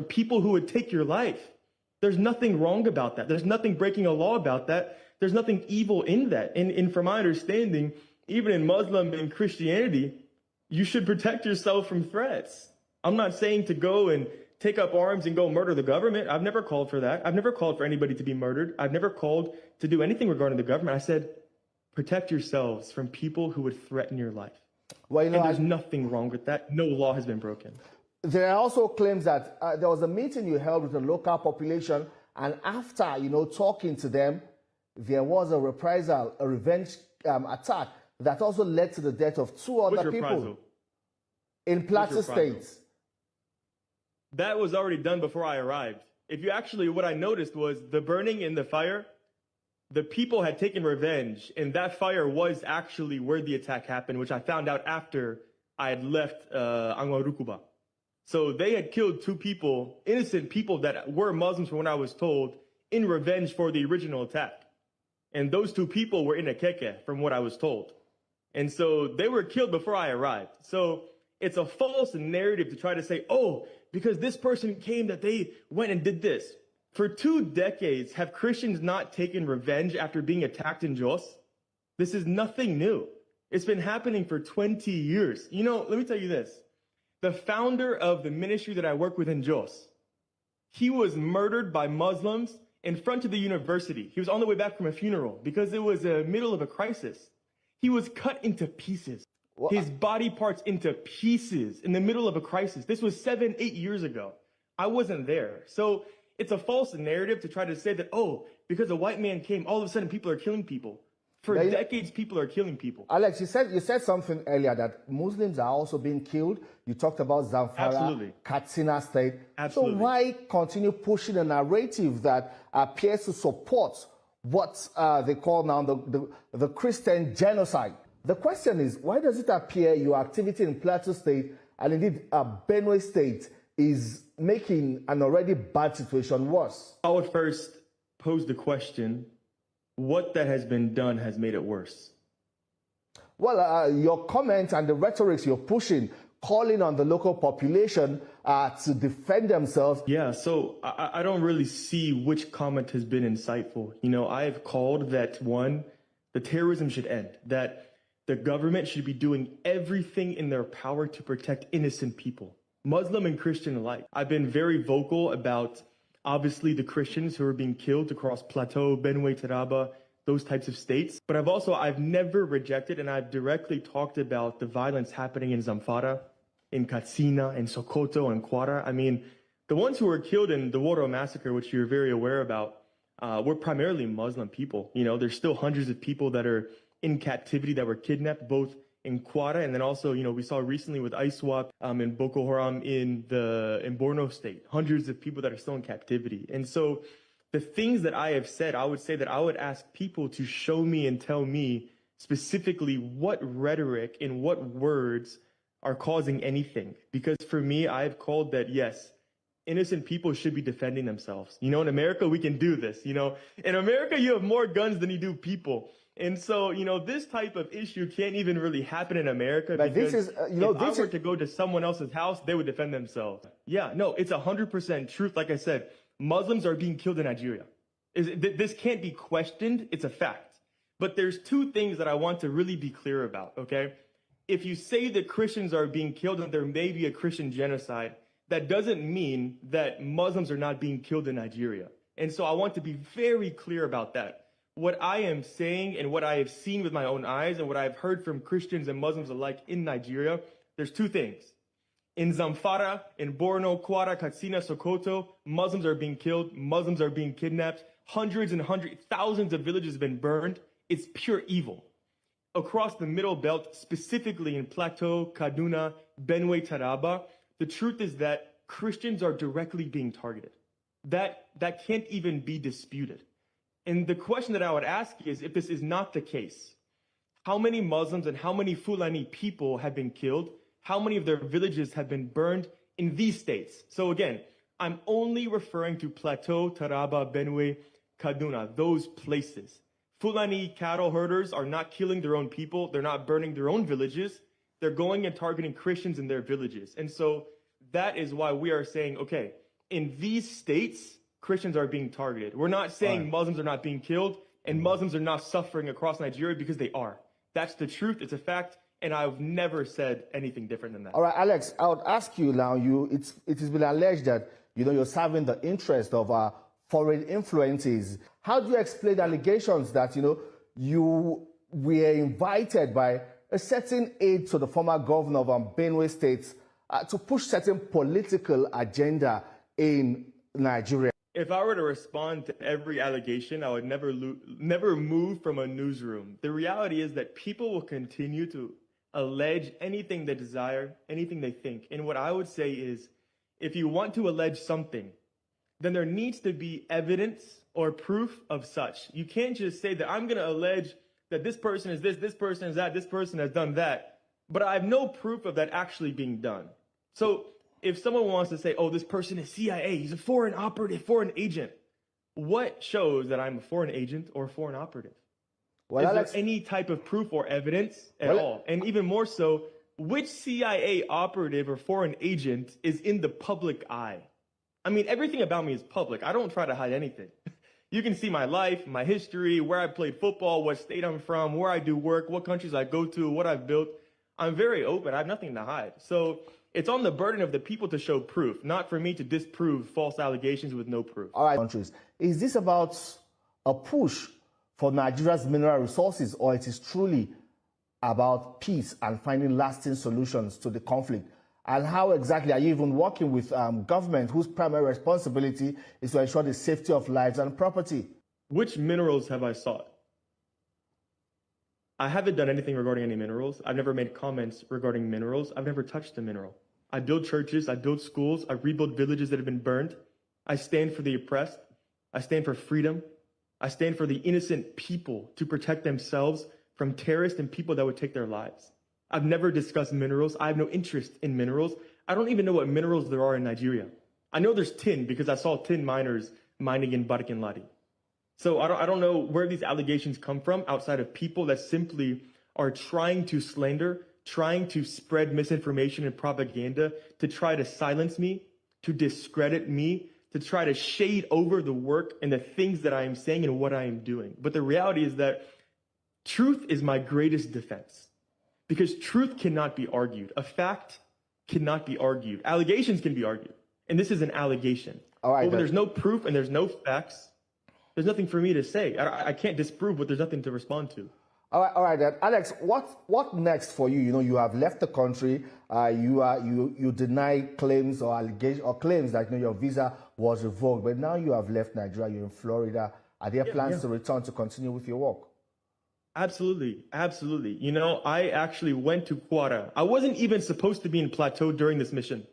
people who would take your life. There's nothing wrong about that. There's nothing breaking a law about that. There's nothing evil in that. And from my understanding, even in Muslim and Christianity, you should protect yourself from threats. I'm not saying to go and take up arms and go murder the government. I've never called for that. I've never called for anybody to be murdered. I've never called to do anything regarding the government. I said, protect yourselves from people who would threaten your life. Well, and there's nothing wrong with that. No law has been broken. There are also claims that there was a meeting you held with the local population, and after, talking to them, there was a reprisal, a revenge attack that also led to the death of 2 other people in Plateau State. That was already done before I arrived. What I noticed was the burning in the fire, the people had taken revenge, and that fire was actually where the attack happened, which I found out after I had left Angwarukuba. So they had killed 2 people, innocent people that were Muslims from what I was told, in revenge for the original attack. And those 2 people were in Akeke, from what I was told. And so they were killed before I arrived. So it's a false narrative to try to say, oh, because this person came that they went and did this. For 2 decades, have Christians not taken revenge after being attacked in Jos? This is nothing new. It's been happening for 20 years. Let me tell you this. The founder of the ministry that I work with in Jos, he was murdered by Muslims in front of the university. He was on the way back from a funeral because it was the middle of a crisis. He was cut into pieces. What? His body parts into pieces in the middle of a crisis. This was 7, 8 years ago. I wasn't there. So it's a false narrative to try to say that, oh, because a white man came, all of a sudden people are killing people. For decades, people are killing people. Alex, you said something earlier that Muslims are also being killed. You talked about Zamfara, Katsina State. Absolutely. So why continue pushing a narrative that appears to support what they call now the Christian genocide? The question is, why does it appear your activity in Plateau State and indeed Benue State is making an already bad situation worse? I would first pose the question, what that has been done has made it worse? Well, your comments and the rhetorics you're pushing, calling on the local population to defend themselves. Yeah, so I don't really see which comment has been insightful. I have called that, one, the terrorism should end, that the government should be doing everything in their power to protect innocent people, Muslim and Christian alike. I've been very vocal about, obviously, the Christians who are being killed across Plateau, Benue, Taraba, those types of states. But I've never rejected, and I've directly talked about the violence happening in Zamfara, in Katsina, in Sokoto, and Kwara. I mean, the ones who were killed in the Woro massacre, which you're very aware about, were primarily Muslim people. There's still hundreds of people that are in captivity that were kidnapped, both in Kwara, and then also, we saw recently with ISWAP and Boko Haram in Borno State, hundreds of people that are still in captivity. And so the things that I have said, I would say that I would ask people to show me and tell me specifically what rhetoric and what words are causing anything. Because for me, I've called that, yes, innocent people should be defending themselves. In America, we can do this. In America, you have more guns than you do people. And so, this type of issue can't even really happen in America. But because if I were to go to someone else's house, they would defend themselves. Yeah, no, it's 100% truth. Like I said, Muslims are being killed in Nigeria. This can't be questioned. It's a fact. But there's 2 things that I want to really be clear about, okay? If you say that Christians are being killed and there may be a Christian genocide, that doesn't mean that Muslims are not being killed in Nigeria. And so I want to be very clear about that. What I am saying and what I have seen with my own eyes and what I've heard from Christians and Muslims alike in Nigeria, there's 2 things. In Zamfara, in Borno, Kwara, Katsina, Sokoto, Muslims are being killed, Muslims are being kidnapped, thousands of villages have been burned. It's pure evil. Across the Middle Belt, specifically in Plateau, Kaduna, Benue, Taraba, the truth is that Christians are directly being targeted. That can't even be disputed. And the question that I would ask is, if this is not the case, how many Muslims and how many Fulani people have been killed? How many of their villages have been burned in these states? So again, I'm only referring to Plateau, Taraba, Benue, Kaduna, those places. Fulani cattle herders are not killing their own people. They're not burning their own villages. They're going and targeting Christians in their villages. And so that is why we are saying, okay, in these states, Christians are being targeted. We're not saying Muslims are not being killed and Muslims are not suffering across Nigeria, because they are. That's the truth. It's a fact. And I've never said anything different than that. All right, Alex, I would ask you now, it has been alleged that, you're serving the interest of foreign influences. How do you explain allegations that, you were invited by a certain aide to the former governor of Benue State to push certain political agenda in Nigeria? If I were to respond to every allegation, I would never move from a newsroom. The reality is that people will continue to allege anything they desire, anything they think. And what I would say is, if you want to allege something, then there needs to be evidence or proof of such. You can't just say that I'm going to allege that this person is this person is that, this person has done that, but I have no proof of that actually being done. So if someone wants to say, oh, this person is CIA, he's a foreign operative, foreign agent, what shows that I'm a foreign agent or a foreign operative? Well, is Alex, there any type of proof or evidence at all? And even more so, which CIA operative or foreign agent is in the public eye? I mean, everything about me is public. I don't try to hide anything. You can see my life, my history, where I played football, what state I'm from, where I do work, what countries I go to, what I've built. I'm very open. I have nothing to hide. So it's on the burden of the people to show proof, not for me to disprove false allegations with no proof. All right, countries. Is this about a push for Nigeria's mineral resources, or it is truly about peace and finding lasting solutions to the conflict? And how exactly are you even working with government whose primary responsibility is to ensure the safety of lives and property? Which minerals have I sought? I haven't done anything regarding any minerals. I've never made comments regarding minerals. I've never touched a mineral. I build churches. I build schools. I rebuild villages that have been burned. I stand for the oppressed. I stand for freedom. I stand for the innocent people to protect themselves from terrorists and people that would take their lives. I've never discussed minerals. I have no interest in minerals. I don't even know what minerals there are in Nigeria. I know there's tin because I saw tin miners mining in Barikin Ladi. So I don't know where these allegations come from outside of people that simply are trying to slander, trying to spread misinformation and propaganda, to try to silence me, to discredit me, to try to shade over the work and the things that I am saying and what I am doing. But the reality is that truth is my greatest defense, because truth cannot be argued. A fact cannot be argued. Allegations can be argued. And this is an allegation. All right, but when there's no proof and there's no facts, there's nothing for me to say. I can't disprove, but there's nothing to respond to. All right, then. Alex, what next for you? You have left the country. You deny claims or allegations or claims that your visa was revoked, but now you have left Nigeria. You're in Florida. Are there plans to return to continue with your work? Absolutely, absolutely. I actually went to Kwara. I wasn't even supposed to be in Plateau during this mission.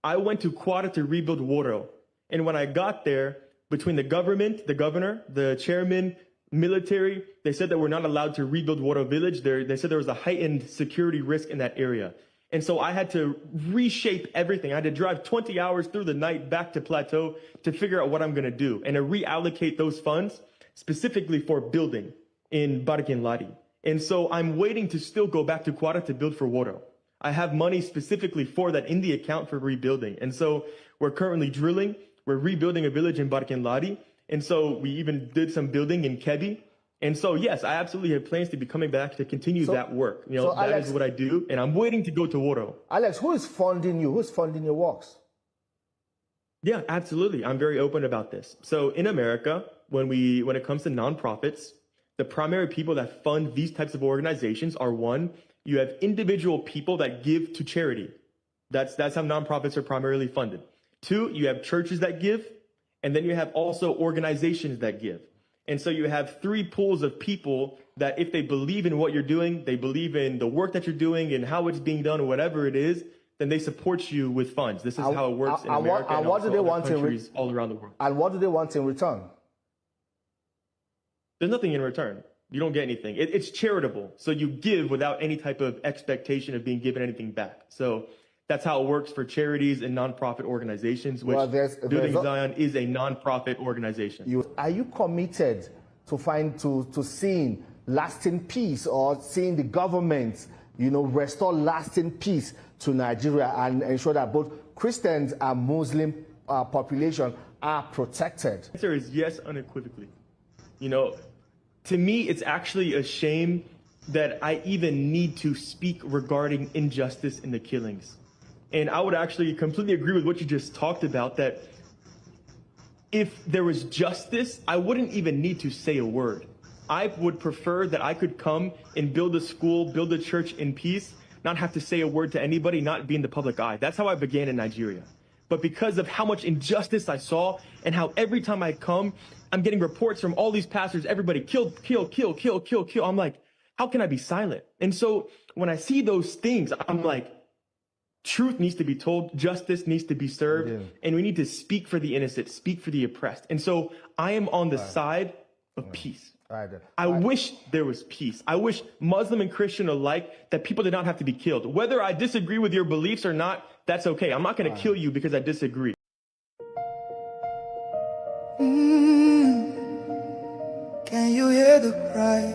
I went to Kwara to rebuild Woro, and when I got there, between the government, the governor, the chairman, military, they said that we're not allowed to rebuild Woro village. They said there was a heightened security risk in that area. And so I had to reshape everything. I had to drive 20 hours through the night back to Plateau to figure out what I'm going to do and to reallocate those funds specifically for building in Barikin Ladi. And so I'm waiting to still go back to Kwara to build for Woro. I have money specifically for that in the account for rebuilding. And so we're currently drilling. We're rebuilding a village in Barikin Ladi. And so we even did some building in Kebbi. And so, yes, I absolutely have plans to be coming back to continue that work. That Alex, is what I do. And I'm waiting to go to Woro. Alex, who is funding you? Who's funding your works? Yeah, absolutely. I'm very open about this. So in America, when it comes to nonprofits, the primary people that fund these types of organizations are, one, you have individual people that give to charity. That's how nonprofits are primarily funded. Two, you have churches that give, and then you have also organizations that give. And so you have three pools of people that if they believe in what you're doing, they believe in the work that you're doing and how it's being done or whatever it is, then they support you with funds. This is how it works in America and what do they want countries all around the world. And what do they want in return? There's nothing in return. You don't get anything. It's charitable. So you give without any type of expectation of being given anything back. So that's how it works for charities and nonprofit organizations, which Building Zion is a nonprofit organization. Are you committed to seeing lasting peace, or seeing the government, restore lasting peace to Nigeria and ensure that both Christians and Muslims population are protected? The answer is yes, unequivocally. You know, to me, it's actually a shame that I even need to speak regarding injustice in the killings. And I would actually completely agree with what you just talked about, that if there was justice, I wouldn't even need to say a word. I would prefer that I could come and build a school, build a church in peace, not have to say a word to anybody, not be in the public eye. That's how I began in Nigeria. But because of how much injustice I saw and how every time I come, I'm getting reports from all these pastors, everybody killed, kill, kill, kill, kill, kill. I'm like, how can I be silent? And so when I see those things, I'm like, truth needs to be told, justice needs to be served, and we need to speak for the innocent, speak for the oppressed. And so I am on the side of peace. I wish there was peace. I wish Muslim and Christian alike that people did not have to be killed. Whether I disagree with your beliefs or not, that's okay. I'm not going to kill you because I disagree. Can you hear the cry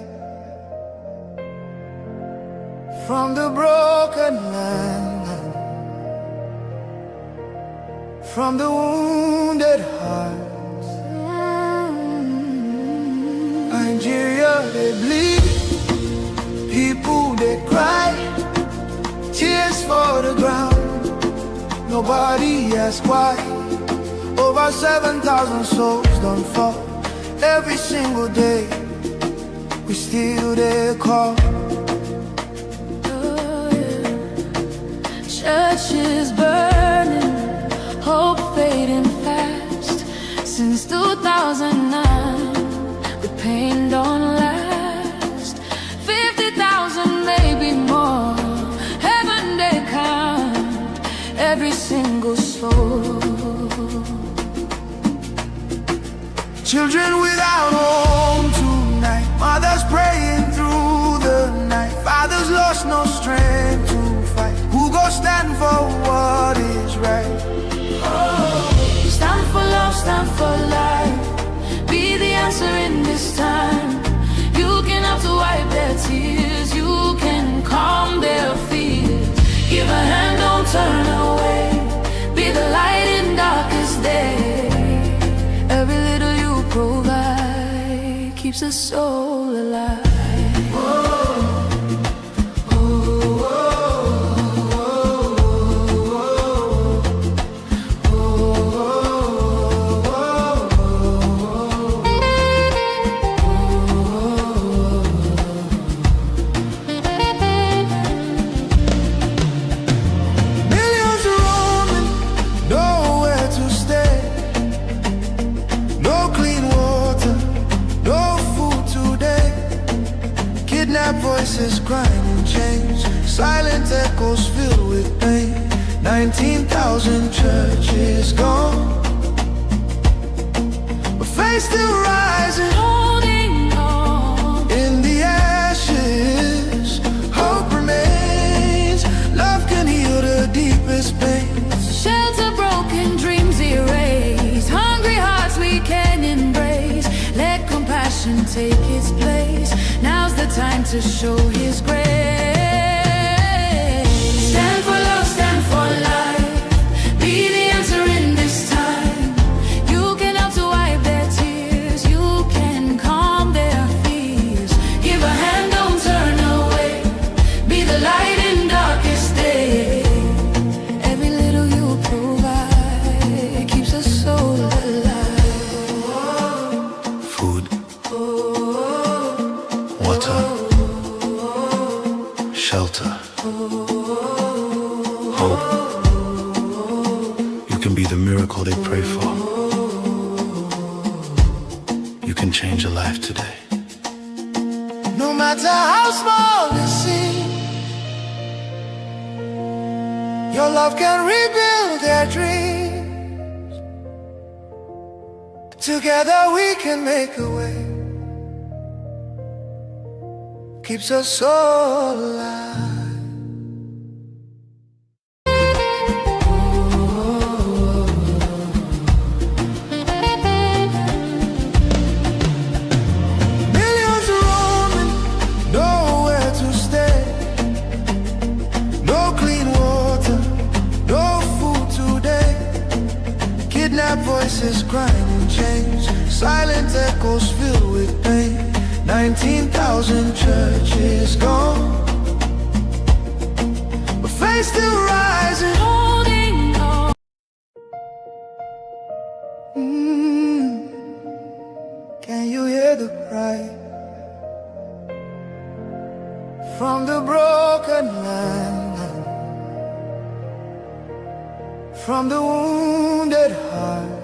from the broken land, from the wounded hearts? Nigeria, they bleed, people they cry, tears for the ground, nobody asks why. Over 7,000 souls don't fall every single day, we still there call. Oh, yeah. Churches burning, hope fading fast. Since 2009, the pain don't last. 50,000, maybe more. Heaven they count every single soul. Children without home tonight, mothers praying through the night, fathers lost no strength to fight. Who goes stand for what is right? Oh, stand for love, stand for life. Be the answer in this time. You can have to wipe their tears, you can calm their fears. Give a hand, don't turn away. Be the light in darkest day. Every little you provide keeps a soul alive. Voices crying in chains, silent echoes filled with pain. 19,000 churches gone, but faith still rising, Holding on in the ashes. Hope remains, love can heal the deepest pain. shelter, broken dreams erased. Hungry hearts we can embrace. Let compassion take its place. Now's the time to show His grace. Stand for love, stand for life. Be the answer in this time. You can help to wipe their tears. You can calm their fears. Give a hand, don't turn away. Be the light in darkest day. Every little you provide keeps a soul alive. Food, water, shelter, hope. You can be the miracle they pray for. You can change a life today. No matter how small it seems, your love can rebuild their dreams. Together we can make a way. Keeps us all alive. Millions roaming, nowhere to stay. No clean water, no food today. Kidnapped voices grinding chains, silent echoes filled with pain. 19,000 churches gone, but faith still rising. Holding on. Can you hear the cry from the broken land, from the wounded hearts?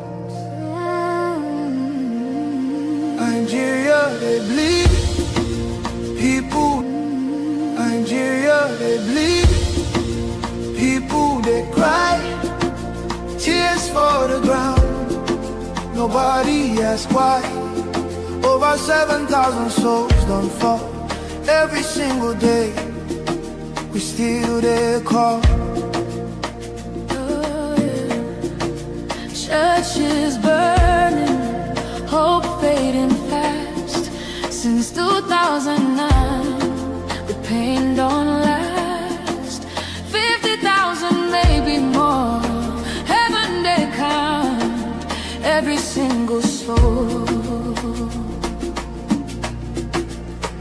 Nigeria, they bleed. People, Nigeria, they bleed. People, they cry. Tears for the ground. Nobody asks why. Over 7,000 souls don't fall. Every single day, we still there call. Churches burning, hope fading fast. Since 2009, the pain don't last. 50,000, maybe more. Heaven they count every single soul.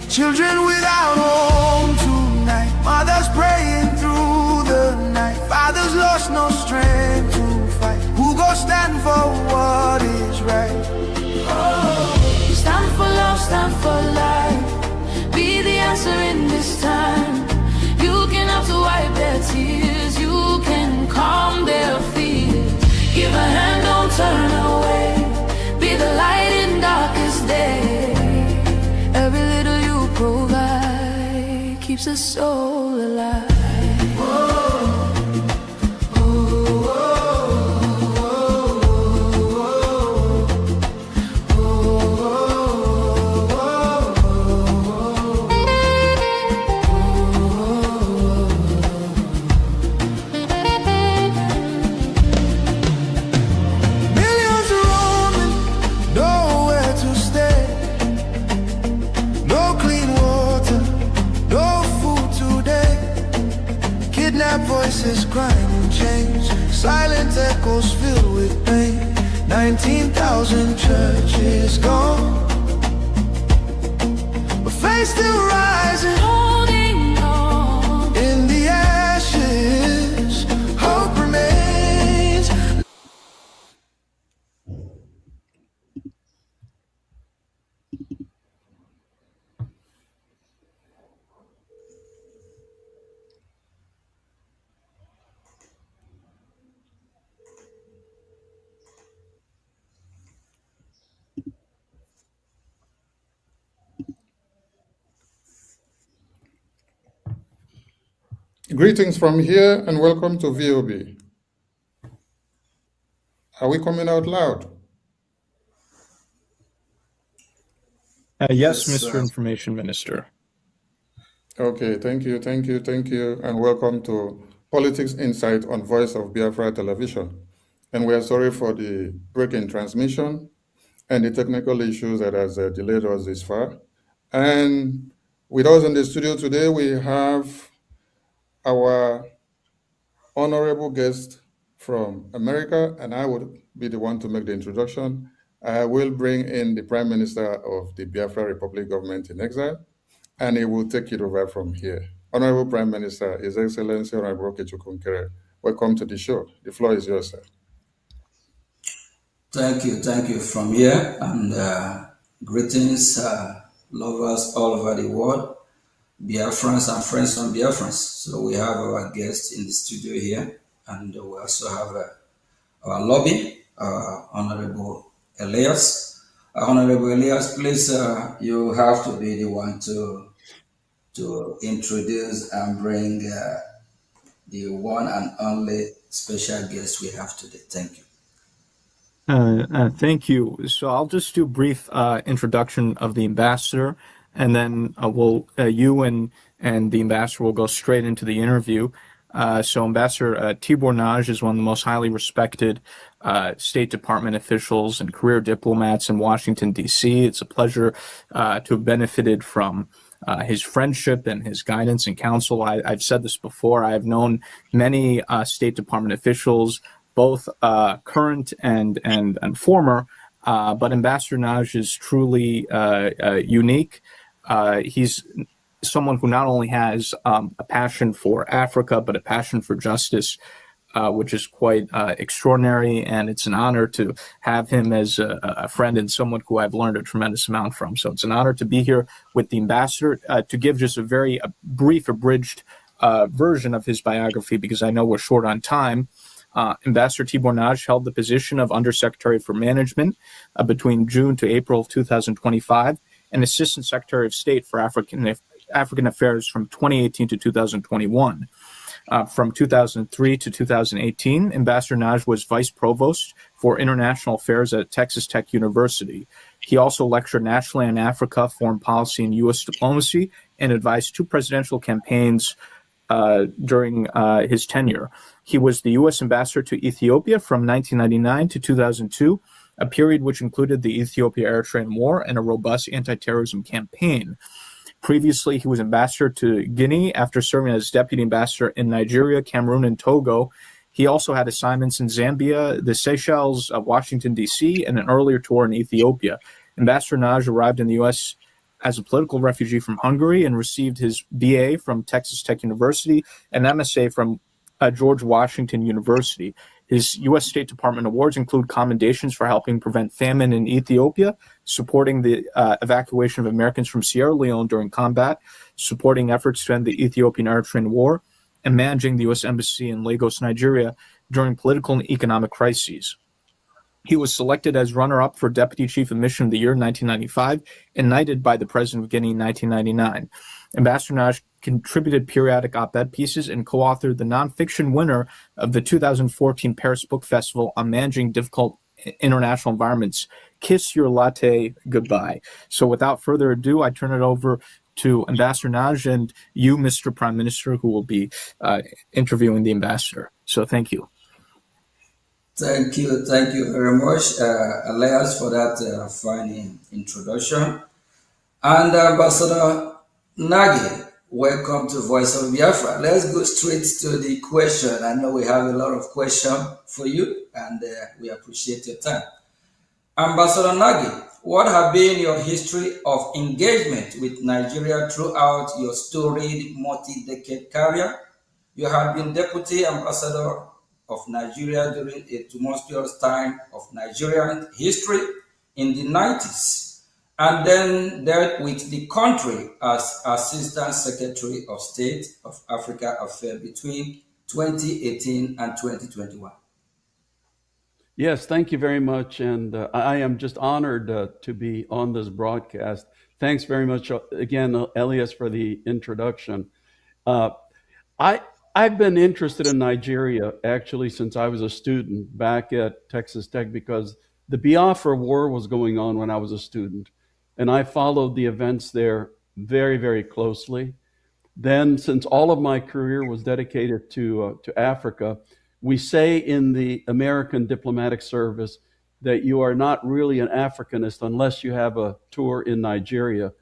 Children without home tonight, mothers praying through the night, fathers lost no strength to fight. Who go stand for what is right? Stand for love, stand for life. Be the answer in this time. You can have to wipe their tears. You can calm their fears. Give a hand, don't turn away. Be the light in darkest day. Every little you provide keeps a soul alive. Millions roaming, nowhere to stay. No clean water, no food today. Kidnapped voices grinding chains, silent echoes filled with pain. 19,000 churches gone, but faith still rising. Holding on. In the ashes, hope remains. Greetings from here and welcome to VOB. Are we coming out loud? Yes, Mr. Information Minister. Okay, thank you, and welcome to Politics Insight on Voice of Biafra Television. And we are sorry for the break in transmission and the technical issues that has delayed us this far. And with us in the studio today, we have our honorable guest from America, and I would be the one to make the introduction. I will bring in the Prime Minister of the Biafra Republic Government in Exile, and he will take it over from here. Honorable Prime Minister, His Excellency Honorable Okechukwu Nkere, welcome to the show. The floor is yours, sir. Thank you from here, and greetings, lovers all over the world, Biafrans and friends from Biafrans. So we have our guests in the studio here, and we also have our lobby, Honorable Elias. Honorable Elias, please, you have to be the one to introduce and bring the one and only special guest we have today. Thank you. Thank you. So I'll just do a brief introduction of the ambassador, and then you and the ambassador will go straight into the interview. So Ambassador Tibor Nagy is one of the most highly respected State Department officials and career diplomats in Washington, D.C. It's a pleasure to have benefited from his friendship and his guidance and counsel. I've said this before. I've known many State Department officials both current and former. But Ambassador Naj is truly unique. He's someone who not only has a passion for Africa, but a passion for justice, which is quite extraordinary. And it's an honor to have him as a friend and someone who I've learned a tremendous amount from. So it's an honor to be here with the ambassador to give just a very brief, abridged version of his biography, because I know we're short on time. Ambassador Tibor Naj held the position of Undersecretary for Management between June to April of 2025 and Assistant Secretary of State for African Affairs from 2018 to 2021. From 2003 to 2018, Ambassador Naj was Vice Provost for International Affairs at Texas Tech University. He also lectured nationally on Africa, foreign policy, and U.S. diplomacy, and advised 2 presidential campaigns during his tenure. He was the U.S. Ambassador to Ethiopia from 1999 to 2002, a period which included the Ethiopia-Eritrean War and a robust anti-terrorism campaign. Previously, he was ambassador to Guinea after serving as deputy ambassador in Nigeria, Cameroon, and Togo. He also had assignments in Zambia, the Seychelles, Washington, D.C., and an earlier tour in Ethiopia. Ambassador Naj arrived in the U.S. as a political refugee from Hungary and received his BA from Texas Tech University and MSA from George Washington University. His U.S. State Department awards include commendations for helping prevent famine in Ethiopia, supporting the evacuation of Americans from Sierra Leone during combat, supporting efforts to end the Ethiopian-Eritrean War, and managing the U.S. Embassy in Lagos, Nigeria during political and economic crises. He was selected as runner-up for Deputy Chief of Mission of the Year in 1995 and knighted by the President of Guinea in 1999. Ambassador Naj contributed periodic op-ed pieces and co-authored the nonfiction winner of the 2014 Paris Book Festival on managing difficult international environments, Kiss Your Latte Goodbye. So without further ado, I turn it over to Ambassador Naj and you, Mr. Prime Minister, who will be interviewing the ambassador. So thank you. Thank you very much, Elias, for that fine introduction. And Ambassador Nagy, welcome to Voice of Biafra. Let's go straight to the question. I know we have a lot of questions for you, and we appreciate your time. Ambassador Nagy, what have been your history of engagement with Nigeria throughout your storied multi-decade career? You have been Deputy Ambassador of Nigeria during a tumultuous time of Nigerian history in the 90s, and then dealt with the country as Assistant Secretary of State of Africa Affairs between 2018 and 2021. Yes, thank you very much. And I am just honored to be on this broadcast. Thanks very much again, Elias, for the introduction. I've been interested in Nigeria actually since I was a student back at Texas Tech, because the Biafra War was going on when I was a student, and I followed the events there very, very closely. Then, since all of my career was dedicated to Africa, we say in the American diplomatic service that you are not really an Africanist unless you have a tour in Nigeria.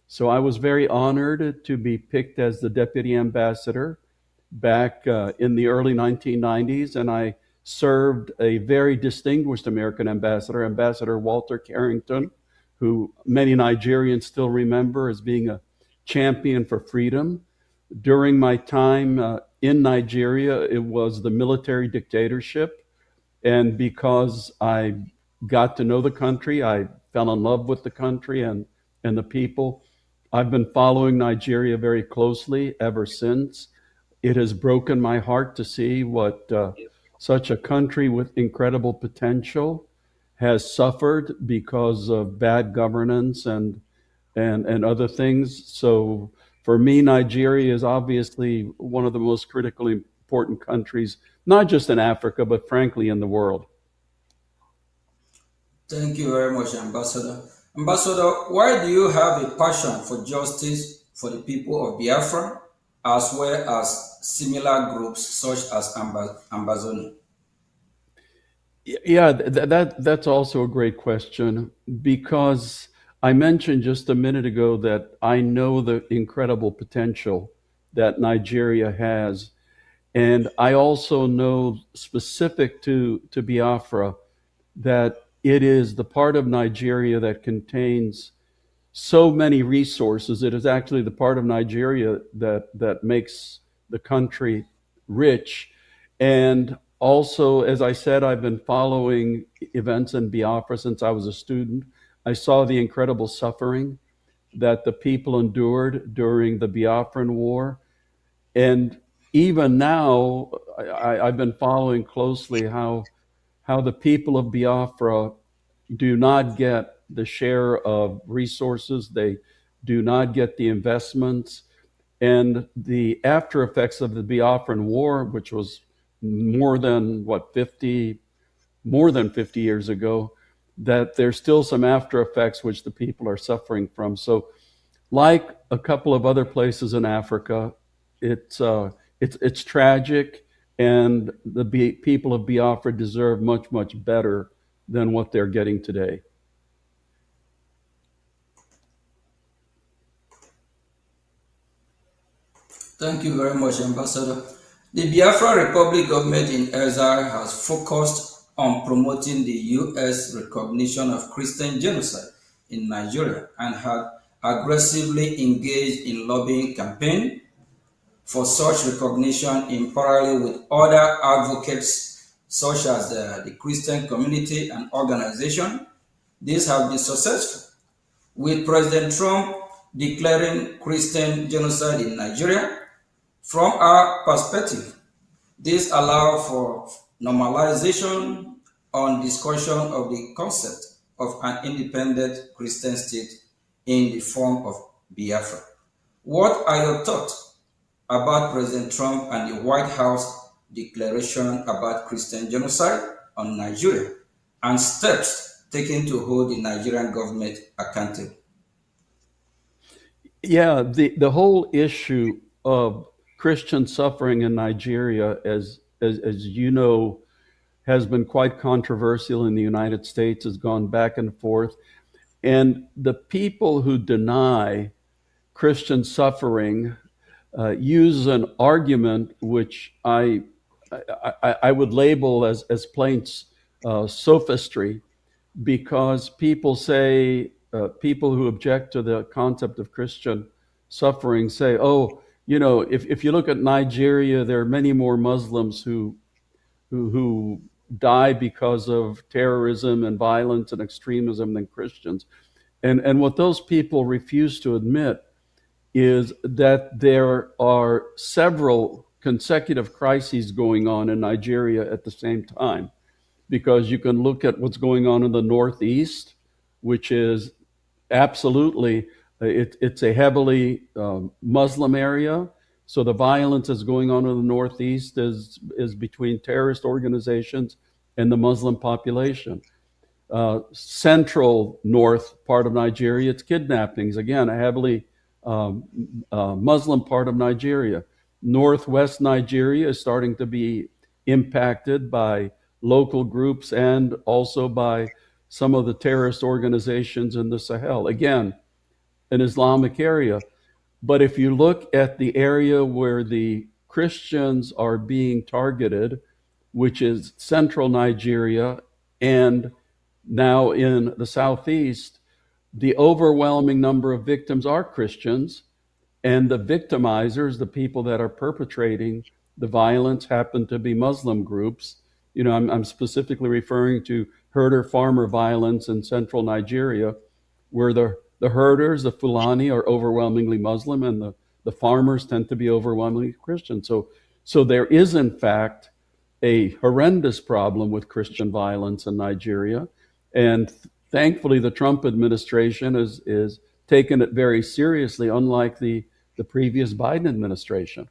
So I was very honored to be picked as the deputy ambassador back in the early 1990s, and I served a very distinguished American ambassador, Ambassador Walter Carrington, who many Nigerians still remember as being a champion for freedom. During my time in Nigeria, it was the military dictatorship, and because I got to know the country, I fell in love with the country and the people. I've been following Nigeria very closely ever since. It has broken my heart to see what such a country with incredible potential has suffered because of bad governance and other things. So for me, Nigeria is obviously one of the most critically important countries, not just in Africa, but frankly in the world. Thank you very much, Ambassador. Ambassador, why do you have a passion for justice for the people of Biafra, as well as similar groups such as Ambazonia? Yeah, that's also a great question, because I mentioned just a minute ago that I know the incredible potential that Nigeria has. And I also know specific to Biafra that it is the part of Nigeria that contains so many resources. It is actually the part of Nigeria that makes the country rich. And also, as I said, I've been following events in Biafra since I was a student. I saw the incredible suffering that the people endured during the Biafran War. And even now, I've been following closely how the people of Biafra do not get the share of resources. They do not get the investments. And the after effects of the Biafran War, which was more than 50 years ago, that there's still some after effects which the people are suffering from. So like a couple of other places in Africa, it's tragic, and the people of Biafra deserve much, much better than what they're getting today. Thank you very much, Ambassador. The Biafra Republic government in exile has focused on promoting the U.S. recognition of Christian genocide in Nigeria and had aggressively engaged in lobbying campaign for such recognition in parallel with other advocates such as the Christian community and organization. These have been successful, with President Trump declaring Christian genocide in Nigeria. From our perspective, this allows for normalization on discussion of the concept of an independent Christian state in the form of Biafra. What are your thoughts about President Trump and the White House declaration about Christian genocide on Nigeria and steps taken to hold the Nigerian government accountable? Yeah, the whole issue of Christian suffering in Nigeria, as you know, has been quite controversial in the United States, has gone back and forth. And the people who deny Christian suffering use an argument which I would label as plain sophistry, because people say, people who object to the concept of Christian suffering say, oh, you know, if you look at Nigeria, there are many more Muslims who die because of terrorism and violence and extremism than Christians. And what those people refuse to admit is that there are several consecutive crises going on in Nigeria at the same time. Because you can look at what's going on in the Northeast, which is absolutely, it's a heavily Muslim area. So the violence that's going on in the Northeast is between terrorist organizations and the Muslim population. Central north part of Nigeria, it's kidnappings. Again, a heavily Muslim part of Nigeria. Northwest Nigeria is starting to be impacted by local groups and also by some of the terrorist organizations in the Sahel. Again, an Islamic area. But if you look at the area where the Christians are being targeted, which is central Nigeria and now in the southeast, the overwhelming number of victims are Christians, and the victimizers, the people that are perpetrating the violence, happen to be Muslim groups. You know, I'm specifically referring to herder-farmer violence in central Nigeria, where the herders, the Fulani, are overwhelmingly Muslim, and the farmers tend to be overwhelmingly Christian. So there is, in fact, a horrendous problem with Christian violence in Nigeria. And thankfully, the Trump administration is taken it very seriously, unlike the previous Biden administration.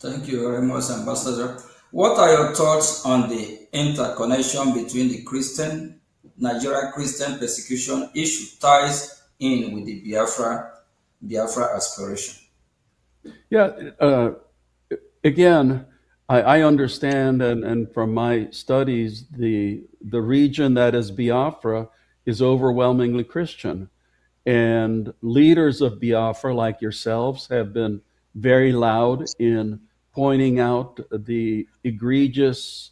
Thank you very much, Ambassador. What are your thoughts on the interconnection between the Nigerian Christian persecution issue ties in with the Biafra aspiration? Yeah, again, I understand, and from my studies, the region that is Biafra is overwhelmingly Christian. And leaders of Biafra, like yourselves, have been very loud in pointing out the egregious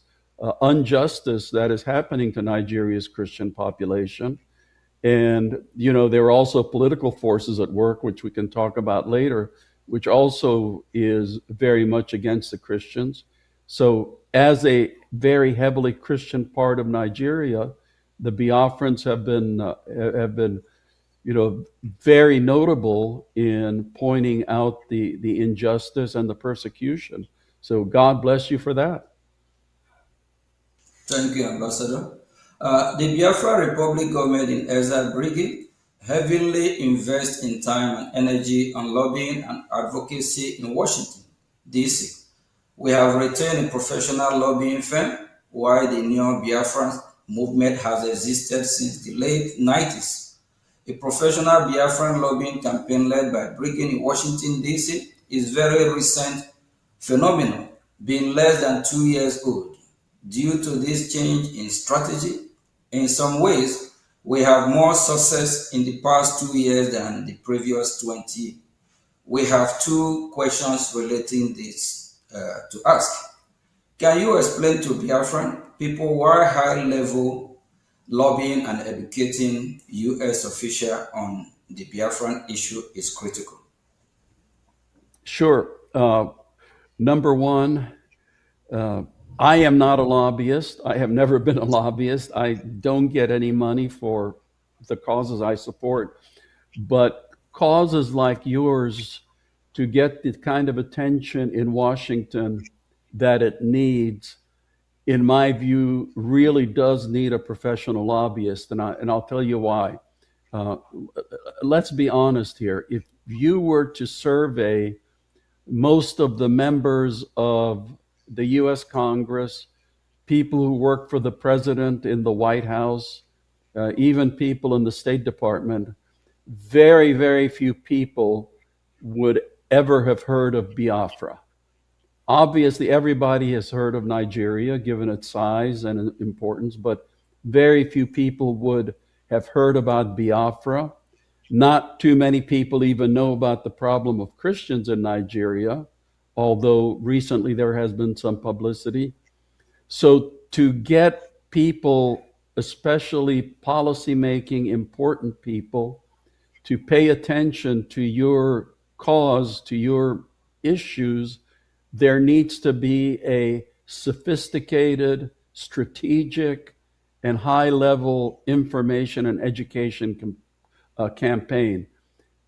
injustice that is happening to Nigeria's Christian population. And, there are also political forces at work, which we can talk about later, which also is very much against the Christians. So as a very heavily Christian part of Nigeria, the Biafrans have been very notable in pointing out the injustice and the persecution. So God bless you for that. Thank you, Ambassador. The Biafra Republic government in exile brigade heavily invest in time and energy on lobbying and advocacy in Washington, D.C. We have retained a professional lobbying firm, while the Neo Biafran movement has existed since the late 90s. A professional Biafran lobbying campaign led by Brigade in Washington, D.C. is very recent phenomenon, being less than 2 years old. Due to this change in strategy, in some ways, we have more success in the past 2 years than the previous 20. We have two questions relating this to ask. Can you explain to Biafran people why high-level lobbying and educating U.S. officials on the Biafran issue is critical? Sure. Number one, I am not a lobbyist. I have never been a lobbyist. I don't get any money for the causes I support. But causes like yours, to get the kind of attention in Washington that it needs, in my view, really does need a professional lobbyist. And I'll tell you why. Let's be honest here. If you were to survey most of the members of the U.S. Congress, people who work for the president in the White House, even people in the State Department, very, very few people would ever have heard of Biafra. Obviously, everybody has heard of Nigeria, given its size and importance, but very few people would have heard about Biafra. Not too many people even know about the problem of Christians in Nigeria, although recently there has been some publicity. So to get people, especially policymaking important people, to pay attention to your cause, to your issues, there needs to be a sophisticated, strategic, and high-level information and education campaign.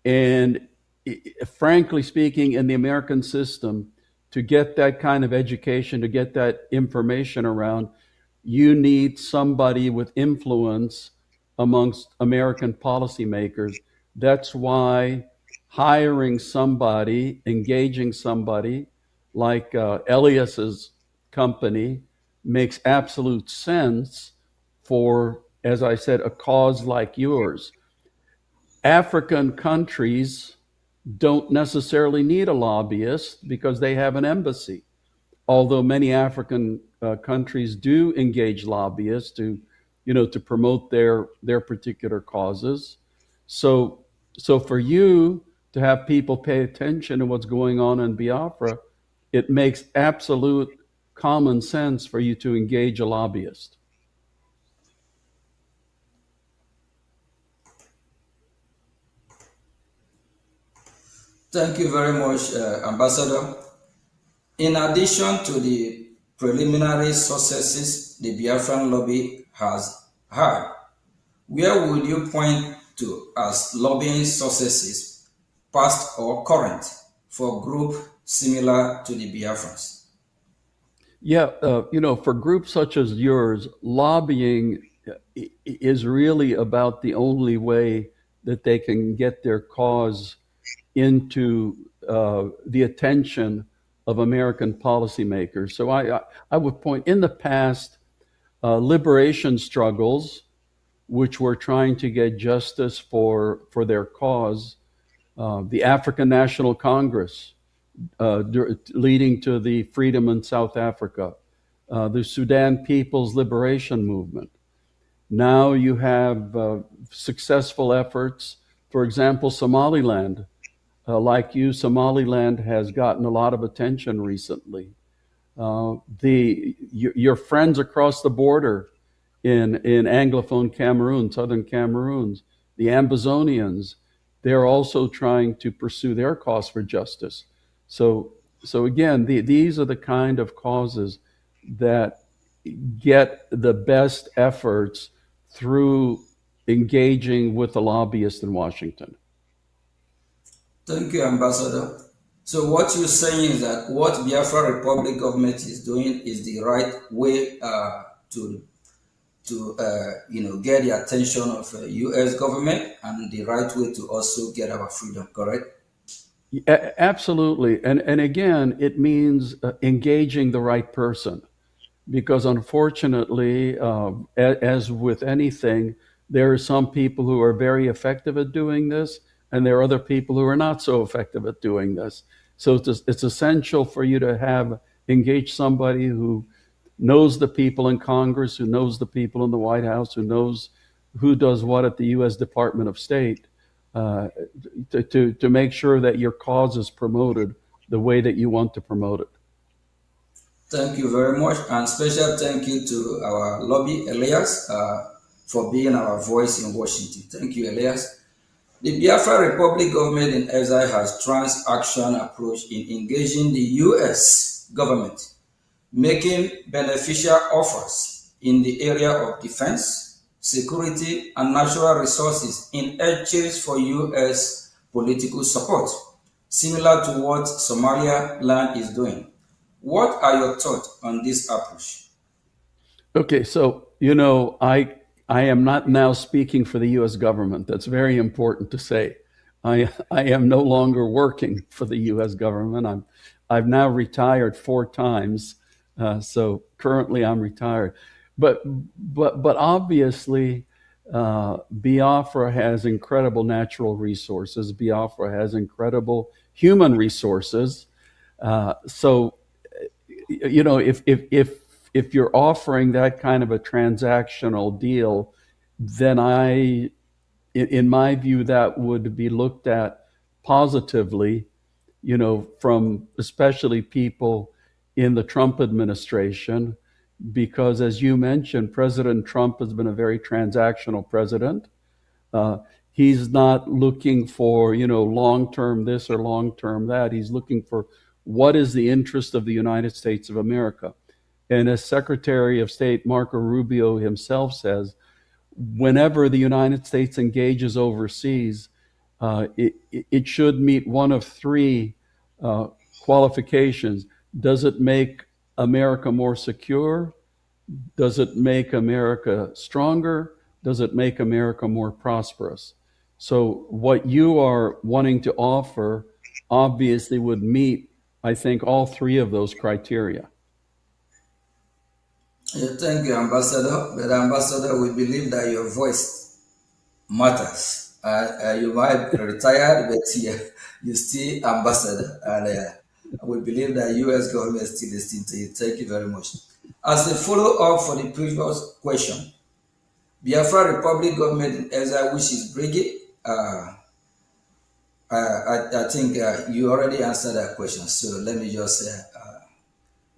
And frankly speaking, in the American system, to get that kind of education, to get that information around, you need somebody with influence amongst American policymakers. That's why hiring somebody, engaging somebody like Elias's company makes absolute sense for, as I said, a cause like yours. African countries don't necessarily need a lobbyist because they have an embassy, although many African countries do engage lobbyists to promote their particular causes. So for you to have people pay attention to what's going on in Biafra, it makes absolute common sense for you to engage a lobbyist. Thank you very much, Ambassador. In addition to the preliminary successes the Biafran lobby has had, where would you point to as lobbying successes, past or current, for groups similar to the Biafrans? Yeah, for groups such as yours, lobbying is really about the only way that they can get their cause into the attention of American policymakers. So I would point, in the past, liberation struggles, which were trying to get justice for their cause, the African National Congress, leading to the freedom in South Africa, the Sudan People's Liberation Movement. Now you have successful efforts, for example, Somaliland, like you, Somaliland has gotten a lot of attention recently. Your friends across the border in Anglophone Cameroon, southern Cameroon, the Ambazonians, they're also trying to pursue their cause for justice. So again, these are the kind of causes that get the best efforts through engaging with the lobbyists in Washington. Thank you, Ambassador. So what you're saying is that what Biafra Republic government is doing is the right way to get the attention of the U.S. government, and the right way to also get our freedom. Correct? Absolutely, and again, it means engaging the right person, because unfortunately, as with anything, there are some people who are very effective at doing this, and there are other people who are not so effective at doing this. So it's essential for you to have engage somebody who knows the people in Congress, who knows the people in the White House, who knows who does what at the U.S. Department of State, to make sure that your cause is promoted the way that you want to promote it. Thank you very much, and special thank you to our lobby, Elias, for being our voice in Washington. Thank you, Elias. The Biafra Republic government in exile has trans-action approach in engaging the U.S. government, making beneficial offers in the area of defense, security, and natural resources in exchange for U.S. political support, similar to what Somaliland is doing. What are your thoughts on this approach? Okay, so I am not now speaking for the U.S. government. That's very important to say. I am no longer working for the U.S. government. I've now retired 4 times, so currently I'm retired. But obviously, Biafra has incredible natural resources. Biafra has incredible human resources. So if you're offering that kind of a transactional deal, then in my view, that would be looked at positively, from especially people in the Trump administration, because as you mentioned, President Trump has been a very transactional president. He's not looking for, long-term this or long-term that. He's looking for what is the interest of the United States of America. And as Secretary of State Marco Rubio himself says, whenever the United States engages overseas, it should meet one of 3 qualifications. Does it make America more secure? Does it make America stronger? Does it make America more prosperous? So what you are wanting to offer obviously would meet, I think, all 3 of those criteria. Thank you, Ambassador. But Ambassador, we believe that your voice matters. You might be retired, but you're still ambassador, and we believe that U.S. government is still listening to you. Thank you very much. As a follow-up for the previous question, Biafra Republic government in exile, which is Brigade, I think you already answered that question. So let me just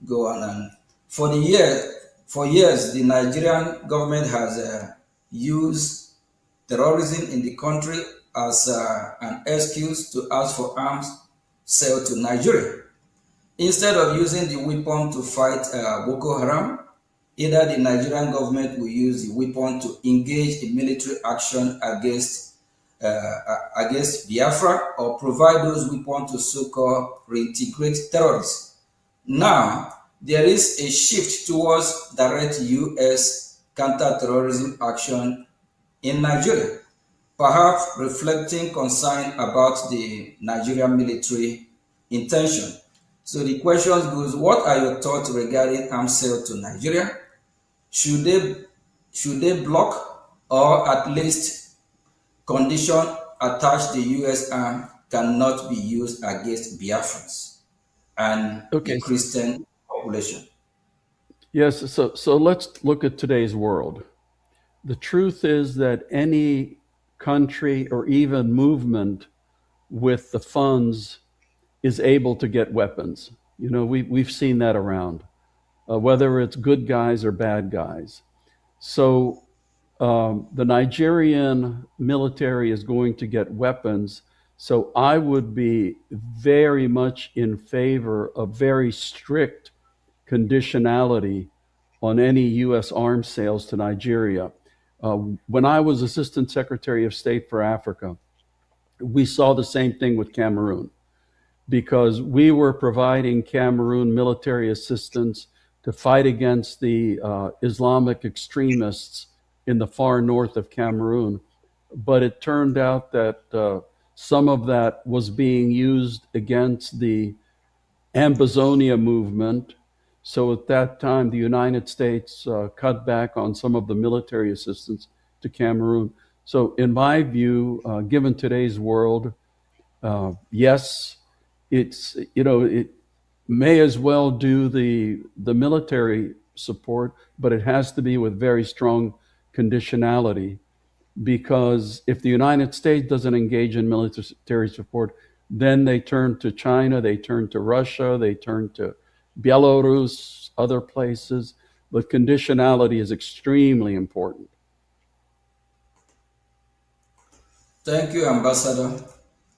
go on. And for years, the Nigerian government has used terrorism in the country as an excuse to ask for arms sale to Nigeria. Instead of using the weapon to fight Boko Haram, either the Nigerian government will use the weapon to engage in military action against Biafra, or provide those weapons to so-called reintegrate terrorists. Now, there is a shift towards direct U.S. counter-terrorism action in Nigeria, perhaps reflecting concern about the Nigerian military intention. So the question goes, what are your thoughts regarding arms sale to Nigeria? Should they block, or at least condition attached the U.S. arm cannot be used against Biafrans and the Christian population? Yes, so let's look at today's world. The truth is that any country or even movement with the funds is able to get weapons. You know, we've seen that around, whether it's good guys or bad guys. So the Nigerian military is going to get weapons. So I would be very much in favor of very strict conditionality on any U.S. arms sales to Nigeria. When I was Assistant Secretary of State for Africa, we saw the same thing with Cameroon because we were providing Cameroon military assistance to fight against the Islamic extremists in the far north of Cameroon. But it turned out that some of that was being used against the Ambazonia movement. So at that time, the United States cut back on some of the military assistance to Cameroon. So, in my view, given today's world, yes, it's, you know, it may as well do the military support, but it has to be with very strong conditionality, because if the United States doesn't engage in military support, then they turn to China, they turn to Russia, they turn to Belarus, other places. But conditionality is extremely important. Thank you, Ambassador.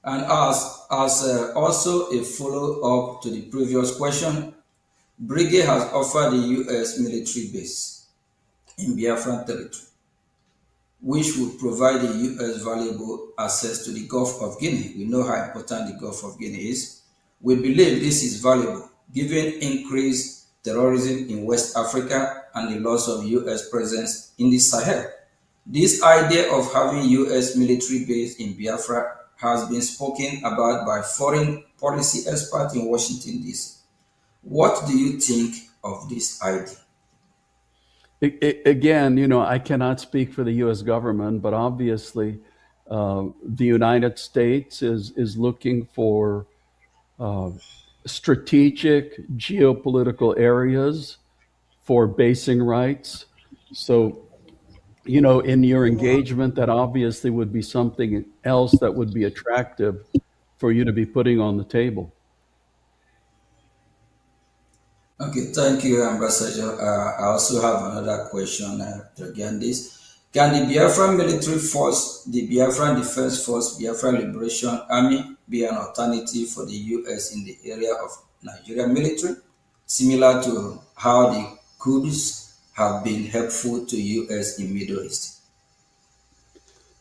And as also a follow-up to the previous question, Brigade has offered the U.S. military base in Biafran territory, which would provide the U.S. valuable access to the Gulf of Guinea. We know how important the Gulf of Guinea is. We believe this is valuable given increased terrorism in West Africa and the loss of U.S. presence in the Sahel. This idea of having U.S. military base in Biafra has been spoken about by foreign policy experts in Washington, D.C. What do you think of this idea? Again, you know, I cannot speak for the U.S. government, but obviously the United States is looking for strategic geopolitical areas for basing rights. So, you know, in your engagement, that obviously would be something else that would be attractive for you to be putting on the table. Okay, thank you, Ambassador. I also have another question regarding this. Can the Biafran military force, the Biafran Defense Force, Biafran Liberation Army, be an alternative for the U.S. in the area of Nigerian military, similar to how the Kurds have been helpful to U.S. in Middle East?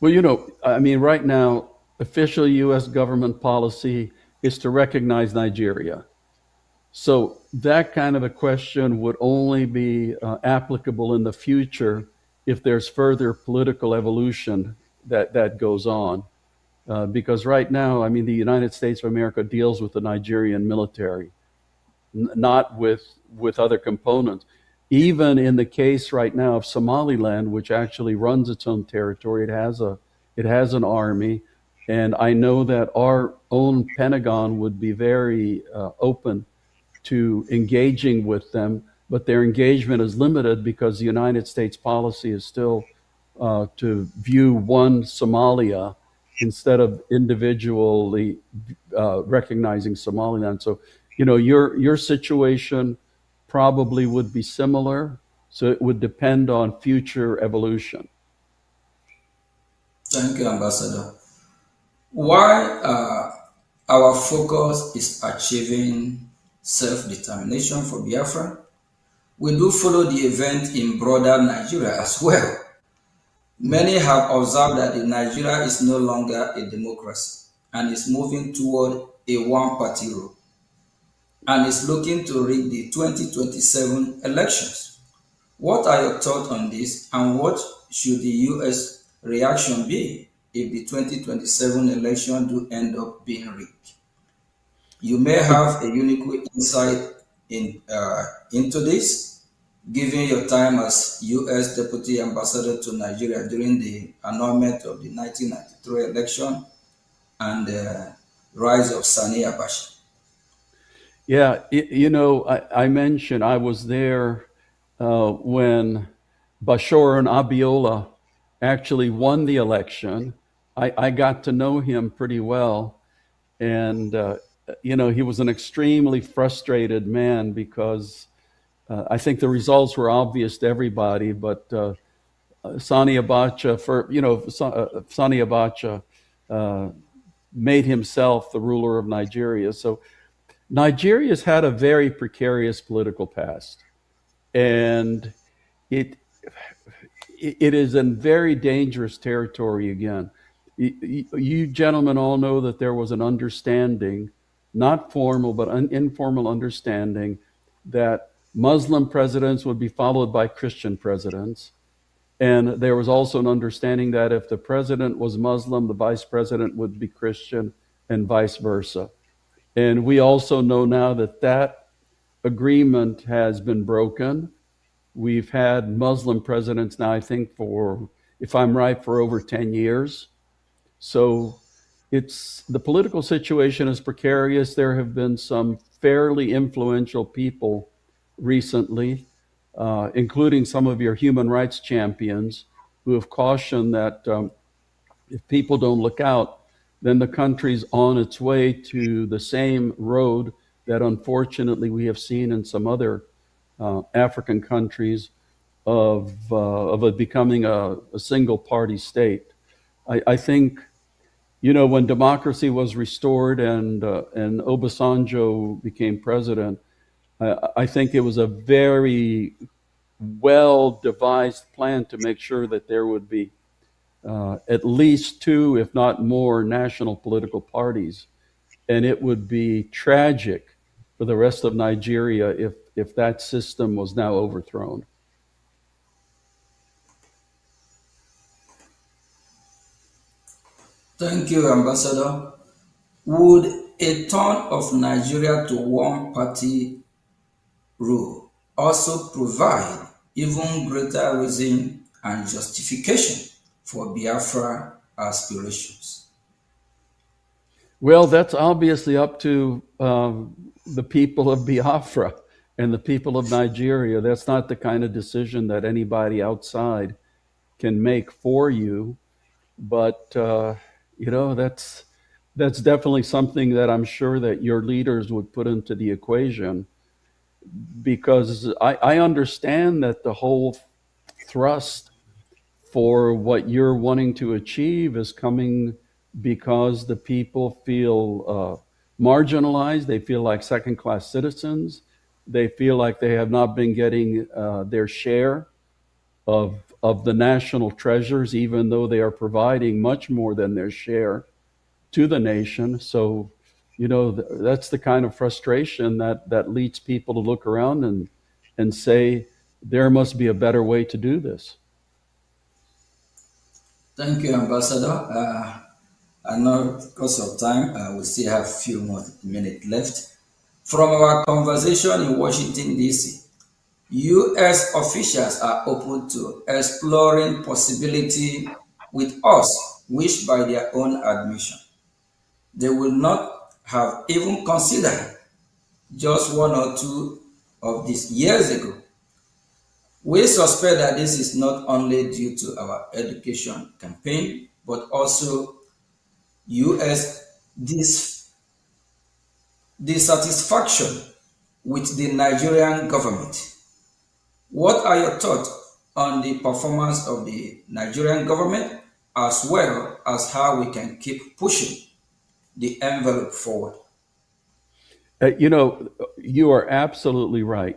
Well, you know, I mean, right now, official U.S. government policy is to recognize Nigeria. So that kind of a question would only be applicable in the future if there's further political evolution that goes on. Because right now, I mean, the United States of America deals with the Nigerian military, not with other components. Even in the case right now of Somaliland, which actually runs its own territory, it has an army, and I know that our own Pentagon would be very open to engaging with them, but their engagement is limited because the United States policy is still to view one Somalia instead of individually recognizing Somaliland. So, you know, your situation probably would be similar. So it would depend on future evolution. Thank you, Ambassador. Why our focus is achieving self-determination for Biafra, we do follow the event in broader Nigeria as well. Many have observed that Nigeria is no longer a democracy and is moving toward a one-party rule and is looking to rig the 2027 elections. What are your thoughts on this, and what should the U.S. reaction be if the 2027 election do end up being rigged? You may have a unique insight into this, given your time as U.S. Deputy Ambassador to Nigeria during the annulment of the 1993 election and the rise of Sani Abacha. Yeah, you know, I mentioned I was there when Bashir and Abiola actually won the election. I got to know him pretty well. And, he was an extremely frustrated man because I think the results were obvious to everybody, but Sani Abacha, Sani Abacha made himself the ruler of Nigeria. So Nigeria's had a very precarious political past, and it it is in very dangerous territory again. You gentlemen all know that there was an understanding, not formal, but an informal understanding, that Muslim presidents would be followed by Christian presidents. And there was also an understanding that if the president was Muslim, the vice president would be Christian, and vice versa. And we also know now that that agreement has been broken. We've had Muslim presidents now, I think, for, if I'm right, for over 10 years. So the political situation is precarious. There have been some fairly influential people recently, including some of your human rights champions, who have cautioned that if people don't look out, then the country's on its way to the same road that unfortunately we have seen in some other African countries of it becoming a single party state. I think, when democracy was restored and Obasanjo became president, I think it was a very well devised plan to make sure that there would be at least two, if not more, national political parties. And it would be tragic for the rest of Nigeria if that system was now overthrown. Thank you, Ambassador. Would a turn of Nigeria to one party rule also provide even greater reason and justification for Biafra aspirations? Well, that's obviously up to the people of Biafra and the people of Nigeria. That's not the kind of decision that anybody outside can make for you. But that's definitely something that I'm sure that your leaders would put into the equation, because I understand that the whole thrust for what you're wanting to achieve is coming because the people feel marginalized. They feel like second-class citizens. They feel like they have not been getting their share of the national treasures, even though they are providing much more than their share to the nation. So, that's the kind of frustration that leads people to look around and say, there must be a better way to do this. Thank you, Ambassador. I know because of time, we still have a few more minutes left. From our conversation in Washington, D.C., U.S. officials are open to exploring possibility with us, which by their own admission, they will not have even considered just one or two of these years ago. We suspect that this is not only due to our education campaign, but also U.S. dissatisfaction with the Nigerian government. What are your thoughts on the performance of the Nigerian government, as well as how we can keep pushing the envelope forward? You are absolutely right.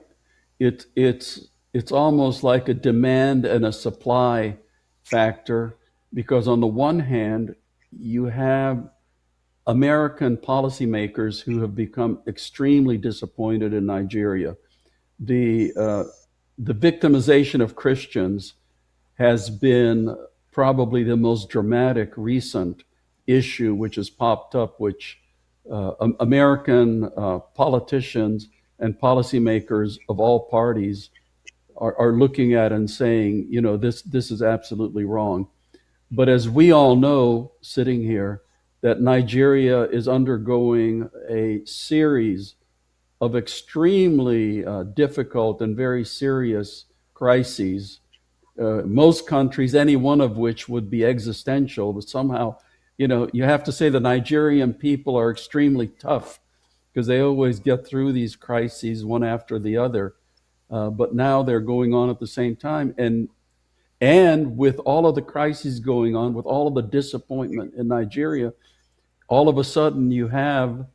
It's almost like a demand and a supply factor, because on the one hand, you have American policymakers who have become extremely disappointed in Nigeria. The victimization of Christians has been probably the most dramatic recent issue which has popped up, which American politicians and policymakers of all parties are looking at and saying, this is absolutely wrong. But as we all know, sitting here, that Nigeria is undergoing a series of extremely difficult and very serious crises. Most countries, any one of which would be existential, but somehow You have to say the Nigerian people are extremely tough because they always get through these crises one after the other. But now they're going on at the same time. And with all of the crises going on, with all of the disappointment in Nigeria, all of a sudden you have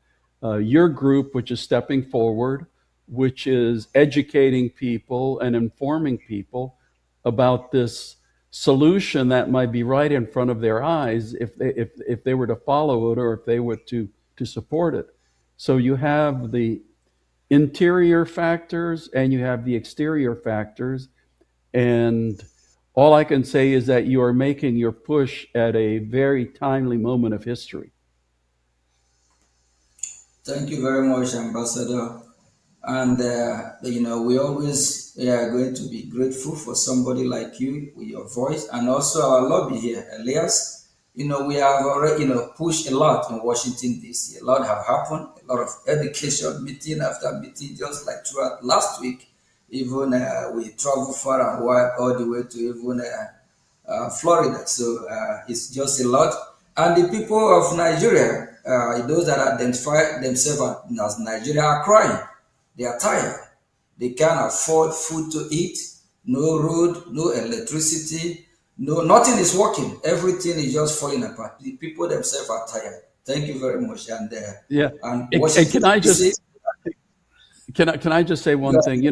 your group, which is stepping forward, which is educating people and informing people about this solution that might be right in front of their eyes if they were to follow it or if they were to support it. So you have the interior factors and you have the exterior factors. And all I can say is that you are making your push at a very timely moment of history. Thank you very much, Ambassador. And we always are going to be grateful for somebody like you with your voice, and also our lobby here, Elias. We have already pushed a lot in Washington D.C. A lot have happened. A lot of education meeting after meeting, just like throughout last week. Even we traveled far and wide, all the way to even Florida. So it's just a lot. And the people of Nigeria, those that identify themselves as Nigeria, are crying. They are tired. They can't afford food to eat, no road, no electricity, nothing is working. Everything is just falling apart. The people themselves are tired. Thank you very much. And can I just say one thing?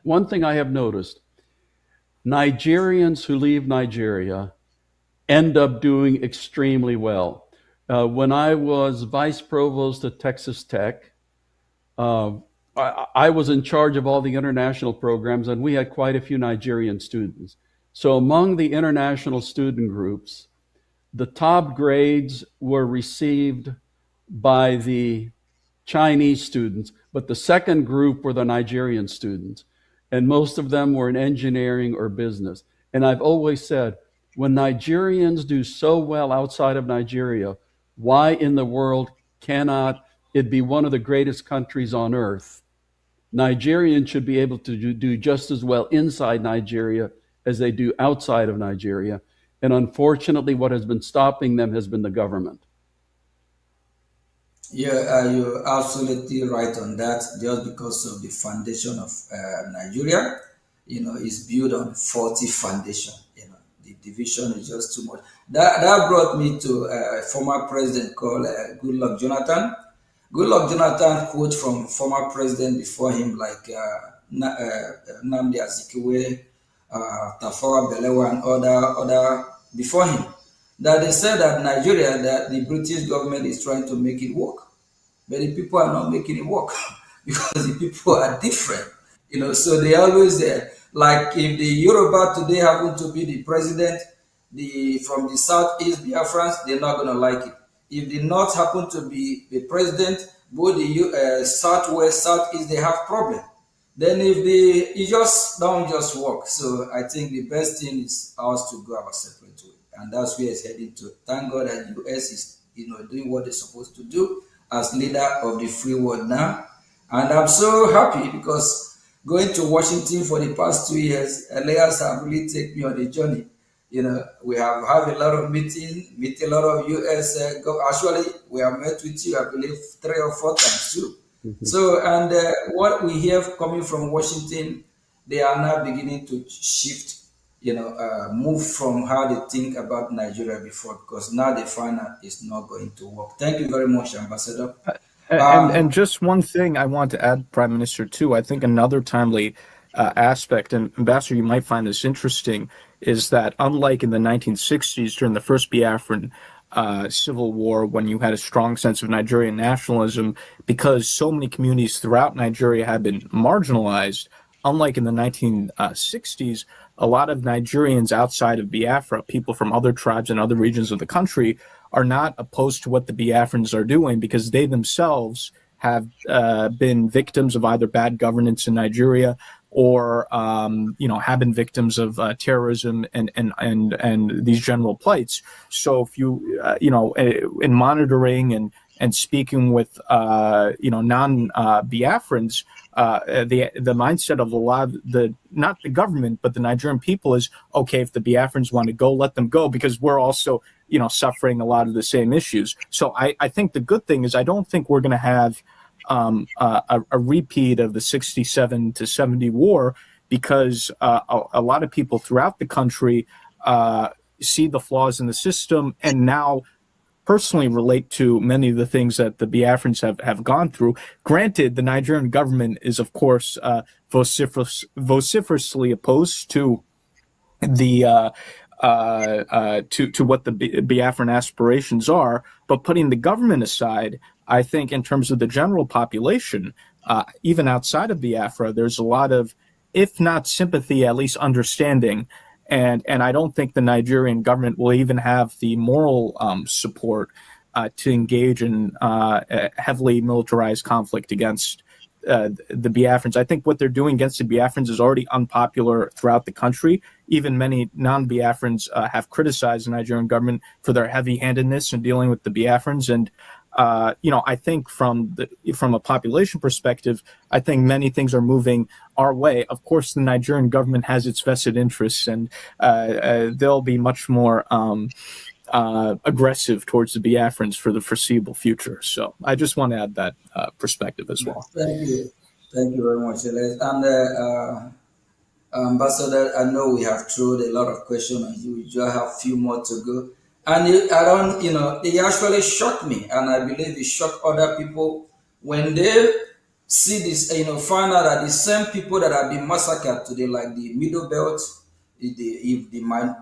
One thing I have noticed: Nigerians who leave Nigeria end up doing extremely well. When I was vice provost at Texas Tech, I was in charge of all the international programs, and we had quite a few Nigerian students. So among the international student groups, the top grades were received by the Chinese students, but the second group were the Nigerian students. And most of them were in engineering or business. And I've always said, when Nigerians do so well outside of Nigeria, why in the world cannot it be one of the greatest countries on earth? Nigerians should be able to do just as well inside Nigeria as they do outside of Nigeria. And unfortunately, what has been stopping them has been the government. Yeah, you're absolutely right on that. Just because of the foundation of Nigeria, is built on faulty foundation. The division is just too much. That brought me to a former president called Goodluck Jonathan. Goodluck Jonathan quote from former president before him, like Nnamdi Azikiwe, Tafawa Balewa, and other before him, that they said that Nigeria, that the British government is trying to make it work, but the people are not making it work because the people are different. So they always like if the Yoruba today happen to be the president, from the southeast Biafrans, they're not gonna like it. If the North happen to be the president, both the southwest, southeast, they have problem. Then if it just don't just work. So I think the best thing is ours to go our separate way, and that's where it's heading to. Thank God that US is doing what they're supposed to do as leader of the free world now, and I'm so happy because going to Washington for the past 2 years, Elias have really taken me on a journey. We have a lot of meet a lot of US. Actually, we have met with you, I believe, 3 or 4 times too. Mm-hmm. So, and what we hear coming from Washington, they are now beginning to shift, move from how they think about Nigeria before, because now they find out it's not going to work. Thank you very much, Ambassador. And just one thing I want to add, Prime Minister, too. I think another timely aspect, and Ambassador, you might find this interesting, is that unlike in the 1960s during the first Biafran civil war, when you had a strong sense of Nigerian nationalism, because so many communities throughout Nigeria had been marginalized, unlike in the 1960s, a lot of Nigerians outside of Biafra, people from other tribes and other regions of the country, are not opposed to what the Biafrans are doing because they themselves have been victims of either bad governance in Nigeria or have been victims of terrorism and these general plights. So if you in monitoring and speaking with non-Biafrans, the mindset of a lot of not the government but the Nigerian people is, okay, if the Biafrans want to go, let them go, because we're also suffering a lot of the same issues. So I think the good thing is I don't think we're going to have a repeat of the 67 to 70 war, because a lot of people throughout the country see the flaws in the system and now personally relate to many of the things that the Biafrans have gone through. Granted, the Nigerian government is, of course, vociferously opposed to the to what the Biafran aspirations are. But putting the government aside, I think in terms of the general population, even outside of Biafra, there's a lot of, if not sympathy, at least understanding. And I don't think the Nigerian government will even have the moral support to engage in heavily militarized conflict against the Biafrans. I think what they're doing against the Biafrans is already unpopular throughout the country. Even many non-Biafrans have criticized the Nigerian government for their heavy-handedness in dealing with the Biafrans. And I think from a population perspective, I think many things are moving our way. Of course, the Nigerian government has its vested interests, and they'll be much more aggressive towards the Biafrans for the foreseeable future. So I just want to add that perspective as well. Thank you very much, Elias. And Ambassador, I know we have thrown a lot of questions on you. We just have a few more to go. And it actually shocked me, and I believe it shocked other people when they see this, find out that the same people that have been massacred today, like the Middle Belt,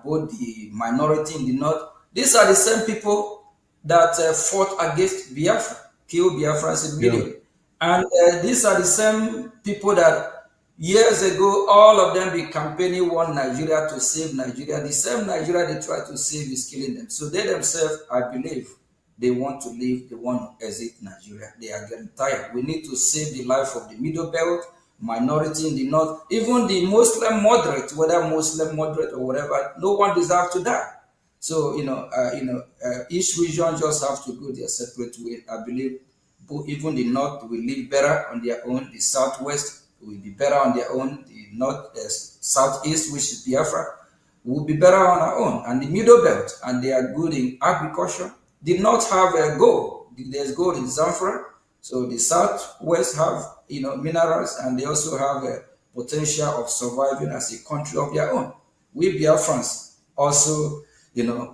both the minority in the north, these are the same people that fought against Biafra, killed Biafrans in millions. And these are the same people that years ago, all of them be campaigning one Nigeria to save Nigeria. The same Nigeria they try to save is killing them. So they themselves, I believe, they want to leave, they want to exit Nigeria. They are getting tired. We need to save the life of the Middle Belt, minority in the north, even the Muslim moderate, whether Muslim moderate or whatever. No one deserves to die. So each region just have to go their separate way. I believe even the north will live better on their own. The southwest will be better on their own. The southeast, which is Biafra, will be better on our own. And the Middle Belt, and they are good in agriculture, did not have a gold. There's gold in Zamfara. So the southwest have minerals, and they also have a potential of surviving as a country of their own. We Biafrans also,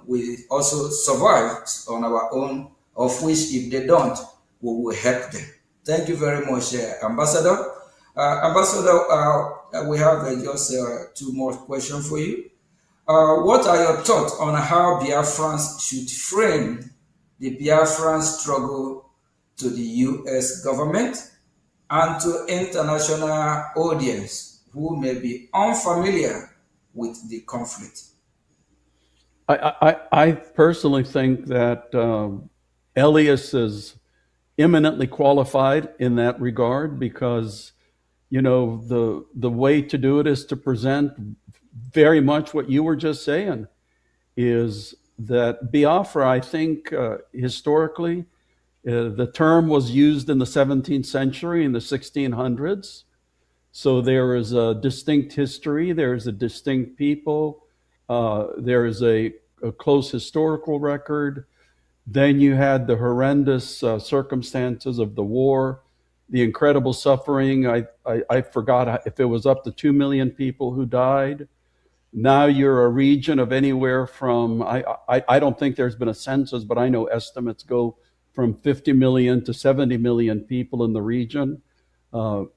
we also survive on our own, of which if they don't, we will help them. Thank you very much, Ambassador. Ambassador, we have just two more questions for you. What are your thoughts on how Biafrans should frame the Biafran struggle to the U.S. government and to international audience who may be unfamiliar with the conflict? I personally think that Elias is eminently qualified in that regard, because the way to do it is to present very much what you were just saying, is that Biafra, I think historically, the term was used in the 17th century, in the 1600s. So there is a distinct history, there is a distinct people, there is a close historical record. Then you had the horrendous circumstances of the war, the incredible suffering. I forgot if it was up to 2 million people who died. Now you're a region of anywhere from, I don't think there's been a census, but I know estimates go from 50 million to 70 million people in the region,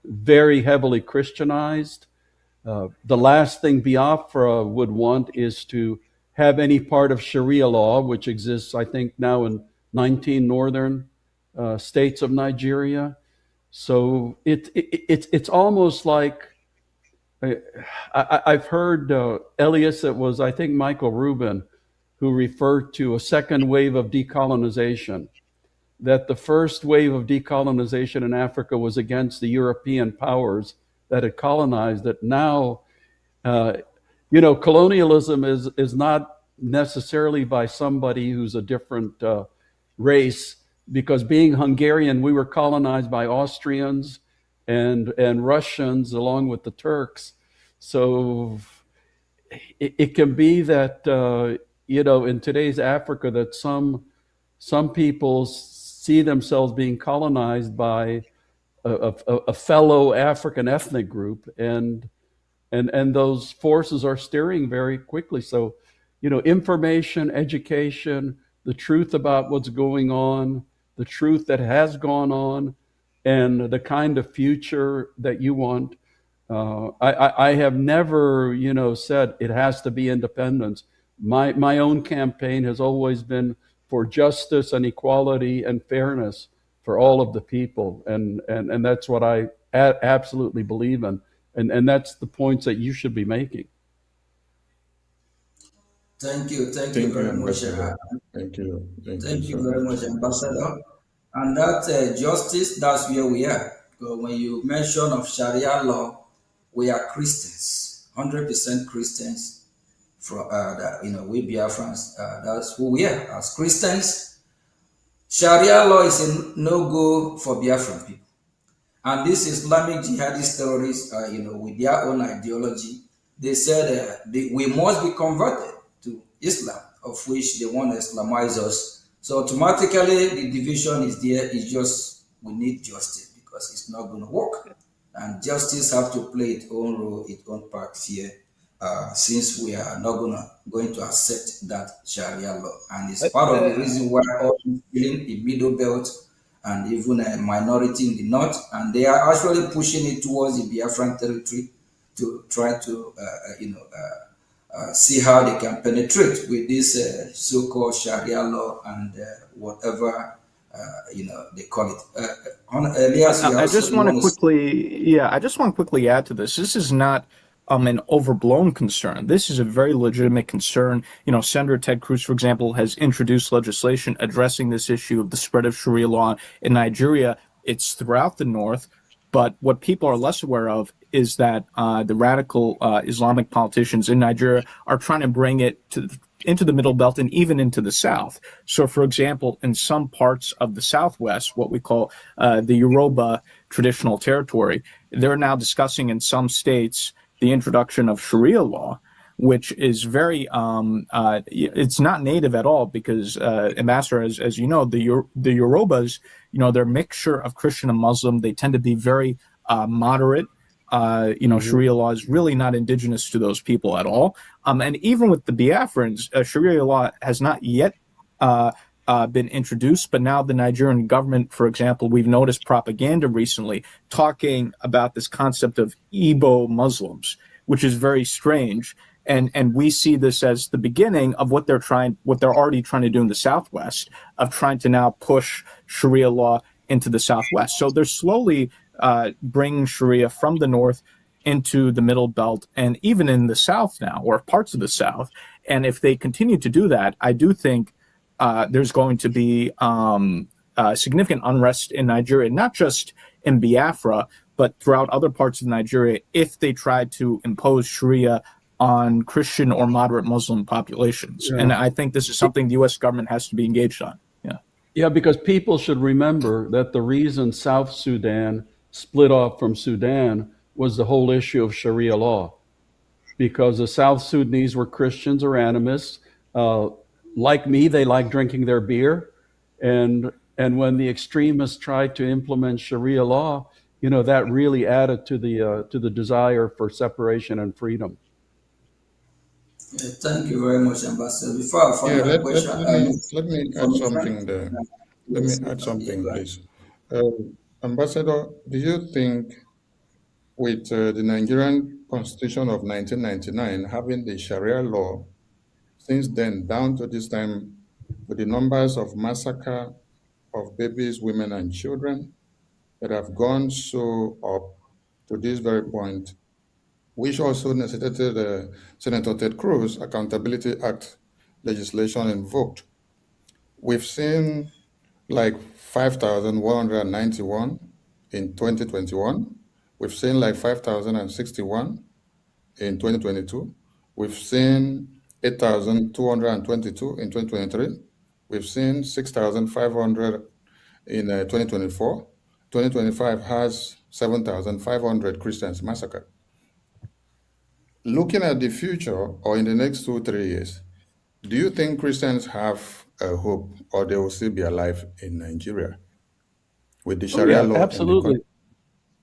very heavily Christianized. The last thing Biafra would want is to have any part of Sharia law, which exists, I think, now in 19 northern states of Nigeria. So it's almost like, I've heard Elias, it was, I think, Michael Rubin, who referred to a second wave of decolonization, that the first wave of decolonization in Africa was against the European powers that had colonized it. Now, colonialism is not necessarily by somebody who's a different race because being Hungarian, we were colonized by Austrians and Russians along with the Turks. So it can be that in today's Africa that some people see themselves being colonized by a fellow African ethnic group, and those forces are steering very quickly. So, information, education, the truth about what's going on, the truth that has gone on, and the kind of future that you want. I have never, said it has to be independence. My own campaign has always been for justice and equality and fairness for all of the people, and that's what I absolutely believe in, and that's the points that you should be making. Thank you Thank you, very much. Ambassador. Thank you. Thank you Thank you so very much. much, Ambassador. And that justice, that's where we are. Because when you mention of Sharia law, we are Christians, 100% Christians. From we Biafrans, that's who we are as Christians. Sharia law is a no go for Biafran people. And these Islamic jihadist terrorists, with their own ideology, they said we must be converted to Islam, of which they want to Islamize us. So automatically, the division is there. It's just we need justice because it's not going to work, and justice have to play its own role, its own part here. Since we are not going to accept that Sharia law, and it's part of the reason why all feeling the middle belt and even a minority in the north, and they are actually pushing it towards the Biafran territory to try to, see how they can penetrate with this so-called Sharia law and whatever they call it. Elias, I just want to quickly, I just want to quickly add to this. This is not an overblown concern. This is a very legitimate concern. Senator Ted Cruz, for example, has introduced legislation addressing this issue of the spread of Sharia law in Nigeria. It's throughout the North, but what people are less aware of is that the radical Islamic politicians in Nigeria are trying to bring it into the Middle Belt and even into the South. So, for example, in some parts of the Southwest, what we call the Yoruba traditional territory, they're now discussing in some states the introduction of Sharia law, which is very, it's not native at all because, Ambassador, as you know, the Yorubas, they're a mixture of Christian and Muslim. They tend to be very moderate. Sharia law is really not indigenous to those people at all. And even with the Biafrans, Sharia law has not yet been introduced, but now the Nigerian government, for example, we've noticed propaganda recently talking about this concept of Igbo Muslims, which is very strange. And we see this as the beginning of what they're already trying to do in the Southwest, of trying to now push Sharia law into the Southwest. So they're slowly bringing Sharia from the North into the Middle Belt and even in the South now, or parts of the South. And if they continue to do that, I do think there's going to be significant unrest in Nigeria, not just in Biafra, but throughout other parts of Nigeria, if they try to impose Sharia on Christian or moderate Muslim populations. Yeah. And I think this is something the U.S. government has to be engaged on. Yeah, because people should remember that the reason South Sudan split off from Sudan was the whole issue of Sharia law, because the South Sudanese were Christians or animists. Like me, they like drinking their beer. And when the extremists tried to implement Sharia law, that really added to the desire for separation and freedom. Yeah, thank you very much, Ambassador. Before I find my question, let me add something there. Let me add something, please. Ambassador, do you think with the Nigerian Constitution of 1999 having the Sharia law, since then down to this time, with the numbers of massacre of babies, women, and children that have gone so up to this very point, which also necessitated Senator Ted Cruz Accountability Act legislation invoked. We've seen like 5,191 in 2021. We've seen like 5,061 in 2022. We've seen 8,222 in 2023. We've seen 6,500 in 2024. 2025 has 7,500 Christians massacred. Looking at the future or in the next 2-3 years, do you think Christians have a hope or they will still be alive in Nigeria with the Oh Sharia yeah, law in the country? absolutely.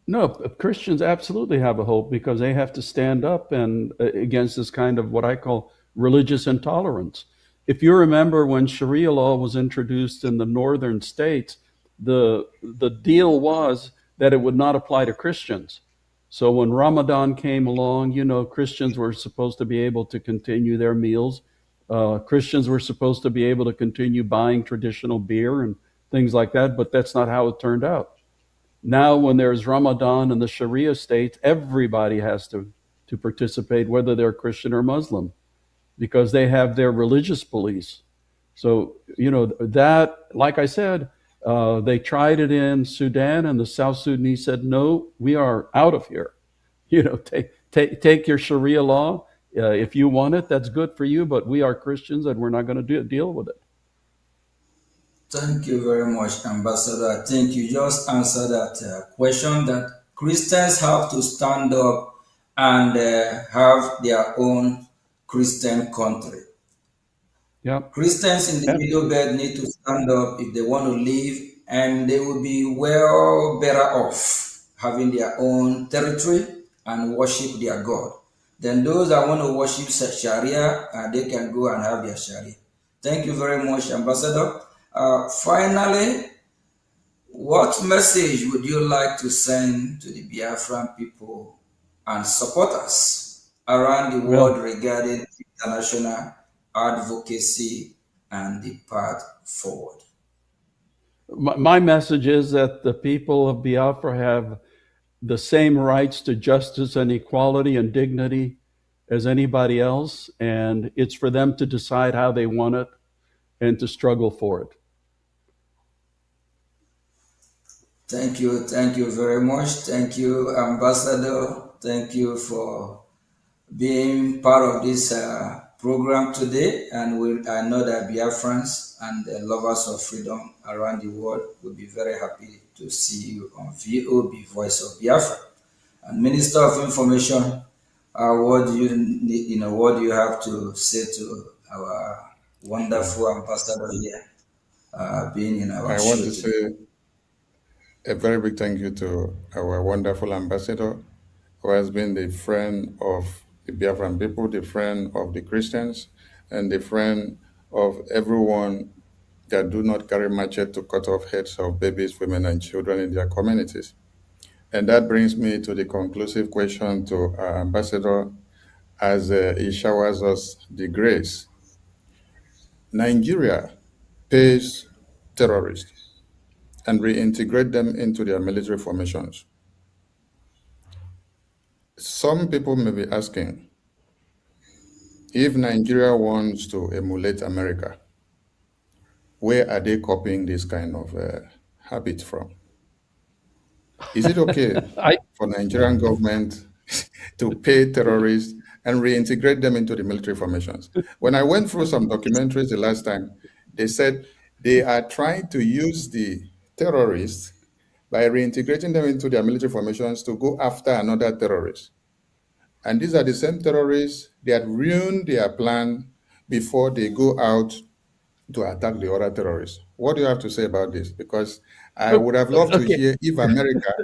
No, Christians absolutely have a hope because they have to stand up and against this kind of what I call religious intolerance. If you remember when Sharia law was introduced in the northern states, the deal was that it would not apply to Christians. So when Ramadan came along, Christians were supposed to be able to continue their meals. Christians were supposed to be able to continue buying traditional beer and things like that, but that's not how it turned out. Now, when there's Ramadan in the Sharia state, everybody has to participate, whether they're Christian or Muslim, because they have their religious police. So, that, like I said, they tried it in Sudan, and the South Sudanese said, no, we are out of here. Take your Sharia law. If you want it, that's good for you, but we are Christians and we're not going to deal with it. Thank you very much, Ambassador. I think you just answered that question that Christians have to stand up and have their own Christian country. Yeah. Christians in the Middle Belt need to stand up if they want to live, and they will be well better off having their own territory and worship their God. Then those that want to worship Sharia, they can go and have their Sharia. Thank you very much, Ambassador. Finally, what message would you like to send to the Biafran people and supporters around the world regarding international advocacy and the path forward? My message is that the people of Biafra have the same rights to justice and equality and dignity as anybody else, and it's for them to decide how they want it and to struggle for it. Thank you very much. Thank you, Ambassador. Thank you for being part of this program today. And I know that Biafrans and the lovers of freedom around the world will be very happy to see you on VOB, Voice of Biafra. And Minister of Information, what do what do you have to say to our wonderful ambassador here, being in our show I want to today? say a very big thank you to our wonderful ambassador, who has been the friend of the Biafran people, the friend of the Christians, and the friend of everyone that do not carry machete to cut off heads of babies, women, and children in their communities. And that brings me to the conclusive question to our ambassador as he showers us the grace. Nigeria pays terrorists and reintegrate them into their military formations. Some people may be asking, if Nigeria wants to emulate America, where are they copying this kind of habit from? Is it okay for Nigerian government to pay terrorists and reintegrate them into the military formations? When I went through some documentaries the last time, they said they are trying to use the terrorists by reintegrating them into their military formations to go after another terrorist. And these are the same terrorists that ruined their plan before they go out to attack the other terrorists. What do you have to say about this? Because I would have loved to hear if America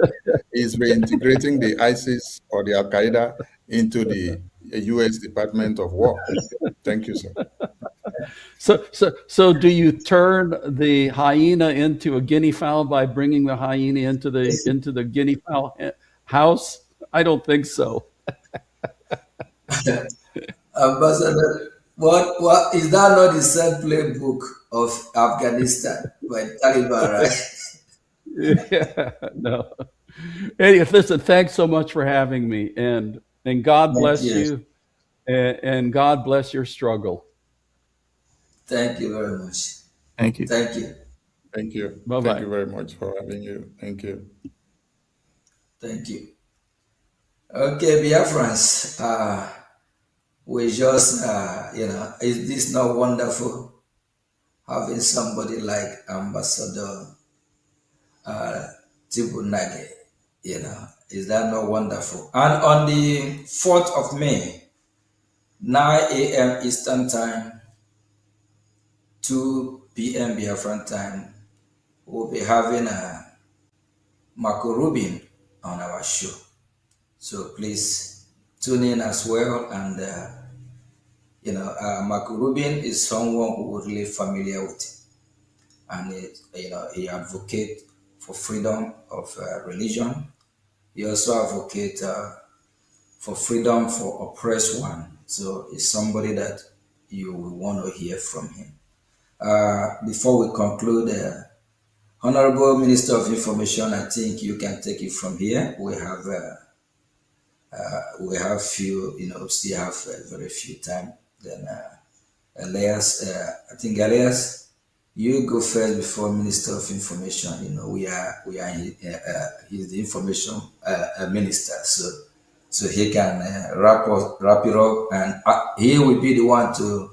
is reintegrating the ISIS or the Al-Qaeda into the U.S. Department of War. Thank you, sir. So do you turn the hyena into a guinea fowl by bringing the hyena into the guinea fowl house? I don't think so. Ambassador, what is that not the same playbook of Afghanistan by Taliban, right? Yeah, no. Anyway, listen, thanks so much for having me, and God bless you, and God bless your struggle. Thank you very much. Thank you. Thank you. Thank you. Bye-bye. Thank you very much for having you. Thank you. Thank you. Okay, Biafrans, we just, is this not wonderful? Having somebody like Ambassador Tibunage. Is that not wonderful? And on the 4th of May, 9 a.m. Eastern Time, 2 p.m. Biafran time, we'll be having a Marco Rubin on our show. So please tune in as well. And, Marco Rubin is someone who we're really familiar with. And, he advocates for freedom of religion. He also advocates for freedom for oppressed one. So it's somebody that you will want to hear from him. Before we conclude, Honorable Minister of Information, I think you can take it from here. We have few, still have very few time. Then Elias, I think Elias, you go first before Minister of Information. We are he's the information minister, so he can wrap it up, and he will be the one to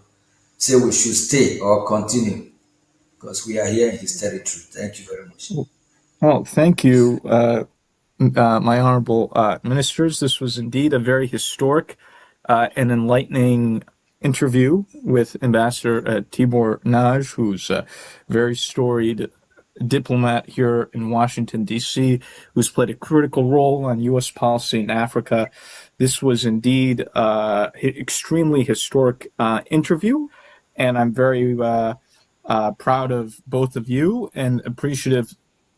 say we should stay or continue, because we are here in his territory. Thank you very much. Well, thank you, my honorable ministers. This was indeed a very historic and enlightening interview with Ambassador Tibor Nagy, who's a very storied diplomat here in Washington, D.C., who's played a critical role on U.S. policy in Africa. This was indeed an extremely historic interview, and I'm very proud of both of you and appreciative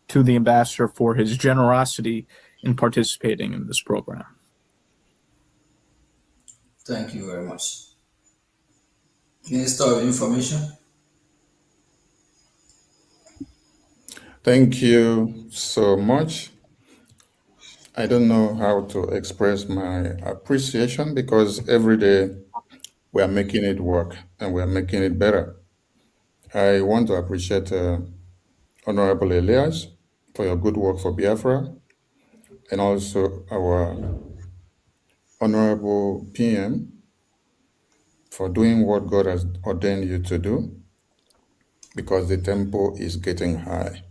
to the ambassador for his generosity in participating in this program. Thank you very much. Minister of Information. Thank you so much. I don't know how to express my appreciation, because every day we are making it work and we are making it better. I want to appreciate Honorable Elias for your good work for Biafra, and also our Honorable PM for doing what God has ordained you to do, because the tempo is getting high.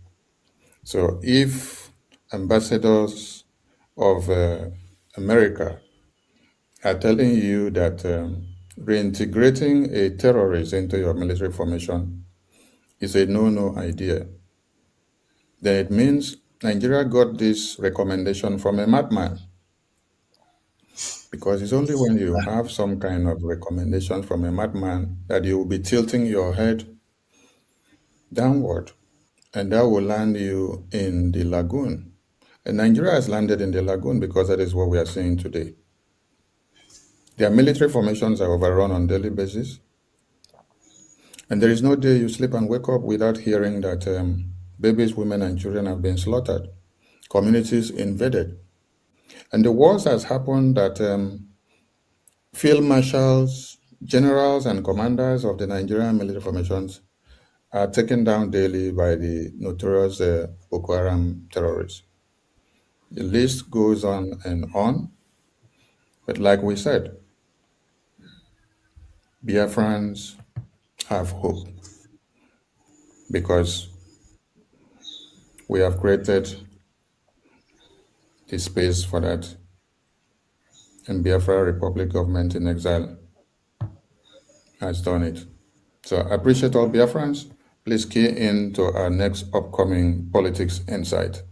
So if ambassadors of America are telling you that reintegrating a terrorist into your military formation is a no-no idea, then it means Nigeria got this recommendation from a madman. Because it's only when you have some kind of recommendation from a madman that you will be tilting your head downward, and that will land you in the lagoon. And Nigeria has landed in the lagoon because that is what we are seeing today. Their military formations are overrun on a daily basis. And there is no day you sleep and wake up without hearing that babies, women, and children have been slaughtered, communities invaded. And the worst has happened that field marshals, generals, and commanders of the Nigerian military formations are taken down daily by the notorious Boko Haram terrorists. The list goes on and on. But like we said, Biafrans have hope, because we have created the space for that. And Biafra Republic Government in Exile has done it. So I appreciate all Biafrans. Please key in to our next upcoming Politics Insight.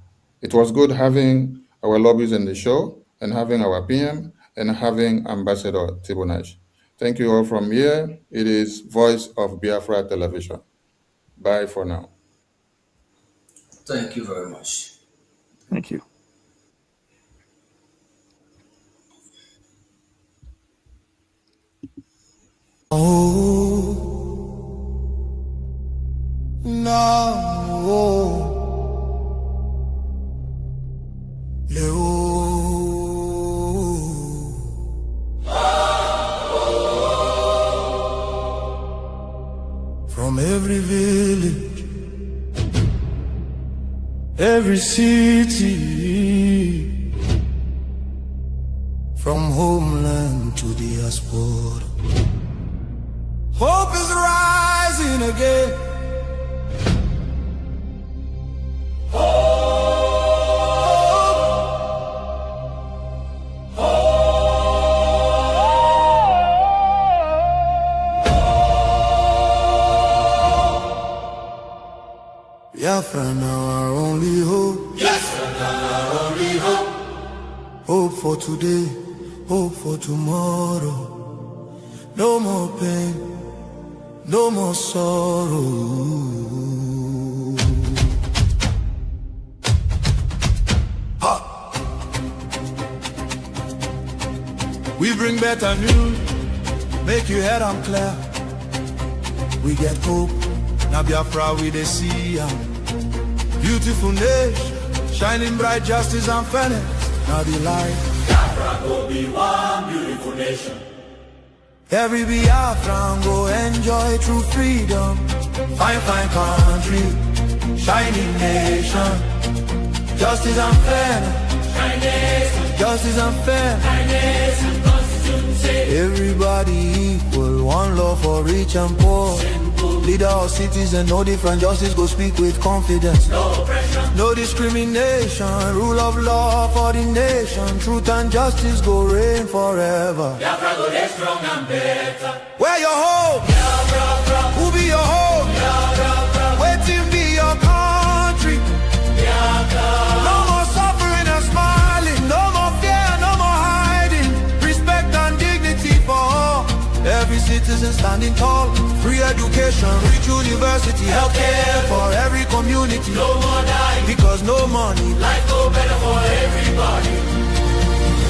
It was good having our lobbies in the show, and having our PM, and having Ambassador Tibor Nagy. Thank you all from here. It is Voice of Biafra Television. Bye for now. Thank you very much. Thank you. Oh, no. From every village, every city, from homeland to diaspora, hope is rising again. Oh! Biafra now our only hope. Biafra now our only hope. Hope for today, hope for tomorrow. No more pain, no more sorrow. We bring better news, make you head on clear. We get hope, now Biafra we dey see ya. Beautiful nation, shining bright justice and fairness. Now the light, Biafra go be one beautiful nation. every Biafran go enjoy true freedom. Fine, fine country, shining nation. Justice and fairness, justice and fairness. Everybody equal, one law for rich and poor. Leader or citizen, no different, justice go speak with confidence. No oppression, no discrimination, rule of law for the nation. Truth and justice go reign forever. Biafra go dey strong and better. Where your hope? Biafra, Who be your hope? Biafra, Waiting be your country. Biafra. No more suffering and smiling, no more fear, no more hiding. Respect and dignity for all. Every citizen standing tall. Free education, rich university, healthcare for every community. No more dying, because no money. life go better for everybody.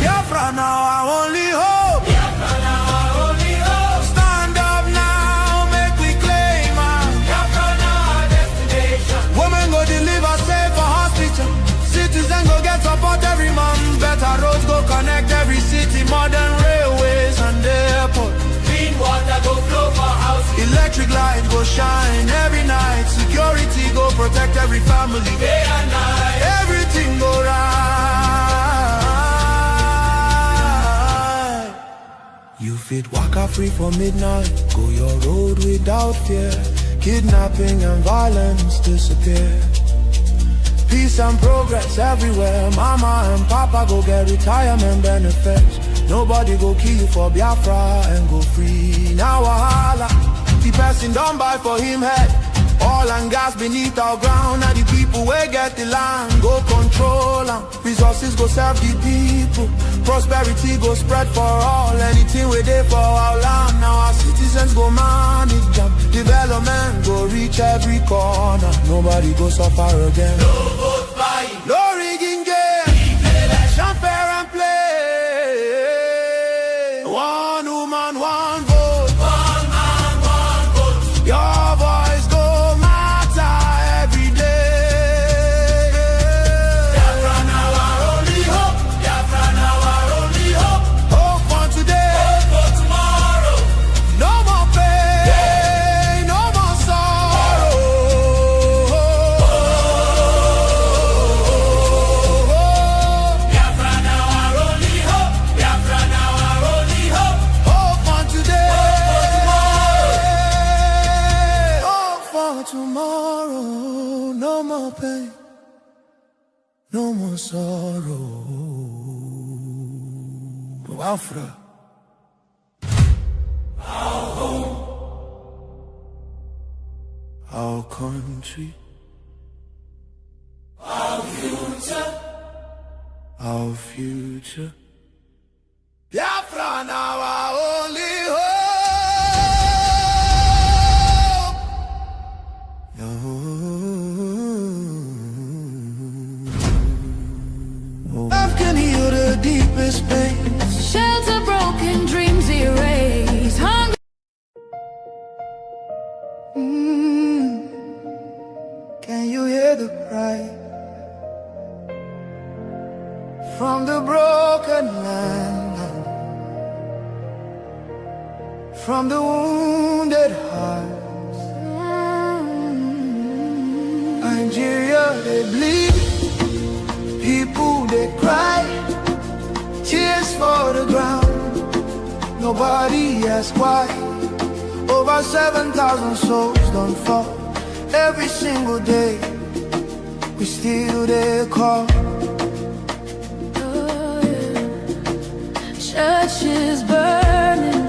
Biafra now our only hope. Biafra now our only hope. Stand up now, make we claim our Biafra now our destination. women go deliver safe for hospital. Citizen go get support every month. Better roads go connect every city. Modern railways and airport. Clean water go flow for houses. Electric light go shine every night. Security go protect every family. Day and night, Everything go right. You fit waka free for midnight. Go your road without fear. Kidnapping and violence disappear. Peace and progress everywhere. Mama and papa go get retirement benefits. Nobody go kill you for Biafra and go free. Now wahala, the person don't buy for him head. Oil and gas beneath our ground. Now the people wey get the land go control them. Resources go serve the people. Prosperity go spread for all. Anything we dey for our land. Now our citizens go manage them. Development go reach every corner. Nobody go suffer again. no vote buying. No rigging game. Election fair and play. One woman, one vote. One man, one vote. Your voice go matter every day. Biafra now our only hope. Biafra now our only hope. Hope for today. Hope for tomorrow. No more pain, no more sorrow. Biafra now our only hope. Biafra now our only hope. Hope for today. Hope Hope for tomorrow. No more pain, no more sorrow. Biafra. Our country, our future. Biafra now our only hope. Love can heal the deepest pain. shelter broken dreams erase. Hunger. Can you hear the cry from the broken land, from the wounded hearts? Nigeria, they bleed, people they cry, tears for the ground. Nobody asks why. Over 7,000 souls don't fall. Every single day, we still there call. Churches burning,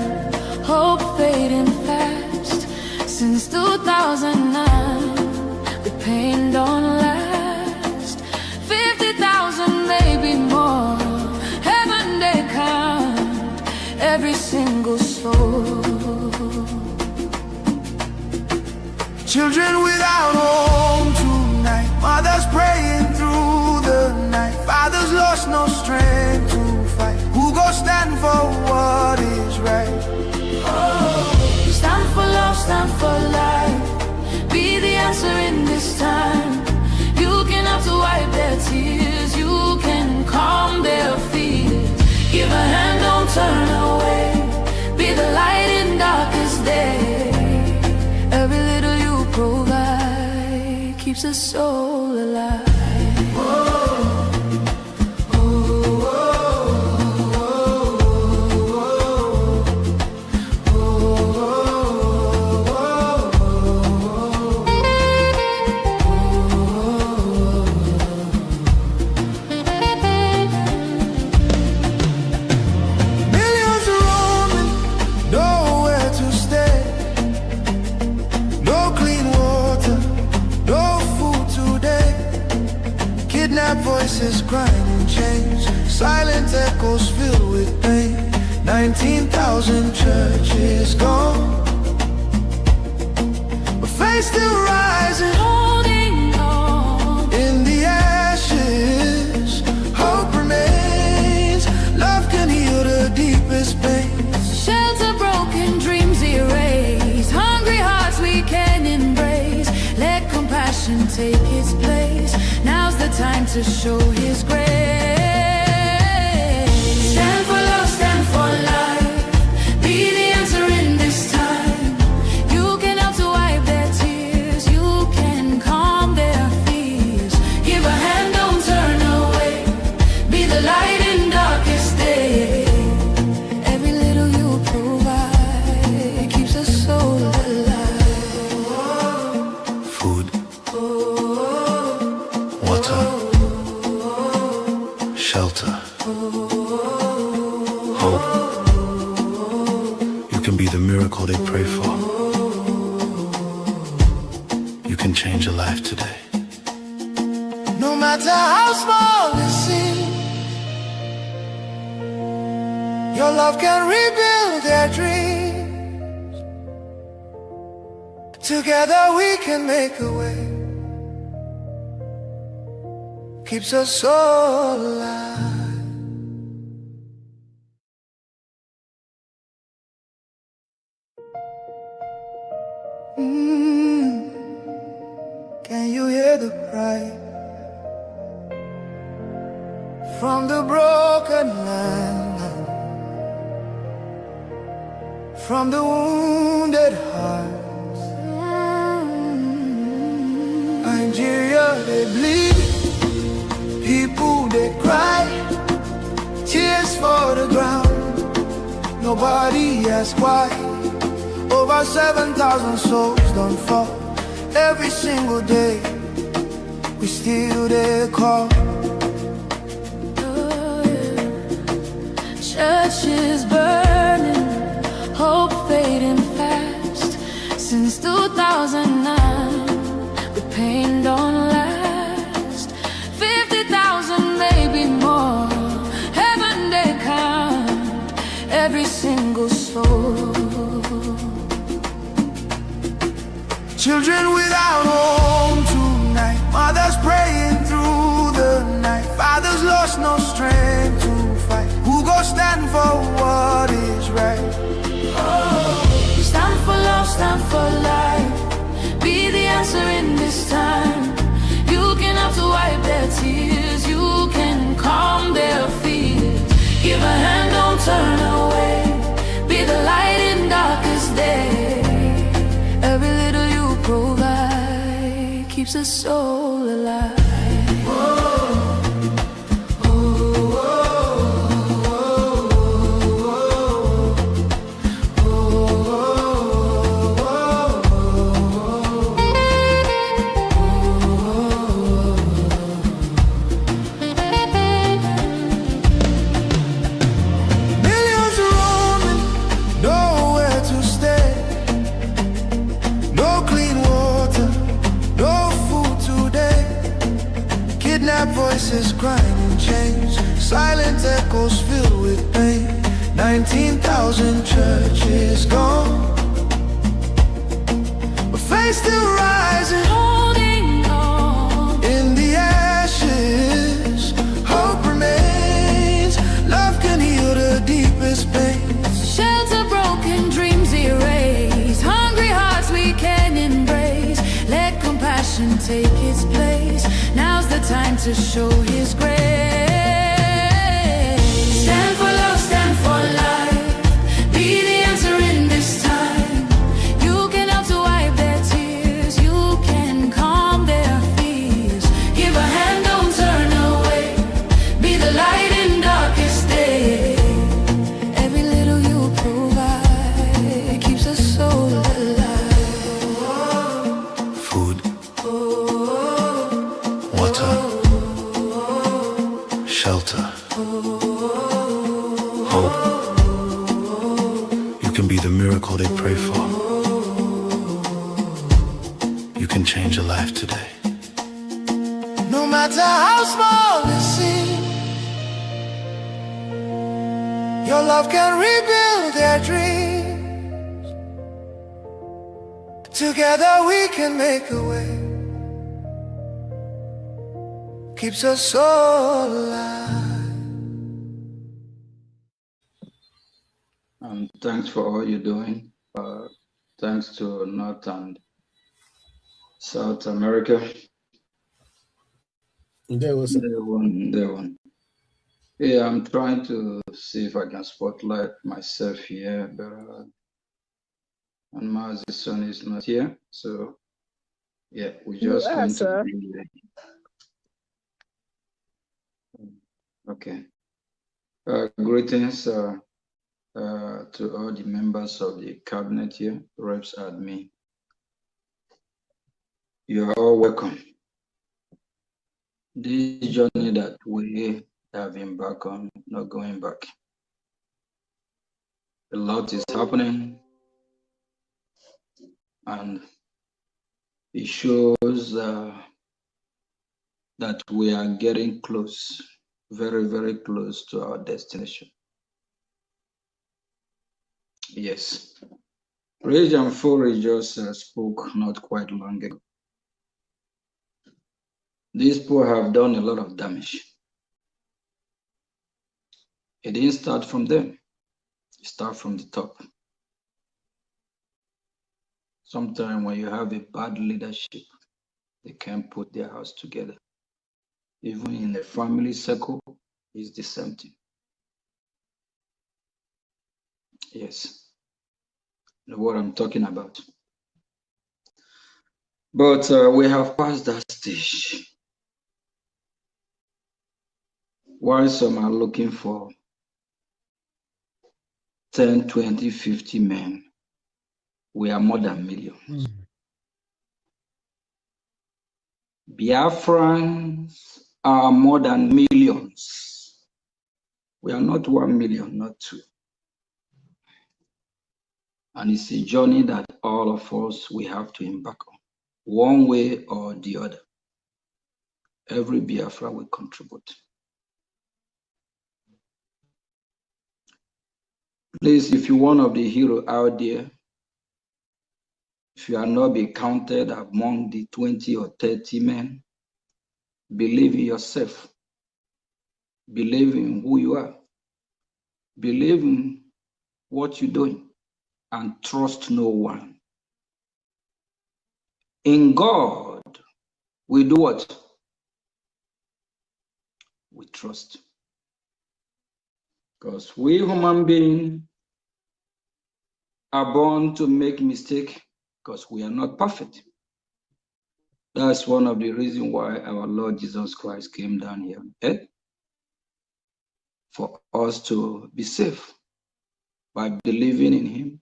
hope fading fast. Since 2009, the pain don't last. 50,000, maybe more. Heaven they count every single soul. Children without home tonight, mothers praying through the night, fathers lost no strength to fight. Who go stand for what is right? Oh, stand for love, stand for life. Be the answer in this time. You can have to wipe their tears. You can calm their fears. Give a hand, don't turn away. Be the light in darkest day. Every little you provide keeps a soul alive. Voices crying in chains, silent echoes filled with pain. 19,000 churches gone, but faith still rising, Holding on in the ashes. Hope remains, love can heal the deepest pain. shelter, broken dreams erase. Hungry hearts we can embrace. Let compassion take its place. Now's the time to show His grace. Stand for love, stand for life. Be the answer in this time. You can help to wipe their tears. You can calm their fears. Give a hand, don't turn away. Be the light in darkest day. Every little you provide keeps a soul alive. Food, water, shelter, hope. You can be the miracle they pray for. You can change a life today. No matter how small it seems, your love can rebuild their dreams. Together we can make a way. Keeps us all alive. Can you hear the cry from the broken land, from the wounded hearts? Nigeria, they bleed. People they cry, tears for the ground. Nobody asks why. Over 7,000 souls don't fall. Every single day, we still they call. Churches burning, hope fading fast. Since 2009, the pain don't last. 50,000, maybe more. Heaven they count every single soul. Children without home tonight, mothers praying through the night, fathers lost no strength to fight. Who go stand for what is right? Oh, stand for love, stand for life. Be the answer in this time. You can have to wipe their tears. You can calm their fears. Give a hand, don't turn away. Be the light in darkest day. Every little you provide keeps a soul alive. No clean water, no food masses grinding chains, silent echoes filled with pain. 19,000 churches gone, but faith still rising, Holding on. in the ashes. Hope remains, love can heal the deepest pain. Shelter broken, dreams erased. Hungry hearts we can embrace. Let compassion take its place. Now's the time to show His grace. Stand for love, stand for life. Be the answer in this time. You can help to wipe their tears. You can calm their fears. Give a hand, don't turn away. Be the light in darkest day. Every little you provide keeps a soul alive. Food, water, shelter, hope. You can be the miracle they pray for. You can change a life today. No matter how small it seems, your love can rebuild their dreams. Together we can make a way. Keeps us all alive. And thanks for all you're doing. Thanks to North and South America. There was They won. Yeah, I'm trying to see if I can spotlight myself here, but and Maz's son is not here, so yeah, we just are, going sir. to be okay. Greetings to all the members of the cabinet here, reps, admin. You are all welcome. This journey that we have embarked on, not going back. A lot is happening, and it shows that we are getting close, very, very close to our destination. Yes. Region 4 just spoke not quite long ago. These people have done a lot of damage. It didn't start from them. It started from the top. Sometimes when you have a bad leadership, they can't put their house together. Even in a family circle, it's the same thing. Yes, you know what I'm talking about. But we have passed that stage. While some are looking for 10, 20, 50 men, we are more than millions. Biafrans are more than millions. We are not 1 million, not 2. And it's a journey that all of us, we have to embark on, one way or the other. Every Biafra will contribute. Please, if you're one of the heroes out there, if you are not be counted among the 20 or 30 men, believe in yourself. Believe in who you are. Believe in what you're doing, and trust no one. In God, we do what? We trust. Because we human beings are born to make mistakes because we are not perfect. That's one of the reasons why our Lord Jesus Christ came down here on earth, for us to be safe by believing in Him,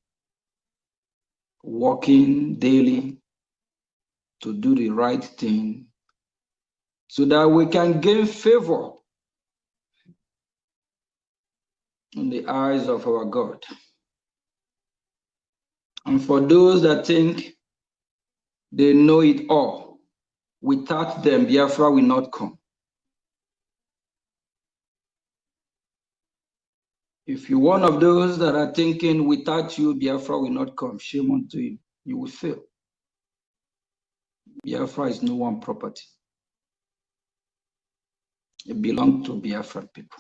walking daily to do the right thing, so that we can gain favor in the eyes of our God. And for those that think they know it all, without them, Biafra will not come. If you're one of those that are thinking without you, Biafra will not come, shame unto you. You will fail. Biafra is no one property. It belongs to Biafran people.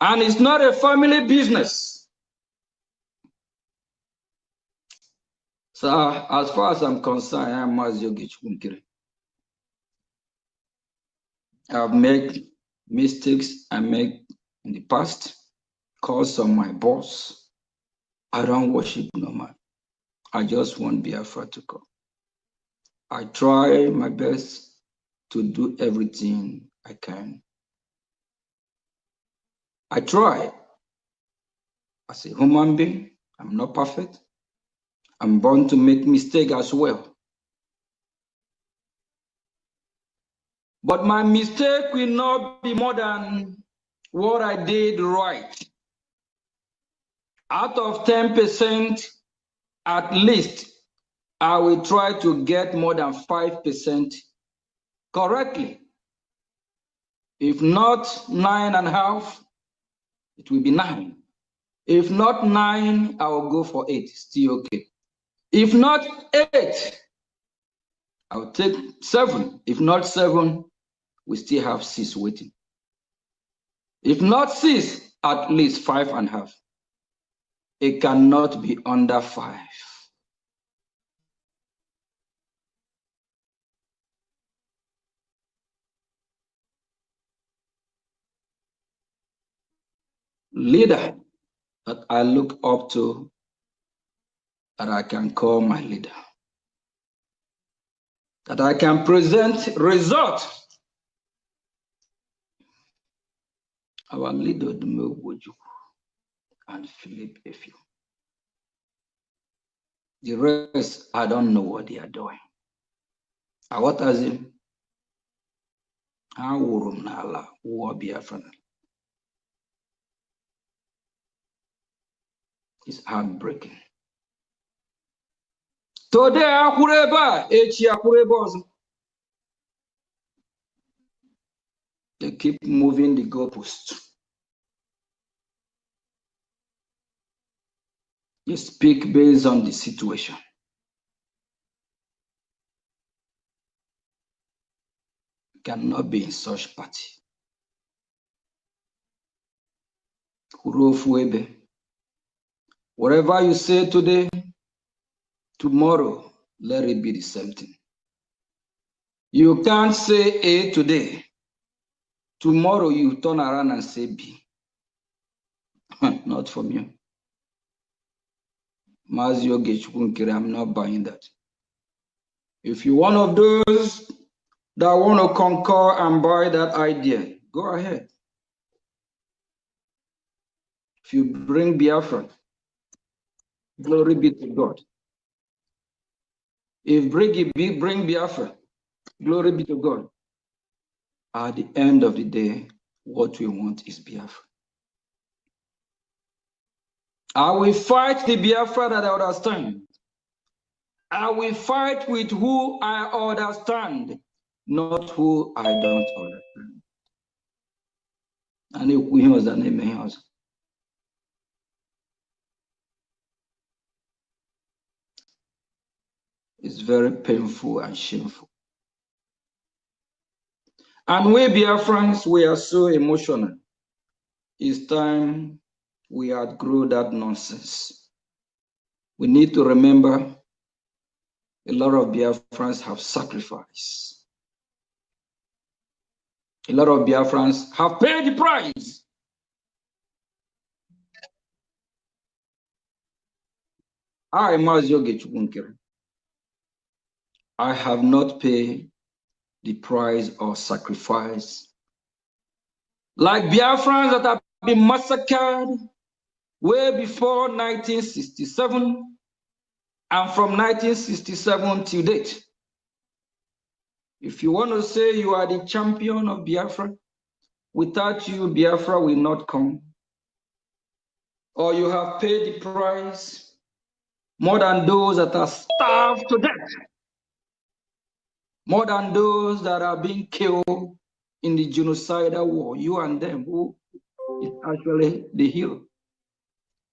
And it's not a family business. So as far as I'm concerned, I am Maziogi Chunkiri. I've made mistakes I made in the past, calls on my boss. I don't worship no man. I just want Biafra to come. I try my best to do everything I can. I try. As a human being, I'm not perfect. I'm born to make mistakes as well. But my mistake will not be more than what I did right. Out of 10%, at least, I will try to get more than 5% correctly. If not 9.5, it will be 9. If not 9, I will go for 8, still okay. If not 8, I'll take 7. If not 7, we still have 6 waiting. If not 6, at least 5.5. It cannot be under 5. Leader that I look up to, that I can call my leader, that I can present result. Our leader, Dume Woju and Philip Efio. The rest, I don't know what they are doing. What as him? Nala, Biafra. It's heartbreaking. Today, Akureba, Echi Akureba. They keep moving the goalpost. You speak based on the situation. You cannot be in such party. Whatever you say today, tomorrow, let it be the same thing. You can't say A today. Tomorrow you turn around and say B. Not from you. I'm not buying that. If you're one of those that want to concur and buy that idea, go ahead. If you bring Biafra, glory be to God. If bring Biafra, glory be to God. At the end of the day, what we want is Biafra. I will fight the Biafra that I understand. I will fight with who I understand, not who I don't understand. And if we use the name, it's very painful and shameful. And we Biafrans, we are so emotional. It's time we outgrow that nonsense. We need to remember a lot of Biafrans have sacrificed. A lot of Biafrans have paid the price. I have not paid the price or sacrifice. Like Biafrans that have been massacred way before 1967 and from 1967 till date. If you want to say you are the champion of Biafra, without you, Biafra will not come. Or you have paid the price more than those that are starved to death, more than those that are being killed in the genocidal war. You and them, who is actually the hero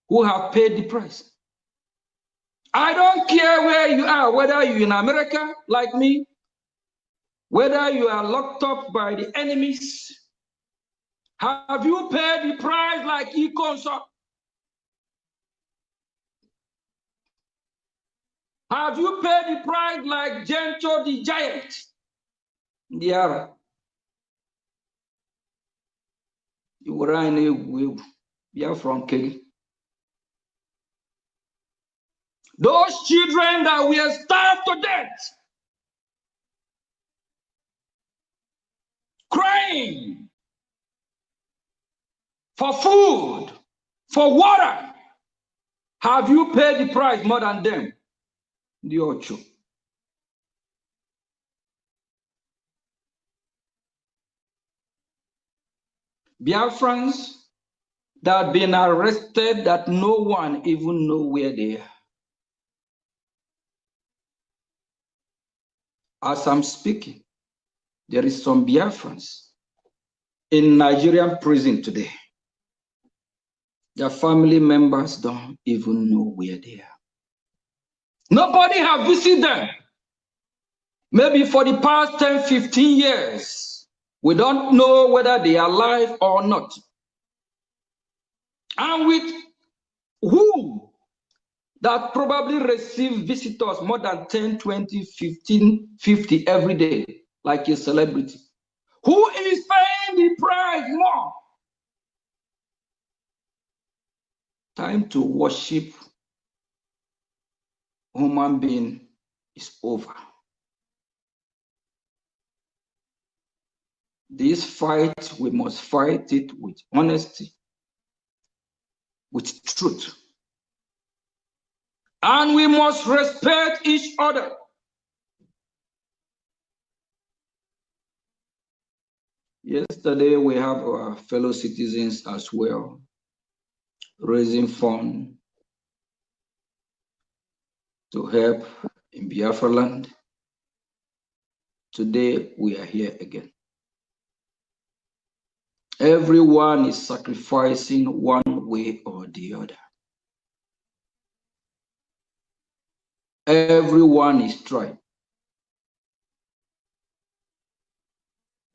who have paid the price. I don't care where you are, whether you're in America like me, whether you are locked up by the enemies. Have you paid the price like Ikonso? Have you paid the price like Gento the giant? Diara. You were in a from Kelly. Those children that were starved to death, crying for food, for water. Have you paid the price more than them? The Ocho. Biafrans that have been arrested that no one even know where they are. As I'm speaking, there is some Biafrans in Nigerian prison today. Their family members don't even know where they are. Nobody has visited them. Maybe for the past 10, 15 years, we don't know whether they are alive or not. And with who that probably receive visitors more than 10, 20, 15, 50 every day, like a celebrity. Who is paying the price more? Time to worship human being is over. This fight, we must fight it with honesty, with truth. And we must respect each other. Yesterday, we have our fellow citizens as well, raising funds to help in Biafra land. Today, we are here again. Everyone is sacrificing one way or the other. Everyone is trying.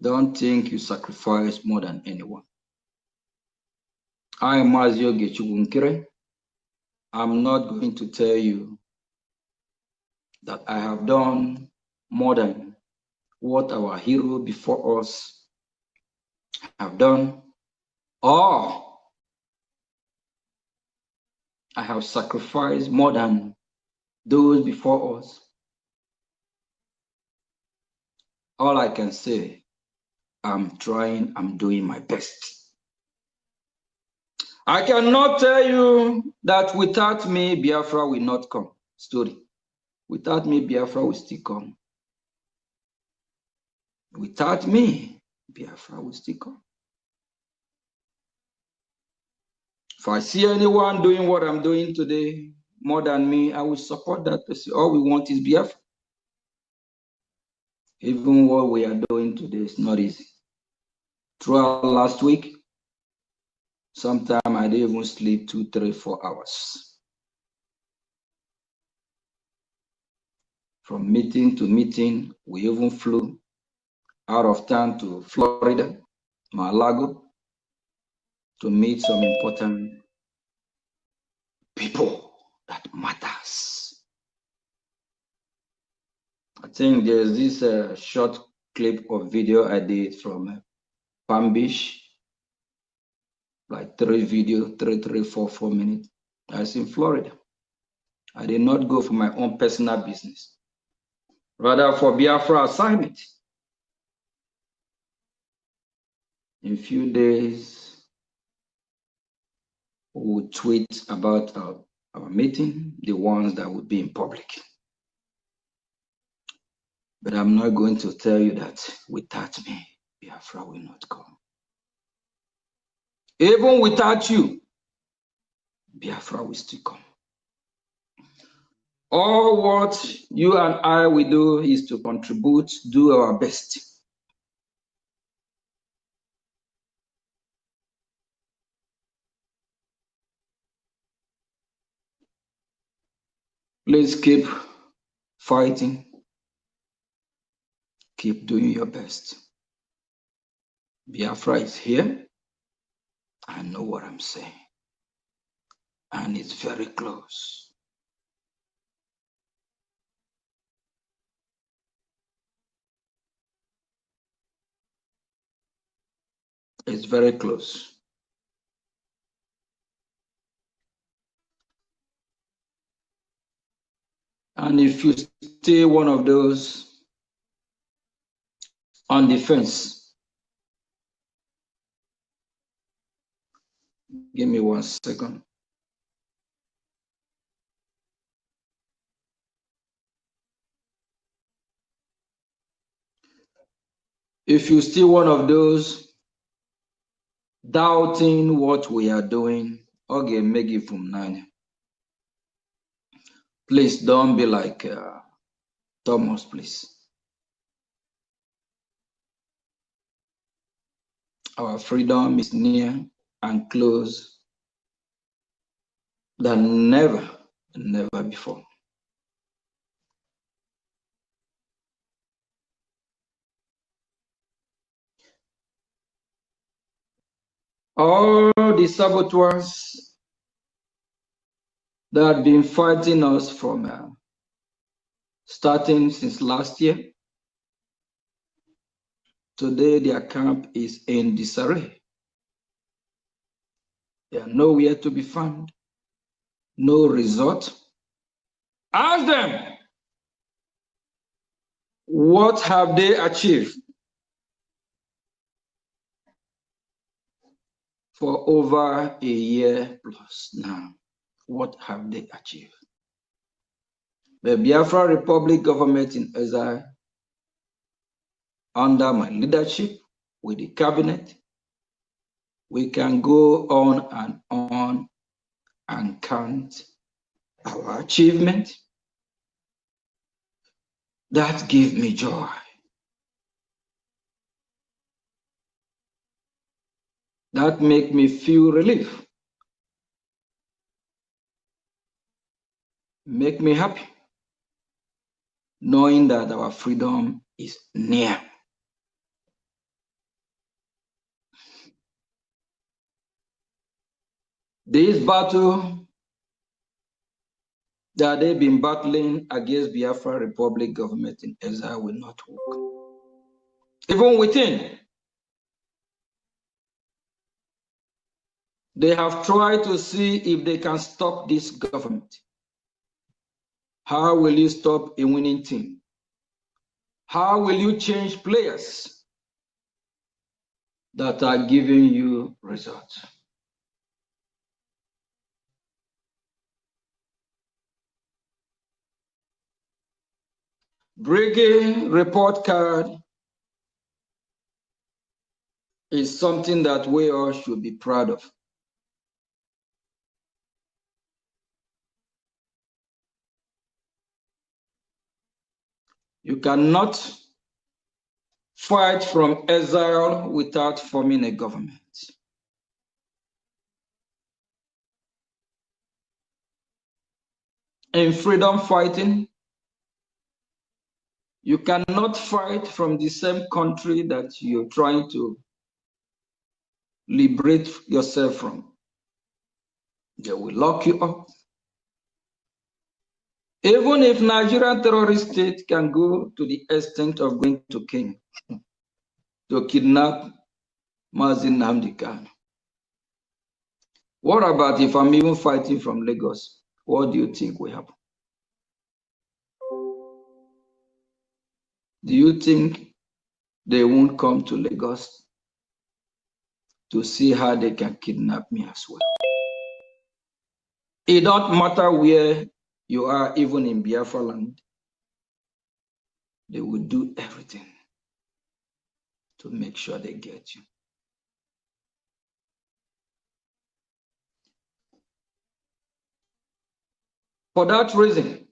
Don't think you sacrifice more than anyone. I am Mazio Gechugunkire. I'm not going to tell you that I have done more than what our hero before us have done, or I have sacrificed more than those before us. All I can say, I'm trying, I'm doing my best. I cannot tell you that without me, Biafra will not come. Story. Without me, Biafra will still come. Without me, Biafra will still come. If I see anyone doing what I'm doing today more than me, I will support that person. All we want is Biafra. Even what we are doing today is not easy. Throughout last week, sometimes I didn't even sleep 2, 3, 4 hours. From meeting to meeting, we even flew out of town to Florida, Mar-a-Lago, to meet some important people that matters. I think there's this short clip of video I did from Palm Beach, like 3, 4 minutes. I was in Florida. I did not go for my own personal business, rather for Biafra assignment. In a few days, we will tweet about our meeting, the ones that would be in public. But I'm not going to tell you that without me, Biafra will not come. Even without you, Biafra will still come. All what you and I will do is to contribute, do our best. Please keep fighting. Keep doing your best. Biafra is here. I know what I'm saying. And it's very close. It's very close. And if you stay one of those on the fence, give me 1 second. If you still one of those doubting what we are doing, okay, make it from 9. Please don't be like Thomas, please. Our freedom is near and close than never before. All the saboteurs that have been fighting us from starting since last year, today their camp is in disarray. They are nowhere to be found, no result. Ask them, what have they achieved for over a year plus now? What have they achieved? The Biafra Republic government in exile, under my leadership with the cabinet, we can go on and count our achievement. That gives me joy. That makes me feel relief. Make me happy, knowing that our freedom is near. This battle that they've been battling against Biafra Republic government in exile will not work. Even within, they have tried to see if they can stop this government. How will you stop a winning team? How will you change players that are giving you results? Brigade report card is something that we all should be proud of. You cannot fight from exile without forming a government. In freedom fighting, you cannot fight from the same country that you're trying to liberate yourself from. They will lock you up. Even if Nigerian terrorist state can go to the extent of going to Kenya to kidnap Mazin Nnamdi Kanu. What about if I'm even fighting from Lagos? What do you think will happen? Do you think they won't come to Lagos to see how they can kidnap me as well? It don't matter where you are, even in Biafra land, they will do everything to make sure they get you. For that reason,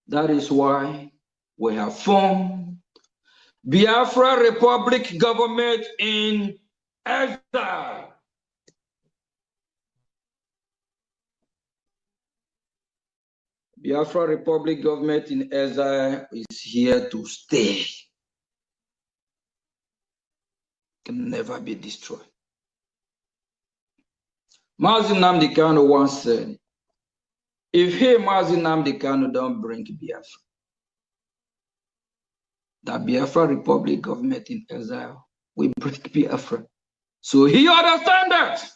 that is why we have formed Biafra Republic government in exile. Biafra Republic government in exile is here to stay. Can never be destroyed. Mazi Nnamdi Kanu once said, if he, Mazi Nnamdi Kanu, don't bring Biafra, the Biafra Republic government in exile will break Biafra. So he understands that.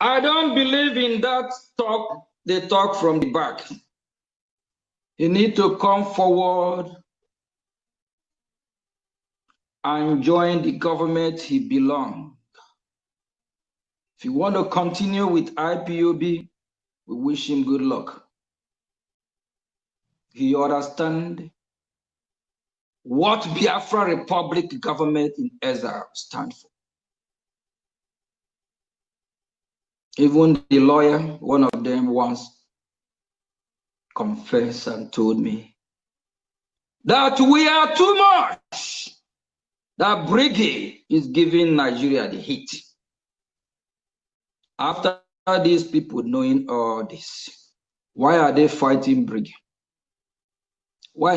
I don't believe in that talk, they talk from the back. You need to come forward and join the government he belongs. If you want to continue with IPOB, we wish him good luck. He understands what Biafra Republic government in exile stands for. Even the lawyer, one of them once confessed and told me that we are too much. That brigade is giving Nigeria the hit. After these people knowing all this, why are they fighting brigade? Why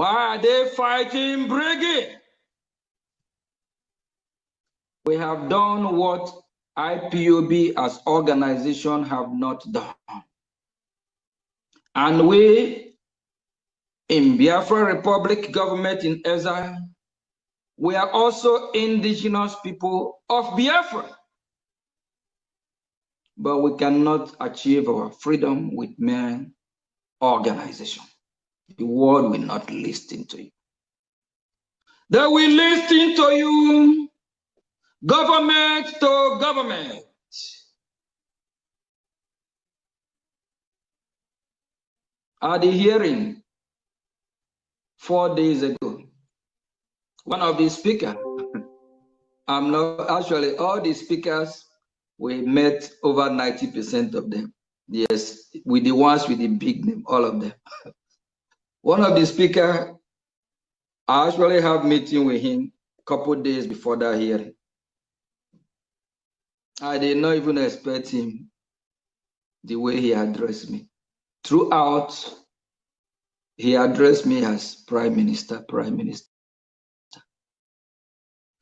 are they fighting brigade? We have done what IPOB as organization have not done. And we, in Biafra Republic government in exile, we are also indigenous people of Biafra. But we cannot achieve our freedom with mere organization. The world will not listen to you. They will listen to you, government to government. At the hearing 4 days ago, one of the speakers, I'm not actually, all the speakers, we met over 90% of them. Yes, with the ones with the big name, all of them. One of the speakers, I actually have meeting with him a couple of days before that hearing. I did not even expect him the way he addressed me. Throughout, he addressed me as Prime Minister, Prime Minister.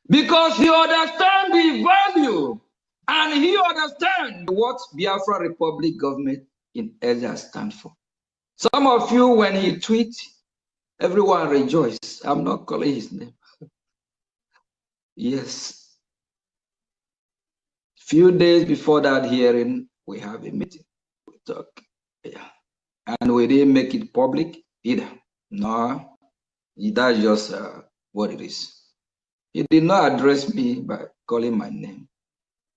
Because he understands the value and he understands what Biafra Republic government in exile stands for. Some of you, when he tweets, everyone rejoices. I'm not calling his name. Yes. Few days before that hearing, we have a meeting. We talk. Yeah. And we didn't make it public either. No, that's just what it is. He did not address me by calling my name.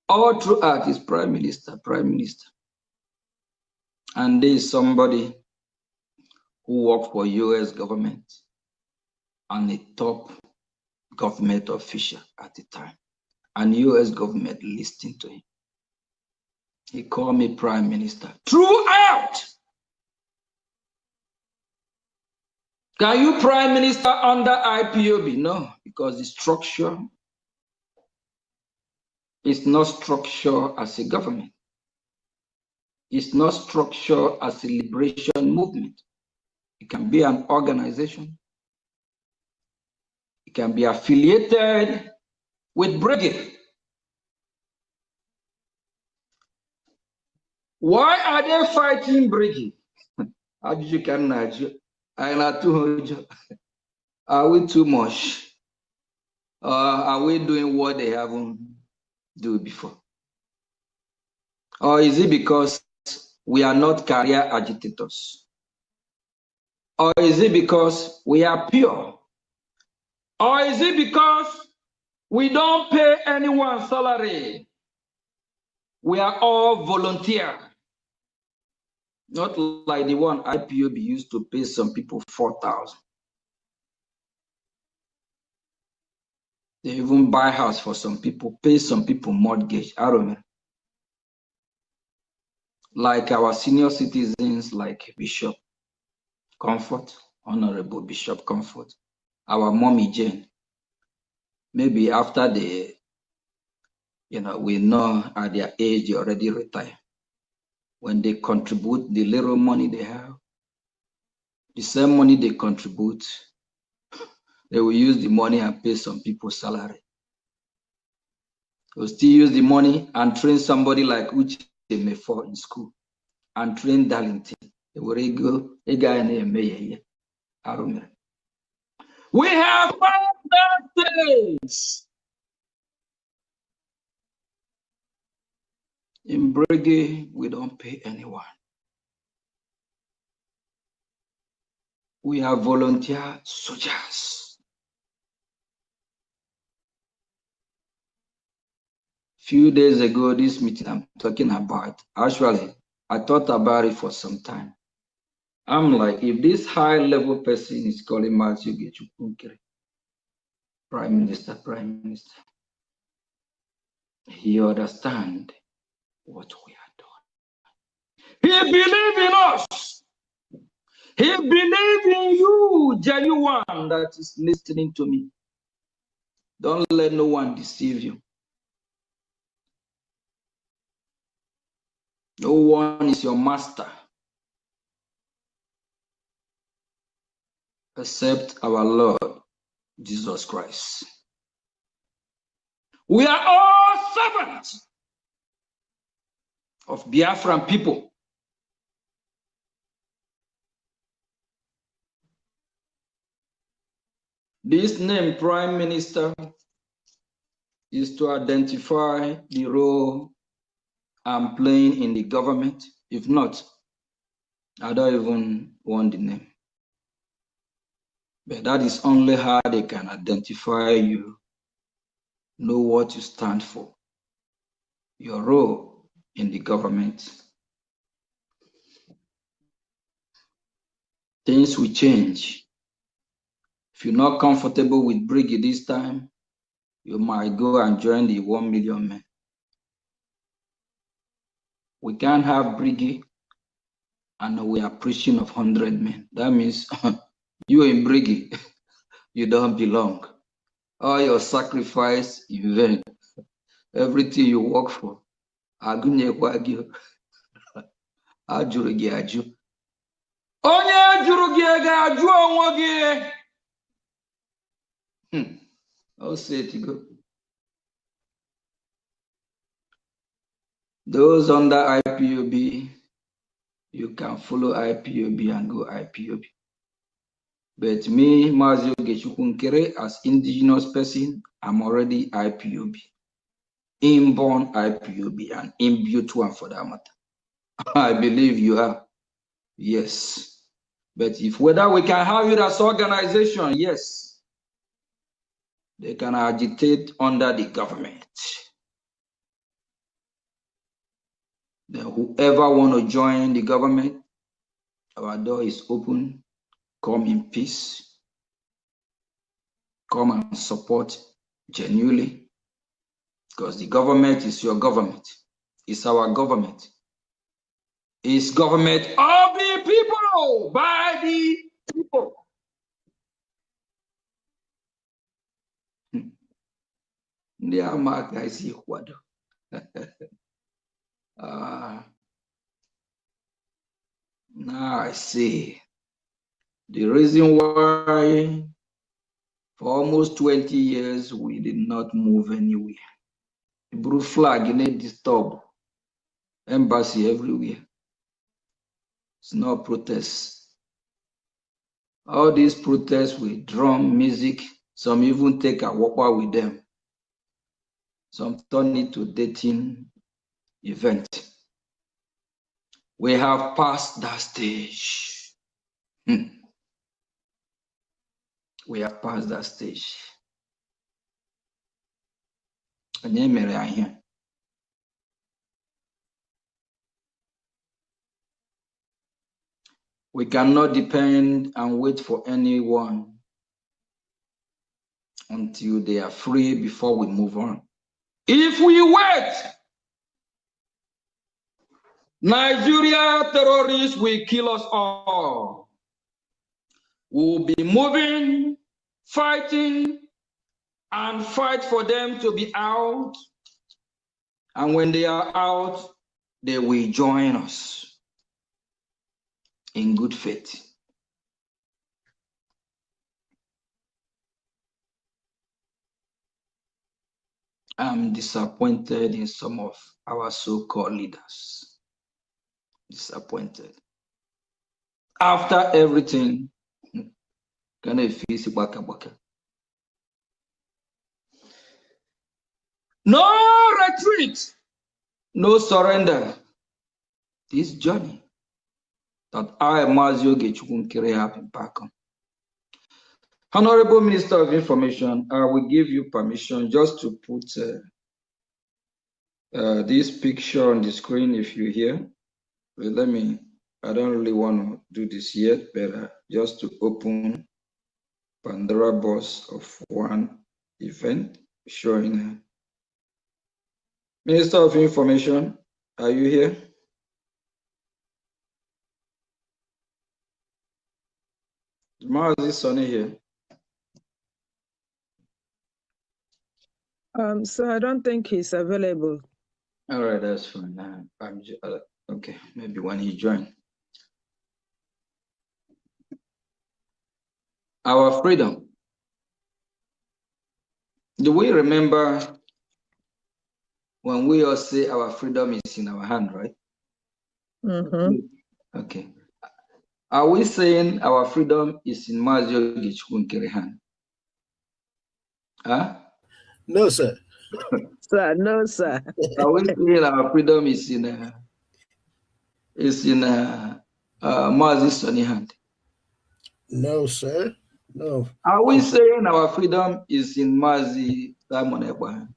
All throughout is Prime Minister, Prime Minister. And there is somebody who worked for US government and a top government official at the time. And US government listened to him. He called me Prime Minister. Throughout! Can you Prime Minister under IPOB? No, because the structure is not structured as a government. It's not structured as a liberation movement. It can be an organization. It can be affiliated with brigade. Why are they fighting brigade? Are we too much? Are we doing what they haven't done before? Or is it because we are not career agitators? Or is it because we are pure? Or is it because we don't pay anyone salary? We are all volunteer. Not like the one IPOB used to pay some people 4,000. They even buy house for some people, pay some people mortgage. I remember. Like our senior citizens, like Bishop Comfort, Honorable Bishop Comfort, our mommy Jane. Maybe after the We know at their age they already retire. When they contribute the little money they have, the same money they contribute, they will use the money and pay some people's salary. They will still use the money and train somebody like Uche Mefo in school and train Darlington. They will go, a guy named Mayor. We have found days. In Brege, we don't pay anyone. We are volunteer soldiers. Few days ago, this meeting I'm talking about, actually, I thought about it for some time. I'm like, if this high-level person is calling Matthew Gechukunkere, Prime Minister, he understands what we are doing. He believes in us. He believes in you, genuine, that is listening to me. Don't let no one deceive you. No one is your master except our Lord Jesus Christ. We are all servants of Biafran people. This name, Prime Minister, is to identify the role I'm playing in the government. If not, I don't even want the name. But that is only how they can identify you, know what you stand for, your role in the government. Things will change. If you're not comfortable with Briggy this time, you might go and join the 1 million men. We can't have Briggy and we are preaching of 100 men. That means you in Briggy, you don't belong. All your sacrifice in vain. Everything you work for. Onye juru gị ga-ajụ onwe gị. I'll say it to go. Those under IPOB, you can follow IPOB and go IPOB. But me, Mazio Gechukunkere, as indigenous person, I'm already IPOB. Inborn IPOB and imbued one for that matter. I believe you are. Yes. But if whether we can have it as organization, yes. They can agitate under the government. Then whoever want to join the government, our door is open. Come in peace. Come and support genuinely. Because the government is your government. It's our government. It's government of the people, by the people. Now I see the reason why for almost 20 years we did not move anywhere. The blue flag in a disturb embassy everywhere. It's not protests. All these protests with drum, music, some even take a walk with them. Some turn it to dating event. We have passed that stage. We have passed that stage. We cannot depend and wait for anyone until they are free before we move on. If we wait, Nigeria terrorists will kill us all. We'll be moving, fighting, and fight for them to be out And when they are out, they will join us in good faith. I'm disappointed in some of our so-called leaders. Disappointed. After everything, no retreat, no surrender. This journey that I, Mazio Gechukun, have embarked on. Honorable Minister of Information, I will give you permission just to put this picture on the screen if you're here. Well, I don't really want to do this yet, but just to open Pandora box of one event showing Minister of Information, are you here? Mazi Sonny here. So I don't think he's available. All right, that's fine. Okay, maybe when he joins. Our freedom. Do we remember when we all say our freedom is in our hand, right? Mm-hmm. Okay. Are we saying our freedom is in Mazio Gichkunkere hand? Huh? No, sir. Sir, no, sir. Are we saying our freedom is in Mazi Sonny hand? No, sir. No. Are we saying our freedom is in Mazi Simon Ekpa hand?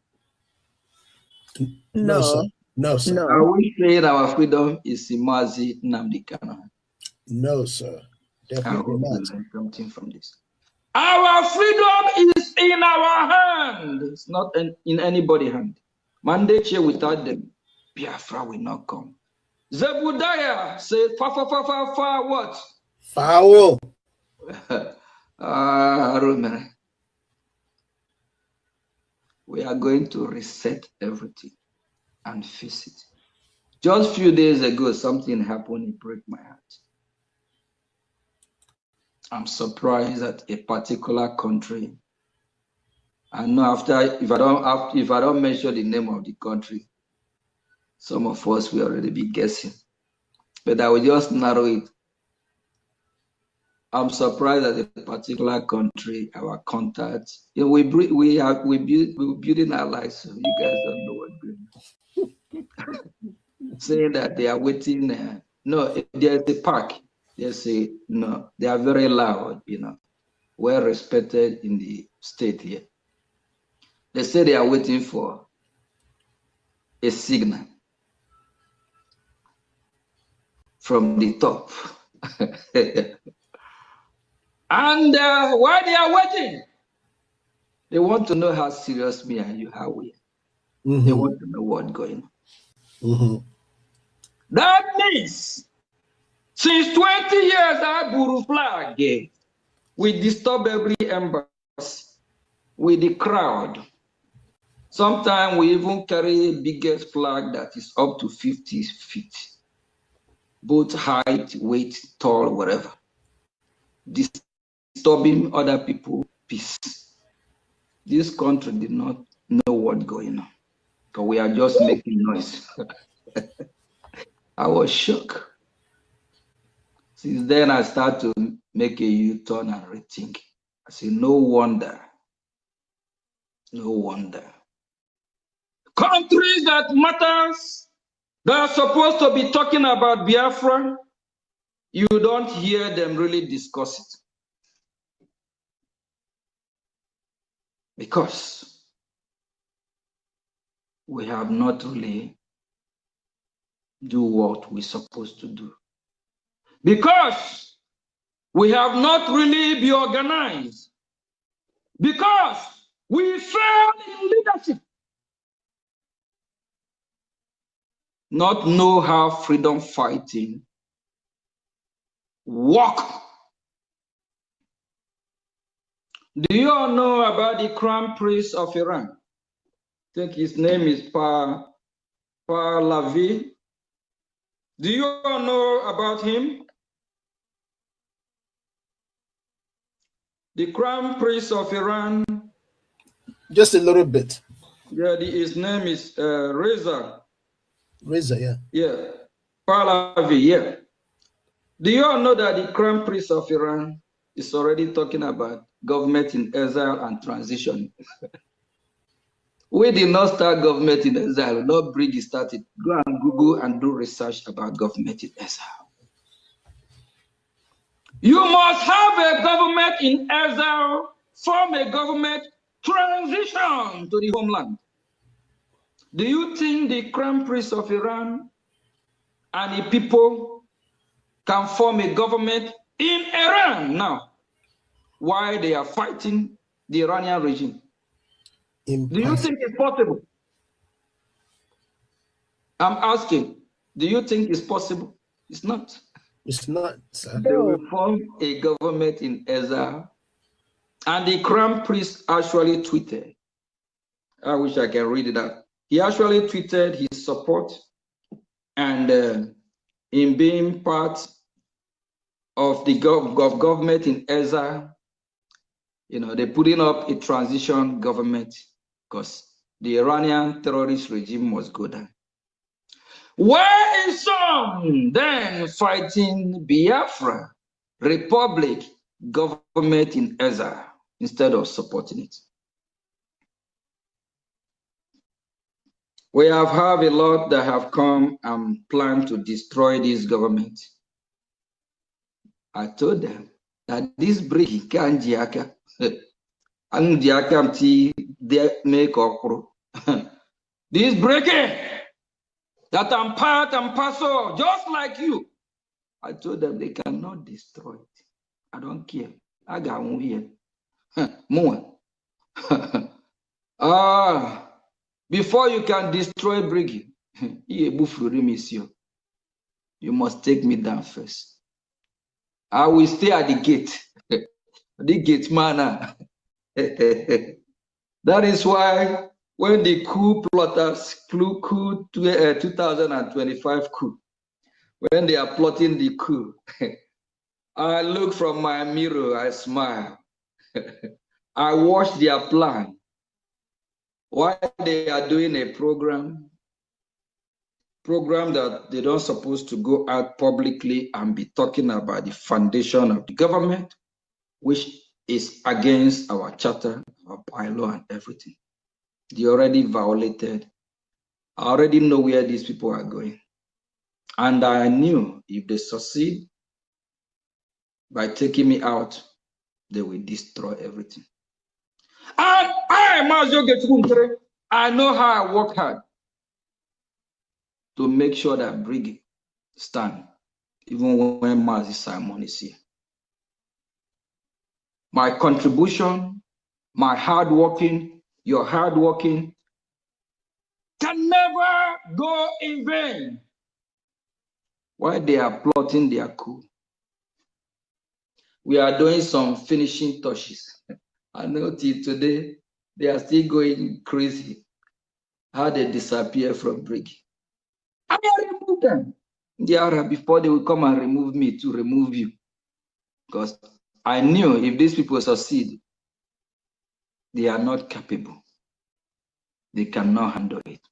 No, sir. No, sir. no. Are we saying our freedom is in Mazi Nnamdi Kanu hand? No, sir. Definitely not. Learn something from this. Our freedom is in our hand. It's not in anybody's hand. Mandate here without them, Biafra will not come. Zebudiah said, what? Foul. We are going to reset everything and fix it. Just a few days ago, something happened. It broke my heart. I'm surprised that a particular country, I know if I don't mention the name of the country, some of us will already be guessing. But I will just narrow it. I'm surprised that a particular country, our contacts, we're building our lives, so you guys don't know what's going on. Saying that they are waiting. No, there's a park. They are very loud, well respected in the state here. They say they are waiting for a signal from the top. And while they are waiting, they want to know how serious me and you are. Mm-hmm. They want to know what's going on. Mm-hmm. That means since 20 years, our Buru flag, we disturb every embassy with the crowd. Sometimes we even carry a biggest flag that is up to 50 feet, both height, weight, tall, whatever. Disturbing other people's peace. This country did not know what's going on, but we are just making noise. I was shocked. Since then, I start to make a U-turn and rethink. I say, no wonder. Countries that matters, that are supposed to be talking about Biafra, you don't hear them really discuss it. Because we have not really do what we're supposed to do. Because we have not really been organized. Because we failed in leadership. Not know how freedom fighting work. Do you all know about the Crown Prince of Iran? I think his name is Pahlavi. Do you all know about him? The Crown Prince of Iran. Just a little bit. Yeah, his name is Reza. Reza, yeah. Yeah, Pahlavi, yeah. Do you all know that the Crown Prince of Iran is already talking about government in exile and transition? We did not start government in exile, not bring it started. Go and Google and do research about government in exile. You must have a government in exile, form a government, transition to the homeland. Do you think the Crown Prince of Iran and the people can form a government in Iran now while they are fighting the Iranian regime? Impossible. Do you think it's possible? I'm asking, do you think it's possible? It's not. It's not, sir. They will form a government in exile. And the Crown Prince actually tweeted, I wish I can read it out. He actually tweeted his support and in being part of the government in exile. You know, they're putting up a transition government because the Iranian terrorist regime must go down. Where is some then fighting Biafra Republic government in exile instead of supporting it? We have had a lot that have come and planned to destroy this government. I told them that this break can't jiaka. And jiaka they make okro. This breaking that I'm part and parcel, just like you. I told them they cannot destroy it. I don't care. I got one here. More. Before you can destroy Briggy, you must take me down first. I will stay at the gate. The gate man. That is why when the coup plotters, coup 2025 coup, when they are plotting the coup, I look from my mirror, I smile. I watch their plan. Why they are doing a program that they don't supposed to go out publicly and be talking about the foundation of the government, which is against our charter, our bylaw and everything. They already violated. I already know where these people are going. And I knew if they succeed by taking me out, they will destroy everything. And I know how I work hard to make sure that Briggy stand, even when Mazi Simon is here. My contribution, my hard working, your hard working can never go in vain. While they are plotting their coup, we are doing some finishing touches. I know till today, they are still going crazy how they disappear from Briggy. I remove them. Before they will come and remove me to remove you. Because I knew if these people succeed, they are not capable. They cannot handle it.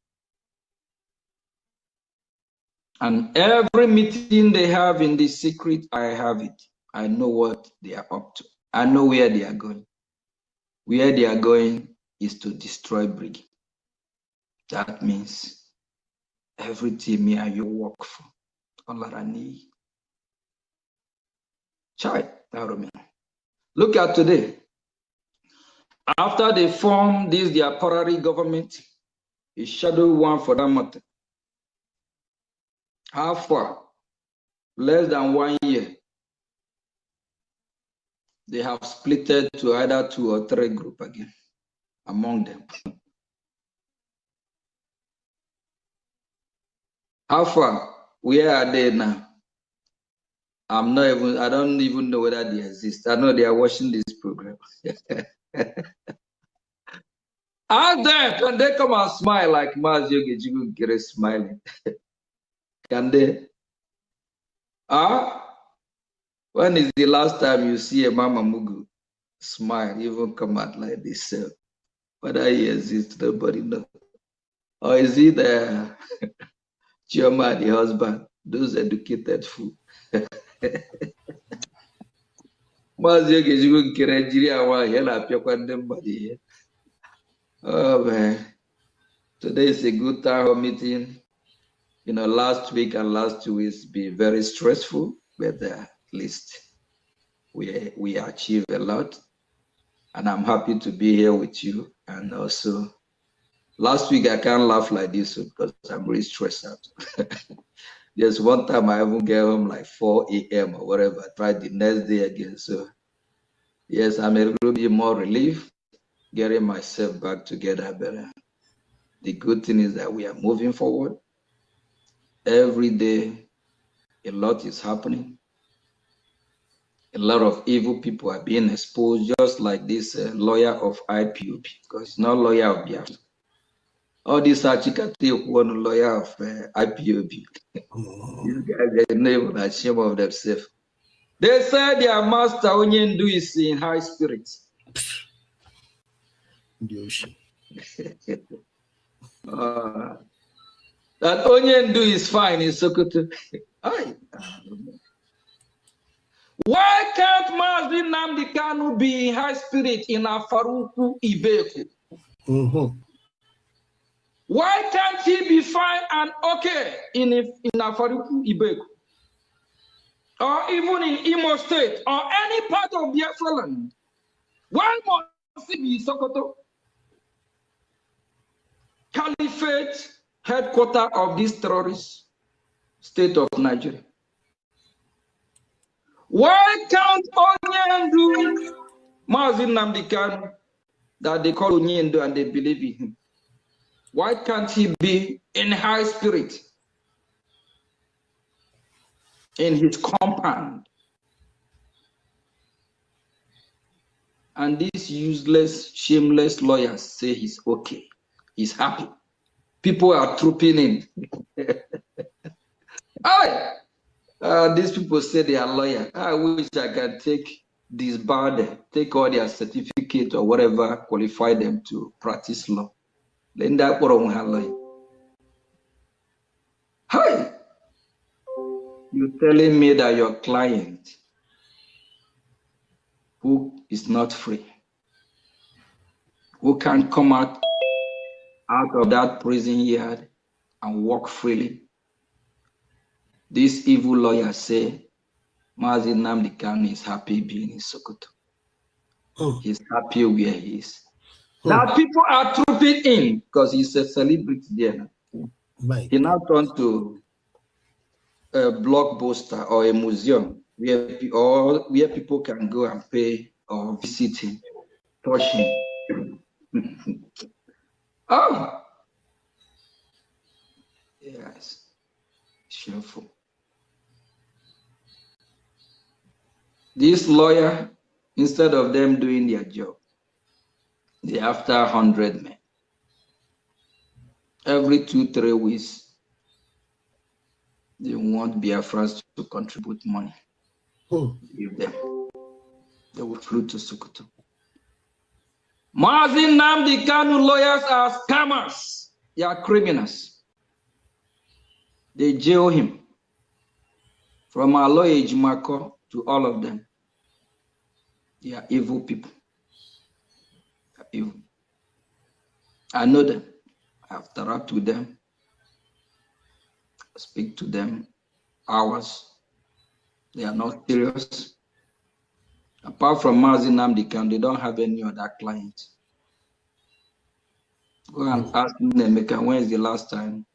And every meeting they have in the secret, I have it. I know what they are up to. I know where they are going. Where they are going is to destroy Briggy. That means everything me and you work for. All I need. Look at today. After they form this their parallel government, a shadow one for that matter. How far? Less than 1 year. They have splitted to either 2 or 3 groups again among them. How far? Where are they now? I don't even know whether they exist. I know they are watching this program. Ask them, can they come and smile like Mazi Ogejigu Nkere smiling? Can they? When is the last time you see a Mama Mugu smile, even come out like this? Whether he exists, nobody knows. Or is it the Chioma, the husband, those educated fool? Mazi Ogejigu Nkere jiri awa yela apịakwa ndị mmadụ ihe. Oh man, today is a good time for meeting. You know, last week and last 2 weeks been very stressful, but at least we achieved a lot. And I'm happy to be here with you. And also, last week I can't laugh like this because I'm really stressed out. There's one time I even get home like 4 a.m. or whatever. I tried the next day again. So yes, I'm a little bit more relieved, getting myself back together better. The good thing is that we are moving forward. Every day, a lot is happening. A lot of evil people are being exposed, just like this lawyer of IPOB, because it's not lawyer of Biafra. All these Achikate one lawyer of IPOB. These guys, they not even ashamed of themselves. They said their master Onyendu is in high spirits. That Onyendu is fine in Sokoto. Why can't Mazi Nnamdi Kanu be in high spirit in Afaruku Ibeku? Why can't he be fine and okay in Afaruku Ibeku? Or even in Imo State or any part of Biafra land? Why must he be in Sokoto? Caliphate headquarters of this terrorist state of Nigeria. Why can't Onyendu, Mazi Nnamdi Kanu, that they call Onyendu and they believe in him? Why can't he be in high spirit in his compound? And these useless, shameless lawyers say he's okay. He's happy. People are trooping in. These people say they are lawyers. I wish I can take this bar, take all their certificate or whatever, qualify them to practice law. Then that hi, you telling me that your client, who is not free, who can come out of that prison yard and walk freely, these evil lawyers say Mazi Nnamdi Kanu is happy being in Sokoto. He's happy where he is. Now people are trooping in because he's a celebrity there. He now turned to a blockbuster or a museum where people can go and pay or visit him, touch him. Oh, yes, shameful. This lawyer, instead of them doing their job, they're after 100 men. Every 2-3 weeks, they want Biafrans to contribute money. Give them. They will flew to Sokoto. Mazi Nnamdi Kanu lawyers are scammers. They are criminals. They jail him. From our lawyer Ejimako to all of them. They are evil people. They are evil. I know them. I've interacted with them. I speak to them hours. They are not serious. Apart from Mazi Nnamdi Kanu, they don't have any other client. Go and ask Nemeka, when is the last time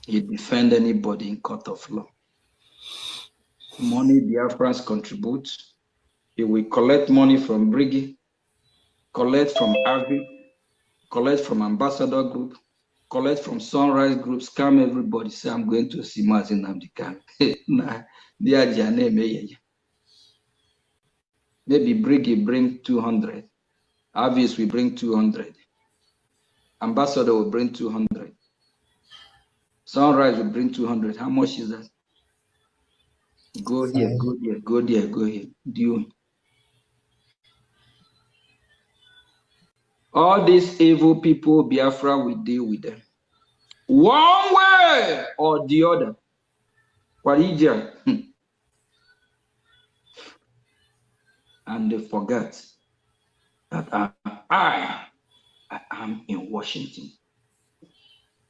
he defend anybody in court of law? Money Biafrans contribute. He will collect money from Briggy, collect from Avi, collect from Ambassador Group, collect from Sunrise Group, scam everybody, say I'm going to see Mazi Nnamdi Kanu. Nah, they are Jane. Maybe Briggy bring 200. Avis will bring 200. Ambassador will bring 200. Sunrise will bring 200. How much is that? Go here, go here, go there, go here. Due. All these evil people, Biafra will deal with them. One way or the other. Kwarija. And they forget that I am in Washington.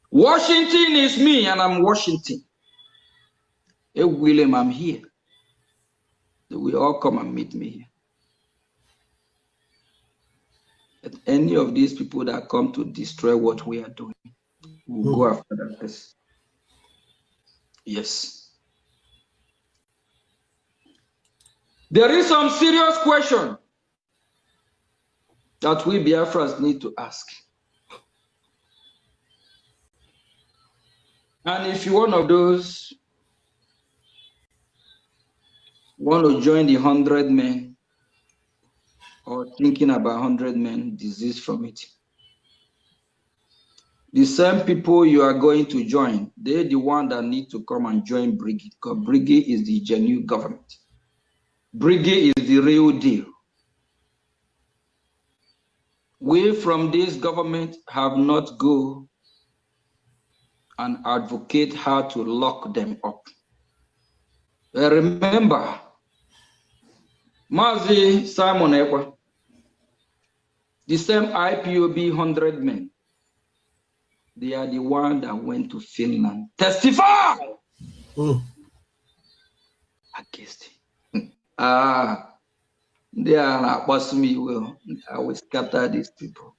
Washington is me, and I'm Washington. Hey, William, I'm here. They will all come and meet me here. But any of these people that come to destroy what we are doing, we'll go after that person. Yes. There is some serious question that we Biafrans need to ask. And if you're one of those want to join the 100 men or thinking about 100 men disease from it, the same people you are going to join, they're the one that need to come and join Brigade, because Brigade is the genuine government. Brigade is the real deal. We from this government have not go and advocate how to lock them up. Remember, Mazi Simon Ekwa, the same IPOB 100 men, they are the one that went to Finland. Testify! Against him. They are not watching me well. I will scatter these people.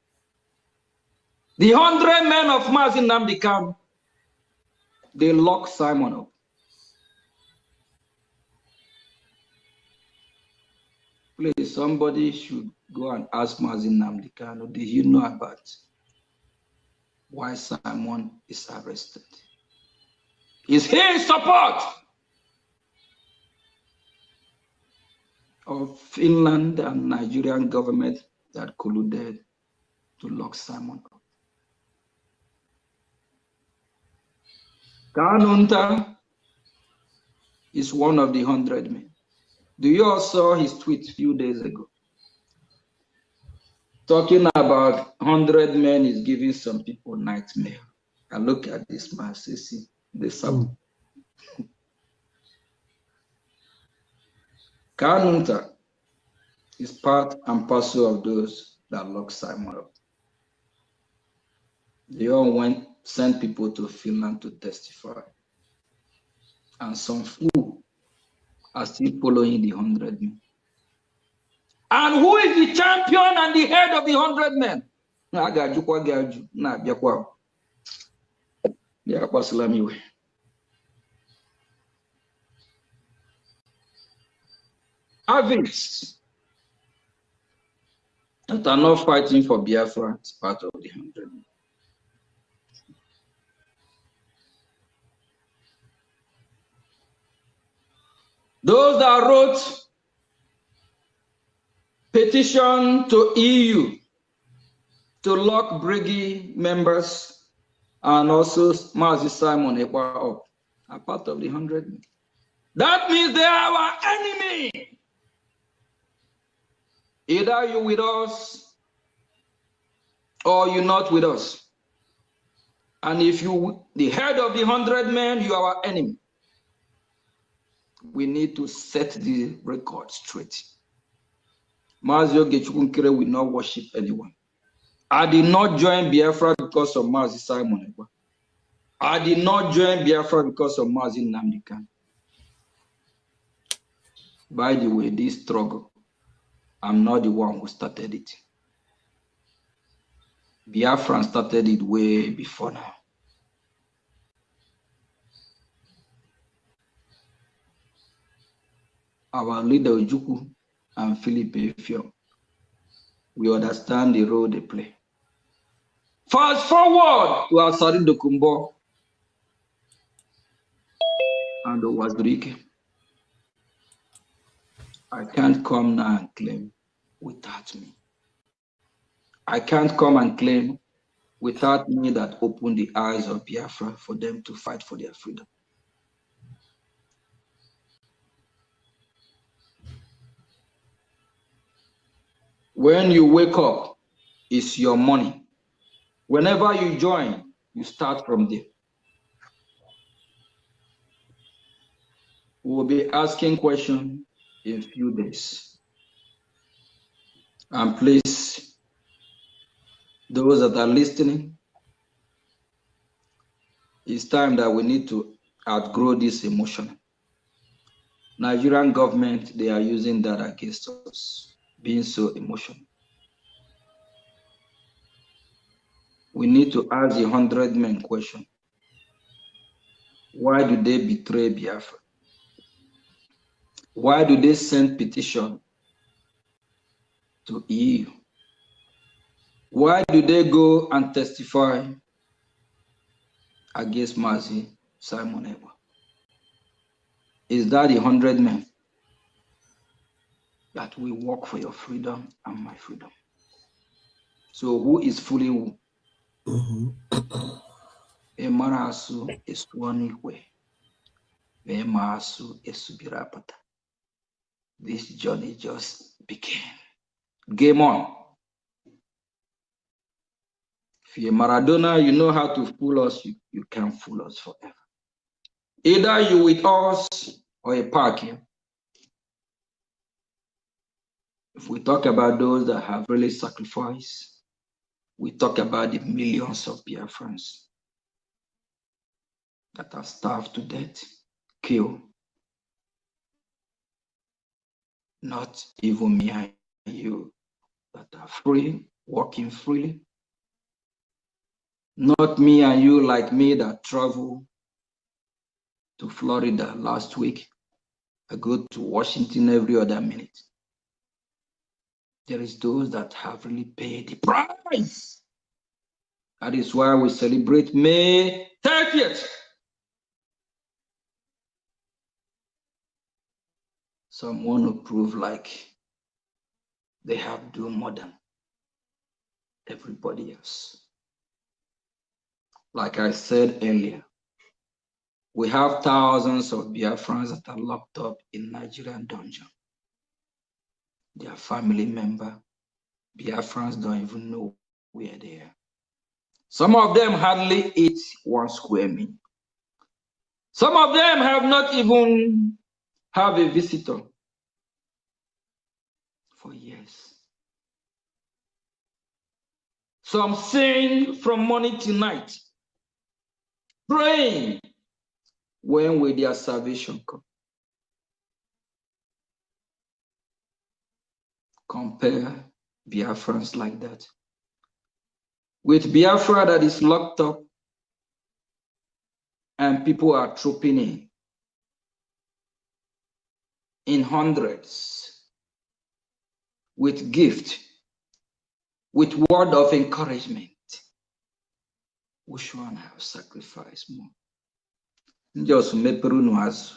The 100 men of Mazi Nnamdi Kanu, they lock Simon up. Please, somebody should go and ask Mazi Nnamdi Kanu, did you know about why Simon is arrested? Is he in support of Finland and Nigerian government that colluded to lock Simon up? Kanunta is one of the 100 men. Do you all saw his tweet a few days ago? Talking about 100 men is giving some people nightmare. And look at this man, see, this up. Kanunta is part and parcel of those that locked Simon up. They all sent people to Finland to testify. And some few are still following the 100 men. And who is the champion and the head of the 100 men? Avis that are not fighting for Biafra is part of the 100 men. Those that wrote petition to EU to lock Brigade members and also Mazi Simon Ekwa up are part of the 100 men. That means they are our enemy. Either you're with us or you're not with us. And if you, the head of the 100 men, you are our enemy. We need to set the record straight. Mazio Gechukunkere will not worship anyone. I did not join Biafra because of Mazi Simon Ekwa. I did not join Biafra because of Mazi Nnamdi Kanu. By the way, this struggle, I'm not the one who started it. Biafra started it way before now. Our leader Ojukwu and Philip Effiong, we understand the role they play. Fast forward to Asari Dokubo and Owazurike. I can't come now and claim without me. I can't come and claim without me that opened the eyes of Biafra for them to fight for their freedom. When you wake up, it's your money. Whenever you join, you start from there. We will be asking questions in a few days. And please, those that are listening, it's time that we need to outgrow this emotion. Nigerian government, they are using that against us, being so emotional. We need to ask the 100 men question. Why do they betray Biafra? Why do they send petition to EU? Why do they go and testify against Mazi Simon Eber? Is that the 100 men that will work for your freedom and my freedom? So who is fooling who? Emarasu Eswanikwe. Emarasu Esubirapata. This journey just began. Game on. If you're Maradona, you know how to fool us, you can't fool us forever. Either you with us or a park here. If we talk about those that have really sacrificed, we talk about the millions of Biafrans that are starved to death, killed. Not even me and you that are free, walking freely. Not me and you like me that travel to Florida last week. I go to Washington every other minute. There is those that have really paid the price. That is why we celebrate May 30th. Some want to prove like they have done more than everybody else. Like I said earlier, we have thousands of Biafrans that are locked up in Nigerian dungeon. Their family member, Biafrans don't even know where they are. Some of them hardly eat 1 square meal. Some of them have not even have a visitor for years. Some sing from morning to night, praying. When will their salvation come? Compare Biafrans like that with Biafra that is locked up and people are trooping in hundreds with gift, with word of encouragement. Which one have sacrificed more? Just meperunuazu.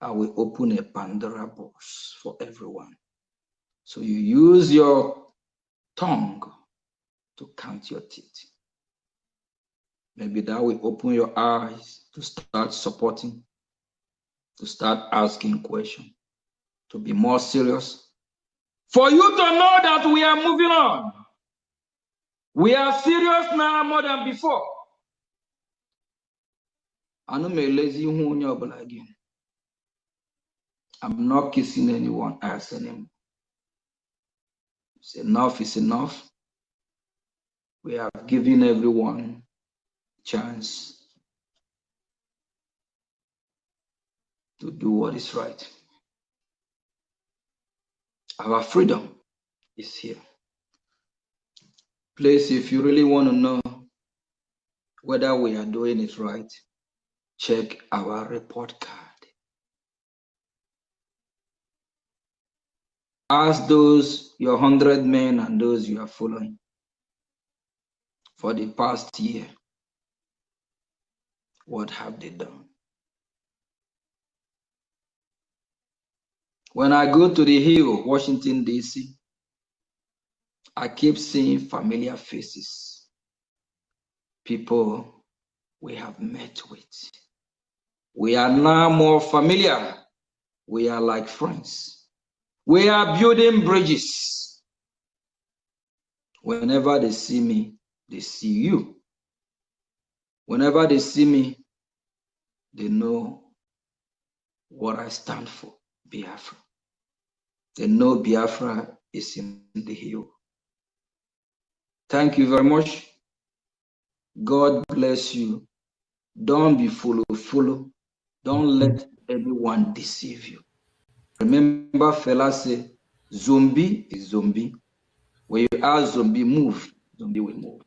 I will open a Pandora box for everyone. So you use your tongue to count your teeth. Maybe that will open your eyes to start supporting, to start asking questions, to be more serious. For you to know that we are moving on. We are serious now more than before. I know my lazy again. I'm not kissing anyone else anymore. It's enough is enough. We have given everyone a chance to do what is right. Our freedom is here. Please, if you really want to know whether we are doing it right, check our report card. Ask those, your 100 men and those you are following for the past year, what have they done? When I go to the Hill, Washington, D.C., I keep seeing familiar faces, people we have met with. We are now more familiar. We are like friends. We are building bridges. Whenever they see me, they see you. Whenever they see me, they know what I stand for, Biafra. They know Biafra is in the hill. Thank you very much. God bless you. Don't be follow. Don't let anyone deceive you. Remember, fella say, zombie is zombie. When you ask zombie move, zombie will move.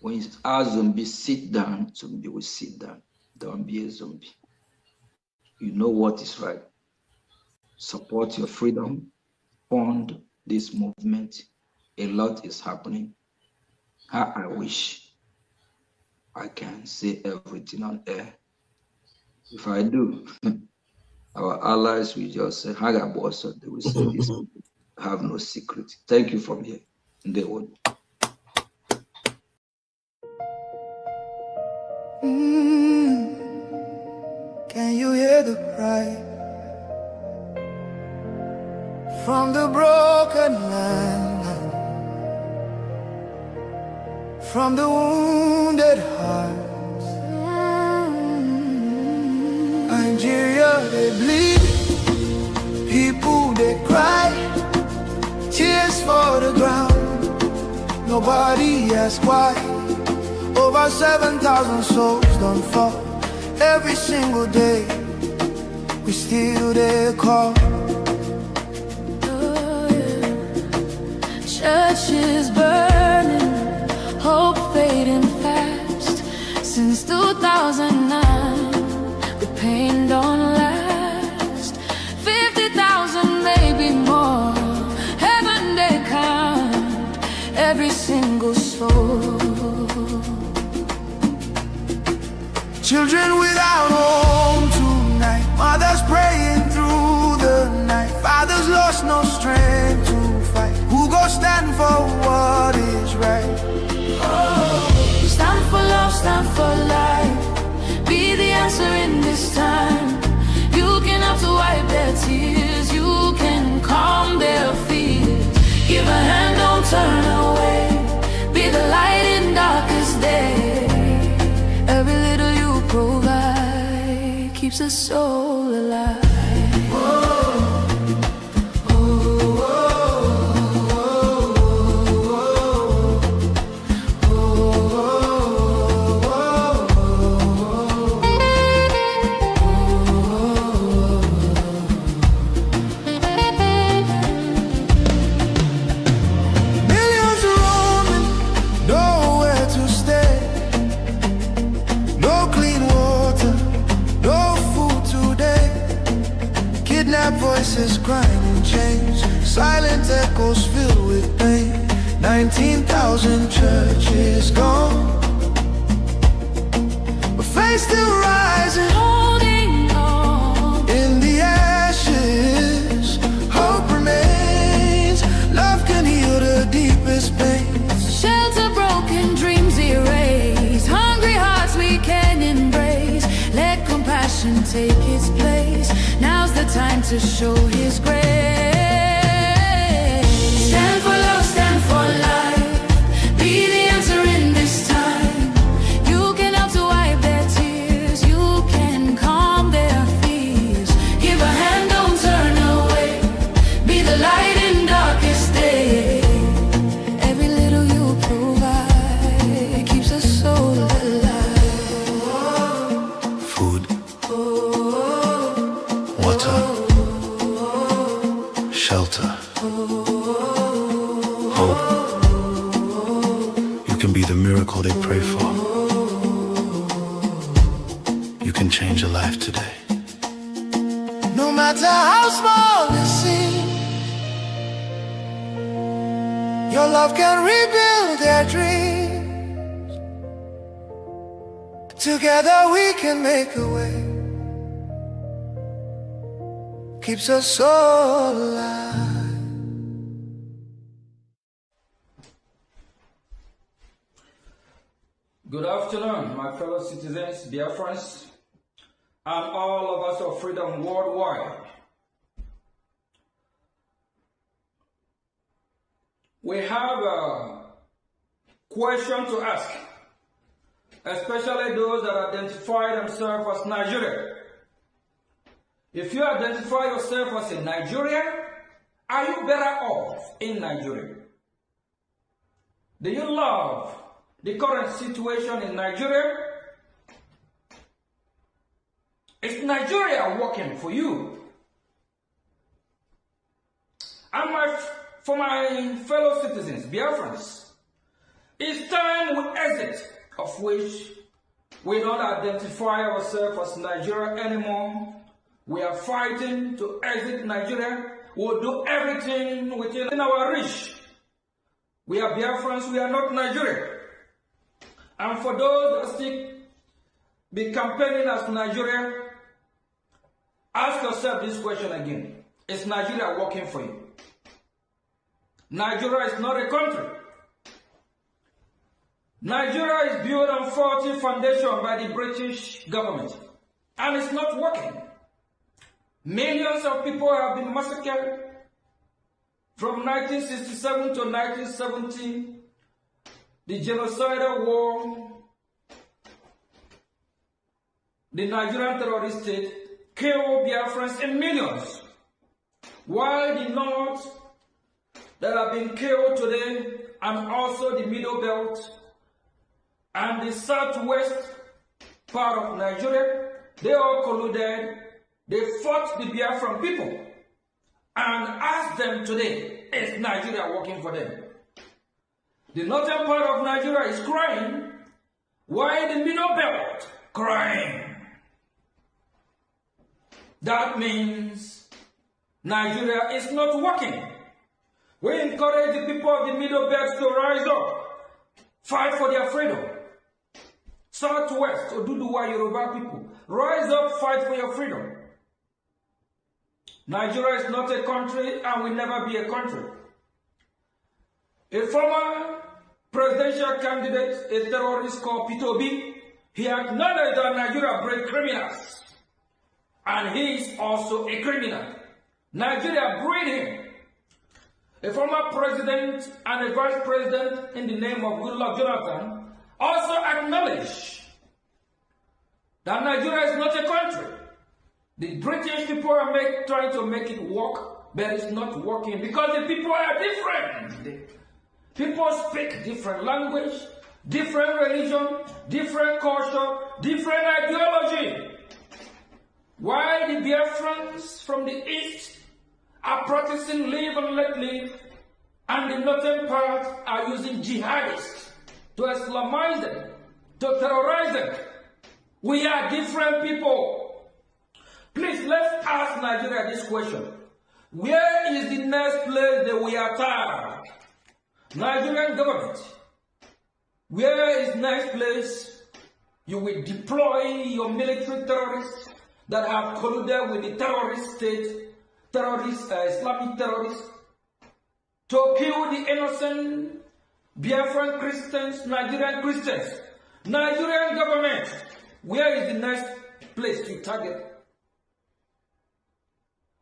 When you ask zombie sit down, zombie will sit down. Don't be a zombie. You know what is right. Support your freedom. Fund this movement. A lot is happening. How I wish I can say everything on air. If I do, our allies will just say, Haga boss, so they will say this. Have no secret. Thank you from here. They would. Can you hear the cry from the broken land, from the wounded hearts? Nigeria, they bleed, people they cry, tears for the ground. Nobody asks why. Over 7,000 souls don't fall. Every single day, we still there call. Oh, yeah. Churches burning, hope fading fast. Since 2009, the pain don't last. 50,000, maybe more. Heaven they count every single soul. Children without home tonight, mothers praying through the night, fathers lost no strength to fight. Who go stand for what is right? Oh, stand for love, stand for life. Be the answer in this time. You can have to wipe their tears. You can calm their fears. Give a hand, don't turn away. Be the light in darkest day. Every little you provide keeps a soul alive. Millions roaming, nowhere to stay. No clean water, no food today. Kidnapped voices crying in chains, silent echoes filled with pain. 19,000 churches gone, but faith still rising. Holding on. In the ashes, hope remains. Love can heal the deepest pains. Shelter broken, dreams erased. Hungry hearts we can embrace. Let compassion take its place. Now's the time to show His grace. Stand for love, stand for life. Be the answer in this time. You can help to wipe their tears. You can calm their fears. Give a hand, don't turn away. Be the light in darkest day. Every little you provide keeps a soul alive. Food, water, shelter, hope. You can be the miracle they pray for. You can change a life today. No matter how small it seems, your love can rebuild their dreams. Together we can make a way. Keeps us all alive. Good afternoon, my fellow citizens, Biafrans, and all of us of freedom worldwide. We have a question to ask, especially those that identify themselves as Nigerian. If you identify yourself as a Nigerian, are you better off in Nigeria? Do you love the current situation in Nigeria? Is Nigeria working for you? And for my fellow citizens, Biafrans, it's time we exit, of which we don't identify ourselves as Nigeria anymore. We are fighting to exit Nigeria. We'll do everything within our reach. We are Biafrans, we are not Nigeria. And for those that still be campaigning as Nigeria, ask yourself this question again. Is Nigeria working for you? Nigeria is not a country. Nigeria is built on faulty foundation by the British government, and it's not working. Millions of people have been massacred from 1967 to 1970, the genocidal war, the Nigerian terrorist state killed Biafrans in millions, while the North that have been killed today, and also the Middle Belt and the Southwest part of Nigeria, they all colluded. They fought the Biafran people and asked them today, is Nigeria working for them? The northern part of Nigeria is crying, while the Middle Belt crying. That means Nigeria is not working. We encourage the people of the Middle Belt to rise up, fight for their freedom. Southwest, Oduduwa, Yoruba people, rise up, fight for your freedom. Nigeria is not a country and will never be a country. A former presidential candidate, a terrorist called P2B, he acknowledged that Nigeria breeds criminals. And he is also a criminal. Nigeria breed him. A former president and a vice president in the name of Goodluck Jonathan also acknowledged that Nigeria is not a country. The British people are trying to make it work, but it's not working because the people are different. People speak different language, different religion, different culture, different ideology. While the Biafrans from the east are practicing live and let live, and the northern part are using jihadists to Islamize them, to terrorize them. We are different people. Please, let's ask Nigeria this question. Where is the next place that we are tired? Nigerian government, where is next place you will deploy your military terrorists that have colluded with the terrorist state, Islamic terrorists, to kill the innocent Biafran Christians, Nigerian Christians? Nigerian government, where is the next place to target?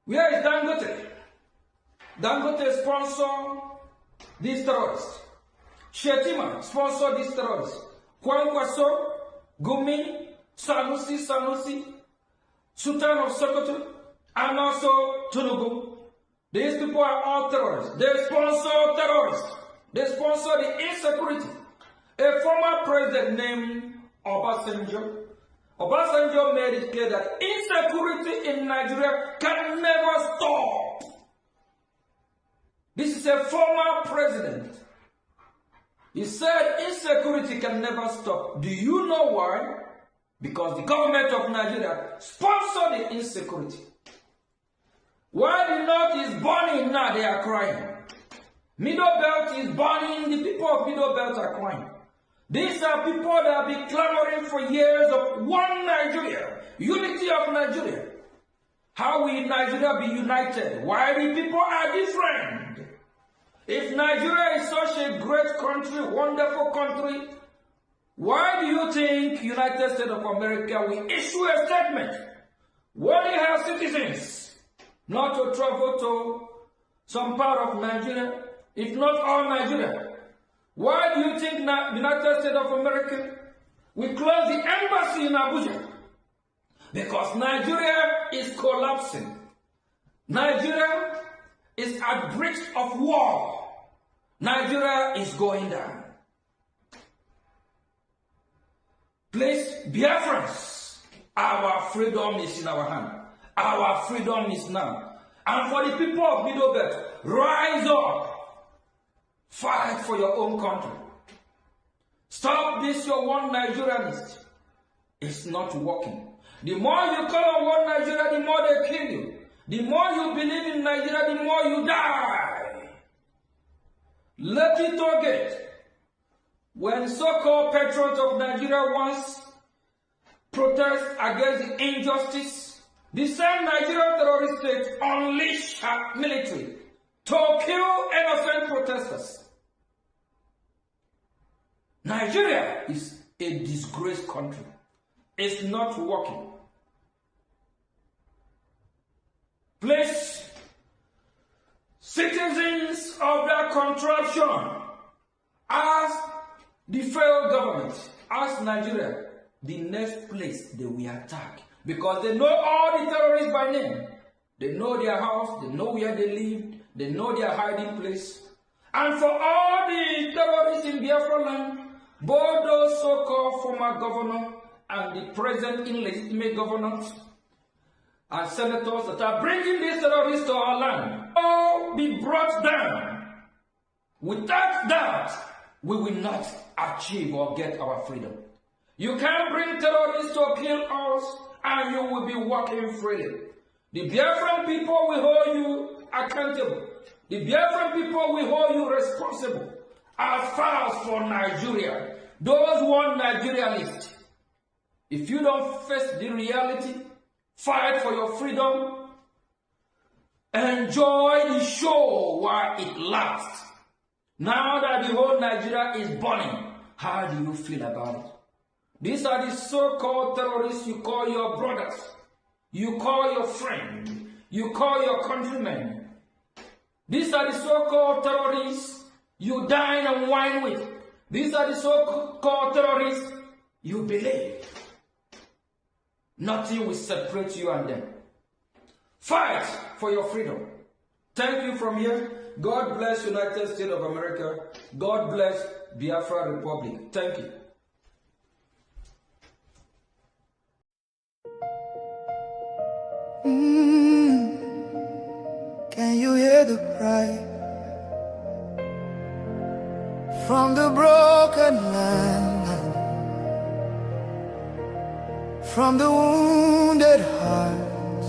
Where is Dangote? Dangote sponsor these terrorists. Shetima sponsor these terrorists. Kwankwaso, Gumi, Sanusi, Sultan of Sokoto, and also Tunubu. These people are all terrorists. They sponsor terrorists. They sponsor the insecurity. A former president named Obasanjo made it clear that insecurity in Nigeria can never stop. This is a former president. He said insecurity can never stop. Do you know why? Because the government of Nigeria sponsored the insecurity. While the North is burning now, they are crying. Middle Belt is burning, the people of Middle Belt are crying. These are people that have been clamoring for years of one Nigeria, unity of Nigeria. How will Nigeria be united? Why the people are different? If Nigeria is such a great country, wonderful country, Why do you think United States of America will issue a statement warning her citizens not to travel to some part of Nigeria, if not all Nigeria? Why do you think United States of America will close the embassy in Abuja? Because Nigeria is collapsing. Nigeria is at brink of war. Nigeria is going down. Please, Biafrans, our freedom is in our hand. Our freedom is now. And for the people of Middle Belt, rise up. Fight for your own country. Stop this, your one Nigerianist. It's not working. The more you call on one Nigeria, the more they kill you. The more you believe in Nigeria, the more you die. Let it forget. When so-called patriots of Nigeria once protest against the injustice, the same Nigerian terrorist state unleashed her military to kill innocent protesters. Nigeria is a disgraced country. It's not working. Please, citizens of that contraption, ask the federal government, ask Nigeria, the next place they will attack. Because they know all the terrorists by name. They know their house, they know where they live, they know their hiding place. And for all the terrorists in Biafra land, both those so-called former governors and the present illegitimate governors and senators that are bringing these terrorists to our land, all be brought down. Without that, we will not achieve or get our freedom. You can't bring terrorists to kill us and you will be walking freely. The Biafran people will hold you accountable. The Biafran people will hold you responsible. As far as for Nigeria, those one Nigerianists, if you don't face the reality, fight for your freedom, enjoy the show while it lasts. Now that the whole Nigeria is burning, how do you feel about it? These are the so-called terrorists you call your brothers, you call your friend, you call your countrymen. These are the so-called terrorists you dine and wine with. These are the so-called terrorists you believe. Nothing will separate you and them. Fight for your freedom. Thank you from here. God bless United States of America. God bless Biafra Republic. Thank you. Can you hear the cry from the broken land, from the wounded hearts?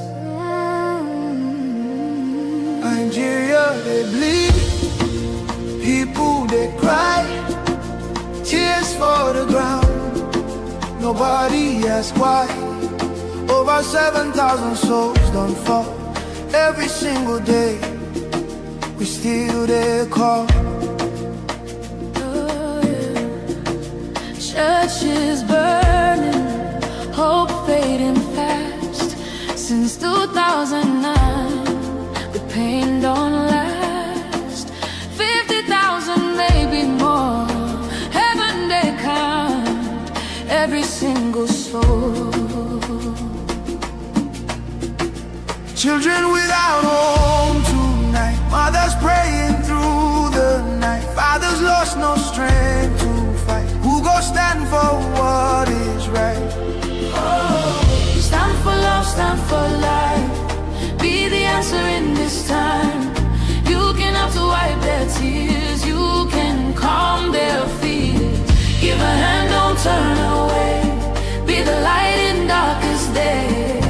Nigeria, they bleed, people they cry, tears for the ground. Nobody asks why. Over 7,000 souls don't fall every single day. We still there call. Churches burning, hope fading fast. Since 2009, the pain don't last. 50,000, maybe more. Heaven they count every single soul. Children without home tonight, mothers praying through the night, fathers lost no strength to fight. Who go stand for what is right? Oh, stand for love, stand for life. Be the answer in this time. You can have to wipe their tears. You can calm their fears. Give a hand, don't turn away. Be the light in darkest day.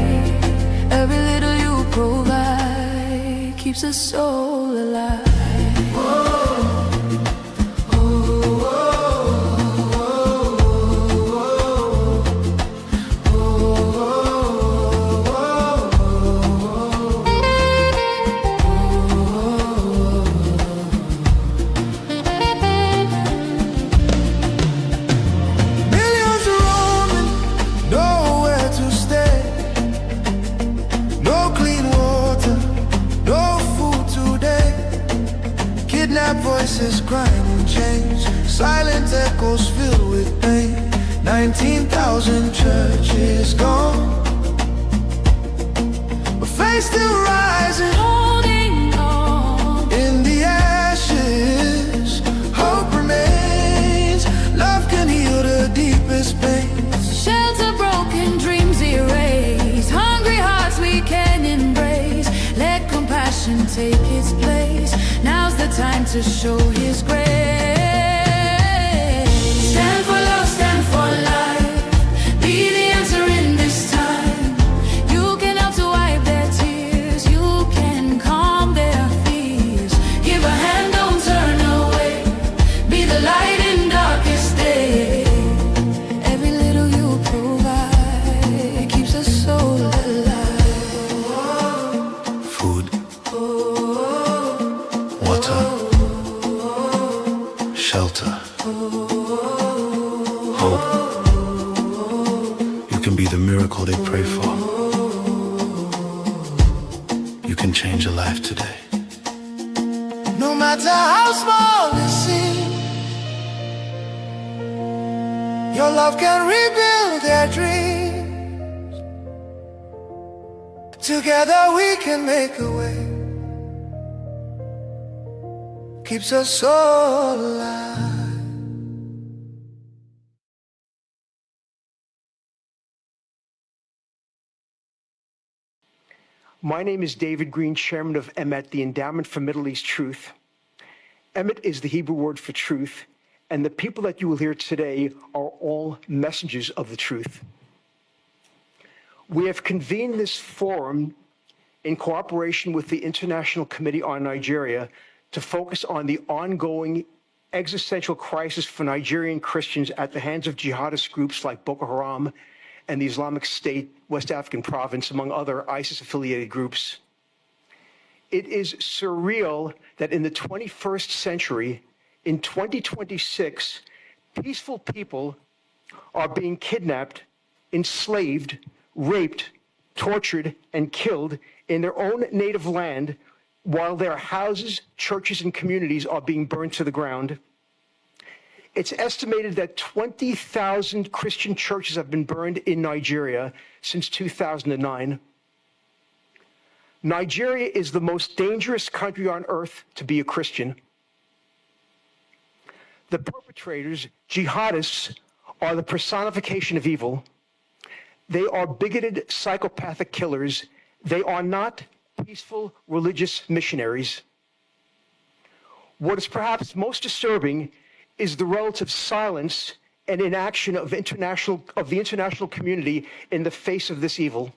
Every little you provide keeps a soul alive. 19,000 churches gone, but faith still rising, Holding on. in the ashes. Hope remains, love can heal the deepest pains. Shelter broken, dreams erased. Hungry hearts we can embrace. Let compassion take its place. Now's the time to show His grace. Stand for love, stand for life. Be the answer in this time. You can help to wipe their tears. You can calm their fears. Give a hand, don't turn away. Be the light in darkest day. Every little you provide keeps a soul alive. Food, water, shelter, hope. You can be the miracle they pray for. You can change a life today. No matter how small it seems, your love can rebuild their dreams. Together we can make a way. Keeps us all alive. My name is David Green, chairman of Emet, the Endowment for Middle East Truth. Emet is the Hebrew word for truth, and the people that you will hear today are all messengers of the truth. We have convened this forum in cooperation with the International Committee on Nigeria to focus on the ongoing existential crisis for Nigerian Christians at the hands of jihadist groups like Boko Haram and the Islamic State, West African Province, among other ISIS-affiliated groups. It is surreal that in the 21st century, in 2026, peaceful people are being kidnapped, enslaved, raped, tortured, and killed in their own native land while their houses, churches, and communities are being burned to the ground. It's estimated that 20,000 Christian churches have been burned in Nigeria since 2009. Nigeria is the most dangerous country on earth to be a Christian. The perpetrators, jihadists, are the personification of evil. They are bigoted, psychopathic killers. They are not peaceful religious missionaries. What is perhaps most disturbing is the relative silence and inaction of the international community in the face of this evil.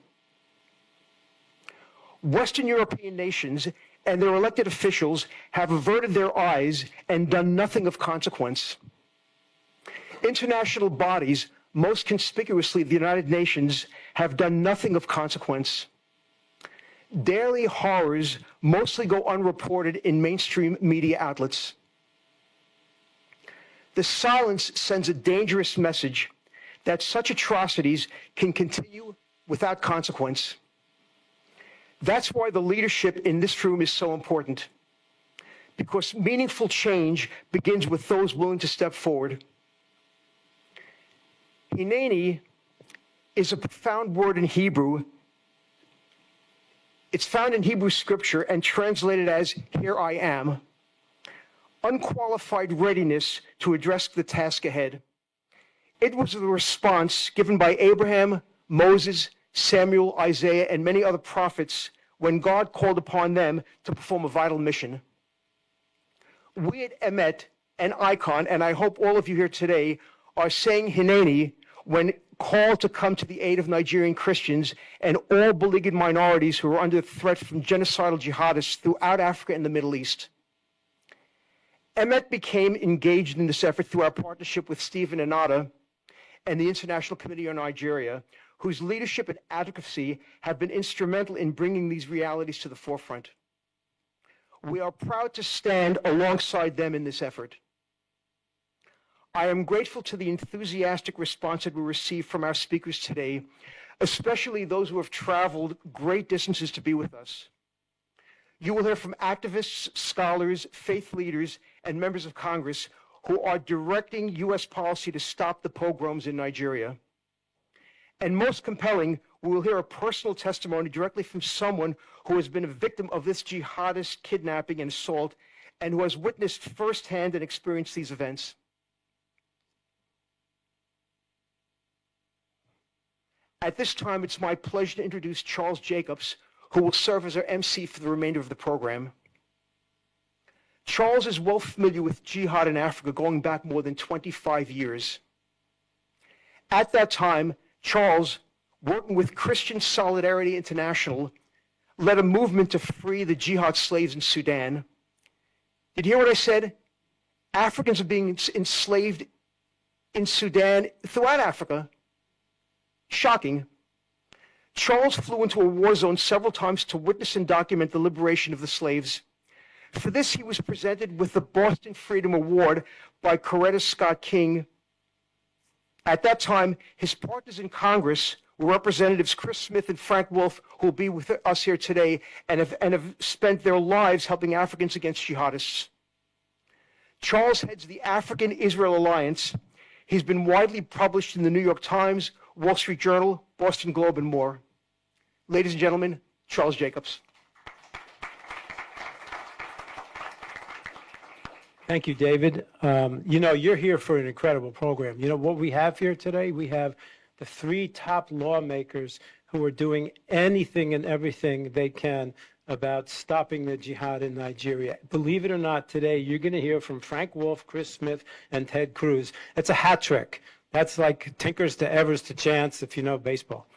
Western European nations and their elected officials have averted their eyes and done nothing of consequence. International bodies, most conspicuously the United Nations, have done nothing of consequence. Daily horrors mostly go unreported in mainstream media outlets. The silence sends a dangerous message that such atrocities can continue without consequence. That's why the leadership in this room is so important, because meaningful change begins with those willing to step forward. Hineni is a profound word in Hebrew. It's found in Hebrew scripture and translated as, "Here I am." Unqualified readiness to address the task ahead. It was the response given by Abraham, Moses, Samuel, Isaiah, and many other prophets when God called upon them to perform a vital mission. We at Emet and Icon, and I hope all of you here today, are saying Hineni when called to come to the aid of Nigerian Christians and all beleaguered minorities who are under threat from genocidal jihadists throughout Africa and the Middle East. Emet became engaged in this effort through our partnership with Stephen Anata and the International Committee on Nigeria, whose leadership and advocacy have been instrumental in bringing these realities to the forefront. We are proud to stand alongside them in this effort. I am grateful to the enthusiastic response that we received from our speakers today, especially those who have traveled great distances to be with us. You will hear from activists, scholars, faith leaders, and members of Congress, who are directing U.S. policy to stop the pogroms in Nigeria. And most compelling, we will hear a personal testimony directly from someone who has been a victim of this jihadist kidnapping and assault and who has witnessed firsthand and experienced these events. At this time, it's my pleasure to introduce Charles Jacobs, who will serve as our MC for the remainder of the program. Charles is well familiar with jihad in Africa going back more than 25 years. At that time, Charles, working with Christian Solidarity International, led a movement to free the jihad slaves in Sudan. Did you hear what I said? Africans are being enslaved in Sudan, throughout Africa. Shocking. Charles flew into a war zone several times to witness and document the liberation of the slaves. For this, he was presented with the Boston Freedom Award by Coretta Scott King. At that time, his partners in Congress were Representatives Chris Smith and Frank Wolf, who will be with us here today and have spent their lives helping Africans against jihadists. Charles heads the African-Israel Alliance. He's been widely published in the New York Times, Wall Street Journal, Boston Globe, and more. Ladies and gentlemen, Charles Jacobs. Thank you, David. You know, you're here for an incredible program. You know, what we have here today, we have the 3 top lawmakers who are doing anything and everything they can about stopping the jihad in Nigeria. Believe it or not, today you're going to hear from Frank Wolf, Chris Smith, and Ted Cruz. It's a hat trick. That's like Tinkers to Evers to Chance, if you know baseball.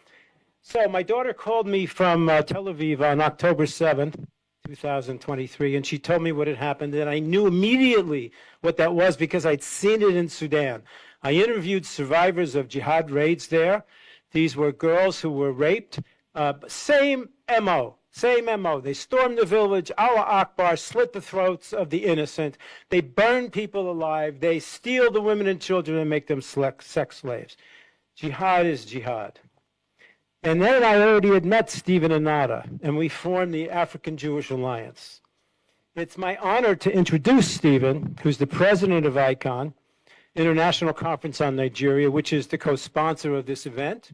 So my daughter called me from Tel Aviv on October 7th, 2023, and she told me what had happened, and I knew immediately what that was because I'd seen it in Sudan. I interviewed survivors of jihad raids there. These were girls who were raped. Same MO. They stormed the village, Allah Akbar, slit the throats of the innocent. They burn people alive. They steal the women and children and make them sex slaves. Jihad is jihad. And then I already had met Stephen Anata, and we formed the African Jewish Alliance. It's my honor to introduce Stephen, who's the president of ICON, International Conference on Nigeria, which is the co-sponsor of this event.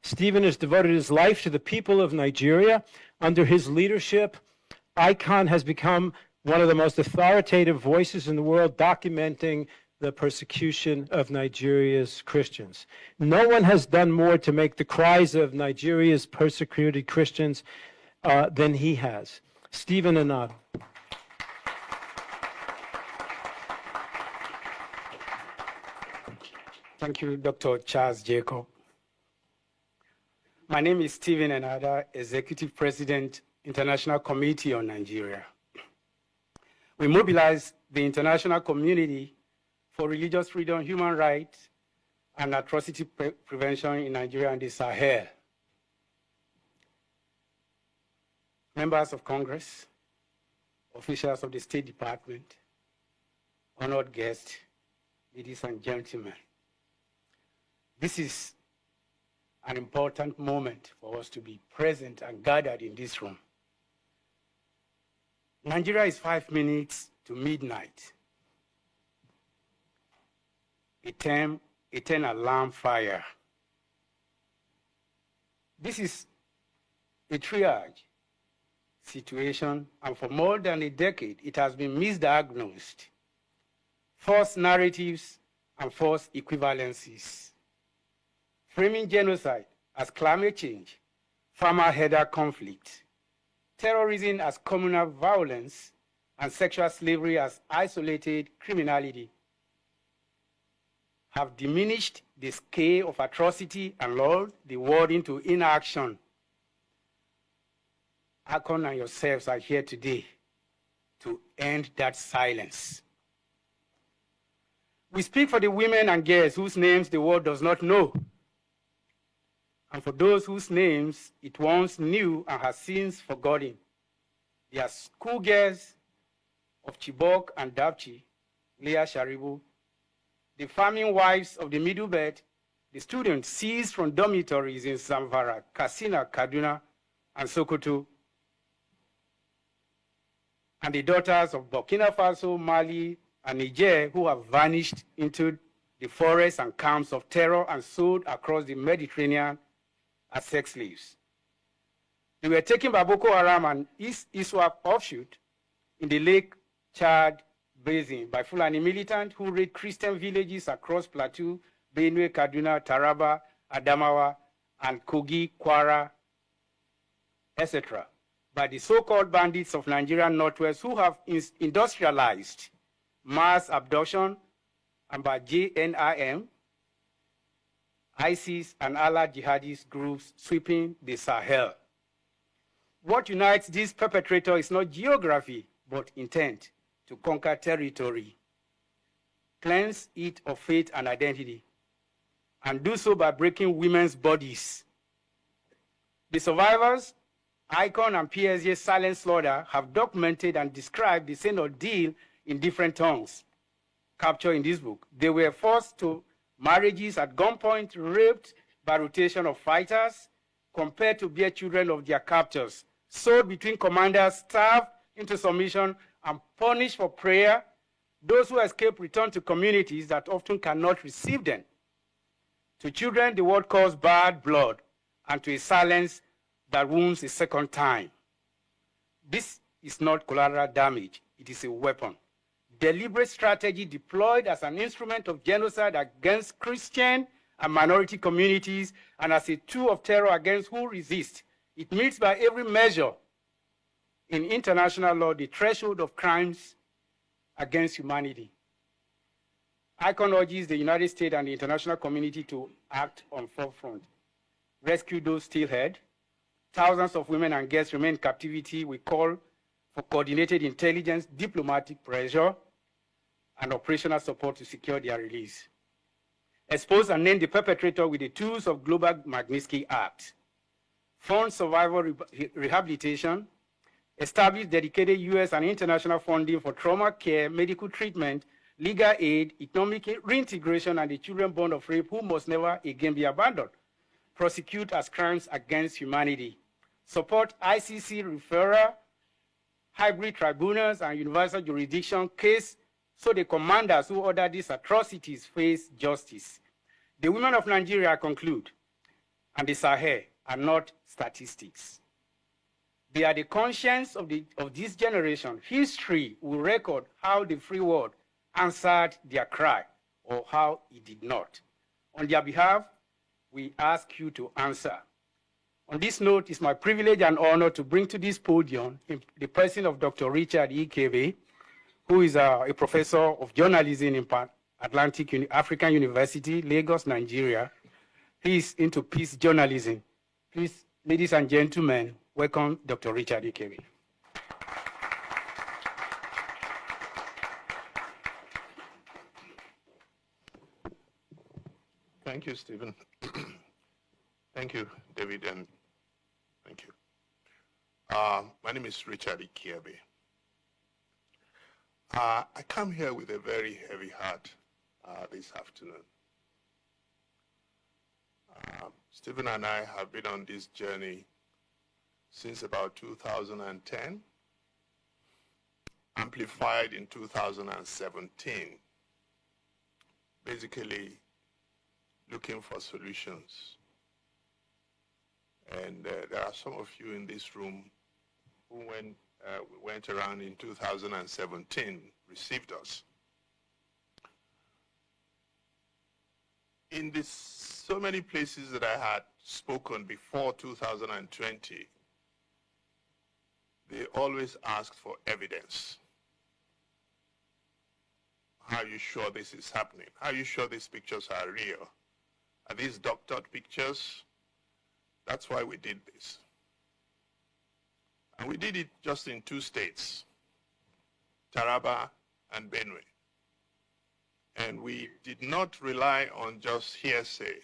Stephen has devoted his life to the people of Nigeria. Under his leadership, ICON has become one of the most authoritative voices in the world documenting the persecution of Nigeria's Christians. No one has done more to make the cries of Nigeria's persecuted Christians than he has. Stephen Anata. Thank you, Dr. Charles Jacob. My name is Stephen Anata, Executive President, International Committee on Nigeria. We mobilize the international community for religious freedom, human rights, and atrocity prevention in Nigeria and the Sahel. Members of Congress, officials of the State Department, honored guests, ladies and gentlemen. This is an important moment for us to be present and gathered in this room. Nigeria is 5 minutes to midnight. A 10 alarm fire. This is a triage situation, and for more than a decade, it has been misdiagnosed. False narratives and false equivalencies. Framing genocide as climate change, farmer-herder conflict, terrorism as communal violence, and sexual slavery as isolated criminality have diminished the scale of atrocity and lulled the world into inaction. Akon and yourselves are here today to end that silence. We speak for the women and girls whose names the world does not know, and for those whose names it once knew and has since forgotten. They are schoolgirls of Chibok and Dapchi, Leah Sharibu, the farming wives of the Middle Belt, the students seized from dormitories in Zamfara, Katsina, Kaduna, and Sokoto, and the daughters of Burkina Faso, Mali, and Niger who have vanished into the forests and camps of terror and sold across the Mediterranean as sex slaves. They were taken by Boko Haram and ISWAP offshoot in the Lake Chad Basin by Fulani militants who raid Christian villages across Plateau, Benue, Kaduna, Taraba, Adamawa, and Kogi, Kwara, etc. by the so-called bandits of Nigerian Northwest who have industrialized mass abduction, and by JNIM, ISIS, and allied jihadist groups sweeping the Sahel. What unites these perpetrators is not geography, but intent to conquer territory, cleanse it of faith and identity, and do so by breaking women's bodies. The survivors, ICON and PSJ's silent slaughter have documented and described the same ordeal in different tongues, captured in this book. They were forced to marriages at gunpoint, raped by rotation of fighters, compared to bear children of their captors, sold between commanders, starved into submission, and punished for prayer. Those who escape return to communities that often cannot receive them. To children, the world calls bad blood, and to a silence that wounds a second time. This is not collateral damage, it is a weapon. Deliberate strategy deployed as an instrument of genocide against Christian and minority communities and as a tool of terror against who resist. It meets by every measure in international law the threshold of crimes against humanity. ICON urges the United States and the international community to act on forefront. Rescue those still held. Thousands of women and girls remain in captivity. We call for coordinated intelligence, diplomatic pressure, and operational support to secure their release. Expose and name the perpetrator with the tools of Global Magnitsky Act. Fund survivor rehabilitation. Establish dedicated U.S. and international funding for trauma care, medical treatment, legal aid, economic reintegration, and the children born of rape who must never again be abandoned. Prosecute as crimes against humanity. Support ICC referral, hybrid tribunals, and universal jurisdiction case so the commanders who order these atrocities face justice. The women of Nigeria, conclude, and the Sahel are not statistics. They are the conscience of this generation. History will record how the free world answered their cry or how it did not. On their behalf, we ask you to answer. On this note, it's my privilege and honor to bring to this podium the person of Dr. Richard Ikebe, who is a professor of journalism in Atlantic African University, Lagos, Nigeria. He is into peace journalism. Please, ladies and gentlemen, welcome Dr. Richard Ikebe. Thank you, Stephen. Thank you, David, and thank you. My name is Richard Ikebe. I come here with a very heavy heart this afternoon. Stephen and I have been on this journey since about 2010, amplified in 2017, basically looking for solutions. And there are some of you in this room who went around in 2017, received us. In so many places that I had spoken before 2020, they always asked for evidence. How are you sure this is happening? How are you sure these pictures are real? Are these doctored pictures? That's why we did this. And we did it just in 2 states, Taraba and Benue. And we did not rely on just hearsay.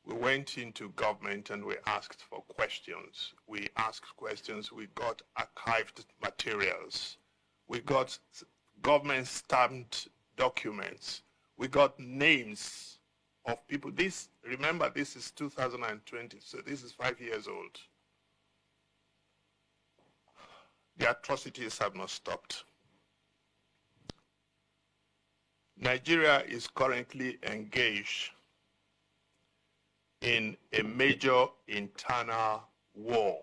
We went into government and we asked for questions. We asked questions, we got archived materials. We got government stamped documents. We got names of people. Remember, this is 2020, so this is 5 years old. The atrocities have not stopped. Nigeria is currently engaged in a major internal war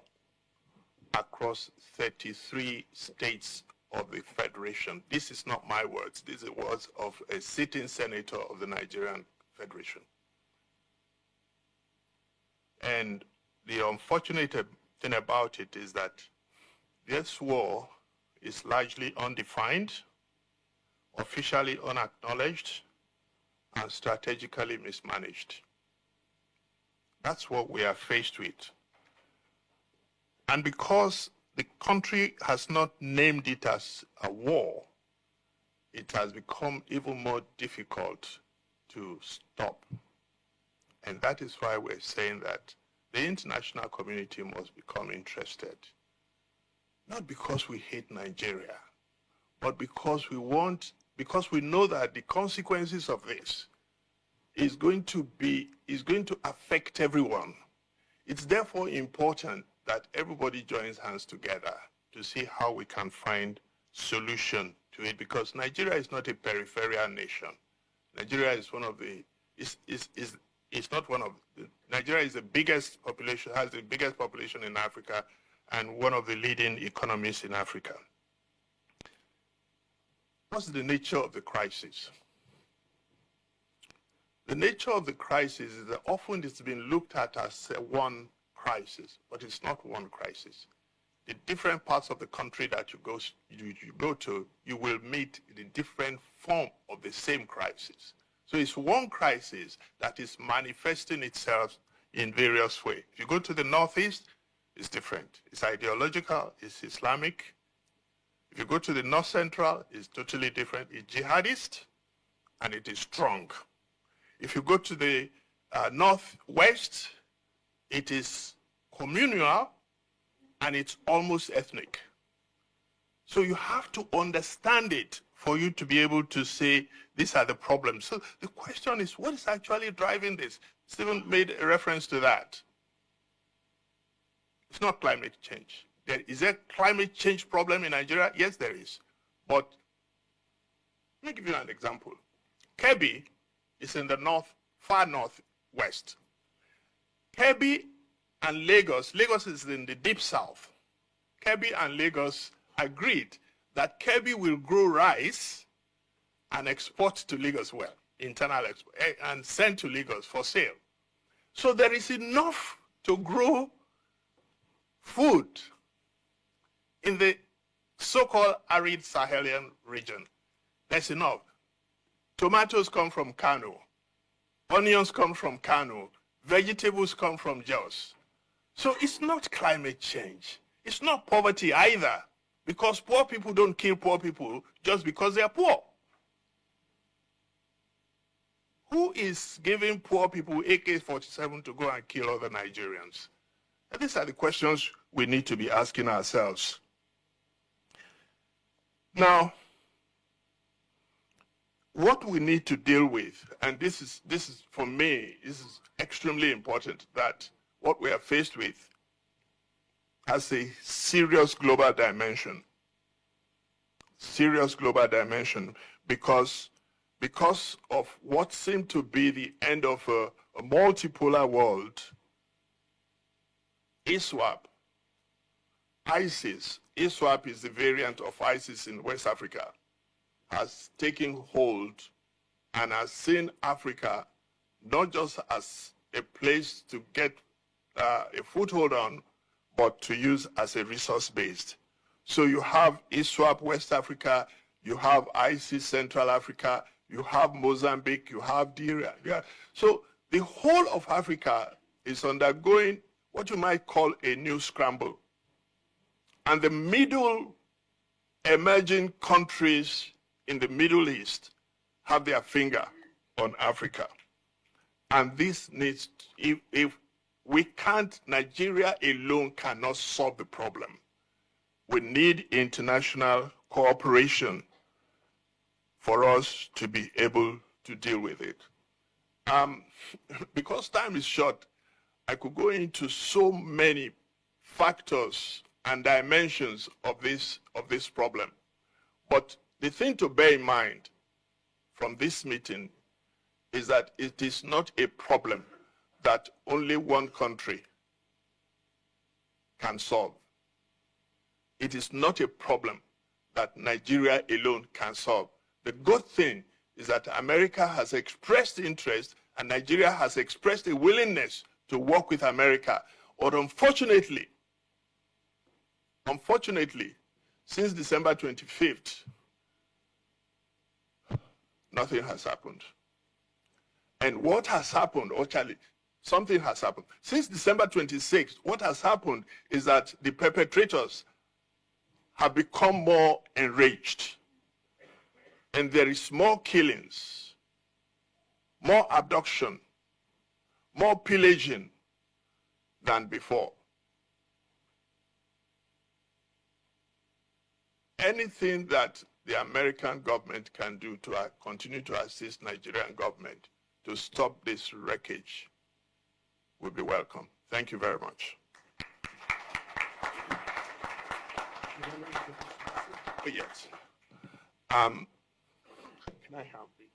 across 33 states of the Federation. This is not my words. These are words of a sitting senator of the Nigerian Federation. And the unfortunate thing about it is that this war is largely undefined, officially unacknowledged, and strategically mismanaged. That's what we are faced with. And because the country has not named it as a war, it has become even more difficult to stop. And that is why we're saying that the international community must become interested. Not because we hate Nigeria, but because we know that the consequences of this is going to affect everyone. It's therefore important that everybody joins hands together to see how we can find solution to it, because Nigeria is not a peripheral nation. Nigeria is one of the, Nigeria is the biggest population, has the biggest population in Africa, and one of the leading economies in Africa. What's the nature of the crisis? The nature of the crisis is that often it's been looked at as one crisis, but it's not one crisis. The different parts of the country that you go to, you will meet the different form of the same crisis. So it's one crisis that is manifesting itself in various ways. If you go to the Northeast, it's different. It's ideological, it's Islamic. If you go to the North Central, it's totally different. It's jihadist, and it is strong. If you go to the Northwest, it is communal, and it's almost ethnic. So you have to understand it for you to be able to say, these are the problems. So the question is, what is actually driving this? Stephen made a reference to that. It's not climate change. Is there a climate change problem in Nigeria? Yes, there is. But let me give you an example. Kebbi is in the far northwest. Kebbi and Lagos is in the deep south. Kebbi and Lagos agreed that Kebbi will grow rice and export to Lagos internal export, and send to Lagos for sale. So there is enough to grow food in the so-called arid Sahelian region. There's enough. Tomatoes come from Kano. Onions come from Kano. Vegetables come from Jos. So it's not climate change. It's not poverty either, because poor people don't kill poor people just because they're poor. Who is giving poor people AK-47 to go and kill other Nigerians? And these are the questions we need to be asking ourselves. Now, what we need to deal with, and this is for me, this is extremely important, that what we are faced with has a serious global dimension. Serious global dimension, because of what seemed to be the end of a multipolar world. ISWAP, ISIS, ISWAP is the variant of ISIS in West Africa, has taken hold and has seen Africa not just as a place to get a foothold on, but to use as a resource-based. So you have ISWAP West Africa, you have ISIS Central Africa, you have Mozambique, you have Nigeria. Yeah. So the whole of Africa is undergoing what you might call a new scramble. And the middle emerging countries in the Middle East have their finger on Africa. And this needs, if we can't, Nigeria alone cannot solve the problem. We need international cooperation for us to be able to deal with it. Because time is short, I could go into so many factors and dimensions of this problem. But the thing to bear in mind from this meeting is that it is not a problem that only one country can solve. It is not a problem that Nigeria alone can solve. The good thing is that America has expressed interest and Nigeria has expressed a willingness to work with America. But unfortunately, since December 25th, nothing has happened. And what has happened, actually, something has happened. Since December 26th, what has happened is that the perpetrators have become more enraged. And there is more killings, more abduction, more pillaging than before. Anything that the American government can do to continue to assist Nigerian government to stop this wreckage will be welcome. Thank you very much. Oh, yes. Can I have the?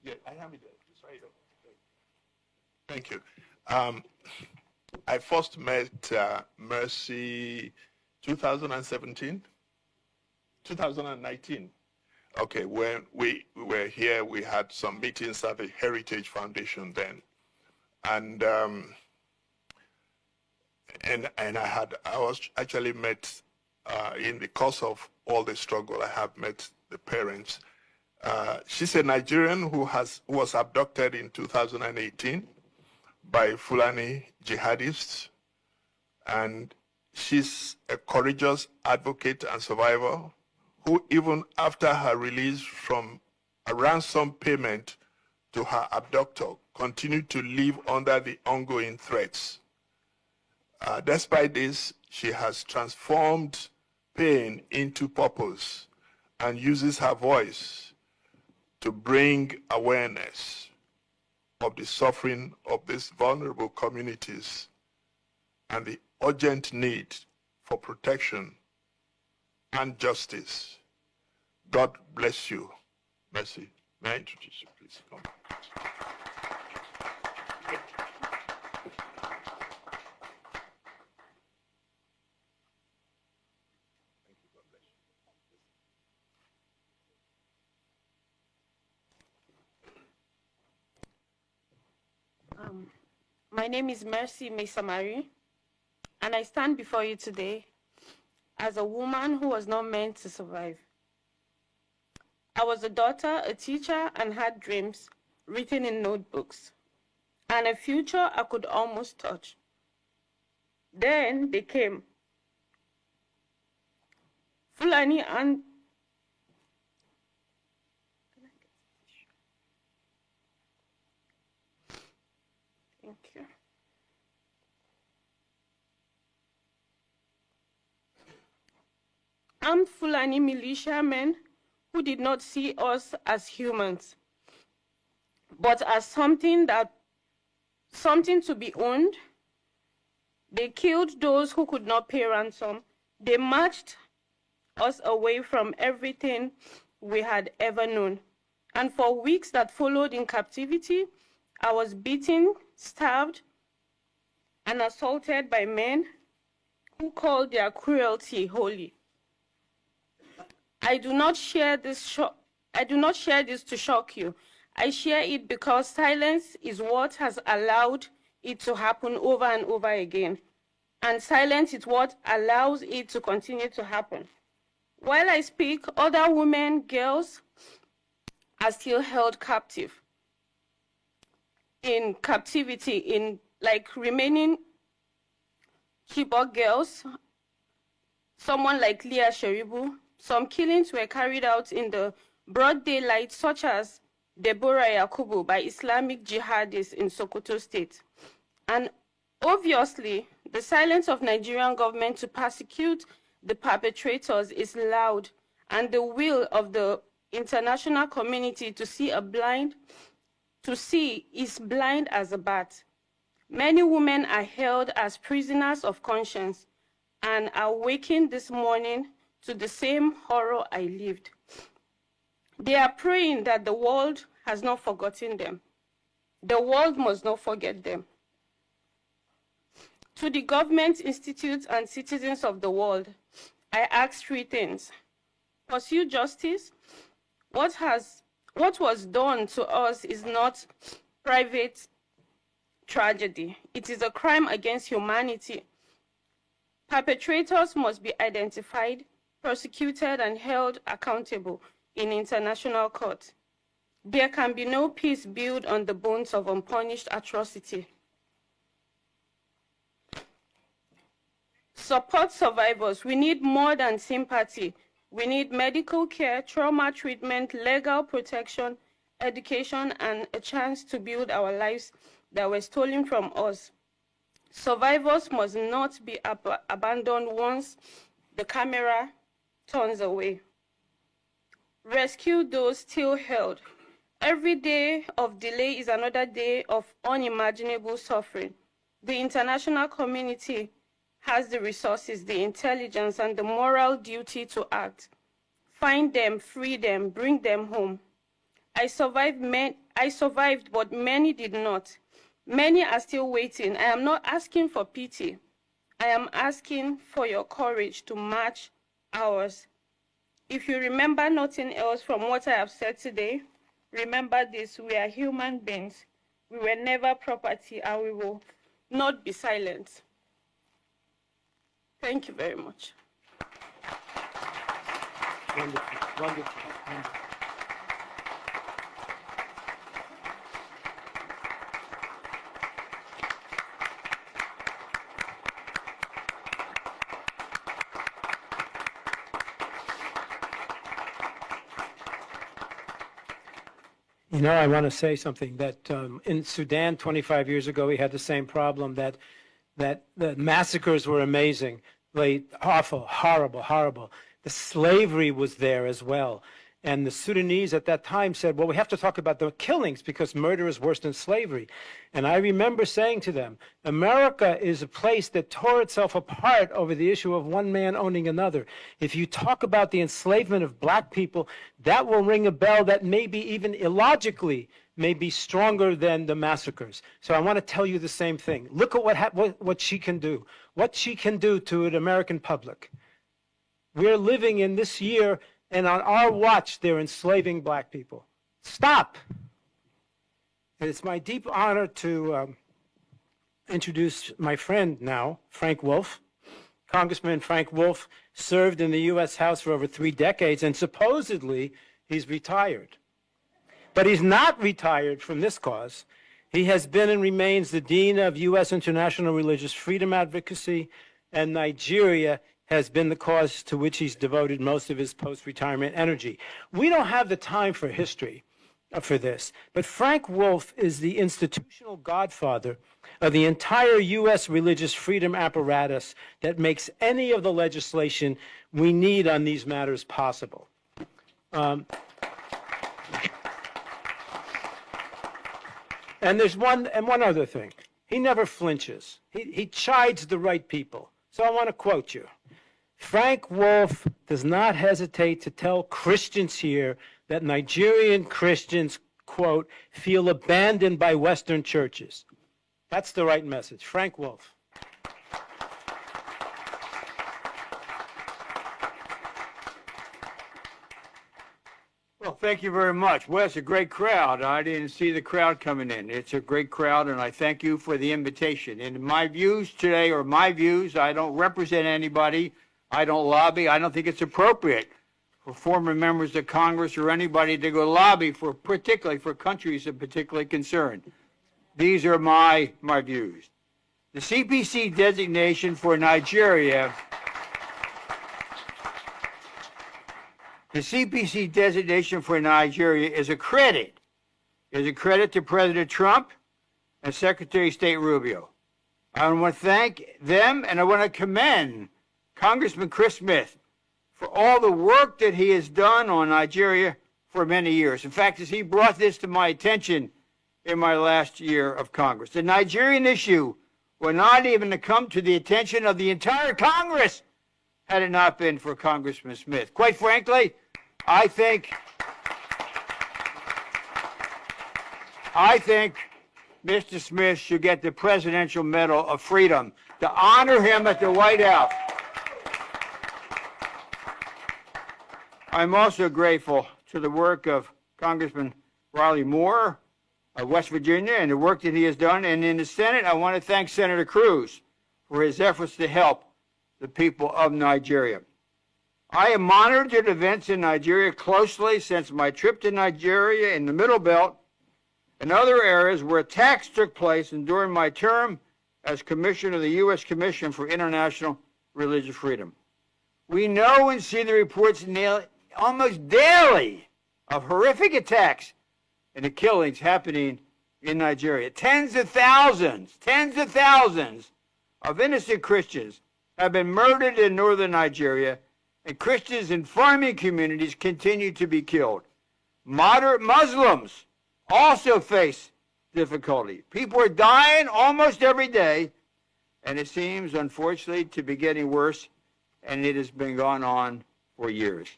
Yeah, I have it. It's right there. Thank you. I first met Mercy 2017, 2019. Okay, when we were here, we had some meetings at the Heritage Foundation then, and I was actually met in the course of all the struggle. I have met the parents. She's a Nigerian who was abducted in 2018 by Fulani jihadists, and she's a courageous advocate and survivor who, even after her release from a ransom payment to her abductor, continued to live under the ongoing threats. Despite this, she has transformed pain into purpose and uses her voice to bring awareness of the suffering of these vulnerable communities and the urgent need for protection and justice. God bless you. Mercy. May I introduce you, please? Come. My name is Mercy Mesamari, and I stand before you today as a woman who was not meant to survive. I was a daughter, a teacher, and had dreams written in notebooks, and a future I could almost touch. Then they came. Fulani and thank you. Armed Fulani militiamen who did not see us as humans, but as something to be owned. They killed those who could not pay ransom. They marched us away from everything we had ever known. And for weeks that followed in captivity, I was beaten, starved, and assaulted by men who called their cruelty holy. I do not share this to shock you. I share it because silence is what has allowed it to happen over and over again. And silence is what allows it to continue to happen. While I speak, other women, girls are still held captive. In captivity, remaining Chibok girls, someone like Leah Sheribu. Some killings were carried out in the broad daylight, such as Deborah Yakubu by Islamic jihadists in Sokoto State. And obviously, the silence of Nigerian government to persecute the perpetrators is loud, and the will of the international community to see is blind as a bat. Many women are held as prisoners of conscience and are waking this morning to the same horror I lived. They are praying that the world has not forgotten them. The world must not forget them. To the government, institutes, and citizens of the world, I ask three things. Pursue justice. What was done to us is not private tragedy. It is a crime against humanity. Perpetrators must be identified, prosecuted, and held accountable in international court. There can be no peace built on the bones of unpunished atrocity. Support survivors. We need more than sympathy. We need medical care, trauma treatment, legal protection, education, and a chance to build our lives that were stolen from us. Survivors must not be abandoned once the camera turns away. Rescue those still held. Every day of delay is another day of unimaginable suffering. The international community has the resources, the intelligence, and the moral duty to act. Find them, free them, bring them home. I survived, but many did not. Many are still waiting. I am not asking for pity. I am asking for your courage to match ours. If you remember nothing else from what I have said today, remember this: we are human beings. We were never property, and we will not be silent. Thank you very much. Wonderful, wonderful, wonderful. You know, I want to say something that in Sudan 25 years ago, we had the same problem, that the massacres were amazing, like awful, horrible, horrible. The slavery was there as well. And the Sudanese at that time said, well, we have to talk about the killings because murder is worse than slavery. And I remember saying to them, America is a place that tore itself apart over the issue of one man owning another. If you talk about the enslavement of black people, that will ring a bell that maybe even illogically may be stronger than the massacres. So I want to tell you the same thing. Look at what she can do, what she can do to an American public. We're living in this year, and on our watch, they're enslaving black people. Stop. And it's my deep honor to introduce my friend now, Frank Wolf. Congressman Frank Wolf served in the U.S. House for over 3 decades, and supposedly he's retired. But he's not retired from this cause. He has been and remains the Dean of U.S. International Religious Freedom Advocacy, and Nigeria has been the cause to which he's devoted most of his post-retirement energy. We don't have the time for history for this, but Frank Wolf is the institutional godfather of the entire U.S. religious freedom apparatus that makes any of the legislation we need on these matters possible. And there's one other thing. He never flinches. He chides the right people. So I want to quote you. Frank Wolf does not hesitate to tell Christians here that Nigerian Christians, quote, feel abandoned by Western churches. That's the right message. Frank Wolf. Well, thank you very much. Well, it's a great crowd. I didn't see the crowd coming in. It's a great crowd, and I thank you for the invitation. And my views today are my views. I don't represent anybody. I don't lobby. I don't think it's appropriate for former members of Congress or anybody to go lobby for, particularly for countries of particular concern. These are my views. The CPC designation for Nigeria, is a credit. Is a credit to President Trump and Secretary of State Rubio. I want to thank them, and I want to commend Congressman Chris Smith for all the work that he has done on Nigeria for many years. In fact, as he brought this to my attention in my last year of Congress, the Nigerian issue would not even have come to the attention of the entire Congress had it not been for Congressman Smith. Quite frankly, I think I think Mr. Smith should get the Presidential Medal of Freedom to honor him at the White House. I'm also grateful to the work of Congressman Riley Moore of West Virginia and the work that he has done. And in the Senate, I want to thank Senator Cruz for his efforts to help the people of Nigeria. I have monitored events in Nigeria closely since my trip to Nigeria in the Middle Belt and other areas where attacks took place and during my term as Commissioner of the U.S. Commission for International Religious Freedom. We know and see the reports almost daily of horrific attacks and the killings happening in Nigeria. Tens of thousands of innocent Christians have been murdered in northern Nigeria, and Christians in farming communities continue to be killed. Moderate Muslims also face difficulty. People are dying almost every day, and it seems, unfortunately, to be getting worse, and it has been going on for years.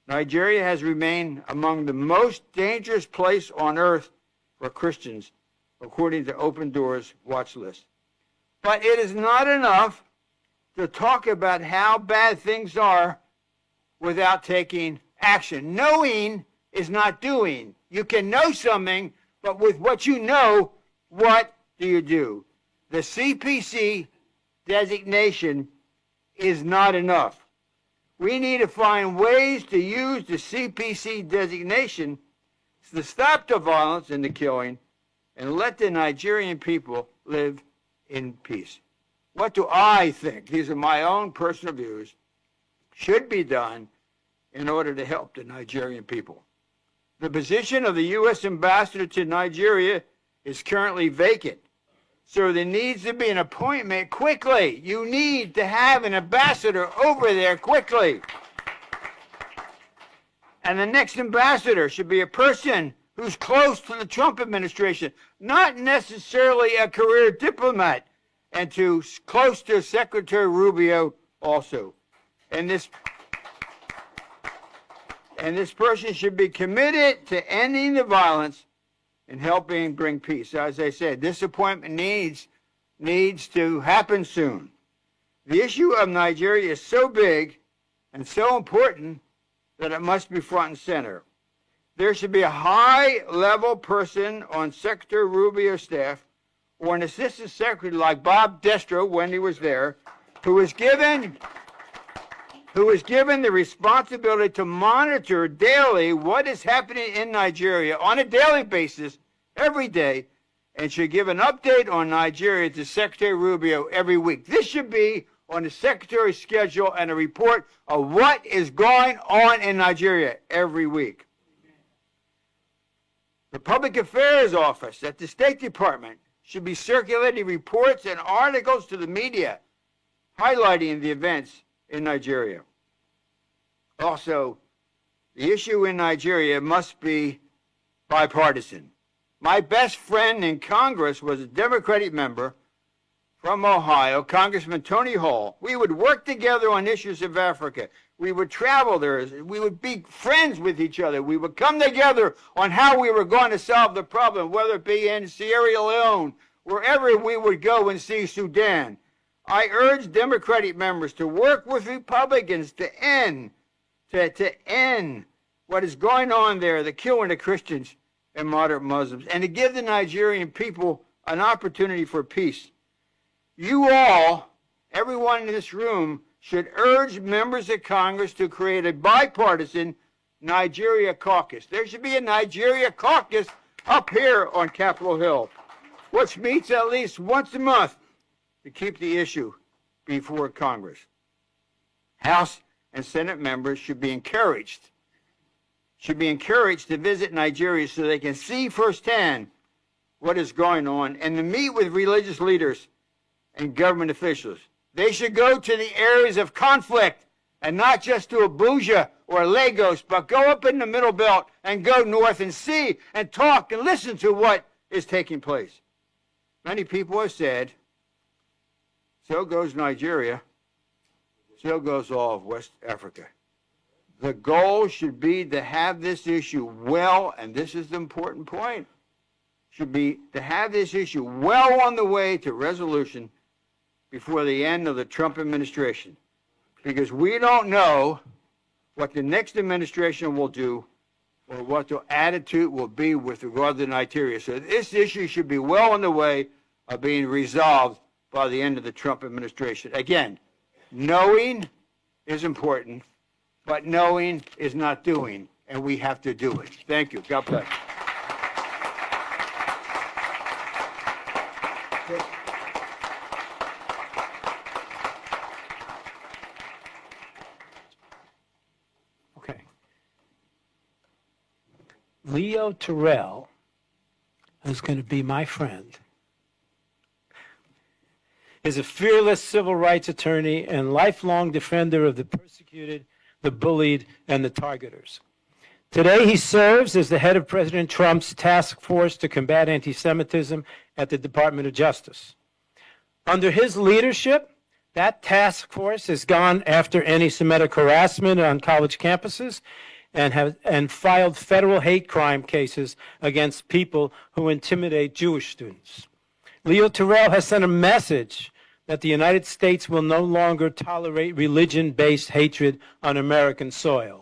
Nigeria has remained among the most dangerous place on earth for Christians, according to Open Doors watch list. But it is not enough to talk about how bad things are without taking action. Knowing is not doing. You can know something, but with what you know, what do you do? The CPC designation is not enough. We need to find ways to use the CPC designation to stop the violence and the killing and let the Nigerian people live in peace. What do I think? These are my own personal views. Should be done in order to help the Nigerian people. The position of the U.S. ambassador to Nigeria is currently vacant. So there needs to be an appointment quickly. You need to have an ambassador over there quickly. And the next ambassador should be a person who's close to the Trump administration, not necessarily a career diplomat, and close to Secretary Rubio also. And this person should be committed to ending the violence and helping bring peace. As I said, this appointment needs to happen soon. The issue of Nigeria is so big and so important that it must be front and center. There should be a high-level person on Secretary Rubio's staff or an assistant secretary like Bob Destro when he was there, who was given the responsibility to monitor daily what is happening in Nigeria on a daily basis, every day, and should give an update on Nigeria to Secretary Rubio every week. This should be on the Secretary's schedule and a report of what is going on in Nigeria every week. The Public Affairs Office at the State Department should be circulating reports and articles to the media highlighting the events in Nigeria. Also, the issue in Nigeria must be bipartisan. My best friend in Congress was a Democratic member from Ohio, Congressman Tony Hall. We would work together on issues of Africa. We would travel there. We would be friends with each other. We would come together on how we were going to solve the problem, whether it be in Sierra Leone, wherever we would go and see Sudan. I urge Democratic members to work with Republicans to end what is going on there, the killing of Christians and moderate Muslims, and to give the Nigerian people an opportunity for peace. You all, everyone in this room, should urge members of Congress to create a bipartisan Nigeria caucus. There should be a Nigeria caucus up here on Capitol Hill, which meets at least once a month to keep the issue before Congress. House and Senate members should be encouraged to visit Nigeria so they can see firsthand what is going on and to meet with religious leaders and government officials. They should go to the areas of conflict and not just to Abuja or Lagos, but go up in the Middle Belt and go north and see and talk and listen to what is taking place. Many people have said, so goes Nigeria, so goes all of West Africa. The goal should be to have this issue and this is the important point, should be to have this issue well on the way to resolution before the end of the Trump administration, because we don't know what the next administration will do or what the attitude will be with regard to Nigeria. So this issue should be well on the way of being resolved by the end of the Trump administration. Again, knowing is important, but knowing is not doing, and we have to do it. Thank you. God bless. Okay. Leo Terrell, who's going to be my friend, is a fearless civil rights attorney and lifelong defender of the persecuted, the bullied, and the targeters. Today, he serves as the head of President Trump's task force to combat anti-Semitism at the Department of Justice. Under his leadership, that task force has gone after anti-Semitic harassment on college campuses and filed federal hate crime cases against people who intimidate Jewish students. Leo Terrell has sent a message that the United States will no longer tolerate religion-based hatred on American soil.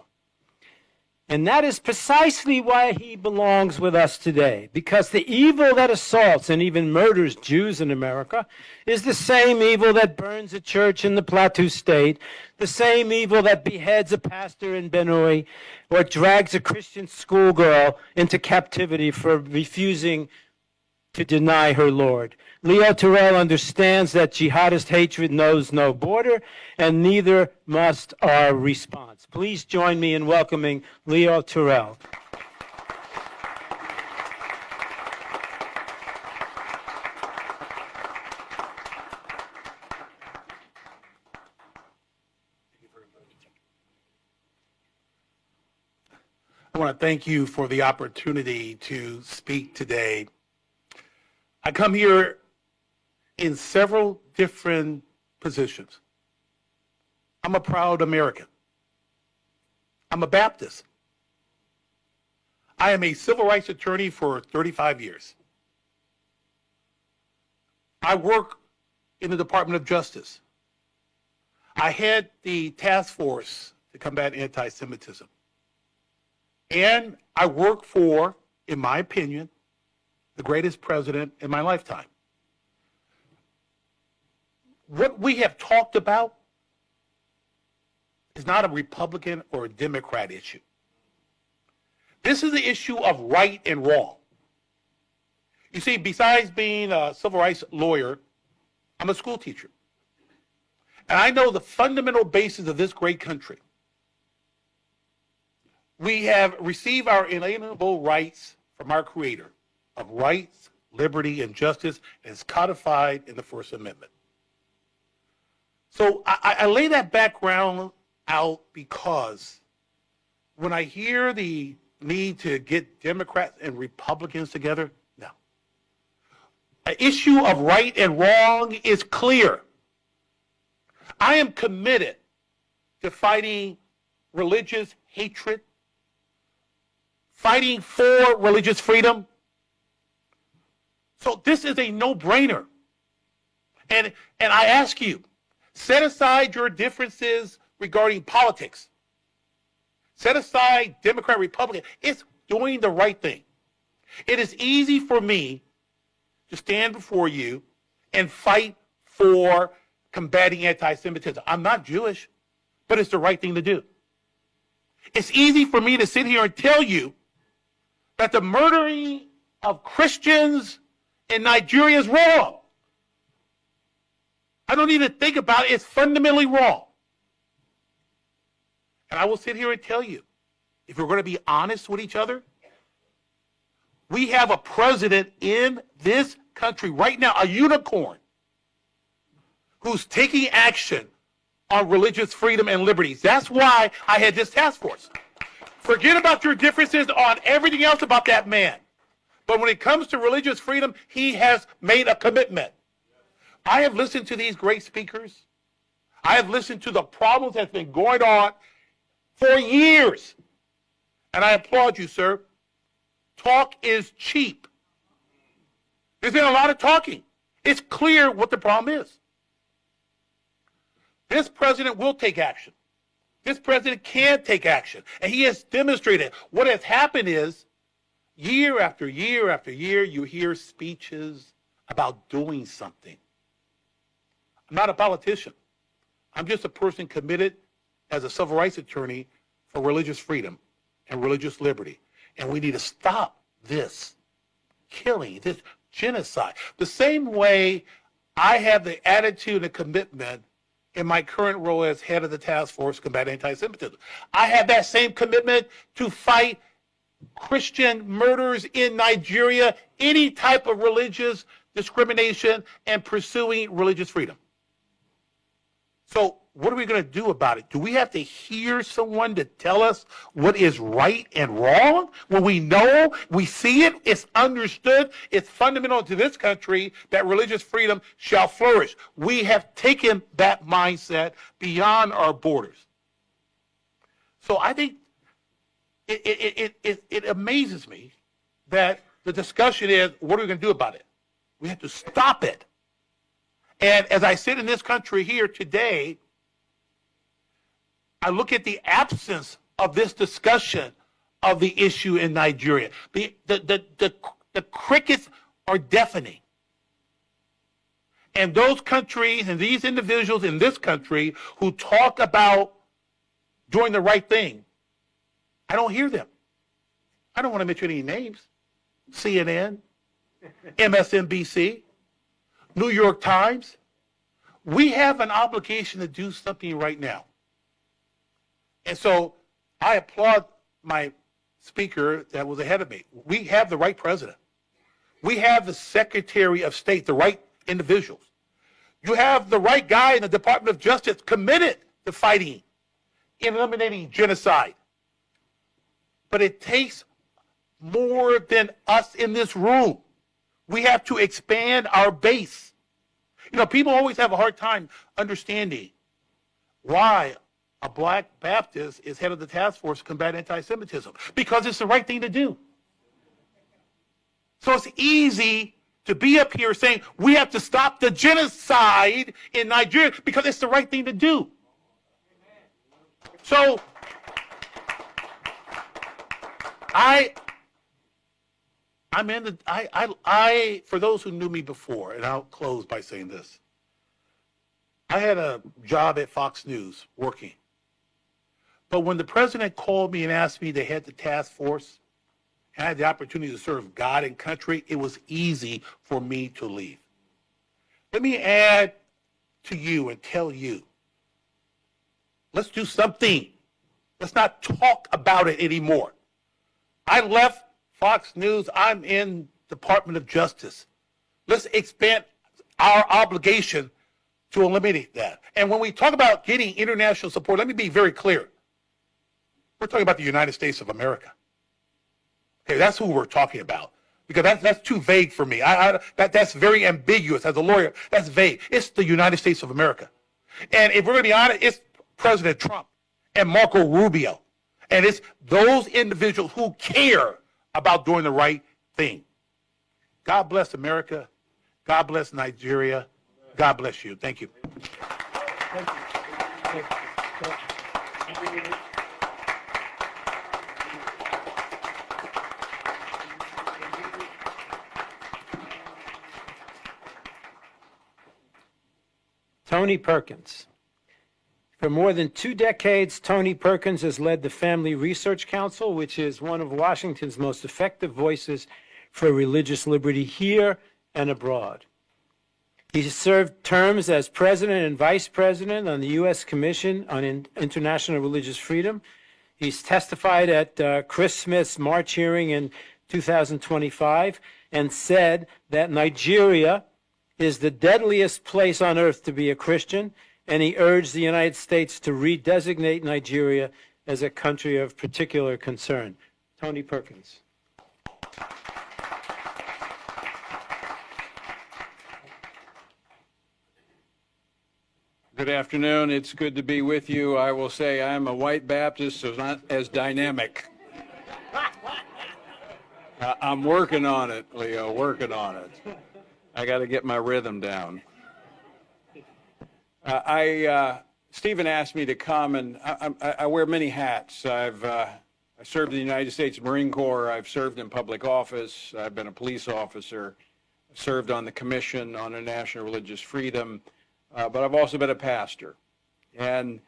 And that is precisely why he belongs with us today, because the evil that assaults and even murders Jews in America is the same evil that burns a church in the Plateau State, the same evil that beheads a pastor in Benue, or drags a Christian schoolgirl into captivity for refusing to deny her Lord. Leo Terrell understands that jihadist hatred knows no border, and neither must our response. Please join me in welcoming Leo Terrell. I want to thank you for the opportunity to speak today. I come here in several different positions. I'm a proud American. I'm a Baptist. I am a civil rights attorney for 35 years. I work in the Department of Justice. I head the task force to combat anti-Semitism. And I work for, in my opinion, the greatest president in my lifetime. What we have talked about is not a Republican or a Democrat issue. This is the issue of right and wrong. You see, besides being a civil rights lawyer, I'm a school teacher. And I know the fundamental basis of this great country. We have received our inalienable rights from our Creator of rights, liberty, and justice, and it's codified in the First Amendment. So I lay that background out because when I hear the need to get Democrats and Republicans together, no. An issue of right and wrong is clear. I am committed to fighting religious hatred, fighting for religious freedom. So this is a no-brainer. And I ask you, set aside your differences regarding politics. Set aside Democrat, Republican. It's doing the right thing. It is easy for me to stand before you and fight for combating anti-Semitism. I'm not Jewish, but it's the right thing to do. It's easy for me to sit here and tell you that the murdering of Christians in Nigeria is wrong. I don't need to think about it. It's fundamentally wrong. And I will sit here and tell you, if we're going to be honest with each other, we have a president in this country right now, a unicorn, who's taking action on religious freedom and liberties. That's why I had this task force. Forget about your differences on everything else about that man. But when it comes to religious freedom, he has made a commitment. I have listened to these great speakers. I have listened to the problems that's been going on for years. And I applaud you, sir. Talk is cheap. There's been a lot of talking. It's clear what the problem is. This president will take action. This president can take action. And he has demonstrated. What has happened is, year after year after year, you hear speeches about doing something. I'm not a politician. I'm just a person committed as a civil rights attorney for religious freedom and religious liberty. And we need to stop this killing, this genocide. The same way I have the attitude and commitment in my current role as head of the task force to combat anti-Semitism. I have that same commitment to fight Christian murders in Nigeria, any type of religious discrimination, and pursuing religious freedom. So what are we going to do about it? Do we have to hear someone to tell us what is right and wrong? When we know, we see it, it's understood, it's fundamental to this country that religious freedom shall flourish. We have taken that mindset beyond our borders. So I think it amazes me that the discussion is, what are we going to do about it? We have to stop it. And as I sit in this country here today, I look at the absence of this discussion of the issue in Nigeria. The crickets are deafening. And those countries and these individuals in this country who talk about doing the right thing, I don't hear them. I don't want to mention any names. CNN, MSNBC, New York Times. We have an obligation to do something right now. And so I applaud my speaker that was ahead of me. We have the right president. We have the Secretary of State, the right individuals. You have the right guy in the Department of Justice committed to fighting, eliminating genocide. But it takes more than us in this room. We have to expand our base. You know, people always have a hard time understanding why a black Baptist is head of the task force to combat anti-Semitism, because it's the right thing to do. So it's easy to be up here saying we have to stop the genocide in Nigeria because it's the right thing to do. So for those who knew me before, and I'll close by saying this, I had a job at Fox News working. But when the president called me and asked me to head the task force, and I had the opportunity to serve God and country, it was easy for me to leave. Let me add to you and tell you, let's do something. Let's not talk about it anymore. I left Fox News. I'm in Department of Justice. Let's expand our obligation to eliminate that. And when we talk about getting international support, let me be very clear. We're talking about the United States of America. Okay, that's who we're talking about. Because that's too vague for me. That's very ambiguous. As a lawyer, that's vague. It's the United States of America. And if we're going to be honest, it's President Trump and Marco Rubio. And it's those individuals who care about doing the right thing. God bless America. God bless Nigeria. God bless you. Thank you. Thank you. Thank you. Tony Perkins. For more than 2 decades, Tony Perkins has led the Family Research Council, which is one of Washington's most effective voices for religious liberty here and abroad. He served terms as president and vice president on the U.S. Commission on International Religious Freedom. He's testified at Chris Smith's March hearing in 2025 and said that Nigeria is the deadliest place on earth to be a Christian, and he urged the United States to redesignate Nigeria as a country of particular concern. Tony Perkins. Good afternoon. It's good to be with you. I will say I'm a white Baptist, so not as dynamic. I'm working on it, Leo, working on it. I got to get my rhythm down. Stephen asked me to come, and I wear many hats. I served in the United States Marine Corps. I've served in public office. I've been a police officer. Served on the Commission on International Religious Freedom, but I've also been a pastor. And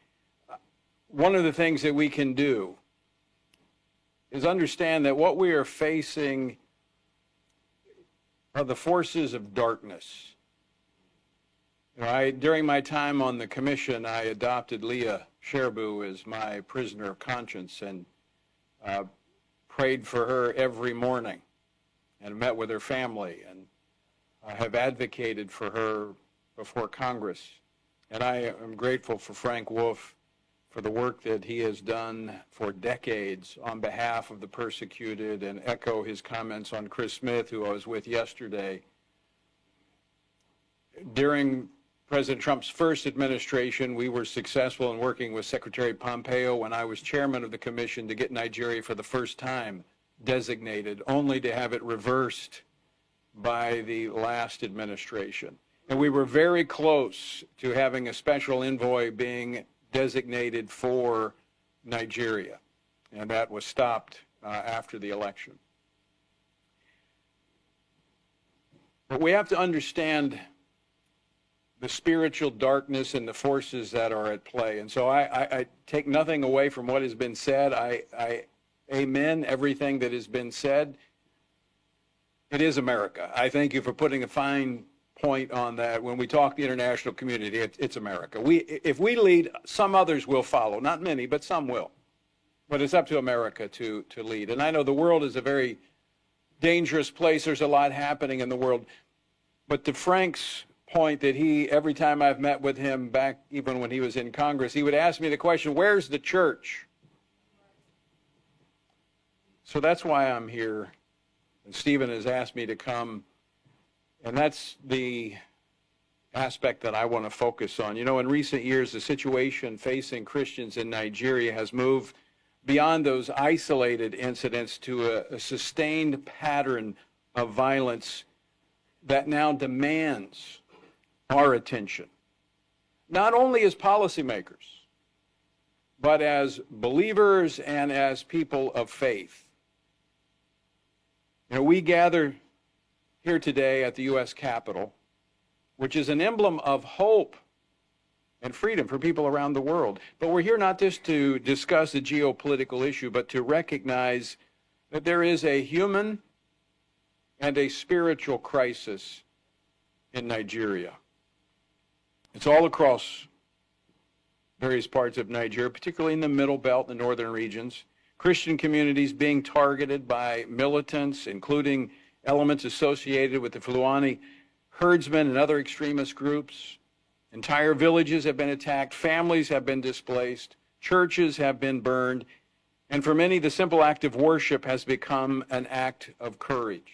one of the things that we can do is understand that what we are facing are the forces of darkness. During my time on the Commission, I adopted Leah Sherbu as my prisoner of conscience and prayed for her every morning and met with her family, and I have advocated for her before Congress. And I am grateful for Frank Wolf for the work that he has done for decades on behalf of the persecuted, and echo his comments on Chris Smith, who I was with yesterday. During President Trump's first administration, we were successful in working with Secretary Pompeo when I was chairman of the commission to get Nigeria for the first time designated, only to have it reversed by the last administration. And we were very close to having a special envoy being designated for Nigeria, and that was stopped after the election. But we have to understand the spiritual darkness and the forces that are at play. And so I take nothing away from what has been said. I amen everything that has been said. It is America. I thank you for putting a fine point on that. When we talk the international community, it's America. If we lead, some others will follow. Not many, but some will. But it's up to America to lead. And I know the world is a very dangerous place. There's a lot happening in the world. But to Frank's point that every time I've met with him back, even when he was in Congress, he would ask me the question, where's the church? So that's why I'm here. And Stephen has asked me to come, and that's the aspect that I want to focus on. You know, in recent years, the situation facing Christians in Nigeria has moved beyond those isolated incidents to a sustained pattern of violence that now demands our attention, not only as policymakers, but as believers and as people of faith. You know, we gather here today at the U.S. Capitol, which is an emblem of hope and freedom for people around the world. But we're here not just to discuss a geopolitical issue, but to recognize that there is a human and a spiritual crisis in Nigeria. It's all across various parts of Nigeria, particularly in the Middle Belt, the northern regions. Christian communities being targeted by militants, including elements associated with the Fulani herdsmen and other extremist groups. Entire villages have been attacked, families have been displaced, churches have been burned, and for many, the simple act of worship has become an act of courage.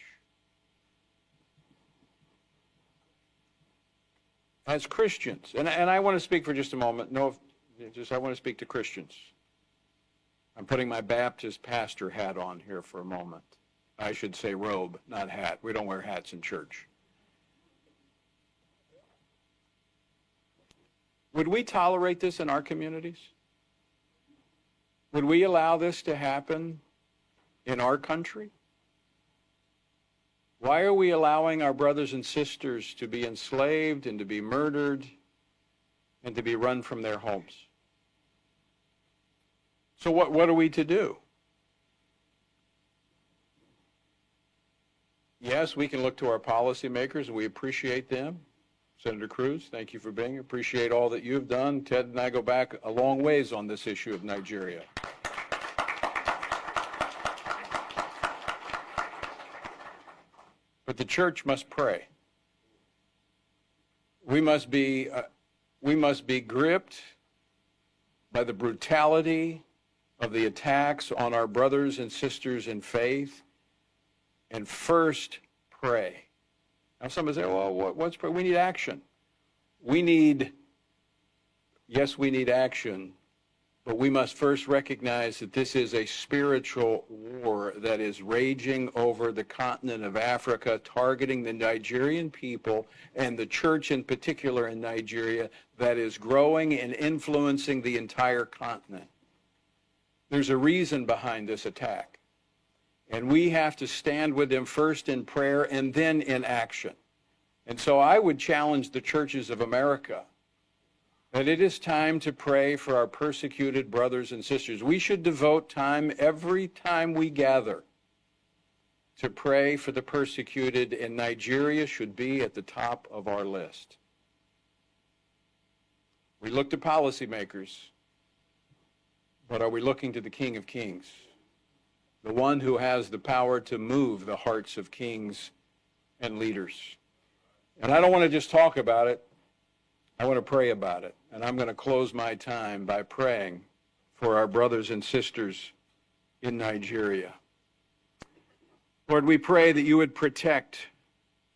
As Christians, and I want to speak for just a moment. I want to speak to Christians. I'm putting my Baptist pastor hat on here for a moment. I should say robe, not hat. We don't wear hats in church. Would we tolerate this in our communities? Would we allow this to happen in our country? Why are we allowing our brothers and sisters to be enslaved and to be murdered and to be run from their homes? So what are we to do? Yes, we can look to our policymakers, and we appreciate them. Senator Cruz, thank you for being here. Appreciate all that you've done. Ted and I go back a long ways on this issue of Nigeria. But the church must pray. We must be gripped by the brutality of the attacks on our brothers and sisters in faith, and first pray. Now somebody say, well, what's pray? We need action. Yes, we need action, But we must first recognize that this is a spiritual war that is raging over the continent of Africa, targeting the Nigerian people and the church in particular in Nigeria, that is growing and influencing the entire continent. There's a reason behind this attack. And we have to stand with them first in prayer and then in action. And so I would challenge the churches of America that it is time to pray for our persecuted brothers and sisters. We should devote time every time we gather to pray for the persecuted, and Nigeria should be at the top of our list. We look to policymakers, but are we looking to the King of Kings, the one who has the power to move the hearts of kings and leaders? And I don't want to just talk about it. I want to pray about it. And I'm going to close my time by praying for our brothers and sisters in Nigeria. Lord, we pray that you would protect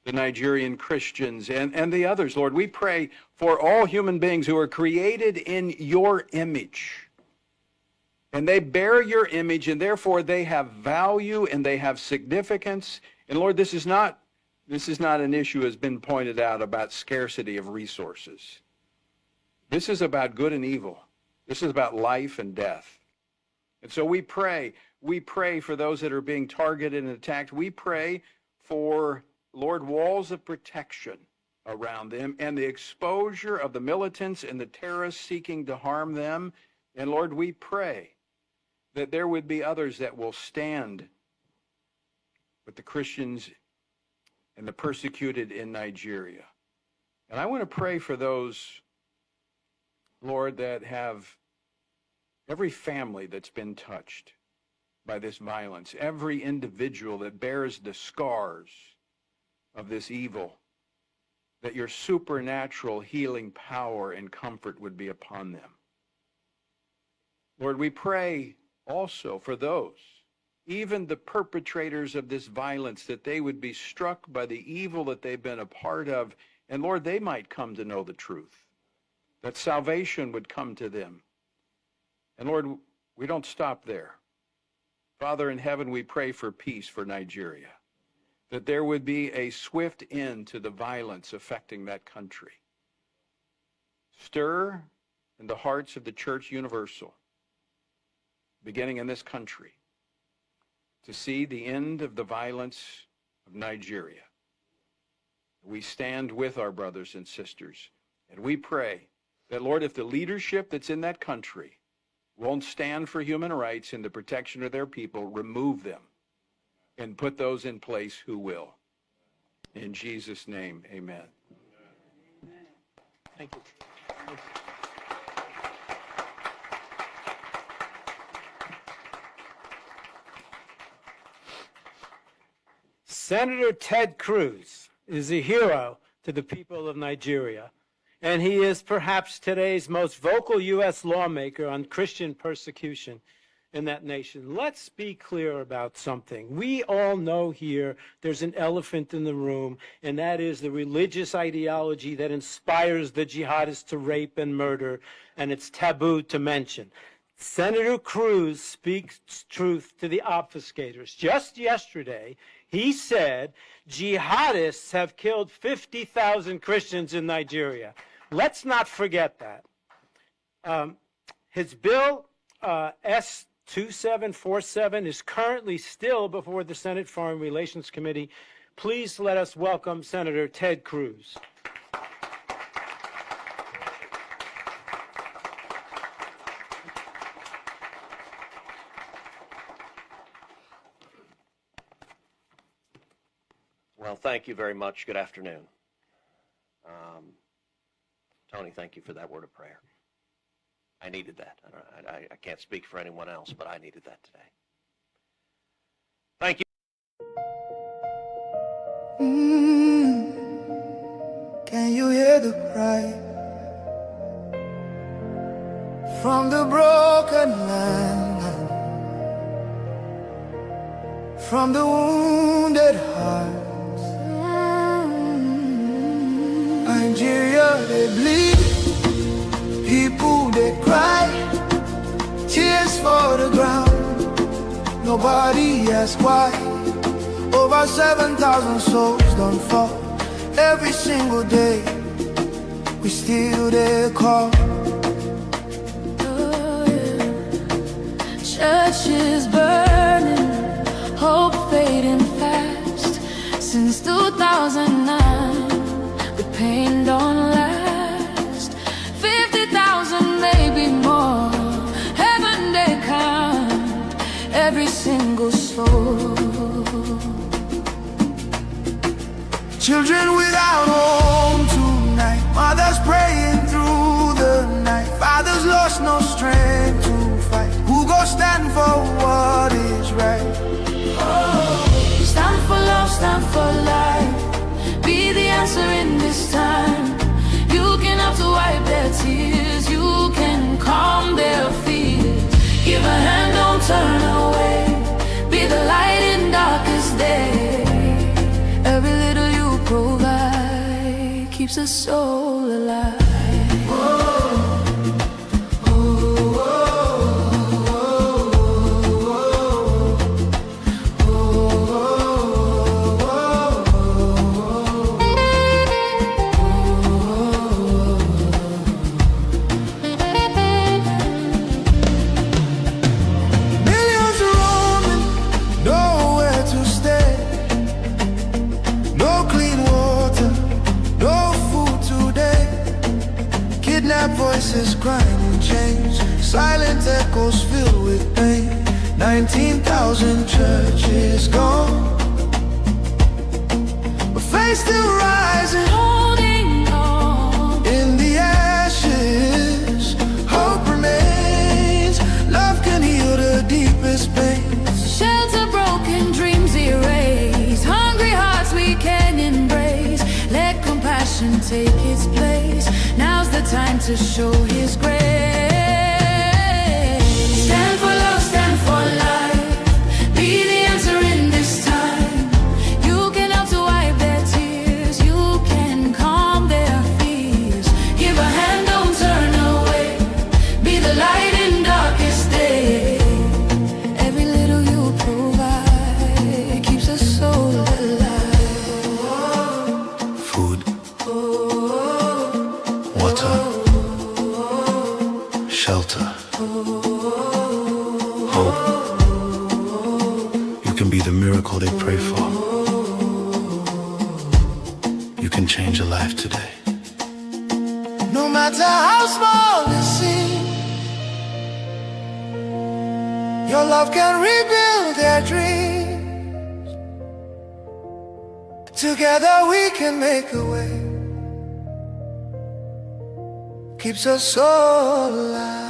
the Nigerian Christians and the others. Lord, we pray for all human beings who are created in your image. And they bear your image, and therefore they have value and they have significance. And Lord, this is not an issue, as has been pointed out, about scarcity of resources. This is about good and evil. This is about life and death. And so we pray for those that are being targeted and attacked. We pray for, Lord, walls of protection around them and the exposure of the militants and the terrorists seeking to harm them. And Lord, we pray that there would be others that will stand with the Christians and the persecuted in Nigeria. And I want to pray for those, Lord, that have every family that's been touched by this violence, every individual that bears the scars of this evil, that your supernatural healing power and comfort would be upon them. Lord, we pray also for those, even the perpetrators of this violence, that they would be struck by the evil that they've been a part of, and Lord, they might come to know the truth, that salvation would come to them. And Lord, we don't stop there. Father in heaven, we pray for peace for Nigeria, that there would be a swift end to the violence affecting that country. Stir in the hearts of the Church Universal, beginning in this country, to see the end of the violence of Nigeria. We stand with our brothers and sisters, and we pray that, Lord, if the leadership that's in that country won't stand for human rights and the protection of their people, remove them and put those in place who will. In Jesus' name, amen. Thank you. Senator Ted Cruz is a hero to the people of Nigeria, and he is perhaps today's most vocal U.S. lawmaker on Christian persecution in that nation. Let's be clear about something. We all know here there's an elephant in the room, and that is the religious ideology that inspires the jihadists to rape and murder, and it's taboo to mention. Senator Cruz speaks truth to the obfuscators. Just yesterday, he said jihadists have killed 50,000 Christians in Nigeria. Let's not forget that. His bill, S2747, is currently still before the Senate Foreign Relations Committee. Please let us welcome Senator Ted Cruz. Well, thank you very much. Good afternoon. Tony, thank you for that word of prayer. I needed that. I can't speak for anyone else, but I needed that today. Thank you. Can you hear the cry from the broken land, from the wounded heart? Nigeria, they bleed, people they cry, nobody asks why. Over 7,000 souls don't fall. Every single day we still there call. Churches burning, hope fading fast. Since 2009, the pain don't last. 50,000, maybe more. Heaven they count every single soul. Children without home tonight, mothers praying through the night, fathers lost no strength to fight. Who go stand for what is right? Stand for love, stand for life. Be the answer in this time. You can have to wipe their tears. You can calm their fears. Give a hand, don't turn away. Be the light in darkest day. Every little you provide keeps a soul alive. Voices grinding chains, silent echoes filled with pain. 19,000 churches gone, but faith still rising, holding on. In the ashes, hope remains. Love can heal the deepest pains. Shelter broken, dreams erased. Hungry hearts we can embrace. Let compassion take its place. Now's the time to show His grace. Stand for love, stand for life. Be the answer in this time. You can help to wipe their tears. You can calm their fears. Give a hand, don't turn away. Be the light in darkest day. Every little you provide keeps a soul alive. Food, water, shelter, hope. You can be the miracle they pray for. You can change a life today. No matter how small it seems, your love can rebuild their dreams. Together we can make a way. Keeps us all alive.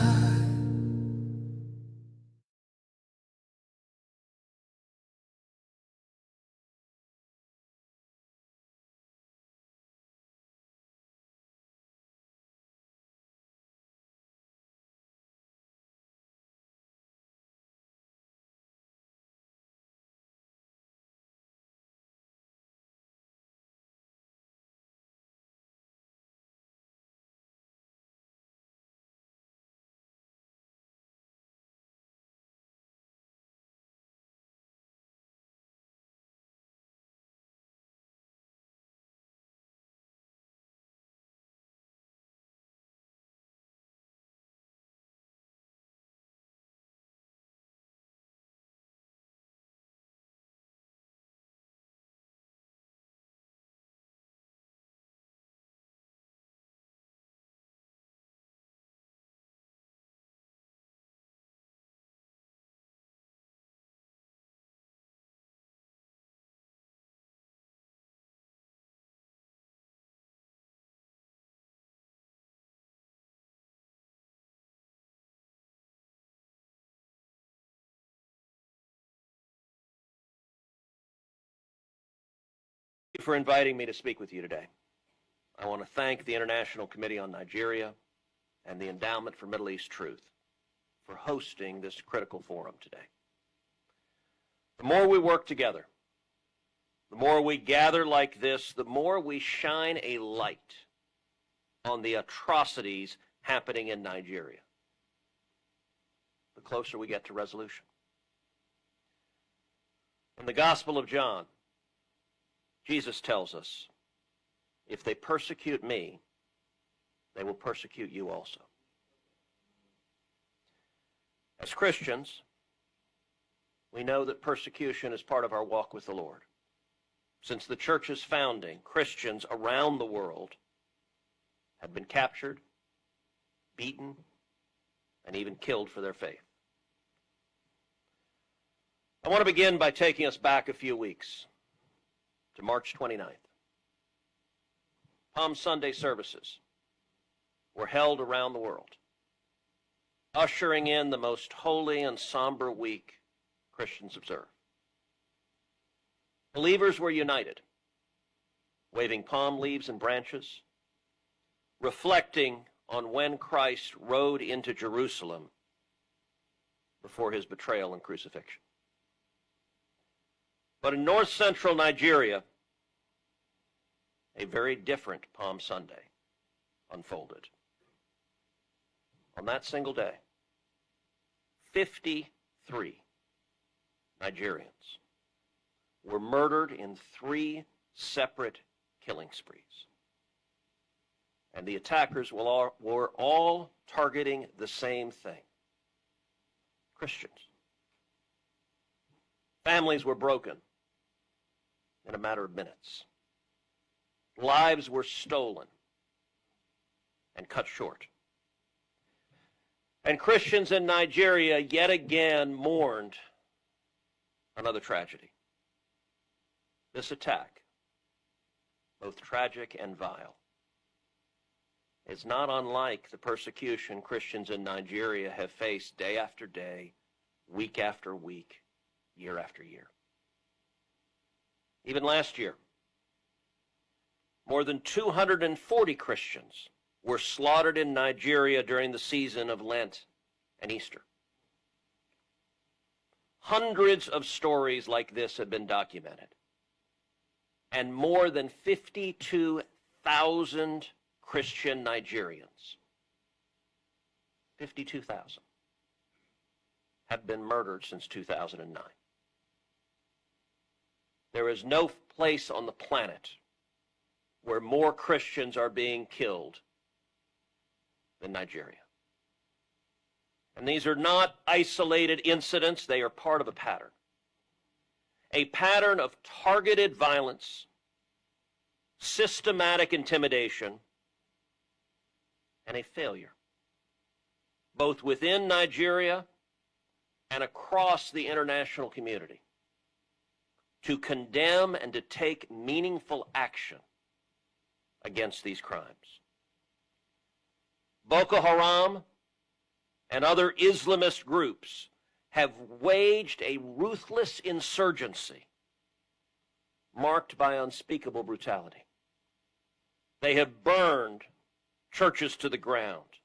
Thank you for inviting me to speak with you today. I want to thank the International Committee on Nigeria and the Endowment for Middle East Truth for hosting this critical forum today. The more we work together, the more we gather like this, the more we shine a light on the atrocities happening in Nigeria, the closer we get to resolution. In the Gospel of John, Jesus tells us, if they persecute me, they will persecute you also. As Christians, we know that persecution is part of our walk with the Lord. Since the church's founding, Christians around the world have been captured, beaten, and even killed for their faith. I want to begin by taking us back a few weeks to March 29th. Palm Sunday services were held around the world, ushering in the most holy and somber week Christians observe. Believers were united, waving palm leaves and branches, reflecting on when Christ rode into Jerusalem before his betrayal and crucifixion. But in north-central Nigeria, a very different Palm Sunday unfolded. On that single day, 53 Nigerians were murdered in 3 separate killing sprees. And the attackers were all targeting the same thing: Christians. Families were broken in a matter of minutes. Lives were stolen and cut short. And Christians in Nigeria yet again mourned another tragedy. This attack, both tragic and vile, is not unlike the persecution Christians in Nigeria have faced day after day, week after week, year after year. Even last year, more than 240 Christians were slaughtered in Nigeria during the season of Lent and Easter. Hundreds of stories like this have been documented, and more than 52,000 Christian Nigerians, 52,000, have been murdered since 2009. There is no place on the planet where more Christians are being killed than Nigeria. And these are not isolated incidents, they are part of a pattern. A pattern of targeted violence, systematic intimidation, and a failure, both within Nigeria and across the international community, to condemn and to take meaningful action against these crimes. Boko Haram and other Islamist groups have waged a ruthless insurgency marked by unspeakable brutality. They have burned churches to the ground,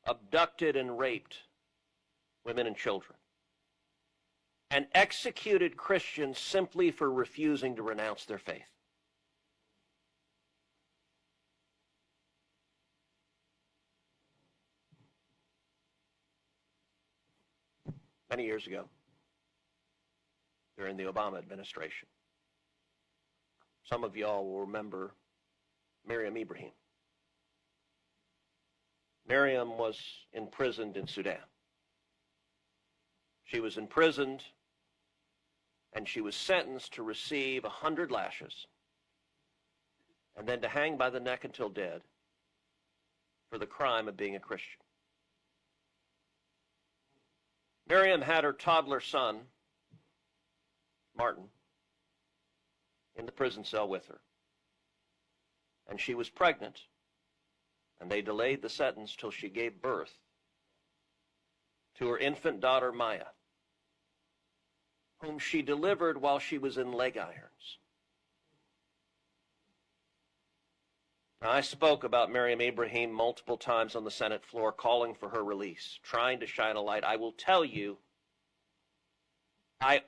abducted and raped women and children, and executed Christians simply for refusing to renounce their faith. Many years ago, during the Obama administration, some of y'all will remember Miriam Ibrahim. Miriam was imprisoned in Sudan. She was imprisoned and she was sentenced to receive 100 lashes and then to hang by the neck until dead for the crime of being a Christian. Miriam had her toddler son, Martin, in the prison cell with her. And she was pregnant, and they delayed the sentence till she gave birth to her infant daughter, Maya, whom she delivered while she was in leg irons. Now, I spoke about Miriam Ibrahim multiple times on the Senate floor, calling for her release, trying to shine a light. I will tell you, I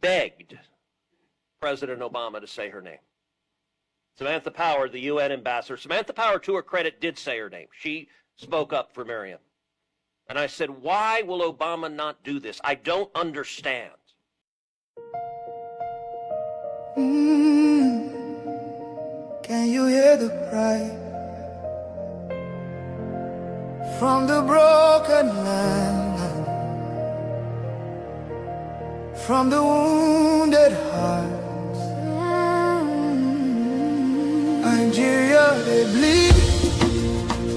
begged President Obama to say her name. Samantha Power, the UN ambassador, Samantha Power, to her credit, did say her name. She spoke up for Miriam. And I said, why will Obama not do this? I don't understand. Can you hear the cry from the broken land, from the wounded hearts? Nigeria, they bleed,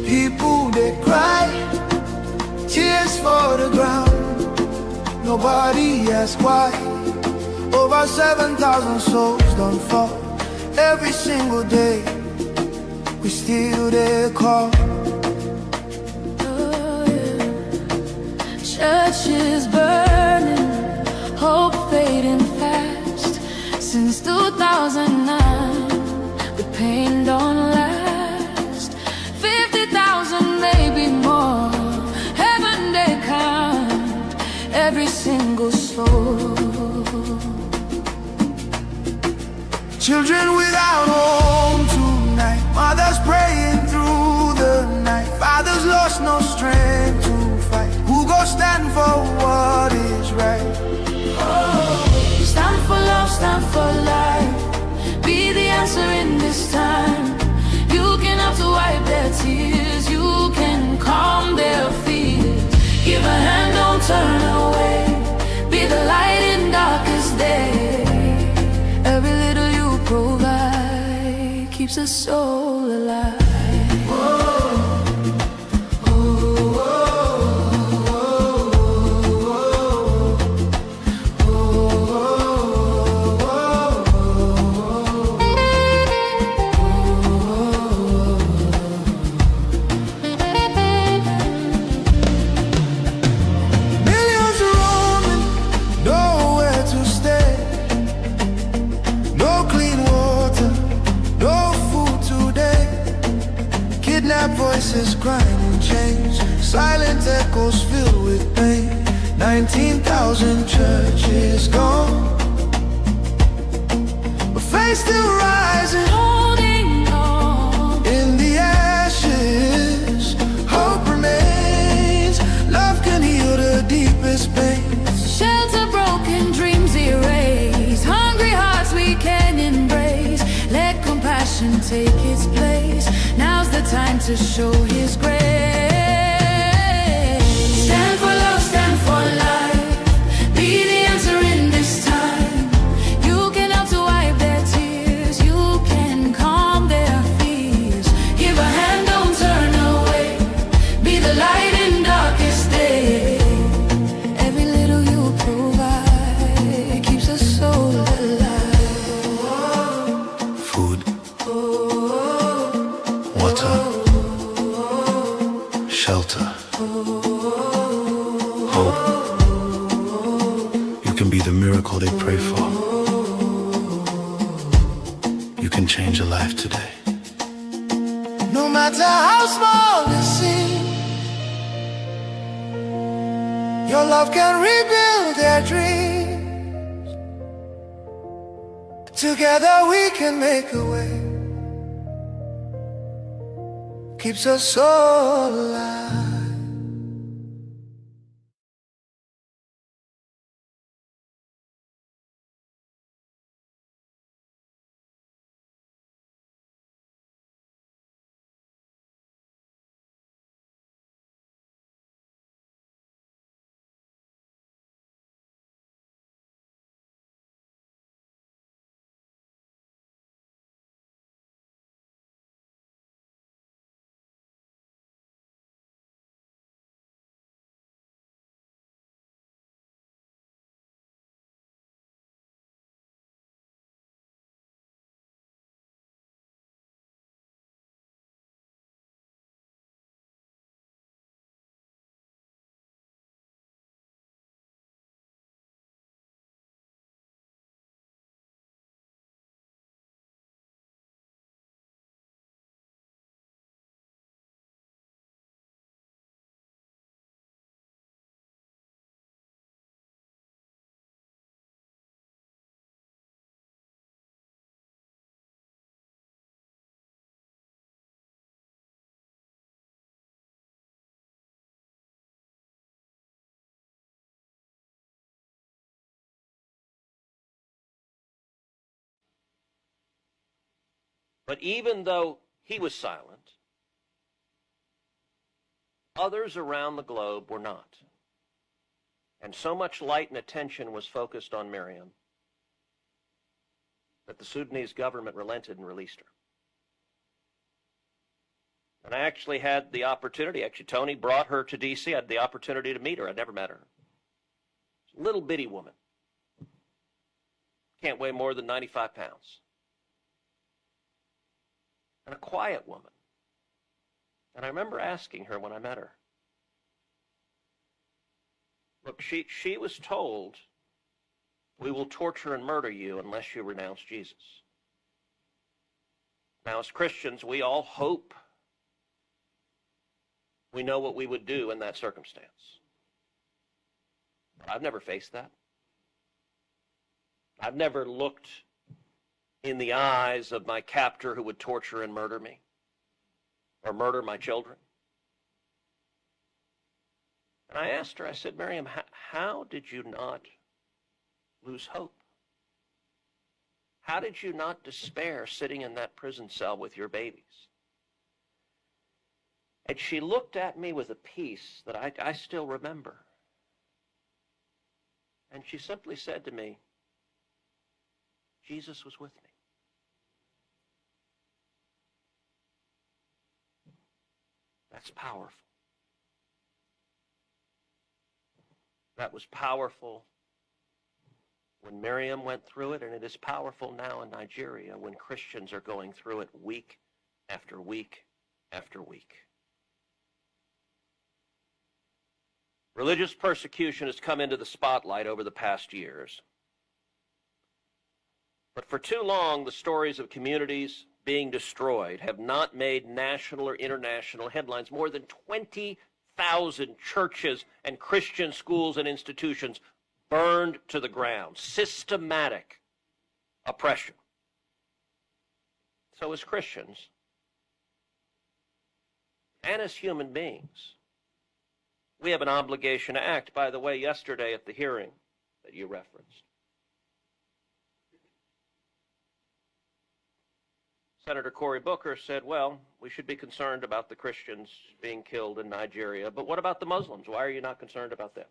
people they cry, tears for the ground. Nobody asks why. Over 7,000 souls don't fall every single day. We still there call. Churches burning, hope fading fast. Since 2009, the pain don't last. 50,000, maybe more. Heaven they count every single soul. Children without home tonight, mothers praying through the night, fathers lost no strength to fight. Who go stand for what is right? Stand for love, stand for life. Be the answer in this time. You can have to wipe their tears. You can calm their fears. Give a hand, don't turn away. Be the light in darkest day. Every little you provide keeps a soul alive. Millions roaming, nowhere to stay. No clean water, no food today. Kidnapped voices crying in chains, silent echoes filled with pain. 19,000 churches gone, but faith still rising, holding on. In the ashes, hope remains. Love can heal the deepest pain. Shelter broken, dreams erased. Hungry hearts we can embrace. Let compassion take its place. Now's the time to show His grace. Stand for love, stand for life. Be the answer in this time. You can help to wipe their tears. You can calm their fears. Give a hand, don't turn away. Be the light in darkest day. Every little you provide keeps a soul alive. Food, water, shelter, hope. You can be the miracle they pray for. You can change a life today. No matter how small it seems, your love can rebuild their dreams. Together we can make a way. Keeps us all alive. But even though he was silent, others around the globe were not. And so much light and attention was focused on Miriam that the Sudanese government relented and released her. And I actually had the opportunity, Tony brought her to D.C. I had the opportunity to meet her. I'd never met her. She's a little bitty woman. Can't weigh more than 95 pounds. And a quiet woman. And I remember asking her when I met her, look, she was told, we will torture and murder you unless you renounce Jesus. Now, as Christians, we all hope we know what we would do in that circumstance. But I've never faced that. I've never looked in the eyes of my captor who would torture and murder me or murder my children. And I asked her, I said, Miriam, how did you not lose hope? How did you not despair sitting in that prison cell with your babies? And she looked at me with a peace that I still remember. And she simply said to me, Jesus was with me. That's powerful. That was powerful when Miriam went through it, and it is powerful now in Nigeria when Christians are going through it week after week after week. Religious persecution has come into the spotlight over the past years. But for too long, the stories of communities being destroyed have not made national or international headlines. More than 20,000 churches and Christian schools and institutions burned to the ground. Systematic oppression. So as Christians, and as human beings, we have an obligation to act. By the way, yesterday at the hearing that you referenced, Senator Cory Booker said, well, we should be concerned about the Christians being killed in Nigeria, but what about the Muslims? Why are you not concerned about them?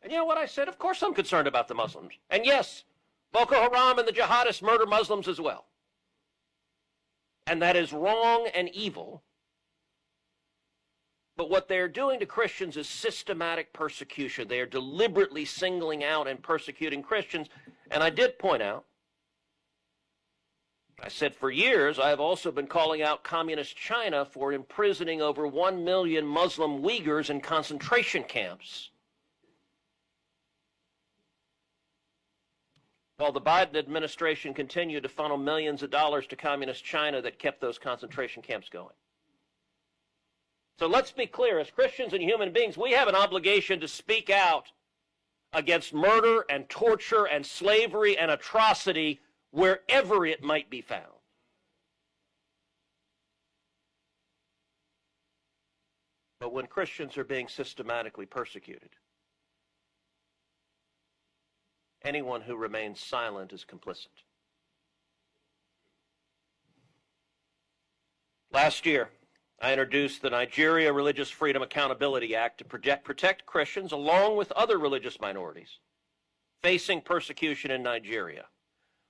And you know what I said? Of course I'm concerned about the Muslims. And yes, Boko Haram and the jihadists murder Muslims as well. And that is wrong and evil. But what they're doing to Christians is systematic persecution. They are deliberately singling out and persecuting Christians. And I did point out, I said for years, I have also been calling out communist China for imprisoning over 1 million Muslim Uyghurs in concentration camps. While the Biden administration continued to funnel millions of dollars to communist China that kept those concentration camps going. So let's be clear, as Christians and human beings, we have an obligation to speak out against murder and torture and slavery and atrocity wherever it might be found. But when Christians are being systematically persecuted, anyone who remains silent is complicit. Last year, I introduced the Nigeria Religious Freedom Accountability Act to protect Christians along with other religious minorities facing persecution in Nigeria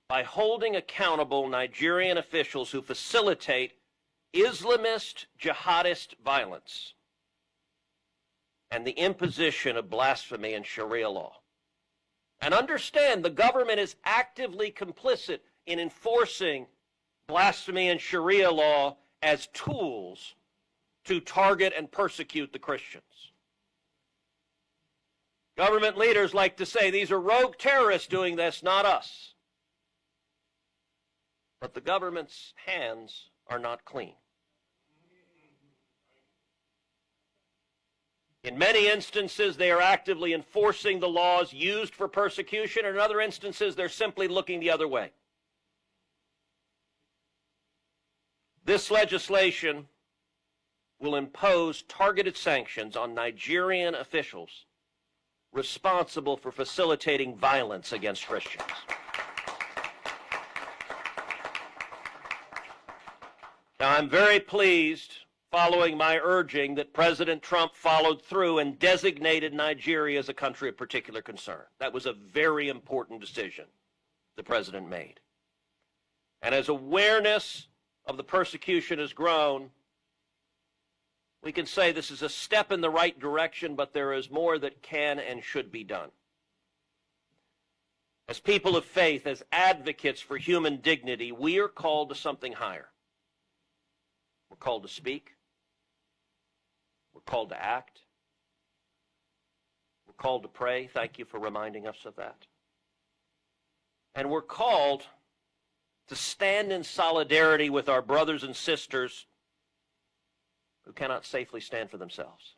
by holding accountable Nigerian officials who facilitate Islamist jihadist violence and the imposition of blasphemy and Sharia law. And understand, the government is actively complicit in enforcing blasphemy and Sharia law as tools to target and persecute the Christians. Government leaders like to say these are rogue terrorists doing this, not us. But the government's hands are not clean. In many instances, they are actively enforcing the laws used for persecution. In other instances, they're simply looking the other way. This legislation will impose targeted sanctions on Nigerian officials responsible for facilitating violence against Christians. Now, I'm very pleased, following my urging, that President Trump followed through and designated Nigeria as a country of particular concern. That was a very important decision the president made. And as awareness of the persecution has grown, we can say this is a step in the right direction, but there is more that can and should be done. As people of faith, as advocates for human dignity, we are called to something higher. We're called to speak. We're called to act. We're called to pray. Thank you for reminding us of that. And we're called to stand in solidarity with our brothers and sisters who cannot safely stand for themselves.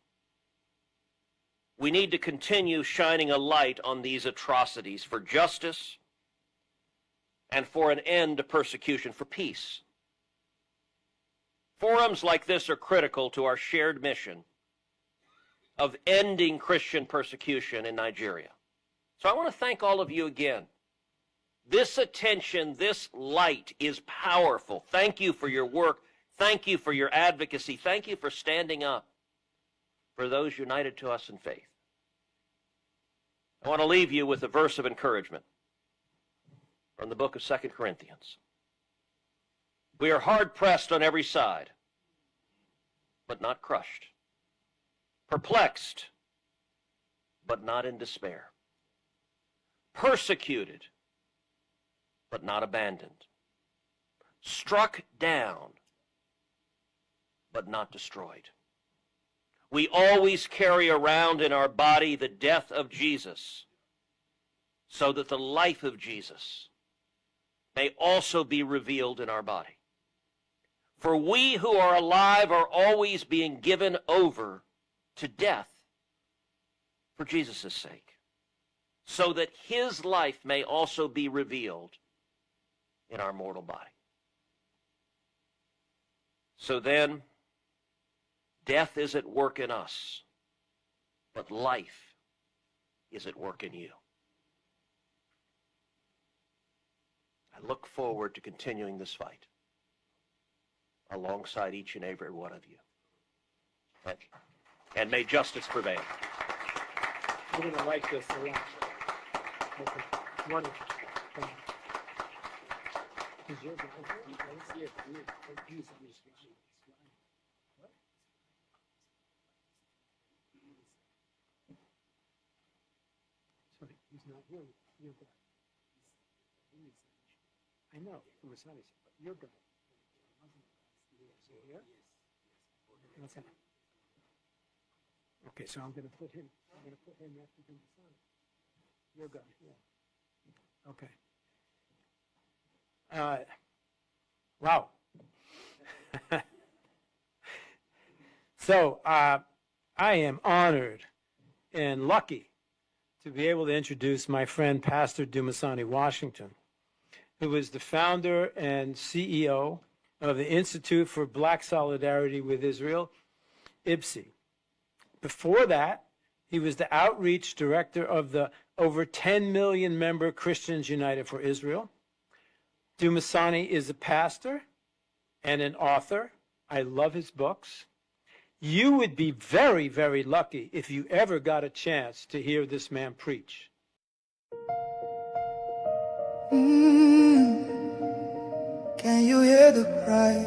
We need to continue shining a light on these atrocities for justice and for an end to persecution, for peace. Forums like this are critical to our shared mission of ending Christian persecution in Nigeria. So I want to thank all of you again. This attention, this light is powerful. Thank you for your work. Thank you for your advocacy. Thank you for standing up for those united to us in faith. I want to leave you with a verse of encouragement from the book of 2 Corinthians. We are hard-pressed on every side, but not crushed. Perplexed, but not in despair. Persecuted, but not abandoned. Struck down, but not destroyed. We always carry around in our body the death of Jesus, so that the life of Jesus may also be revealed in our body. For we who are alive are always being given over to death for Jesus' sake, so that his life may also be revealed in our mortal body. So then, death is at work in us, but life is at work in you. I look forward to continuing this fight alongside each and every one of you. And may justice prevail. We're going to like this a lot. Okay. Wonderful. Is your guy here? Let's see if he's on this issue. Sorry, he's not here. Your guy. I know, from a study, but your guy. Is he here? What's that? Okay, so I'm going to put him after the son. Your guy, yeah. Okay. Wow. So I am honored and lucky to be able to introduce my friend Pastor Dumasani Washington, who is the founder and CEO of the Institute for Black Solidarity with Israel, IBSI. Before that, he was the outreach director of the over 10 million member Christians United for Israel. Dumasani is a pastor and an author. I love his books. You would be very, very lucky if you ever got a chance to hear this man preach. Can you hear the cry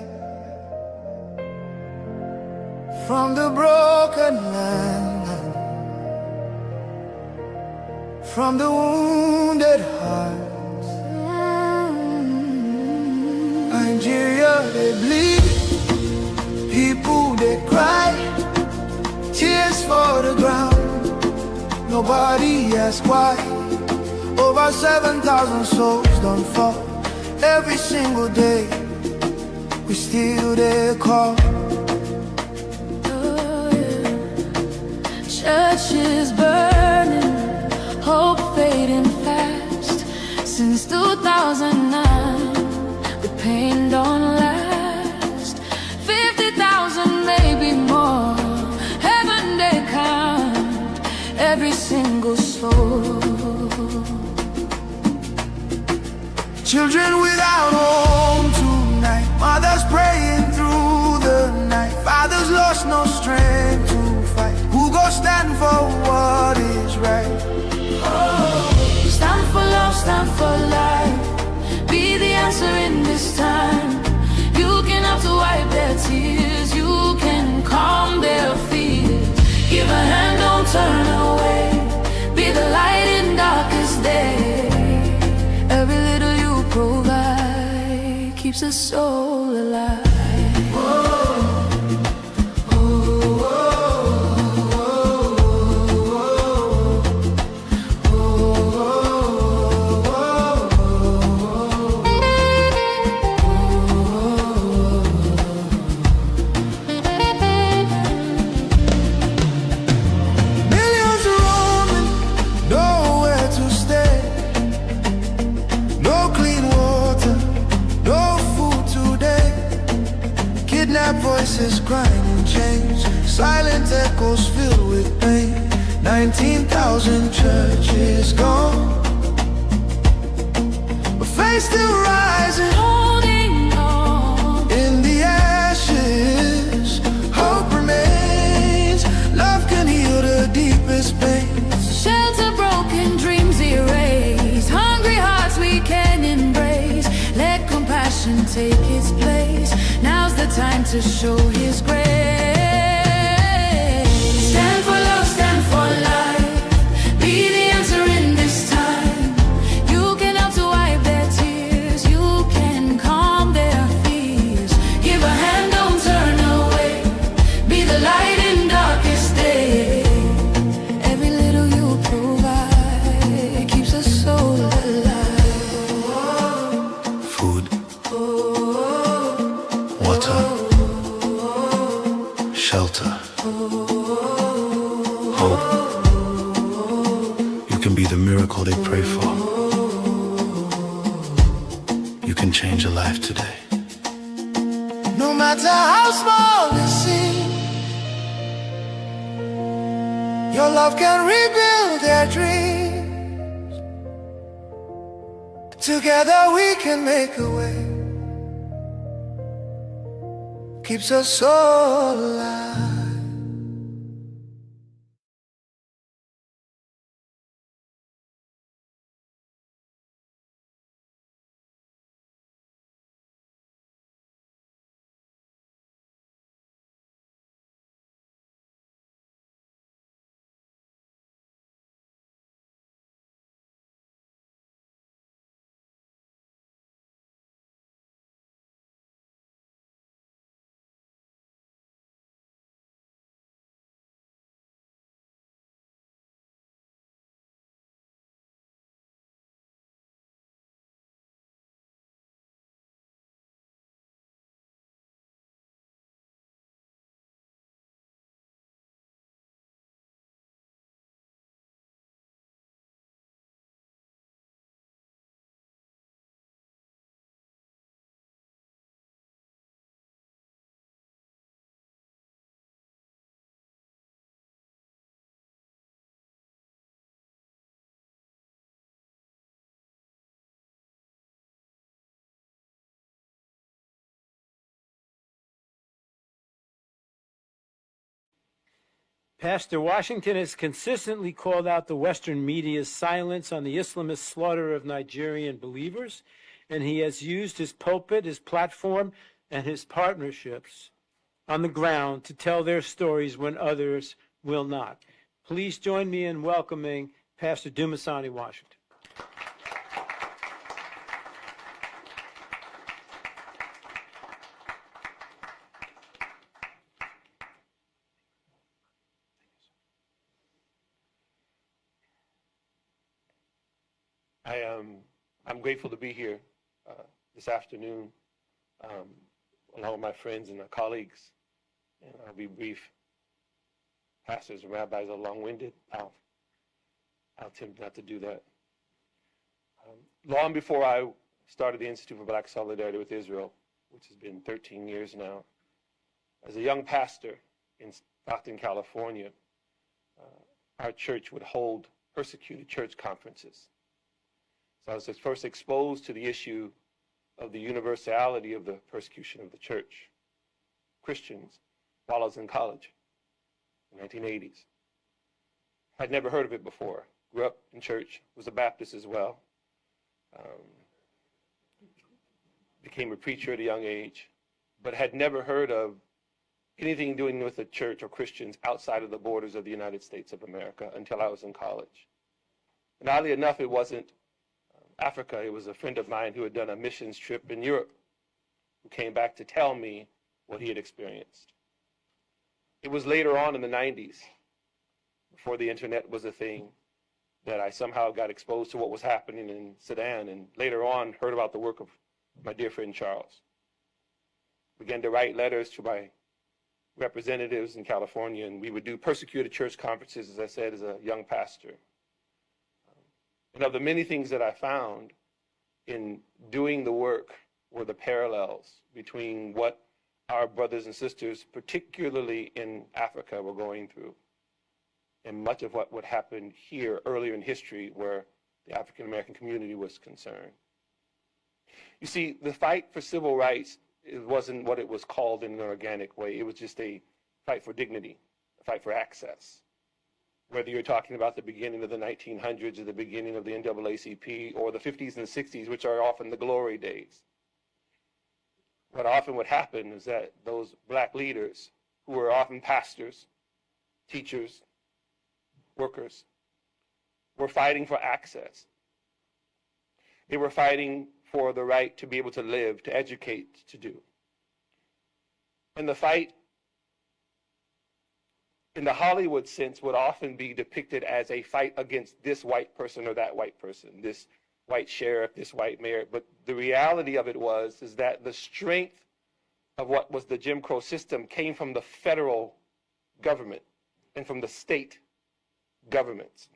from the broken land, from the wounded hearts? Nigeria, they bleed, people they cry, tears for the ground. Nobody asks why. Over 7,000 souls don't fall. Every single day, we still there call. Oh, yeah. Churches burning, hope fading fast. Since 2009, the pain don't last. 50,000, maybe more. Heaven they count every single soul. Children without home tonight, mothers praying through no strength to fight. Who go stand for what is right? Oh, stand for love, stand for life. Be the answer in this time. You can have to wipe their tears. You can calm their fears. Give a hand, don't turn away. Be the light in darkest day. Every little you provide keeps a soul alive. Voices crying in chains, silent echoes filled with pain. 19,000 churches gone, but faith still rising, holding on. In the ashes, hope remains. Love can heal the deepest pains. Shelter broken, dreams erased. Hungry hearts we can embrace. Let compassion take its place. Now's the time to show His grace. Stand for love, stand for life. Be the answer in this time. You can help to wipe their tears. You can calm their fears. Give a hand, don't turn away. Be the light in darkest day. Every little you provide keeps a soul alive. Food, water, shelter, hope. You can be the miracle they pray for. You can change a life today. No matter how small it seems, your love can rebuild their dreams. Together we can make a way. Keeps us so alive. Pastor Washington has consistently called out the Western media's silence on the Islamist slaughter of Nigerian believers, and he has used his pulpit, his platform, and his partnerships on the ground to tell their stories when others will not. Please join me in welcoming Pastor Dumasani Washington. I'm grateful to be here this afternoon along with my friends and my colleagues, and I'll be brief. Pastors and rabbis are long-winded. I'll attempt not to do that. Long before I started the Institute for Black Solidarity with Israel, which has been 13 years now, as a young pastor in Stockton, California, our church would hold persecuted church conferences. So I was first exposed to the issue of the universality of the persecution of the church. Christians while I was in college in the 1980s. I'd never heard of it before. Grew up in church, was a Baptist as well. Became a preacher at a young age, but had never heard of anything doing with the church or Christians outside of the borders of the United States of America until I was in college. And oddly enough, it wasn't Africa. It was a friend of mine who had done a missions trip in Europe who came back to tell me what he had experienced. It was later on in the 90s, before the internet was a thing, that I somehow got exposed to what was happening in Sudan, and later on heard about the work of my dear friend Charles. Began to write letters to my representatives in California, and we would do persecuted church conferences, as I said, as a young pastor. And of the many things that I found in doing the work were the parallels between what our brothers and sisters, particularly in Africa, were going through, and much of what would happen here earlier in history where the African American community was concerned. You see, the fight for civil rights, it wasn't what it was called in an organic way. It was just a fight for dignity, a fight for access. Whether you're talking about the beginning of the 1900s or the beginning of the NAACP or the 50s and 60s, which are often the glory days. What often would happen is that those black leaders, who were often pastors, teachers, workers, were fighting for access. They were fighting for the right to be able to live, to educate, to do. And the fight, in the Hollywood sense, would often be depicted as a fight against this white person or that white person, this white sheriff, this white mayor. But the reality of it is that the strength of what was the Jim Crow system came from the federal government and from the state governments.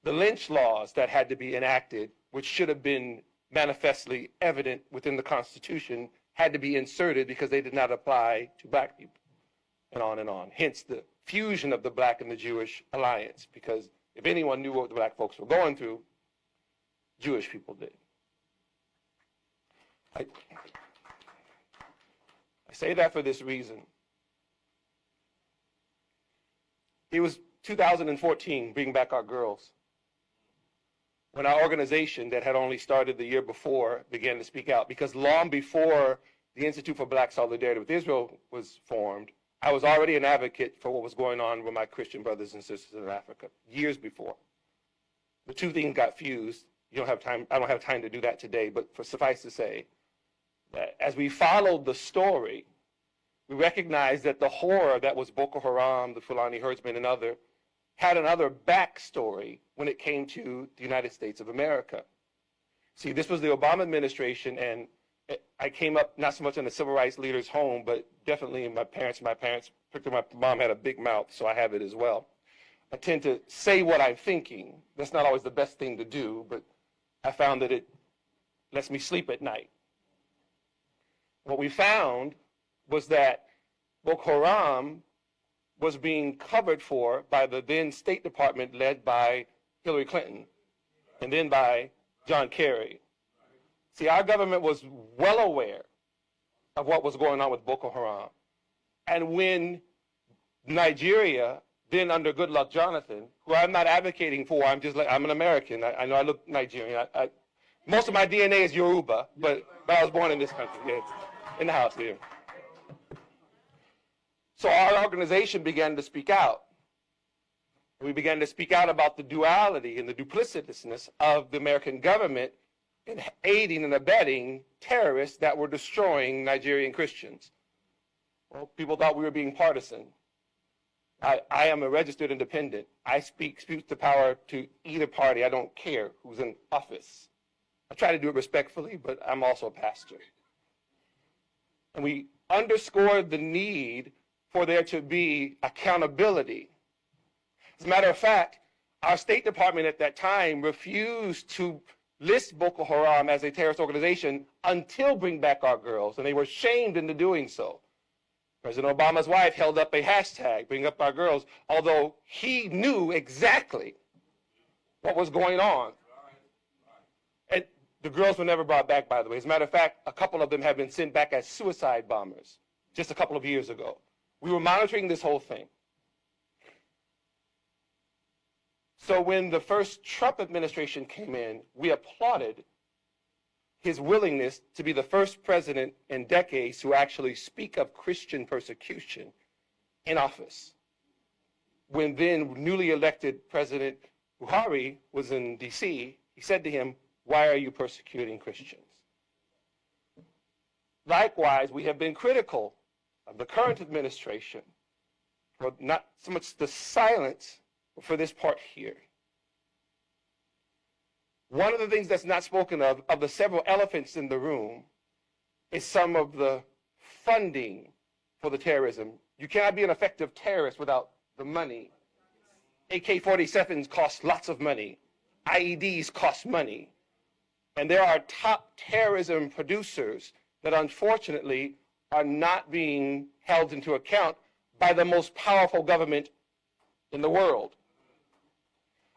The lynch laws that had to be enacted, which should have been manifestly evident within the Constitution, had to be inserted because they did not apply to black people, and on and on. Hence the fusion of the black and the Jewish alliance, because if anyone knew what the black folks were going through, Jewish people did. I say that for this reason. It was 2014, Bring Back Our Girls, when our organization that had only started the year before began to speak out, because long before the Institute for Black Solidarity with Israel was formed, I was already an advocate for what was going on with my Christian brothers and sisters in Africa, years before. The two things got fused. You don't have time, I don't have time to do that today, but suffice to say that as we followed the story, we recognized that the horror that was Boko Haram, the Fulani herdsmen, and other, had another backstory when it came to the United States of America. See, this was the Obama administration, and I came up not so much in the civil rights leader's home, but definitely in my parents, particularly my mom had a big mouth, so I have it as well. I tend to say what I'm thinking. That's not always the best thing to do, but I found that it lets me sleep at night. What we found was that Boko Haram was being covered for by the then State Department led by Hillary Clinton and then by John Kerry. See, our government was well aware of what was going on with Boko Haram. And when Nigeria, then under Goodluck Jonathan, who I'm not advocating for, I'm an American. I know I look Nigerian. Most of my DNA is Yoruba, but I was born in this country, yeah, in the house here. So our organization began to speak out. We began to speak out about the duality and the duplicitousness of the American government in aiding and abetting terrorists that were destroying Nigerian Christians. Well, people thought we were being partisan. I am a registered independent. I speak the power to either party. I don't care who's in office. I try to do it respectfully, but I'm also a pastor. And we underscored the need for there to be accountability. As a matter of fact, our State Department at that time refused to list Boko Haram as a terrorist organization until Bring Back Our Girls, and they were shamed into doing so. President Obama's wife held up a hashtag, Bring Up Our Girls, although he knew exactly what was going on. And the girls were never brought back, by the way. As a matter of fact, a couple of them have been sent back as suicide bombers just a couple of years ago. We were monitoring this whole thing. So when the first Trump administration came in, we applauded his willingness to be the first president in decades to actually speak of Christian persecution in office. When then newly elected President Buhari was in DC, he said to him, "Why are you persecuting Christians?" Likewise, we have been critical of the current administration for not so much the silence, but for this part here. One of the things that's not spoken of the several elephants in the room, is some of the funding for the terrorism. You cannot be an effective terrorist without the money. AK-47s cost lots of money. IEDs cost money. And there are top terrorism producers that unfortunately are not being held into account by the most powerful government in the world.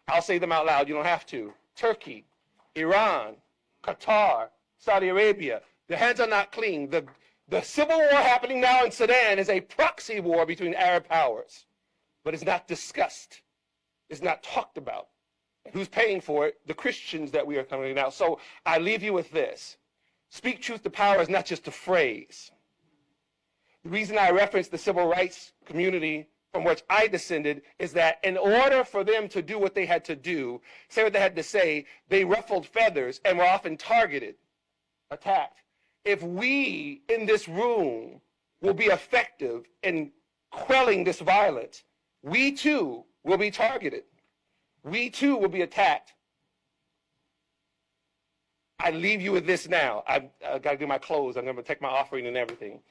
I'll say them out loud, you don't have to. Turkey, Iran, Qatar, Saudi Arabia. Their hands are not clean. The civil war happening now in Sudan is a proxy war between Arab powers, but it's not discussed. It's not talked about. And who's paying for it? The Christians that we are coming out. So I leave you with this. Speak truth to power is not just a phrase. The reason I reference the civil rights community from which I descended is that in order for them to do what they had to do, say what they had to say, they ruffled feathers and were often targeted, attacked. If we in this room will be effective in quelling this violence, we too will be targeted. We too will be attacked. I leave you with this now. I've got to do my clothes. I'm going to take my offering and everything.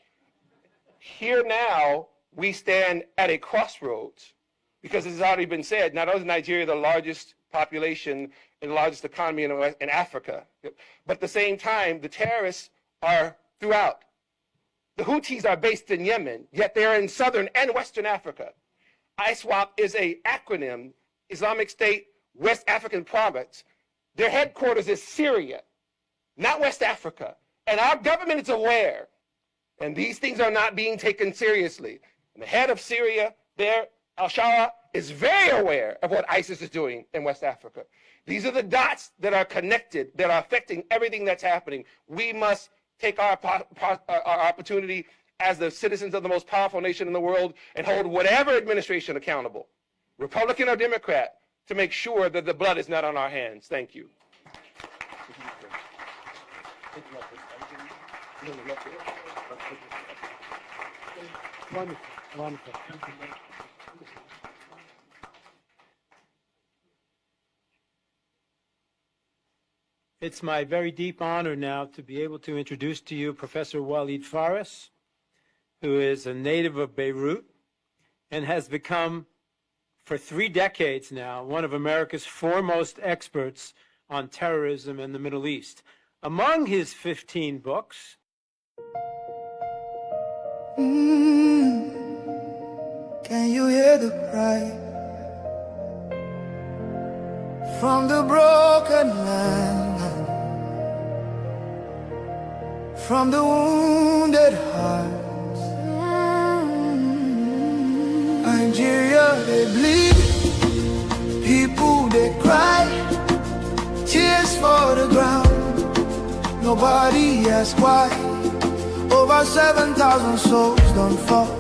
Here now, we stand at a crossroads because it has already been said, not only is Nigeria the largest population and the largest economy in Africa, but at the same time, the terrorists are throughout. The Houthis are based in Yemen, yet they're in southern and western Africa. ISWAP is an acronym, Islamic State West African Province. Their headquarters is Syria, not West Africa. And our government is aware, and these things are not being taken seriously. And the head of Syria there, al-Shara, is very aware of what ISIS is doing in West Africa. These are the dots that are connected, that are affecting everything that's happening. We must take our opportunity as the citizens of the most powerful nation in the world and hold whatever administration accountable, Republican or Democrat, to make sure that the blood is not on our hands. Thank you. Wonderful, wonderful. It's my very deep honor now to be able to introduce to you Professor Walid Faris, who is a native of Beirut and has become, for 3 decades now, one of America's foremost experts on terrorism in the Middle East. Among his 15 books, Can you hear the cry from the broken land, from the wounded hearts? Nigeria, they bleed, people they cry, tears for the ground, nobody asks why. Over 7,000 souls don't fall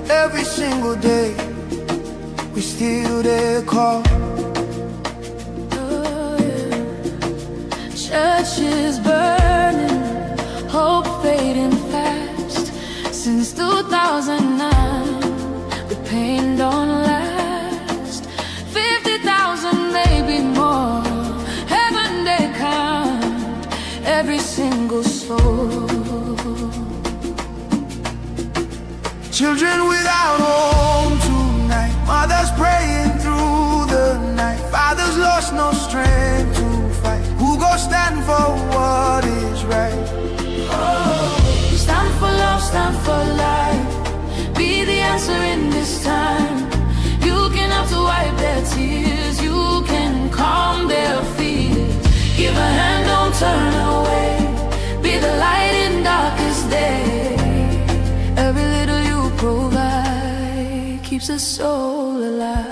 every single day, we still there call. Oh, yeah. Churches burning, hope fading fast. Since 2009, the pain don't last. 50,000, maybe more. Heaven they count every single soul. Children without home tonight, mothers praying through the night, fathers lost no strength to fight. Who go stand for what is right? Oh, stand for love, stand for life. Be the answer in this time. You can have to wipe their tears, you can calm their fears. Give a hand, don't turn away. Be the light in darkest day. Every little you provide keeps a soul alive.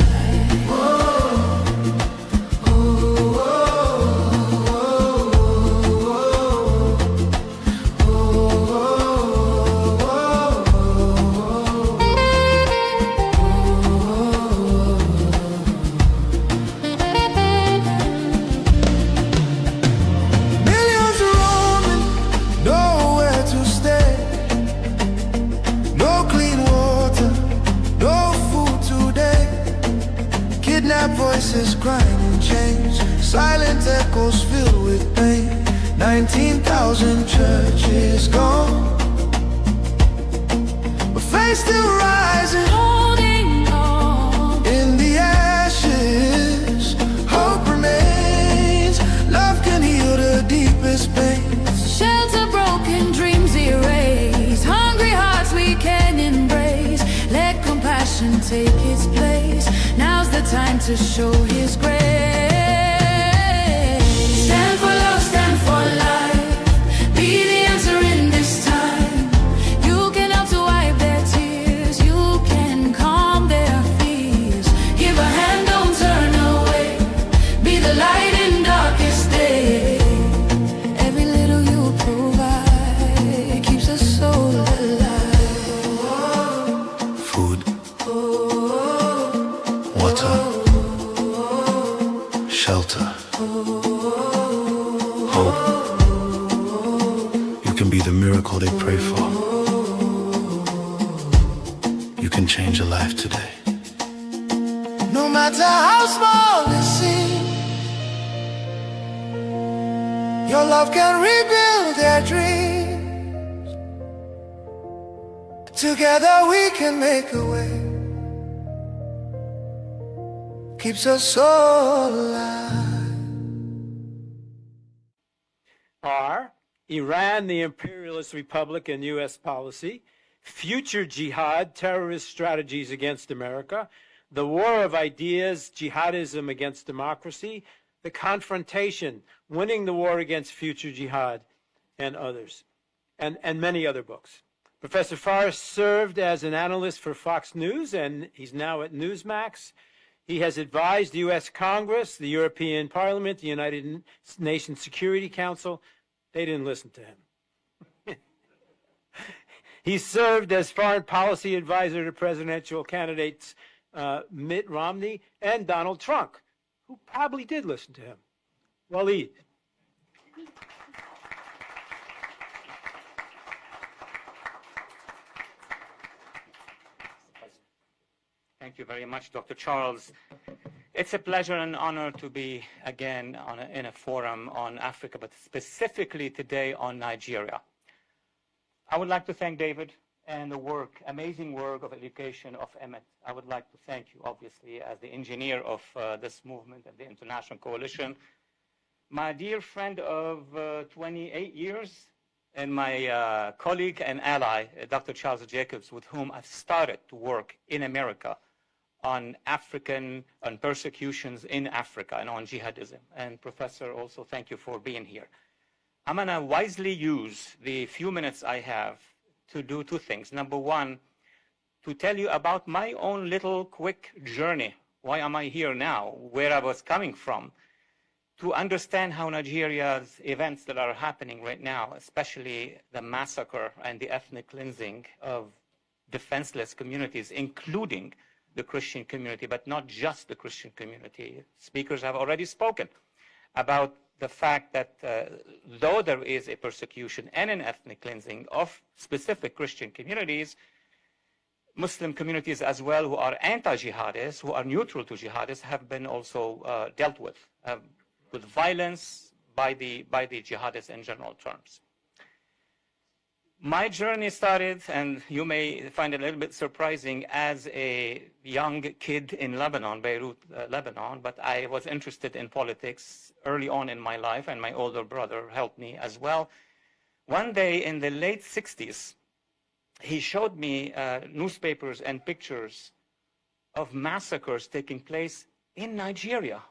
Millions roaming, nowhere to stay. No clean water, no food today. Kidnapped voices crying in chains, silent echoes filled with pain. 19,000 churches gone, but faith still rising. Holding on in the ashes, hope remains. Love can heal the deepest pain. Shelter broken, dreams erased. Hungry hearts we can embrace. Let compassion take its place. Now's the time to show His grace. Stand for love, stand for life. Be the answer in this time. You can help to wipe their tears. You can calm their fears. Give a hand, don't turn away. Be the light in darkest day. Every little you provide keeps a soul alive. Food, water, shelter, hope. You can be the miracle they pray for. You can change a life today. No matter how small it seems, your love can rebuild their dreams. Together we can make a way. Keeps us all alive. Are Iran, the imperialist republic, and U.S. policy, future jihad, terrorist strategies against America, the war of ideas, jihadism against democracy, the confrontation, winning the war against future jihad, and others, and many other books. Professor Forrest served as an analyst for Fox News, and he's now at Newsmax. He has advised the U.S. Congress, the European Parliament, the United Nations Security Council. They didn't listen to him. He served as foreign policy advisor to presidential candidates Mitt Romney and Donald Trump, who probably did listen to him. Waleed. Thank you very much, Dr. Charles. It's a pleasure and honor to be again in a forum on Africa, but specifically today on Nigeria. I would like to thank David and the work, amazing work of education of Emmett. I would like to thank you, obviously, as the engineer of this movement and the International Coalition. My dear friend of 28 years, and my colleague and ally, Dr. Charles Jacobs, with whom I've started to work in America on persecutions in Africa and on jihadism. And Professor, also thank you for being here. I'm gonna wisely use the few minutes I have to do two things. Number one, to tell you about my own little quick journey. Why am I here now? Where I was coming from. To understand how Nigeria's events that are happening right now, especially the massacre and the ethnic cleansing of defenseless communities, including the Christian community, but not just the Christian community. Speakers have already spoken about the fact that though there is a persecution and an ethnic cleansing of specific Christian communities, Muslim communities as well who are anti-jihadists, who are neutral to jihadists, have been also dealt with violence by the jihadists in general terms. My journey started, and you may find it a little bit surprising, as a young kid in Lebanon, Beirut, Lebanon, but I was interested in politics early on in my life, and my older brother helped me as well. One day in the late 60s, he showed me newspapers and pictures of massacres taking place in Nigeria.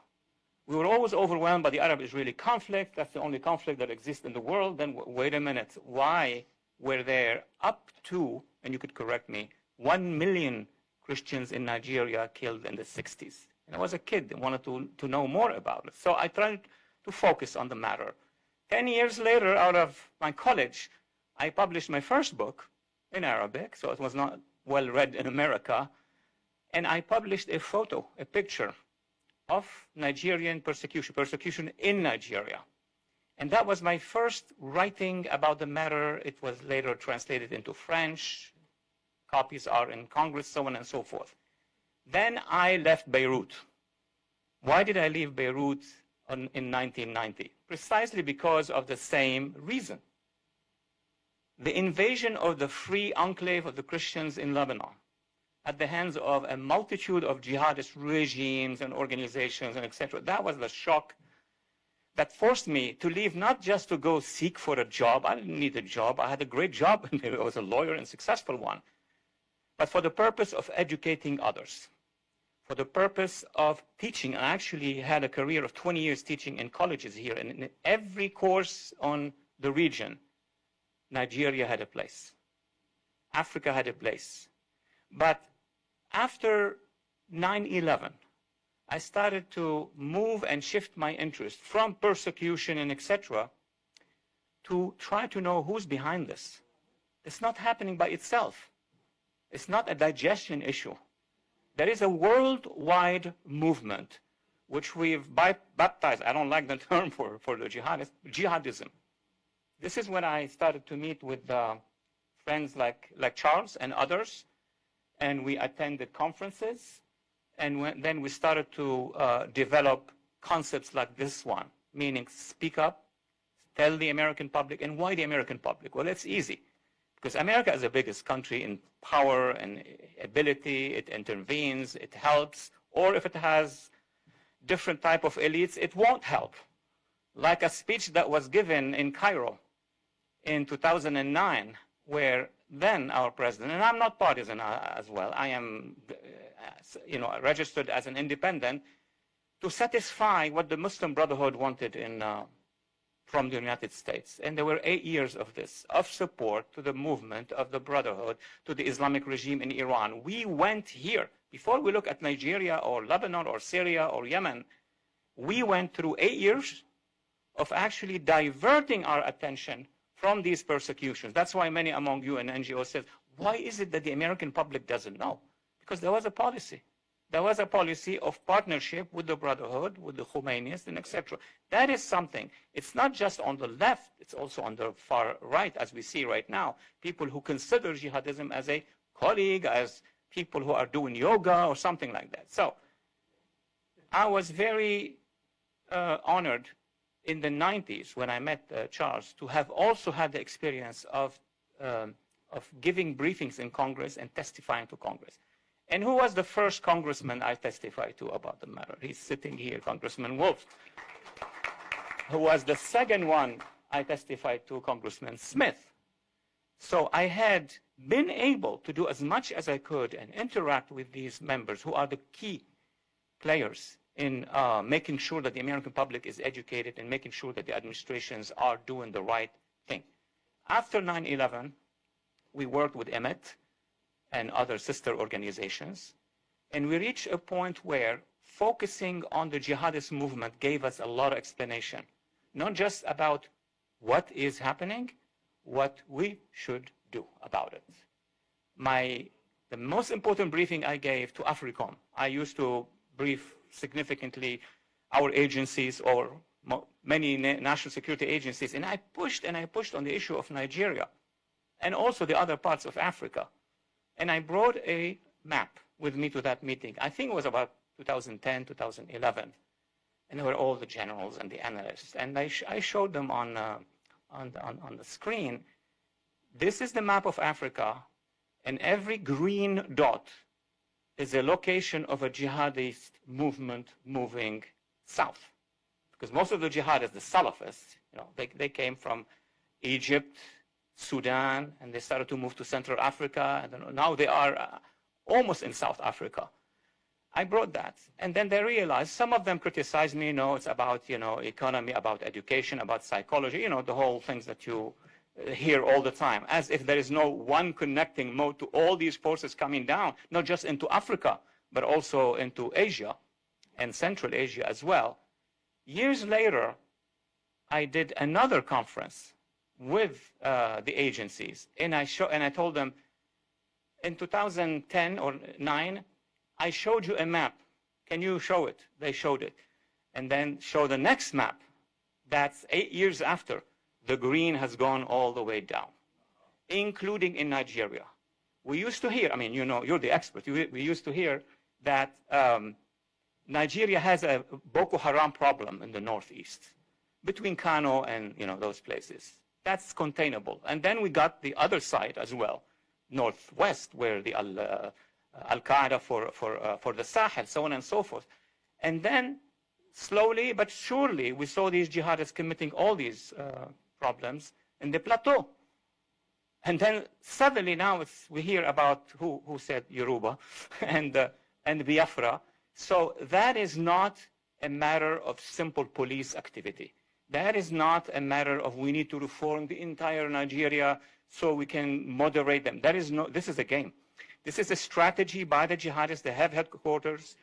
We were always overwhelmed by the Arab-Israeli conflict. That's the only conflict that exists in the world. Then wait a minute, why were there up to, and you could correct me, 1 million Christians in Nigeria killed in the 60s. And I was a kid and wanted to know more about it. So I tried to focus on the matter. 10 years later, out of my college, I published my first book in Arabic, so it was not well read in America. And I published a photo, a picture of Nigerian persecution in Nigeria. And that was my first writing about the matter. It was later translated into French. Copies are in Congress, so on and so forth. Then I left Beirut. Why did I leave Beirut in 1990? Precisely because of the same reason. The invasion of the free enclave of the Christians in Lebanon at the hands of a multitude of jihadist regimes and organizations and etc. That was the shock that forced me to leave, not just to go seek for a job. I didn't need a job. I had a great job, and I was a lawyer and successful one. But for the purpose of educating others, for the purpose of teaching. I actually had a career of 20 years teaching in colleges here, and in every course on the region, Nigeria had a place. Africa had a place. But after 9/11, I started to move and shift my interest from persecution and etc. to try to know who's behind this. It's not happening by itself. It's not a digestion issue. There is a worldwide movement which we've baptized. I don't like the term for the jihadism. This is when I started to meet with friends like Charles and others, and we attended conferences, and then we started to develop concepts like this one, meaning speak up, tell the American public. And why the American public? Well, it's easy, because America is the biggest country in power and ability. It intervenes, it helps, or if it has different type of elites, it won't help. Like a speech that was given in Cairo in 2009, where then our president, and I'm not partisan as well, I am registered as an independent, to satisfy what the Muslim Brotherhood wanted from the United States. And there were 8 years of this, of support to the movement of the Brotherhood, to the Islamic regime in Iran. We went here, before we look at Nigeria or Lebanon or Syria or Yemen, we went through 8 years of actually diverting our attention from these persecutions. That's why many among you and NGOs said, why is it that the American public doesn't know? Because there was a policy. There was a policy of partnership with the Brotherhood, with the Khomeinists, and etc. That is something. It's not just on the left, it's also on the far right, as we see right now. People who consider jihadism as a colleague, as people who are doing yoga or something like that. So I was very honored in the 90s when I met Charles to have also had the experience of giving briefings in Congress and testifying to Congress. And who was the first congressman I testified to about the matter? He's sitting here, Congressman Wolf. Who was the second one I testified to? Congressman Smith. So I had been able to do as much as I could and interact with these members who are the key players in making sure that the American public is educated and making sure that the administrations are doing the right thing. After 9/11, we worked with Emmett and other sister organizations, and we reached a point where focusing on the jihadist movement gave us a lot of explanation, not just about what is happening, what we should do about it. The most important briefing I gave to AFRICOM, I used to brief significantly our agencies or many national security agencies, and I pushed on the issue of Nigeria and also the other parts of Africa. And I brought a map with me to that meeting. I think it was about 2010, 2011. And there were all the generals and the analysts. And I showed them on the screen, this is the map of Africa, and every green dot is a location of a jihadist movement moving south. Because most of the jihadists, the Salafists, they came from Egypt, Sudan, and they started to move to Central Africa, and now they are almost in South Africa. I brought that, and then they realized, some of them criticized me, it's about, economy, about education, about psychology, the whole things that you here all the time, as if there is no one connecting mode to all these forces coming down, not just into Africa, but also into Asia and Central Asia as well. Years later, I did another conference with the agencies, and I told them, in 2010 or 9, I showed you a map. Can you show it? They showed it. And then show the next map. That's 8 years after. The green has gone all the way down, including in Nigeria. We used to hear, I mean, you know, you're the expert. We used to hear that Nigeria has a Boko Haram problem in the northeast, between Kano and, you know, those places. That's containable. And then we got the other side as well, northwest, where the Al-Qaeda for the Sahel, so on and so forth. And then slowly but surely, we saw these jihadists committing all these problems in the plateau. And then suddenly now we hear about who said Yoruba and Biafra. So that is not a matter of simple police activity. That is not a matter of we need to reform the entire Nigeria so we can moderate them. That is this is a game. This is a strategy by the jihadists. They have headquarters.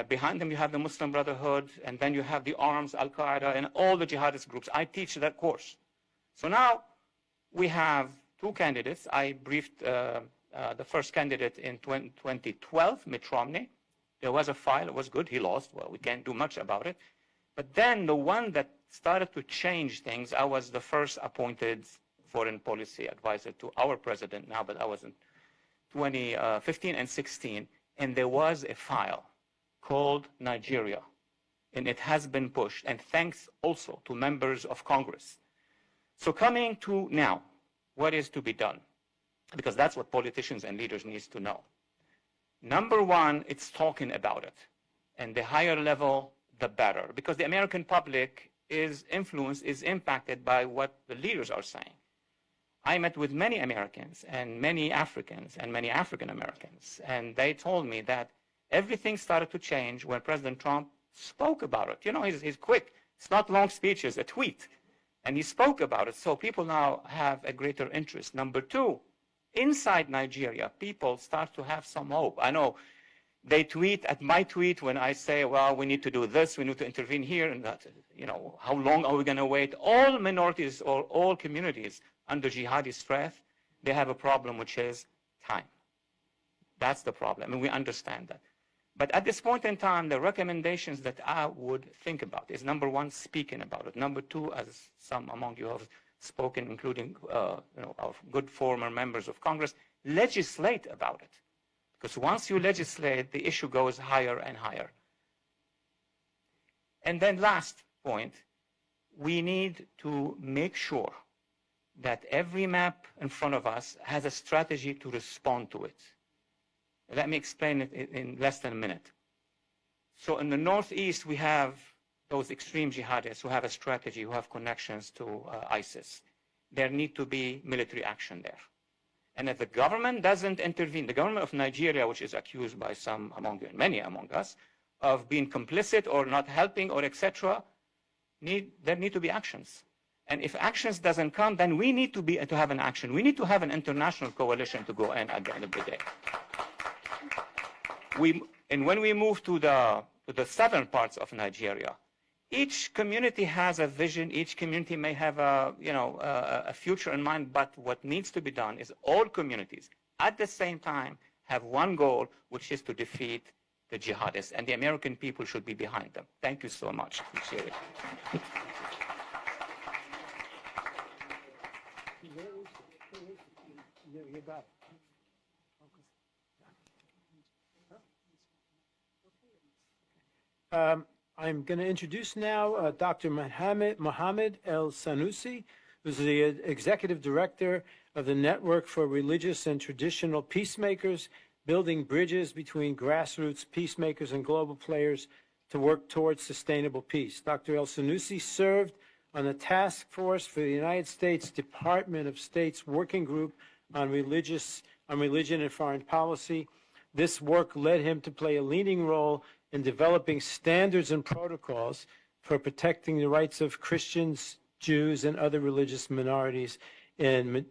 Behind them, you have the Muslim Brotherhood, and then you have the arms, Al-Qaeda, and all the jihadist groups. I teach that course. So now we have 2 candidates. I briefed the first candidate in 2012, Mitt Romney. There was a file. It was good. He lost. Well, we can't do much about it. But then the one that started to change things, I was the first appointed foreign policy advisor to our president now, but I was in 2015 and 16, and there was a file called Nigeria, and it has been pushed, and thanks also to members of Congress. So coming to now, what is to be done? Because that's what politicians and leaders need to know. Number one, it's talking about it, and the higher level, the better, because the American public is influenced, is impacted by what the leaders are saying. I met with many Americans and many Africans and many African Americans, and they told me that everything started to change when President Trump spoke about it. You know, he's quick. It's not long speeches, a tweet. And he spoke about it, so people now have a greater interest. Number two, inside Nigeria, people start to have some hope. I know they tweet at my tweet when I say, well, we need to do this, we need to intervene here, and that, you know, how long are we going to wait? All minorities or all communities under jihadi threat, they have a problem, which is time. That's the problem, and we understand that. But at this point in time, the recommendations that I would think about is, number one, speaking about it. Number two, as some among you have spoken, including you know, our good former members of Congress, legislate about it. Because once you legislate, the issue goes higher and higher. And then last point, we need to make sure that every map in front of us has a strategy to respond to it. Let me explain it in less than a minute. So in the Northeast, we have those extreme jihadists who have a strategy, who have connections to ISIS. There need to be military action there. And if the government doesn't intervene, the government of Nigeria, which is accused by some among you, and many among us, of being complicit or not helping or etc., there need to be actions. And if actions doesn't come, then we need to have an action. We need to have an international coalition to go in at the end of the day. And when we move to the southern parts of Nigeria, each community has a vision. Each community may have a future in mind. But what needs to be done is all communities at the same time have one goal, which is to defeat the jihadists. And the American people should be behind them. Thank you so much. Appreciate it. You got it. I'm going to introduce now Dr. Mohammed El-Sanusi, who's the Executive Director of the Network for Religious and Traditional Peacemakers, building bridges between grassroots peacemakers and global players to work towards sustainable peace. Dr. El-Sanusi served on the task force for the United States Department of State's Working Group on Religion and Foreign Policy. This work led him to play a leading role in developing standards and protocols for protecting the rights of Christians, Jews, and other religious minorities in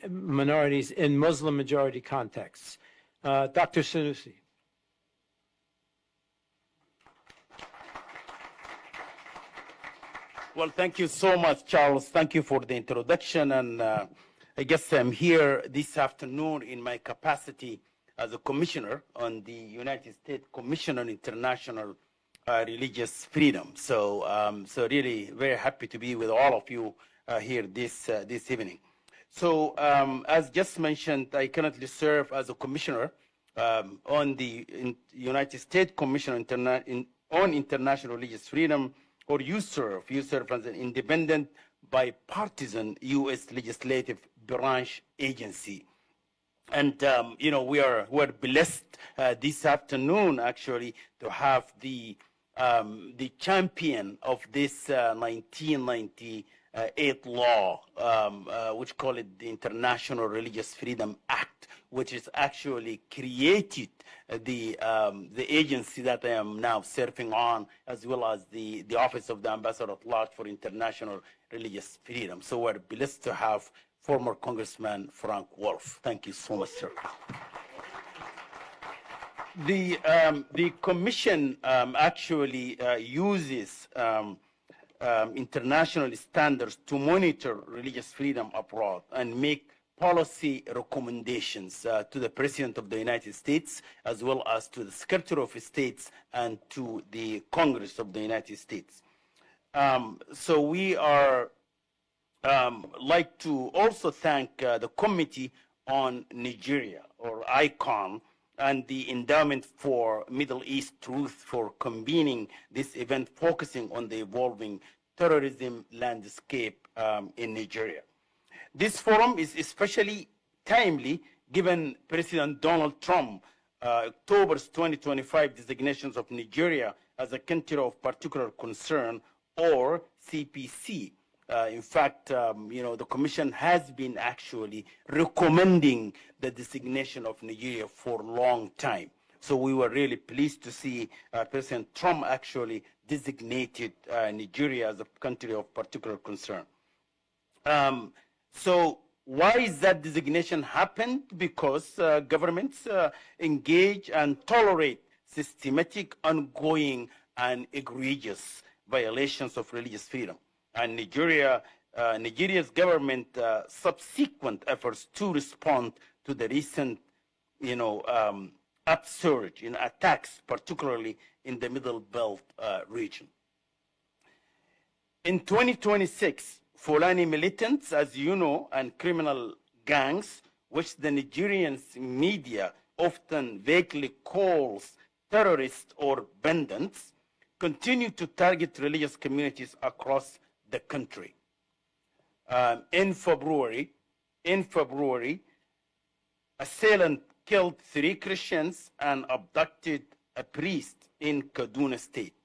minorities in Muslim majority contexts. Dr. Sanusi. Well, thank you so much, Charles. Thank you for the introduction. And I guess I'm here this afternoon in my capacity as a commissioner on the United States Commission on International Religious Freedom. So, so really very happy to be with all of you here this evening. So, as just mentioned, I currently serve as a commissioner on the United States Commission on International Religious Freedom, or you serve as an independent, bipartisan U.S. legislative branch agency. And you know, we're blessed this afternoon actually to have the champion of this 1998 law, which call it the International Religious Freedom Act, which is actually created the agency that I am now serving on, as well as the Office of the Ambassador at Large for International Religious Freedom. So we're blessed to have former Congressman Frank Wolf. Thank you so much, sir. The commission actually uses international standards to monitor religious freedom abroad and make policy recommendations to the President of the United States, as well as to the Secretary of State and to the Congress of the United States. So we are like to also thank the Committee on Nigeria, or ICON, and the Endowment for Middle East Truth for convening this event focusing on the evolving terrorism landscape in Nigeria. This forum is especially timely given President Donald Trump October's 2025 designations of Nigeria as a country of particular concern, or CPC. In fact, you know, the Commission has been actually recommending the designation of Nigeria for a long time. So we were really pleased to see President Trump actually designated Nigeria as a country of particular concern. So why is that designation happened? Because governments engage and tolerate systematic, ongoing, and egregious violations of religious freedom. And Nigeria's government subsequent efforts to respond to the recent, you know, upsurge in attacks, particularly in the Middle Belt region. In 2026, Fulani militants, as you know, and criminal gangs, which the Nigerian media often vaguely calls terrorists or bandits, continue to target religious communities across the country. In February, assailant killed 3 Christians and abducted a priest in Kaduna State,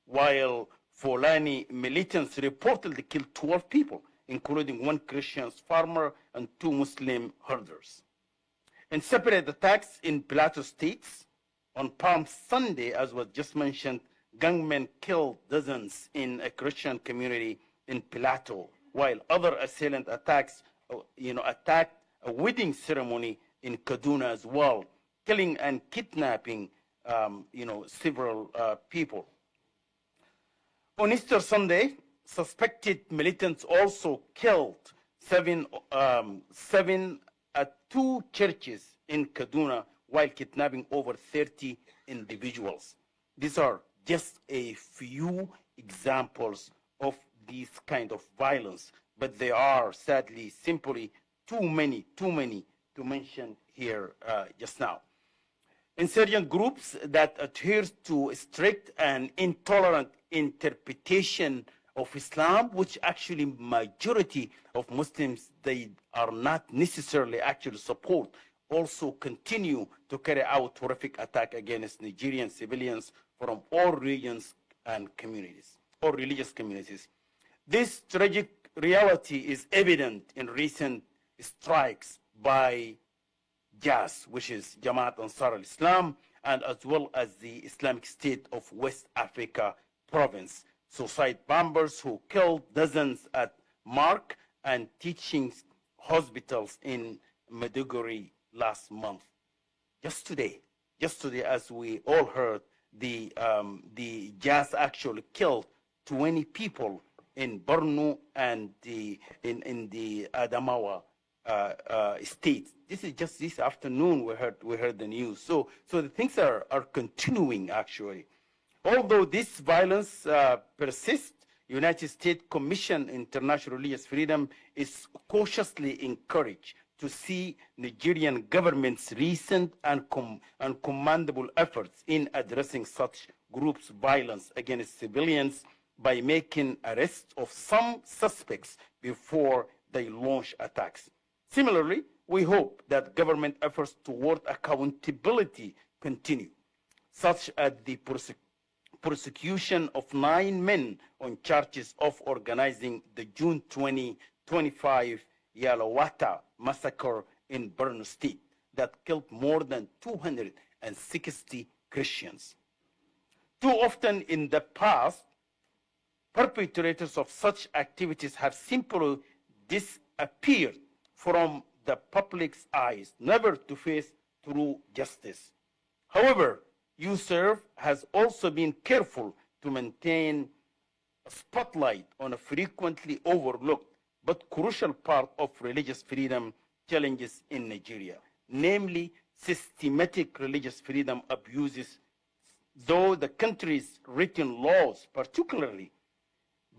while Fulani militants reportedly killed 12 people, including 1 Christian farmer and 2 Muslim herders. In separate attacks in Plateau states, on Palm Sunday, as was just mentioned, gunmen killed dozens in a Christian community in Plateau, while other assailant attacks, attacked a wedding ceremony in Kaduna as well, killing and kidnapping, several people. On Easter Sunday, suspected militants also killed 7 at 2 churches in Kaduna, while kidnapping over 30 individuals. These are just a few examples of these kind of violence, but they are sadly simply too many to mention here just now. Insurgent groups that adhere to strict and intolerant interpretation of Islam, which actually majority of Muslims, they are not necessarily actually support, also continue to carry out horrific attack against Nigerian civilians from all regions and communities, or religious communities. This tragic reality is evident in recent strikes by JAS, which is Jamaat Ansar al-Islam, and as well as the Islamic State of West Africa province, suicide bombers who killed dozens at Mark and teaching hospitals in Maiduguri last month. Just today, as we all heard, the gas actually killed 20 people in Borno and in the Adamawa state. This is just this afternoon we heard the news. So the things are continuing actually. Although this violence persists, United States Commission on International Religious Freedom is cautiously encouraged to see Nigerian government's recent and commendable efforts in addressing such groups' violence against civilians by making arrests of some suspects before they launch attacks. Similarly, we hope that government efforts toward accountability continue, such as the prosecution of 9 men on charges of organizing the June 2025 Yalawata massacre in Borno State that killed more than 260 Christians. Too often in the past, perpetrators of such activities have simply disappeared from the public's eyes, never to face true justice. However, USERV has also been careful to maintain a spotlight on a frequently overlooked but crucial part of religious freedom challenges in Nigeria, namely systematic religious freedom abuses, though the country's written laws, particularly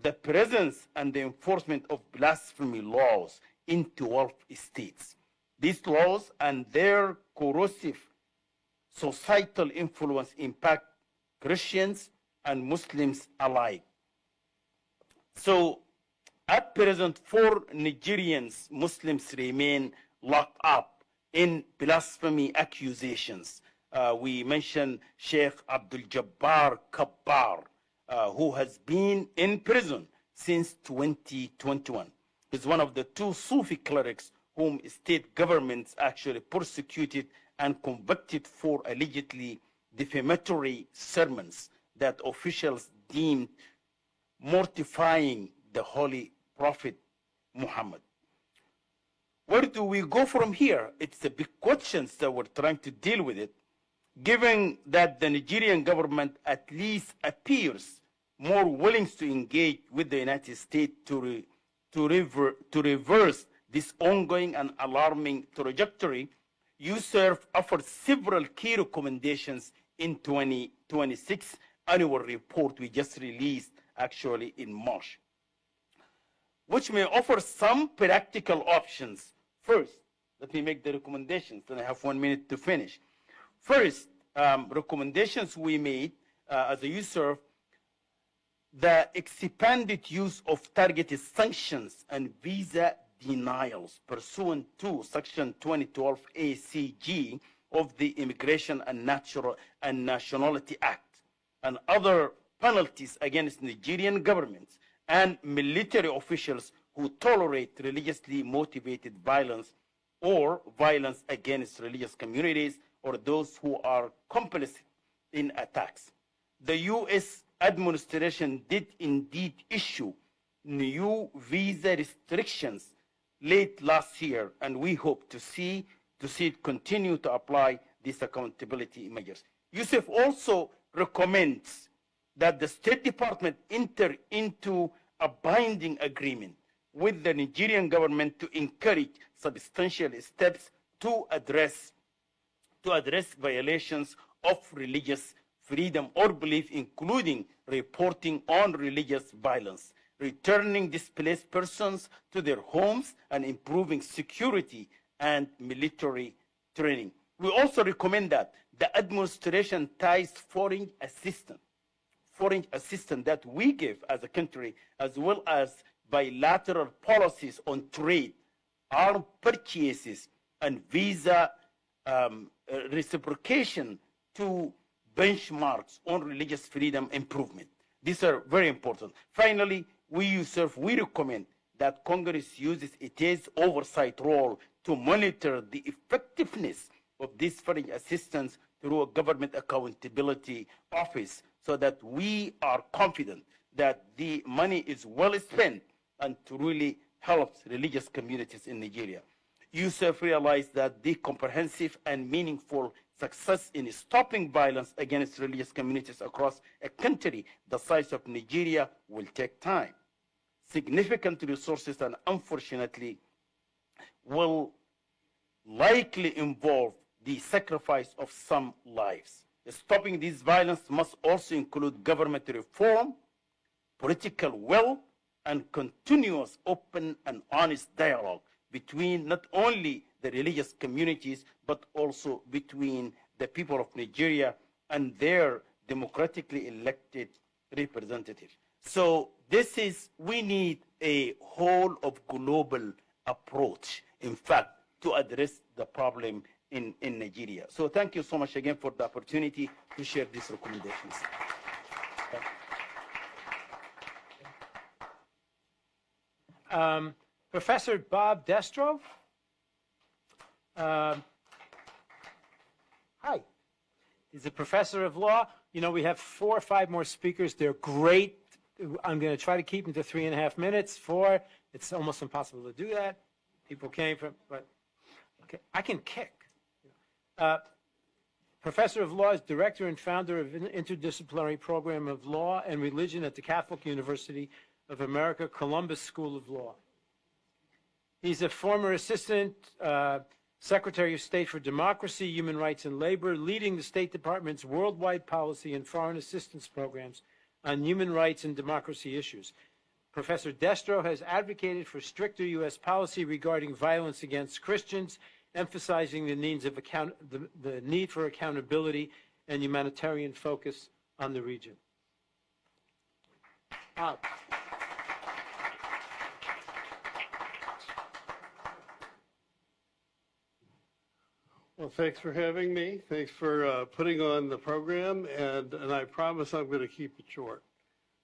the presence and the enforcement of blasphemy laws in 12 states. These laws and their corrosive societal influence impact Christians and Muslims alike. So, at present, 4 Nigerians, Muslims remain locked up in blasphemy accusations. We mentioned Sheikh Abdul Jabbar Kabbar, who has been in prison since 2021. He's one of the 2 Sufi clerics whom state governments actually persecuted and convicted for allegedly defamatory sermons that officials deemed mortifying the Holy Prophet Muhammad. Where do we go from here? It's a big question that we're trying to deal with it, given that the Nigerian government at least appears more willing to engage with the United States to reverse this ongoing and alarming trajectory. USERV offered several key recommendations in 2026 annual report we just released actually in March, which may offer some practical options. First, let me make the recommendations, then I have 1 minute to finish. First, recommendations we made as a USERV: the expanded use of targeted sanctions and visa denials pursuant to Section 2012 ACG of the Immigration and Nationality Act, and other penalties against Nigerian governments and military officials who tolerate religiously motivated violence or violence against religious communities or those who are complicit in attacks. The U.S. administration did indeed issue new visa restrictions late last year, and we hope to see it continue to apply these accountability measures. Yusuf also recommends that the State Department enter into a binding agreement with the Nigerian government to encourage substantial steps to address violations of religious freedom or belief, including reporting on religious violence, returning displaced persons to their homes, and improving security and military training. We also recommend that the administration ties foreign assistance that we give as a country, as well as bilateral policies on trade, arms purchases, and visa reciprocation to benchmarks on religious freedom improvement. These are very important. Finally, we recommend that Congress uses its oversight role to monitor the effectiveness of this foreign assistance through a government accountability office, so that we are confident that the money is well spent and truly helped religious communities in Nigeria. Yusuf realized that the comprehensive and meaningful success in stopping violence against religious communities across a country the size of Nigeria will take time, significant resources, and unfortunately will likely involve the sacrifice of some lives. Stopping this violence must also include government reform, political will, and continuous open and honest dialogue between not only the religious communities, but also between the people of Nigeria and their democratically elected representatives. So we need a whole of global approach, in fact, to address the problem in Nigeria. So thank you so much again for the opportunity to share these recommendations. Professor Bob Destro. Hi. He's a professor of law. You know, we have 4 or 5 more speakers. They're great. I'm going to try to keep them to 3.5 minutes. 4. It's almost impossible to do that. People came from, but okay, I can kick. Professor of Law is director and founder of an interdisciplinary program of law and religion at the Catholic University of America, Columbus School of Law. He's a former assistant Secretary of State for Democracy, Human Rights, and Labor, leading the State Department's worldwide policy and foreign assistance programs on human rights and democracy issues. Professor Destro has advocated for stricter U.S. policy regarding violence against Christians, emphasizing the need for accountability and humanitarian focus on the region. Well, thanks for having me. Thanks for putting on the program, and I promise I'm going to keep it short.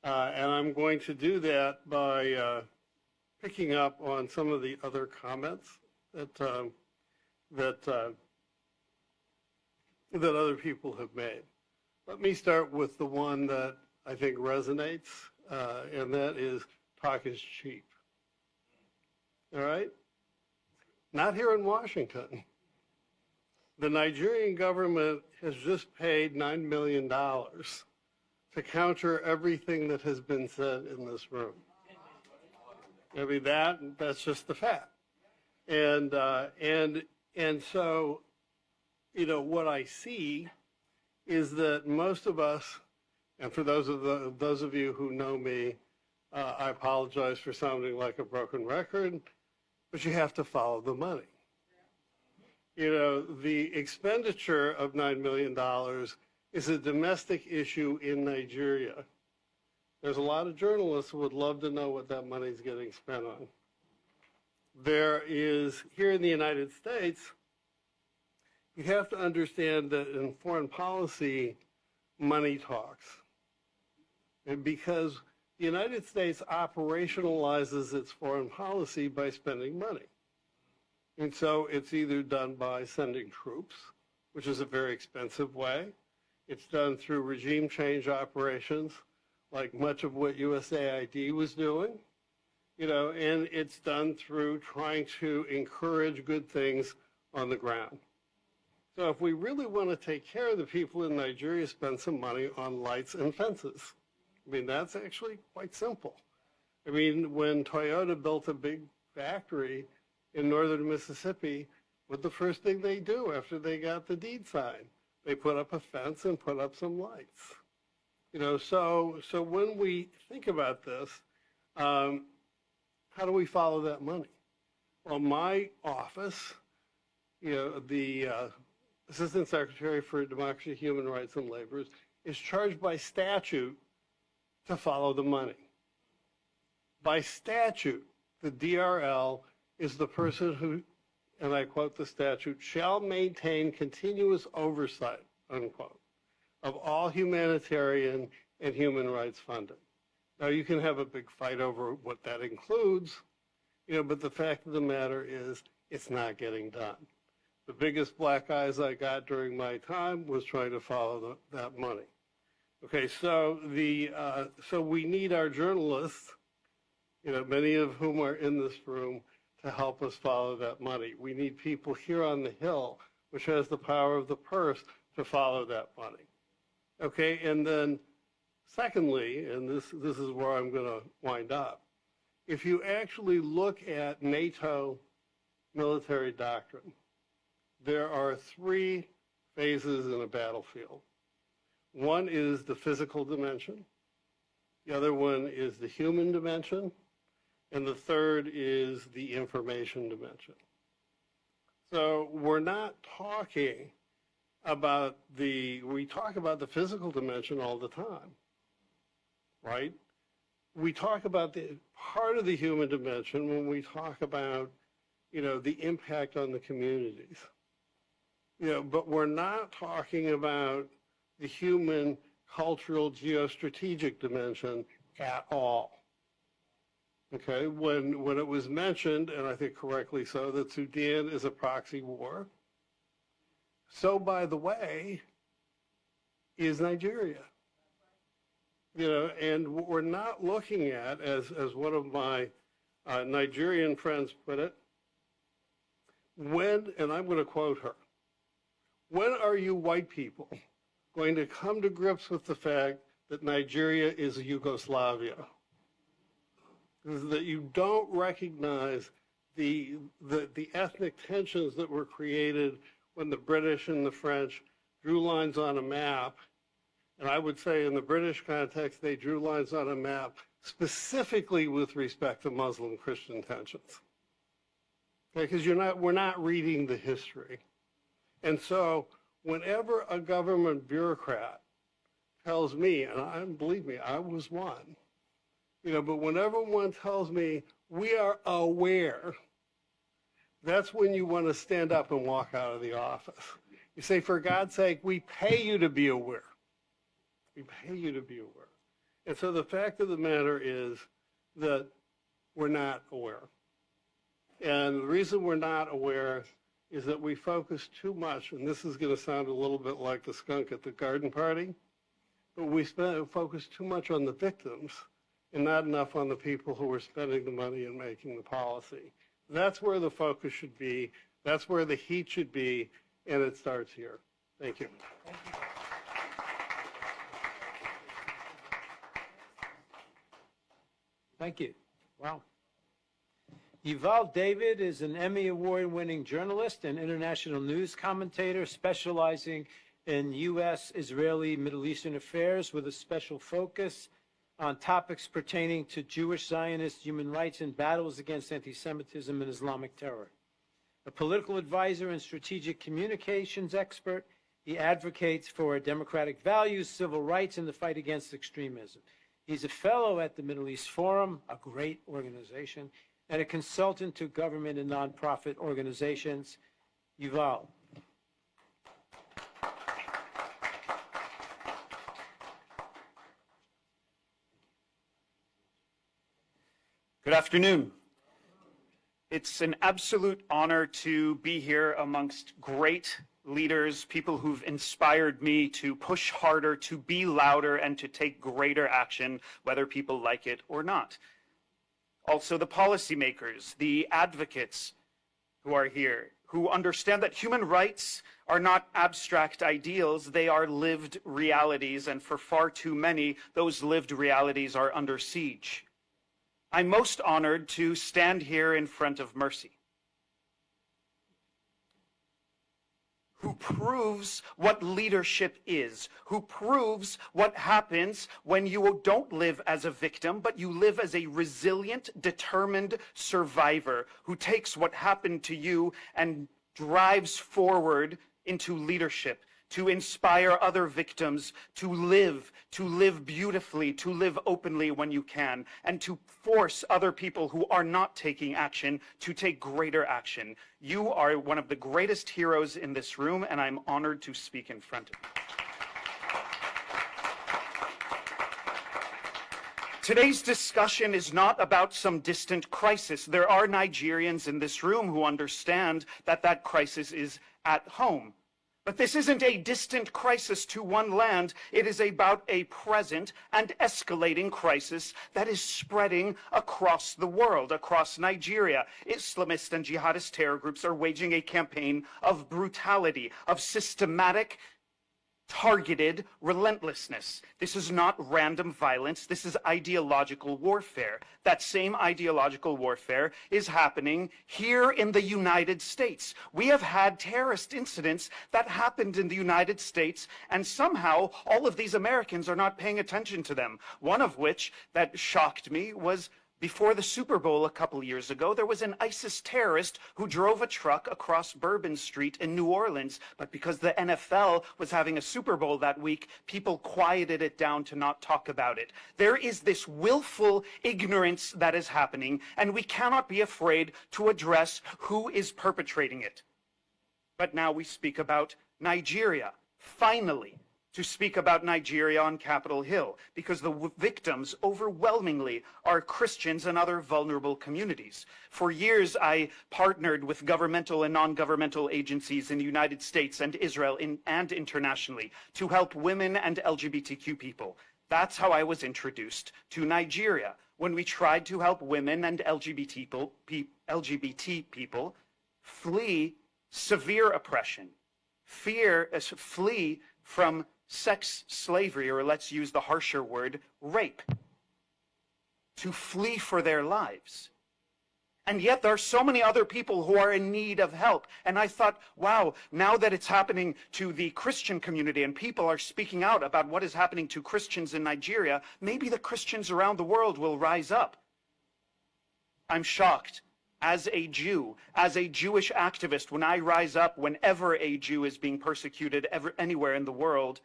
And I'm going to do that by picking up on some of the other comments that other people have made. Let me start with the one that I think resonates, and that is talk is cheap. All right? Not here in Washington. The Nigerian government has just paid $9 million to counter everything that has been said in this room. I mean, that's just the fact. And so, you know, what I see is that most of us, and for those of you who know me, I apologize for sounding like a broken record, but you have to follow the money. You know, the expenditure of $9 million is a domestic issue in Nigeria. There's a lot of journalists who would love to know what that money is getting spent on. There is, here in the United States, you have to understand that in foreign policy, money talks. And because the United States operationalizes its foreign policy by spending money. And so it's either done by sending troops, which is a very expensive way. It's done through regime change operations, like much of what USAID was doing, you know, and it's done through trying to encourage good things on the ground. So if we really want to take care of the people in Nigeria, spend some money on lights and fences. I mean, that's actually quite simple. I mean, when Toyota built a big factory in northern Mississippi, what the first thing they do after they got the deed signed? They put up a fence and put up some lights. You know, so when we think about this, how do we follow that money? Well, my office, you know, the Assistant Secretary for Democracy, Human Rights, and Labor, is charged by statute to follow the money. By statute, the DRL is the person who, and I quote the statute, shall maintain continuous oversight, unquote, of all humanitarian and human rights funding. Now, you can have a big fight over what that includes, you know, but the fact of the matter is it's not getting done. The biggest black eyes I got during my time was trying to follow that money. Okay, so so we need our journalists many of whom are in this room, to help us follow that money. We need people here on the Hill, which has the power of the purse, to follow that money. Okay, and then secondly, and this is where I'm going to wind up, if you actually look at NATO military doctrine, there are 3 phases in a battlefield. One is the physical dimension, the other one is the human dimension, and the third is the information dimension. So we're not talking about we talk about the physical dimension all the time, right? We talk about the part of the human dimension when we talk about, the impact on the communities. But we're not talking about the human, cultural, geostrategic dimension at all. Okay, when it was mentioned, and I think correctly so, that Sudan is a proxy war, so by the way, is Nigeria. And what we're not looking at, as one of my Nigerian friends put it, and I'm going to quote her, when are you white people going to come to grips with the fact that Nigeria is Yugoslavia? That you don't recognize the ethnic tensions that were created when the British and the French drew lines on a map. And I would say in the British context, they drew lines on a map specifically with respect to Muslim-Christian tensions. Because we're not reading the history. And so whenever a government bureaucrat tells me, and believe me, I was one, but whenever one tells me we are aware, that's when you want to stand up and walk out of the office. You say, for God's sake, we pay you to be aware. We pay you to be aware. And so the fact of the matter is that we're not aware. And the reason we're not aware is that we focus too much, and this is going to sound a little bit like the skunk at the garden party, but we focus too much on the victims and not enough on the people who are spending the money and making the policy. That's where the focus should be. That's where the heat should be, and it starts here. Thank you. Thank you. Thank you. Wow. Yuval David is an Emmy Award-winning journalist and international news commentator specializing in U.S., Israeli, Middle Eastern affairs with a special focus on topics pertaining to Jewish, Zionist, human rights, and battles against anti-Semitism and Islamic terror. A political advisor and strategic communications expert, he advocates for democratic values, civil rights, and the fight against extremism. He's a fellow at the Middle East Forum, a great organization, and a consultant to government and nonprofit organizations. Yuval. Good afternoon. It's an absolute honor to be here amongst great leaders, people who've inspired me to push harder, to be louder, and to take greater action, whether people like it or not. Also the policymakers, the advocates who are here, who understand that human rights are not abstract ideals, they are lived realities, and for far too many, those lived realities are under siege. I'm most honored to stand here in front of Mercy, who proves what leadership is, who proves what happens when you don't live as a victim, but you live as a resilient, determined survivor, who takes what happened to you and drives forward into leadership, to inspire other victims to live beautifully, to live openly when you can, and to force other people who are not taking action to take greater action. You are one of the greatest heroes in this room, and I'm honored to speak in front of you. Today's discussion is not about some distant crisis. There are Nigerians in this room who understand that that crisis is at home. But this isn't a distant crisis to one land. It is about a present and escalating crisis that is spreading across the world, across Nigeria. Islamist and jihadist terror groups are waging a campaign of brutality, of systematic, targeted relentlessness. This is not random violence. This is ideological warfare. That same ideological warfare is happening here in the United States. We have had terrorist incidents that happened in the United States, and somehow all of these Americans are not paying attention to them. One of which that shocked me was before the Super Bowl a couple years ago, there was an ISIS terrorist who drove a truck across Bourbon Street in New Orleans. But because the NFL was having a Super Bowl that week, people quieted it down to not talk about it. There is this willful ignorance that is happening, and we cannot be afraid to address who is perpetrating it. But now we speak about Nigeria, finally. To speak about Nigeria on Capitol Hill, because the victims overwhelmingly are Christians and other vulnerable communities. For years, I partnered with governmental and non-governmental agencies in the United States and Israel and internationally to help women and LGBTQ people. That's how I was introduced to Nigeria, when we tried to help women and LGBT people flee severe oppression, flee from sex slavery, or let's use the harsher word, rape, to flee for their lives. And yet there are so many other people who are in need of help. And I thought, wow, now that it's happening to the Christian community and people are speaking out about what is happening to Christians in Nigeria, maybe the Christians around the world will rise up. I'm shocked. As a Jew, as a Jewish activist, when I rise up whenever a Jew is being persecuted anywhere in the world,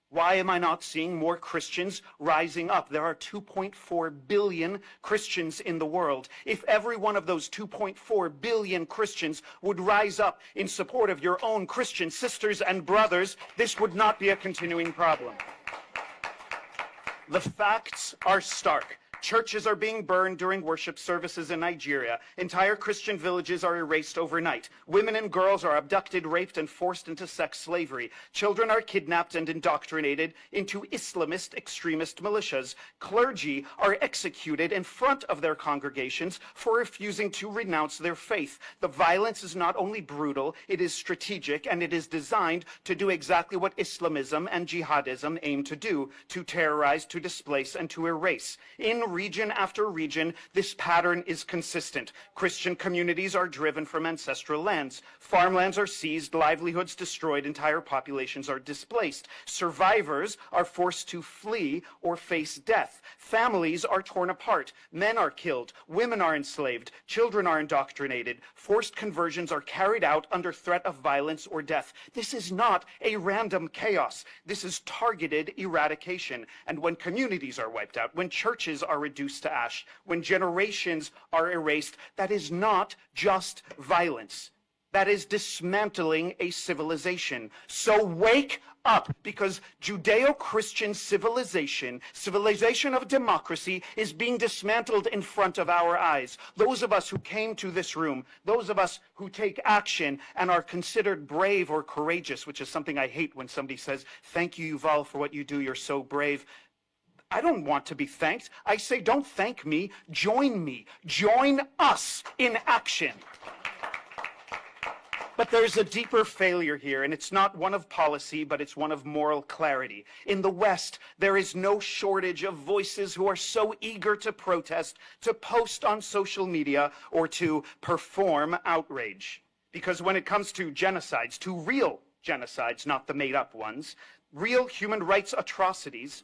why am I not seeing more Christians rising up? There are 2.4 billion Christians in the world. If every one of those 2.4 billion Christians would rise up in support of your own Christian sisters and brothers, this would not be a continuing problem. The facts are stark. Churches are being burned during worship services in Nigeria. Entire Christian villages are erased overnight. Women and girls are abducted, raped, and forced into sex slavery. Children are kidnapped and indoctrinated into Islamist extremist militias. Clergy are executed in front of their congregations for refusing to renounce their faith. The violence is not only brutal, it is strategic, and it is designed to do exactly what Islamism and jihadism aim to do: to terrorize, to displace, and to erase. In region after region, this pattern is consistent. Christian communities are driven from ancestral lands. Farmlands are seized, livelihoods destroyed, entire populations are displaced. Survivors are forced to flee or face death. Families are torn apart. Men are killed. Women are enslaved. Children are indoctrinated. Forced conversions are carried out under threat of violence or death. This is not a random chaos. This is targeted eradication. And when communities are wiped out, when churches are reduced to ash, when generations are erased, that is not just violence. That is dismantling a civilization. So wake up, because Judeo-Christian civilization of democracy, is being dismantled in front of our eyes. Those of us who came to this room, those of us who take action and are considered brave or courageous, which is something I hate when somebody says, "Thank you, Yuval, for what you do, you're so brave." I don't want to be thanked. I say, don't thank me, join me. Join us in action. But there's a deeper failure here, and it's not one of policy, but it's one of moral clarity. In the West, there is no shortage of voices who are so eager to protest, to post on social media, or to perform outrage. Because when it comes to genocides, to real genocides, not the made-up ones, real human rights atrocities,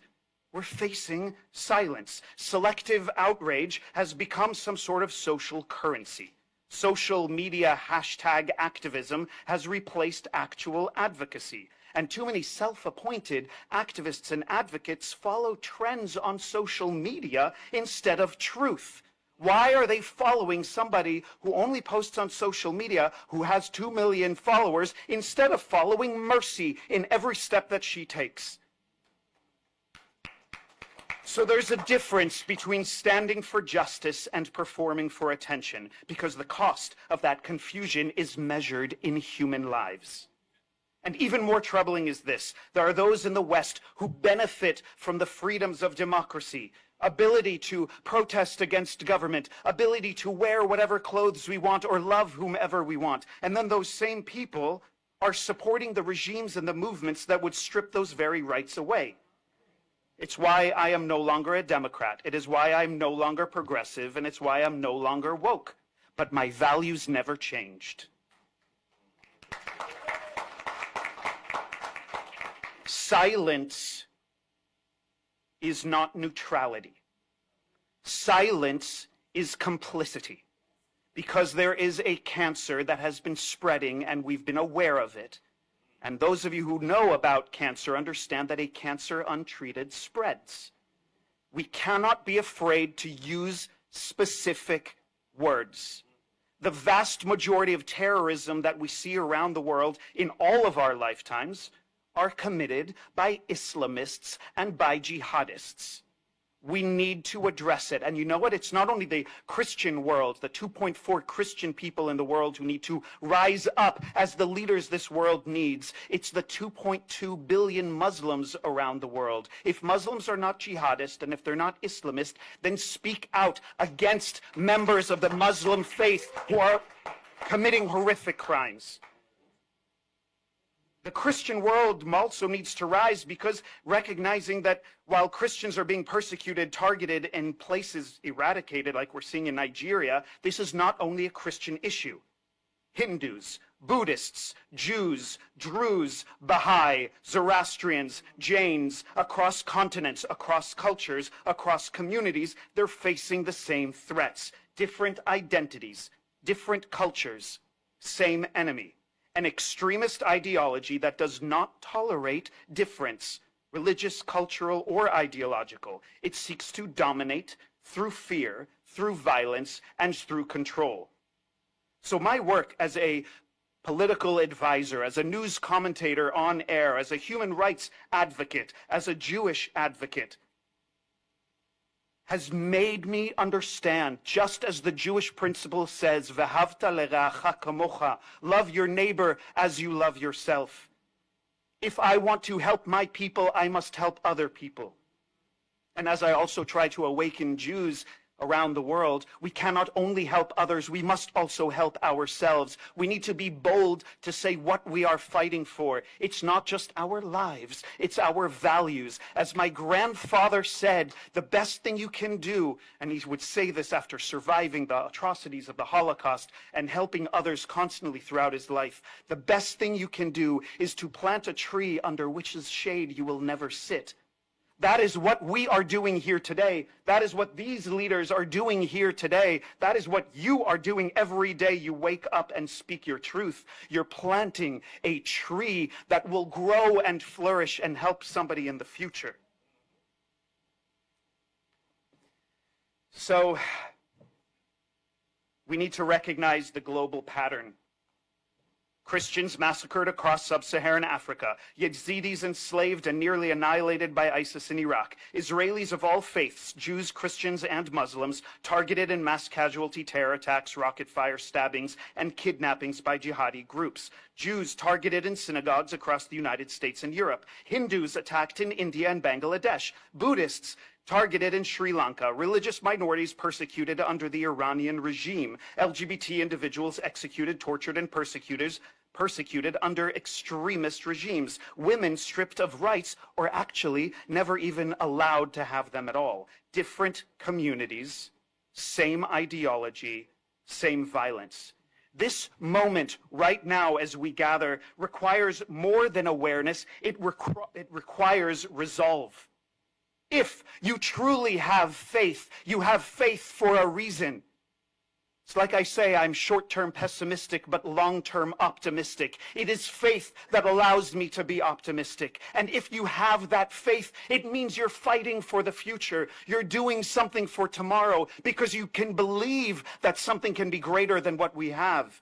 we're facing silence. Selective outrage has become some sort of social currency. Social media hashtag activism has replaced actual advocacy. And too many self-appointed activists and advocates follow trends on social media instead of truth. Why are they following somebody who only posts on social media, who has 2 million followers, instead of following Mercy in every step that she takes? So there's a difference between standing for justice and performing for attention, because the cost of that confusion is measured in human lives. And even more troubling is this: there are those in the West who benefit from the freedoms of democracy, ability to protest against government, ability to wear whatever clothes we want or love whomever we want. And then those same people are supporting the regimes and the movements that would strip those very rights away. It's why I am no longer a Democrat. It is why I'm no longer progressive, and it's why I'm no longer woke. But my values never changed. Silence is not neutrality. Silence is complicity, because there is a cancer that has been spreading and we've been aware of it. And those of you who know about cancer understand that a cancer untreated spreads. We cannot be afraid to use specific words. The vast majority of terrorism that we see around the world in all of our lifetimes are committed by Islamists and by jihadists. We need to address it. And you know what? It's not only the Christian world, the 2.4 Christian people in the world who need to rise up as the leaders this world needs. It's the 2.2 billion Muslims around the world. If Muslims are not jihadist and if they're not Islamist, then speak out against members of the Muslim faith who are committing horrific crimes. The Christian world also needs to rise, because recognizing that while Christians are being persecuted, targeted, in places eradicated, like we're seeing in Nigeria, this is not only a Christian issue. Hindus, Buddhists, Jews, Druze, Baha'i, Zoroastrians, Jains, across continents, across cultures, across communities, they're facing the same threats. Different identities, different cultures, same enemy. An extremist ideology that does not tolerate difference, religious, cultural, or ideological. It seeks to dominate through fear, through violence, and through control. So my work as a political advisor, as a news commentator on air, as a human rights advocate, as a Jewish advocate, has made me understand, just as the Jewish principle says, "V'havta le'ra'acha kamocha," love your neighbor as you love yourself. If I want to help my people, I must help other people. And as I also try to awaken Jews around the world, we cannot only help others, we must also help ourselves. We need to be bold to say what we are fighting for. It's not just our lives, it's our values. As my grandfather said, the best thing you can do, and he would say this after surviving the atrocities of the Holocaust and helping others constantly throughout his life, the best thing you can do is to plant a tree under which's shade you will never sit. That is what we are doing here today. That is what these leaders are doing here today. That is what you are doing every day you wake up and speak your truth. You're planting a tree that will grow and flourish and help somebody in the future. So, we need to recognize the global pattern. Christians massacred across sub-Saharan Africa, Yazidis enslaved and nearly annihilated by ISIS in Iraq, Israelis of all faiths, Jews, Christians, and Muslims, targeted in mass casualty terror attacks, rocket fire stabbings, and kidnappings by jihadi groups, Jews targeted in synagogues across the United States and Europe, Hindus attacked in India and Bangladesh, Buddhists targeted in Sri Lanka, religious minorities persecuted under the Iranian regime, LGBT individuals executed, tortured, and persecuted under extremist regimes, women stripped of rights or actually never even allowed to have them at all. Different communities, same ideology, same violence. This moment right now as we gather requires more than awareness, it requires resolve. If you truly have faith, you have faith for a reason. It's like I say, I'm short-term pessimistic, but long-term optimistic. It is faith that allows me to be optimistic. And if you have that faith, it means you're fighting for the future. You're doing something for tomorrow because you can believe that something can be greater than what we have.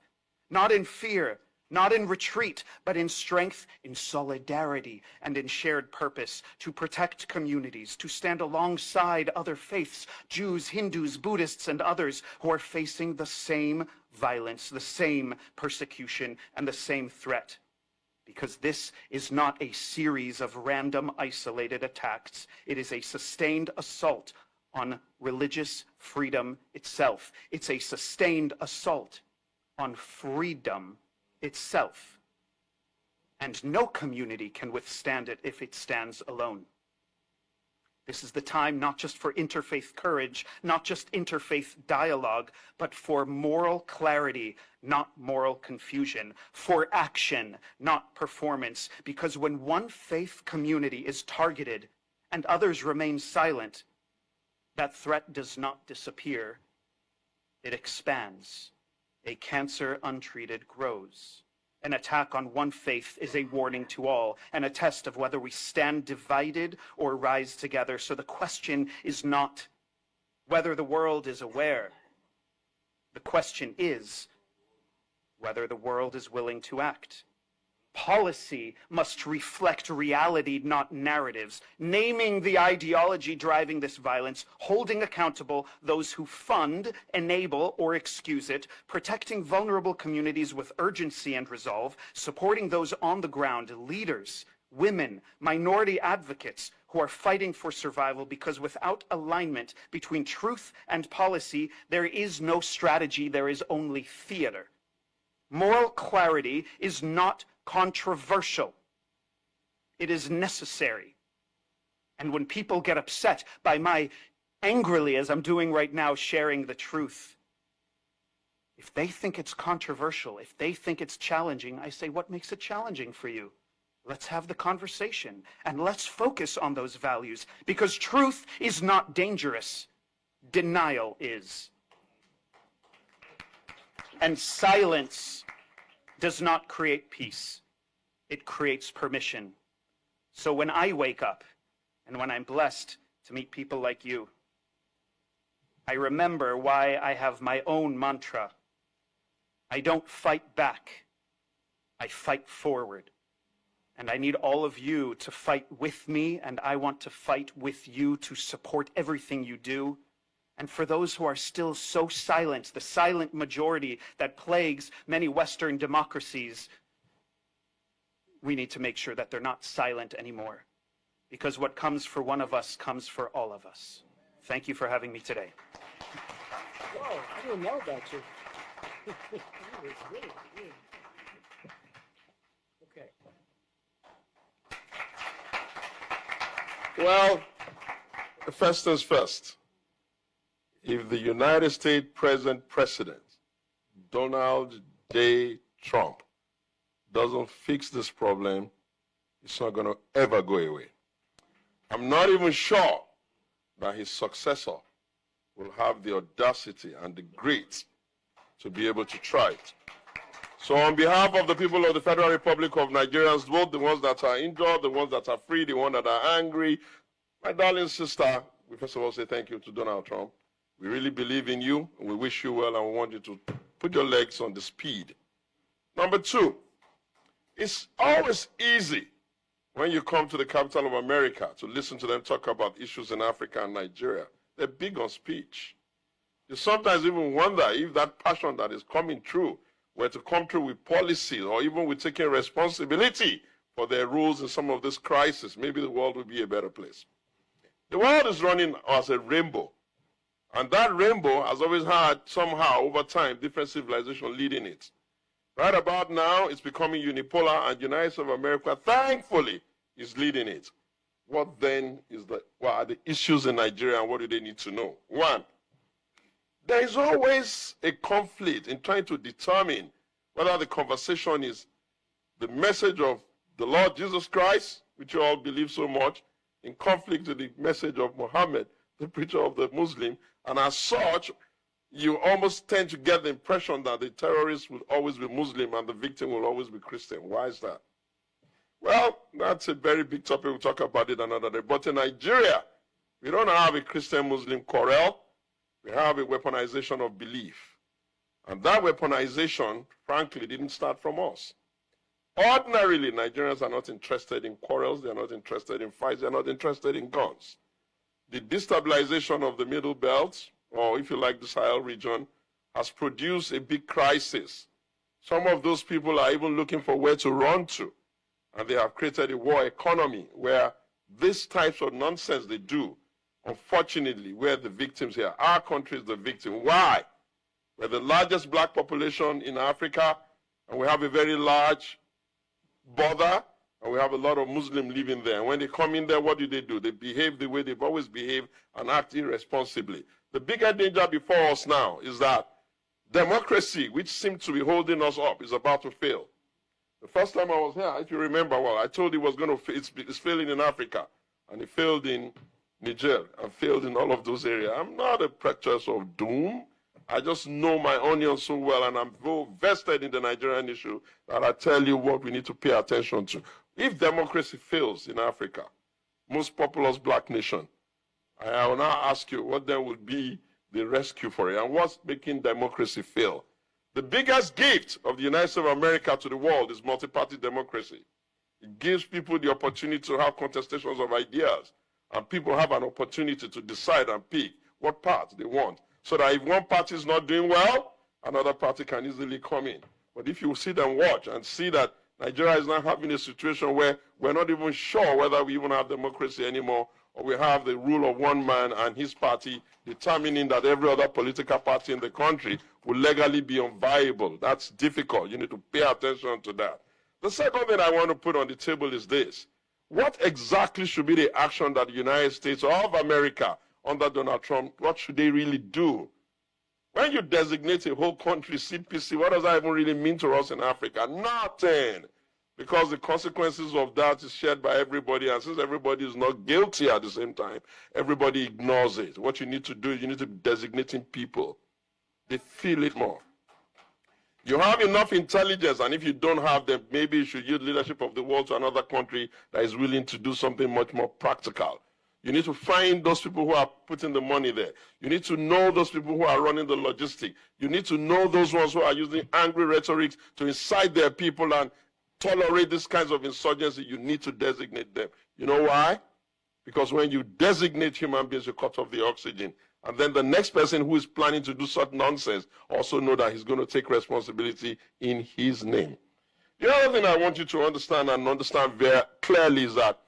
Not in fear, not in retreat, but in strength, in solidarity, and in shared purpose, to protect communities, to stand alongside other faiths, Jews, Hindus, Buddhists, and others who are facing the same violence, the same persecution, and the same threat. because this is not a series of random isolated attacks. It is a sustained assault on religious freedom itself. It's a sustained assault on freedom itself. And no community can withstand it if it stands alone. This is the time not just for interfaith courage, not just interfaith dialogue, but for moral clarity, not moral confusion, for action, not performance. Because when one faith community is targeted and others remain silent, that threat does not disappear. It expands. A cancer untreated grows. An attack on one faith is a warning to all, and a test of whether we stand divided or rise together. So the question is not whether the world is aware. The question is whether the world is willing to act. Policy must reflect reality, not narratives, naming the ideology driving this violence, holding accountable those who fund, enable, or excuse it, protecting vulnerable communities with urgency and resolve, supporting those on the ground, leaders, women, minority advocates who are fighting for survival, because without alignment between truth and policy, there is no strategy, there is only theater. Moral clarity is not controversial. It is necessary. And when people get upset by my angrily, as I'm doing right now, sharing the truth, if they think it's controversial, if they think it's challenging, I say, what makes it challenging for you? Let's have the conversation and let's focus on those values, because truth is not dangerous. Denial is. And silence does not create peace. It creates permission. So when I wake up and when I'm blessed to meet people like you, I remember why I have my own mantra. I don't fight back. I fight forward. And I need all of you to fight with me, and I want to fight with you to support everything you do. And for those who are still so silent, the silent majority that plagues many Western democracies, we need to make sure that they're not silent anymore. Because what comes for one of us comes for all of us. Thank you for having me today. Whoa, I didn't know about you. Okay. Well, first things first. If the United States present president, Donald J. Trump, doesn't fix this problem, it's not going to ever go away. I'm not even sure that his successor will have the audacity and the grit to be able to try it. So on behalf of the people of the Federal Republic of Nigeria, both the ones that are injured, the ones that are free, the ones that are angry, my darling sister, we first of all say thank you to Donald Trump. We really believe in you, and we wish you well, and we want you to put your legs on the speed. Number two, it's always easy when you come to the capital of America to listen to them talk about issues in Africa and Nigeria. They're big on speech. You sometimes even wonder if that passion that is coming through were to come through with policies or even with taking responsibility for their rules in some of this crisis, maybe the world would be a better place. The world is running as a rainbow. And that rainbow has always had, somehow, over time, different civilizations leading it. Right about now, it's becoming unipolar, and the United States of America, thankfully, is leading it. What then is what are the issues in Nigeria, and what do they need to know? One, there is always a conflict in trying to determine whether the conversation is the message of the Lord Jesus Christ, which you all believe so much, in conflict with the message of Muhammad, the preacher of the Muslim, and as such, you almost tend to get the impression that the terrorist will always be Muslim and the victim will always be Christian. Why is that? Well, that's a very big topic. We'll talk about it another day. But in Nigeria, we don't have a Christian-Muslim quarrel. We have a weaponization of belief. And that weaponization, frankly, didn't start from us. Ordinarily, Nigerians are not interested in quarrels. They're not interested in fights. They're not interested in guns. The destabilization of the Middle Belt, or if you like the Sahel region, has produced a big crisis. Some of those people are even looking for where to run to. And they have created a war economy where these types of nonsense they do, unfortunately, we're the victims here. Our country is the victim. Why? We're the largest black population in Africa, and we have a very large border, and we have a lot of Muslims living there. And when they come in there, what do? They behave the way they've always behaved and act irresponsibly. The bigger danger before us now is that democracy, which seems to be holding us up, is about to fail. The first time I was here, if you remember well, I told you it was going to it's failing in Africa, and it failed in Niger and failed in all of those areas. I'm not a preacher of doom. I just know my onions so well, and I'm so vested in the Nigerian issue that I tell you what we need to pay attention to. If democracy fails in Africa, most populous black nation, I will now ask you what then would be the rescue for it, and what's making democracy fail? The biggest gift of the United States of America to the world is multi-party democracy. It gives people the opportunity to have contestations of ideas, and people have an opportunity to decide and pick what path they want. So that if one party is not doing well, another party can easily come in. But if you sit and watch and see that Nigeria is now having a situation where we're not even sure whether we even have democracy anymore, or we have the rule of one man and his party determining that every other political party in the country will legally be unviable. That's difficult. You need to pay attention to that. The second thing I want to put on the table is this. What exactly should be the action that the United States of America under Donald Trump, what should they really do? When you designate a whole country CPC, what does that even really mean to us in Africa? Nothing. Because the consequences of that is shared by everybody, and since everybody is not guilty at the same time, everybody ignores it. What you need to do is you need to be designating people. They feel it more. You have enough intelligence, and if you don't have them, maybe you should yield leadership of the world to another country that is willing to do something much more practical. You need to find those people who are putting the money there. You need to know those people who are running the logistics. You need to know those ones who are using angry rhetoric to incite their people and tolerate these kinds of insurgency. You need to designate them. You know why? Because when you designate human beings, you cut off the oxygen. And then the next person who is planning to do such nonsense also know that he's going to take responsibility in his name. The other thing I want you to understand and understand very clearly is that,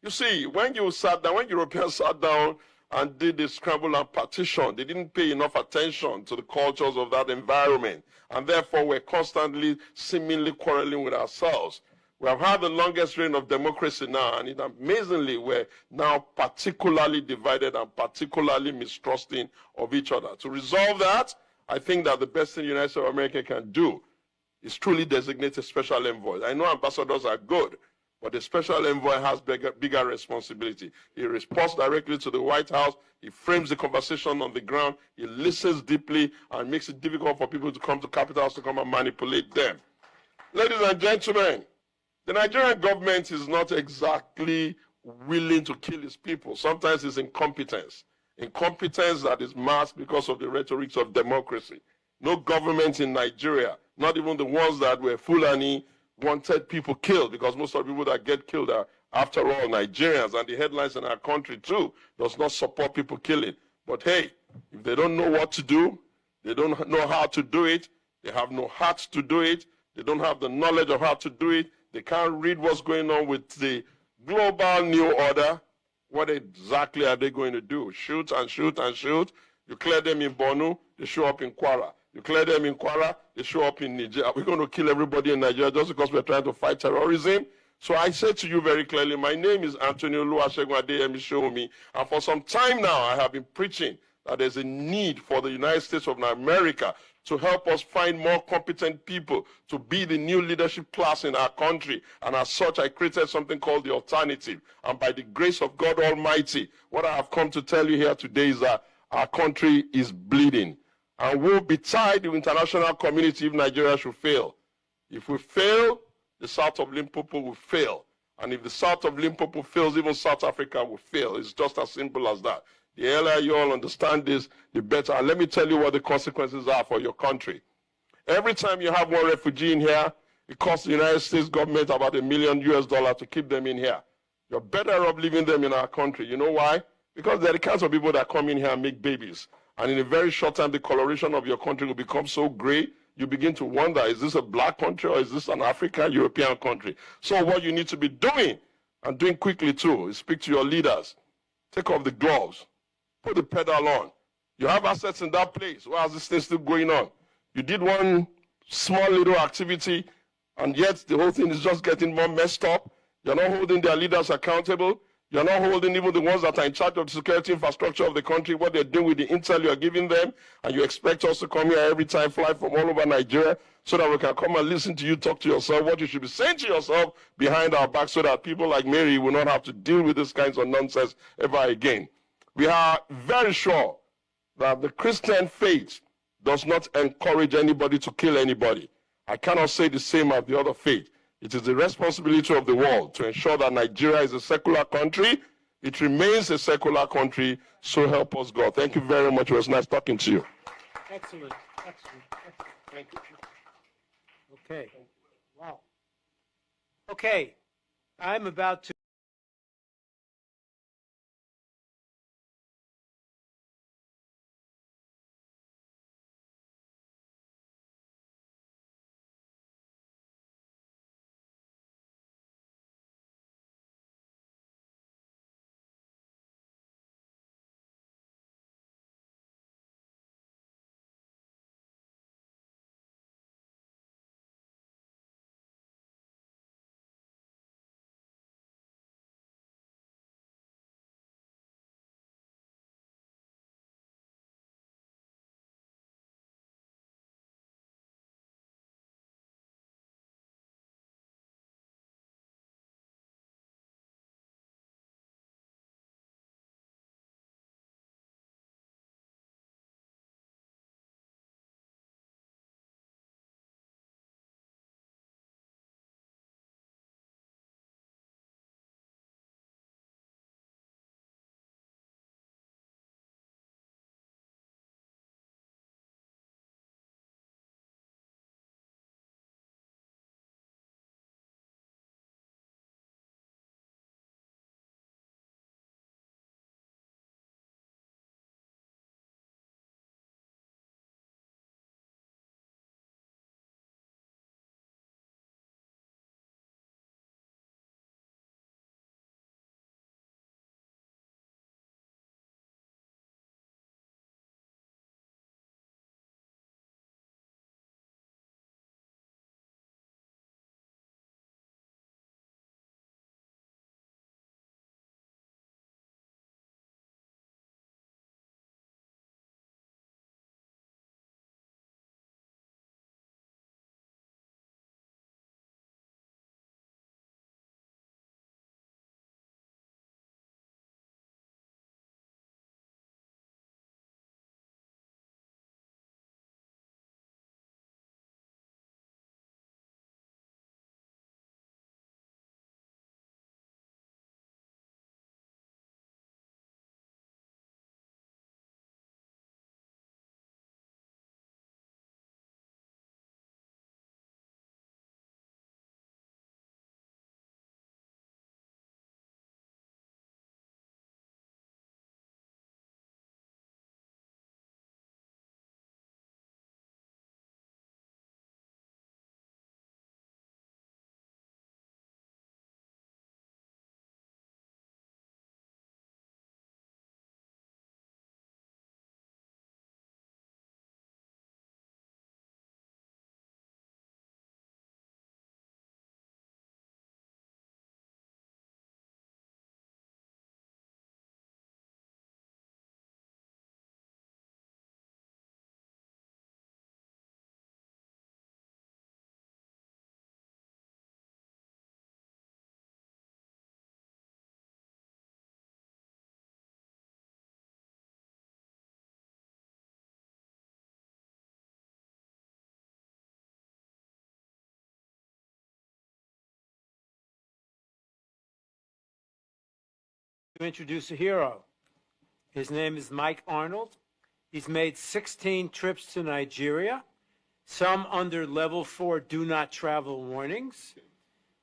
you see, when Europeans sat down and did the scramble and partition, they didn't pay enough attention to the cultures of that environment. And therefore, we're constantly seemingly quarreling with ourselves. We have had the longest reign of democracy now, and amazingly, we're now particularly divided and particularly mistrusting of each other. To resolve that, I think that the best thing the United States of America can do is truly designate a special envoy. I know ambassadors are good, but the special envoy has bigger responsibility. He responds directly to the White House. He frames the conversation on the ground. He listens deeply and makes it difficult for people to come to capitals to come and manipulate them. Ladies and gentlemen, the Nigerian government is not exactly willing to kill its people. Sometimes it's incompetence. Incompetence that is masked because of the rhetoric of democracy. No government in Nigeria, not even the ones that were Fulani, wanted people killed, because most of the people that get killed are, after all, Nigerians, and the headlines in our country too does not support people killing. But hey, if they don't know what to do, they don't know how to do it, they have no heart to do it, they don't have the knowledge of how to do it, they can't read what's going on with the global new order, what exactly are they going to do? Shoot and shoot and shoot? You clear them in Borno, they show up in Kwara. You clear them in Kwara, they show up in Nigeria. Are we going to kill everybody in Nigeria just because we're trying to fight terrorism? So I say to you very clearly, my name is Anthony Oluwasegun Adeyemi Showomi, and for some time now I have been preaching that there's a need for the United States of America to help us find more competent people to be the new leadership class in our country. And as such, I created something called the Alternative. And by the grace of God Almighty, what I have come to tell you here today is that our country is bleeding. And we'll be tied to the international community if Nigeria should fail. If we fail, the south of Limpopo will fail. And if the south of Limpopo fails, even South Africa will fail. It's just as simple as that. The earlier you all understand this, the better. And let me tell you what the consequences are for your country. Every time you have one refugee in here, it costs the United States government about $1 million to keep them in here. You're better off leaving them in our country. You know why? Because they're the kinds of people that come in here and make babies. And in a very short time, the coloration of your country will become so gray you begin to wonder, is this a black country or is this an African, European country? So what you need to be doing, and doing quickly too, is speak to your leaders. Take off the gloves. Put the pedal on. You have assets in that place. Why is this thing still going on? You did one small little activity, and yet the whole thing is just getting more messed up. You're not holding their leaders accountable. You're not holding even the ones that are in charge of the security infrastructure of the country, what they're doing with the intel you're giving them, and you expect us to come here every time, fly from all over Nigeria, so that we can come and listen to you talk to yourself, what you should be saying to yourself behind our back, so that people like Mary will not have to deal with these kinds of nonsense ever again. We are very sure that the Christian faith does not encourage anybody to kill anybody. I cannot say the same of the other faith. It is the responsibility of the world to ensure that Nigeria is a secular country. It remains a secular country, so help us God. Thank you very much. It was nice talking to you. Excellent. Excellent. Thank you. Okay. Wow. Okay. I'm about to. To introduce a hero. His name is Mike Arnold. He's made 16 trips to Nigeria, some under level 4 do not travel warnings.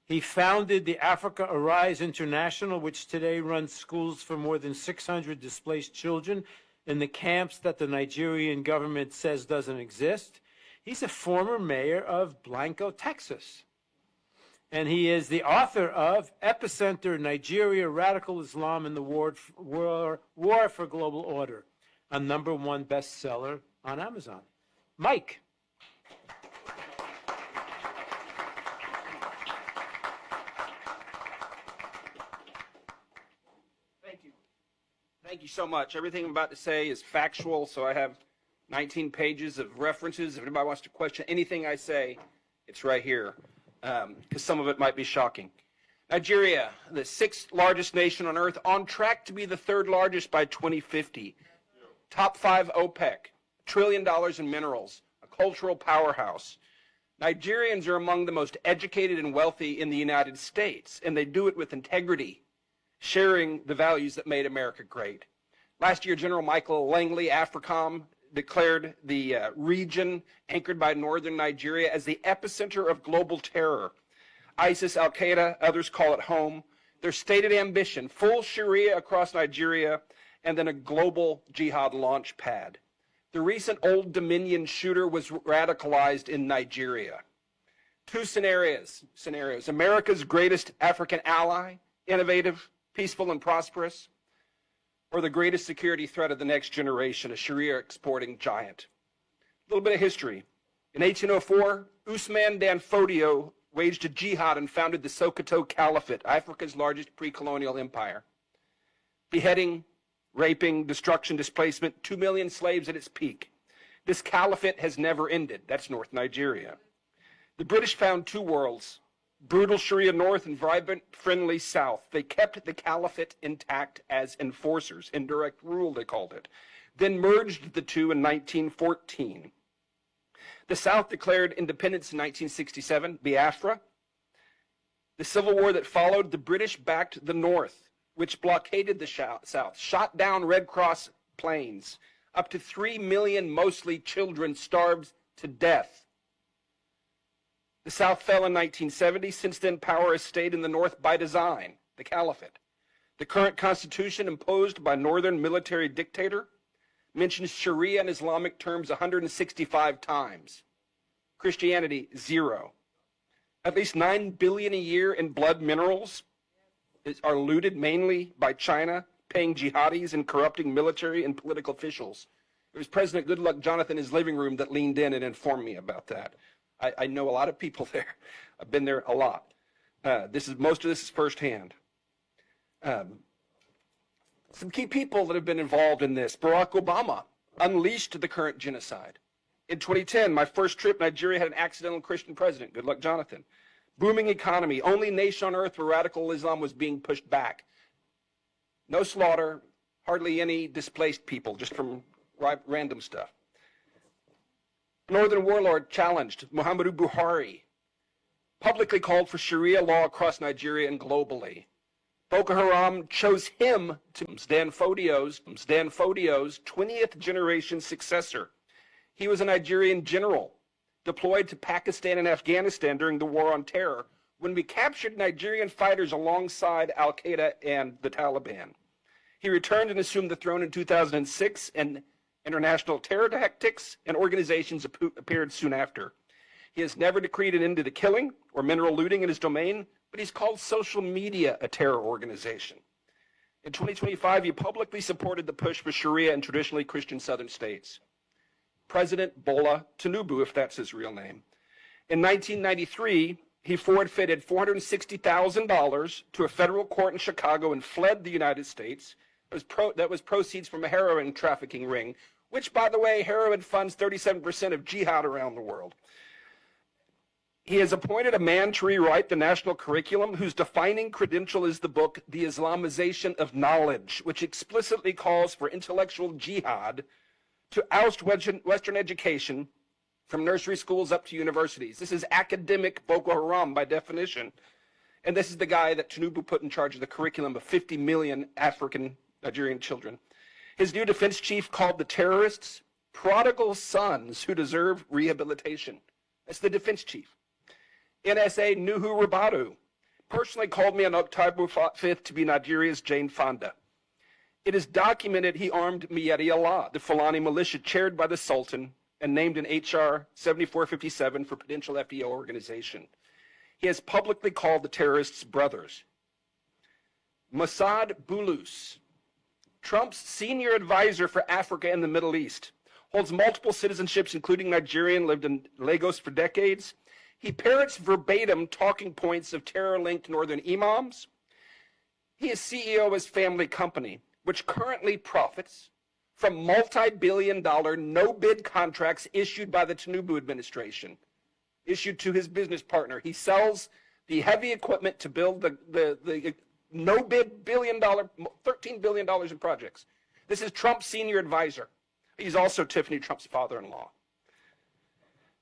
He founded the Africa Arise International, which today runs schools for more than 600 displaced children in the camps that the Nigerian government says doesn't exist. He's a former mayor of Blanco, Texas. And he is the author of Epicenter, Nigeria, Radical Islam and the War for Global Order, a #1 bestseller on Amazon. Mike. Thank you. Thank you so much. Everything I'm about to say is factual, so I have 19 pages of references. If anybody wants to question anything I say, it's right here, because some of it might be shocking. Nigeria, the 6th largest nation on earth, on track to be the 3rd largest by 2050. Top 5 OPEC, $1 trillion in minerals, a cultural powerhouse. Nigerians are among the most educated and wealthy in the United States, and they do it with integrity, sharing the values that made America great. Last year, General Michael Langley, AFRICOM, declared the region anchored by northern Nigeria as the epicenter of global terror. ISIS, Al-Qaeda, others call it home. Their stated ambition, full Sharia across Nigeria, and then a global jihad launch pad. The recent Old Dominion shooter was radicalized in Nigeria. 2 scenarios. America's greatest African ally, innovative, peaceful, and prosperous, or the greatest security threat of the next generation, a Sharia exporting giant. A little bit of history. In 1804, Usman Dan Fodio waged a jihad and founded the Sokoto Caliphate, Africa's largest pre-colonial empire. Beheading, raping, destruction, displacement, 2 million slaves at its peak. This caliphate has never ended. That's North Nigeria. The British found 2 worlds, brutal Sharia north and vibrant, friendly south. They kept the caliphate intact as enforcers, indirect rule they called it, then merged the two in 1914. The South declared independence in 1967, Biafra. The civil war that followed, the British backed the North, which blockaded the South, shot down Red Cross planes. Up to 3 million, mostly children, starved to death. The South fell in 1970. Since then, power has stayed in the North by design, the caliphate. The current constitution, imposed by northern military dictator, mentions Sharia and Islamic terms 165 times. Christianity, 0. At least $9 billion a year in blood minerals are looted mainly by China, paying jihadis and corrupting military and political officials. It was President Goodluck Jonathan in his living room that leaned in and informed me about that. I know a lot of people there. I've been there a lot. Most of this is firsthand. Some key people that have been involved in this. Barack Obama unleashed the current genocide. In 2010, my first trip, Nigeria had an accidental Christian president, Goodluck Jonathan. Booming economy, only nation on earth where radical Islam was being pushed back. No slaughter, hardly any displaced people, just from random stuff. Northern warlord challenged Muhammadu Buhari, publicly called for Sharia law across Nigeria and globally. Boko Haram chose him to Dan Fodio's 20th generation successor. He was a Nigerian general deployed to Pakistan and Afghanistan during the War on Terror when we captured Nigerian fighters alongside Al-Qaeda and the Taliban. He returned and assumed the throne in 2006, and international terror tactics and organizations appeared soon after. He has never decreed an end to the killing or mineral looting in his domain, but he's called social media a terror organization. In 2025, he publicly supported the push for Sharia in traditionally Christian southern states. President Bola Tinubu, if that's his real name. In 1993, he forfeited $460,000 to a federal court in Chicago and fled the United States. That was proceeds from a heroin trafficking ring, which, by the way, heroin funds 37% of jihad around the world. He has appointed a man to rewrite the national curriculum whose defining credential is the book, The Islamization of Knowledge, which explicitly calls for intellectual jihad to oust Western education from nursery schools up to universities. This is academic Boko Haram by definition. And this is the guy that Tinubu put in charge of the curriculum of 50 million African Nigerian children. His new defense chief called the terrorists prodigal sons who deserve rehabilitation. That's the defense chief. NSA Nuhu Rabadu personally called me on October 5th to be Nigeria's Jane Fonda. It is documented he armed Miyadi Allah, the Fulani militia chaired by the Sultan, and named in HR 7457 for potential FDO organization. He has publicly called the terrorists brothers. Mossad Boulous, Trump's senior advisor for Africa and the Middle East, holds multiple citizenships, including Nigerian, lived in Lagos for decades. He parrots verbatim talking points of terror-linked northern imams. He is CEO of his family company, which currently profits from multi-billion-dollar no-bid contracts issued by the Tinubu administration, issued to his business partner. He sells the heavy equipment to build the no-bid billion-dollar, $13 billion in projects. This is Trump's senior advisor. He's also Tiffany Trump's father-in-law.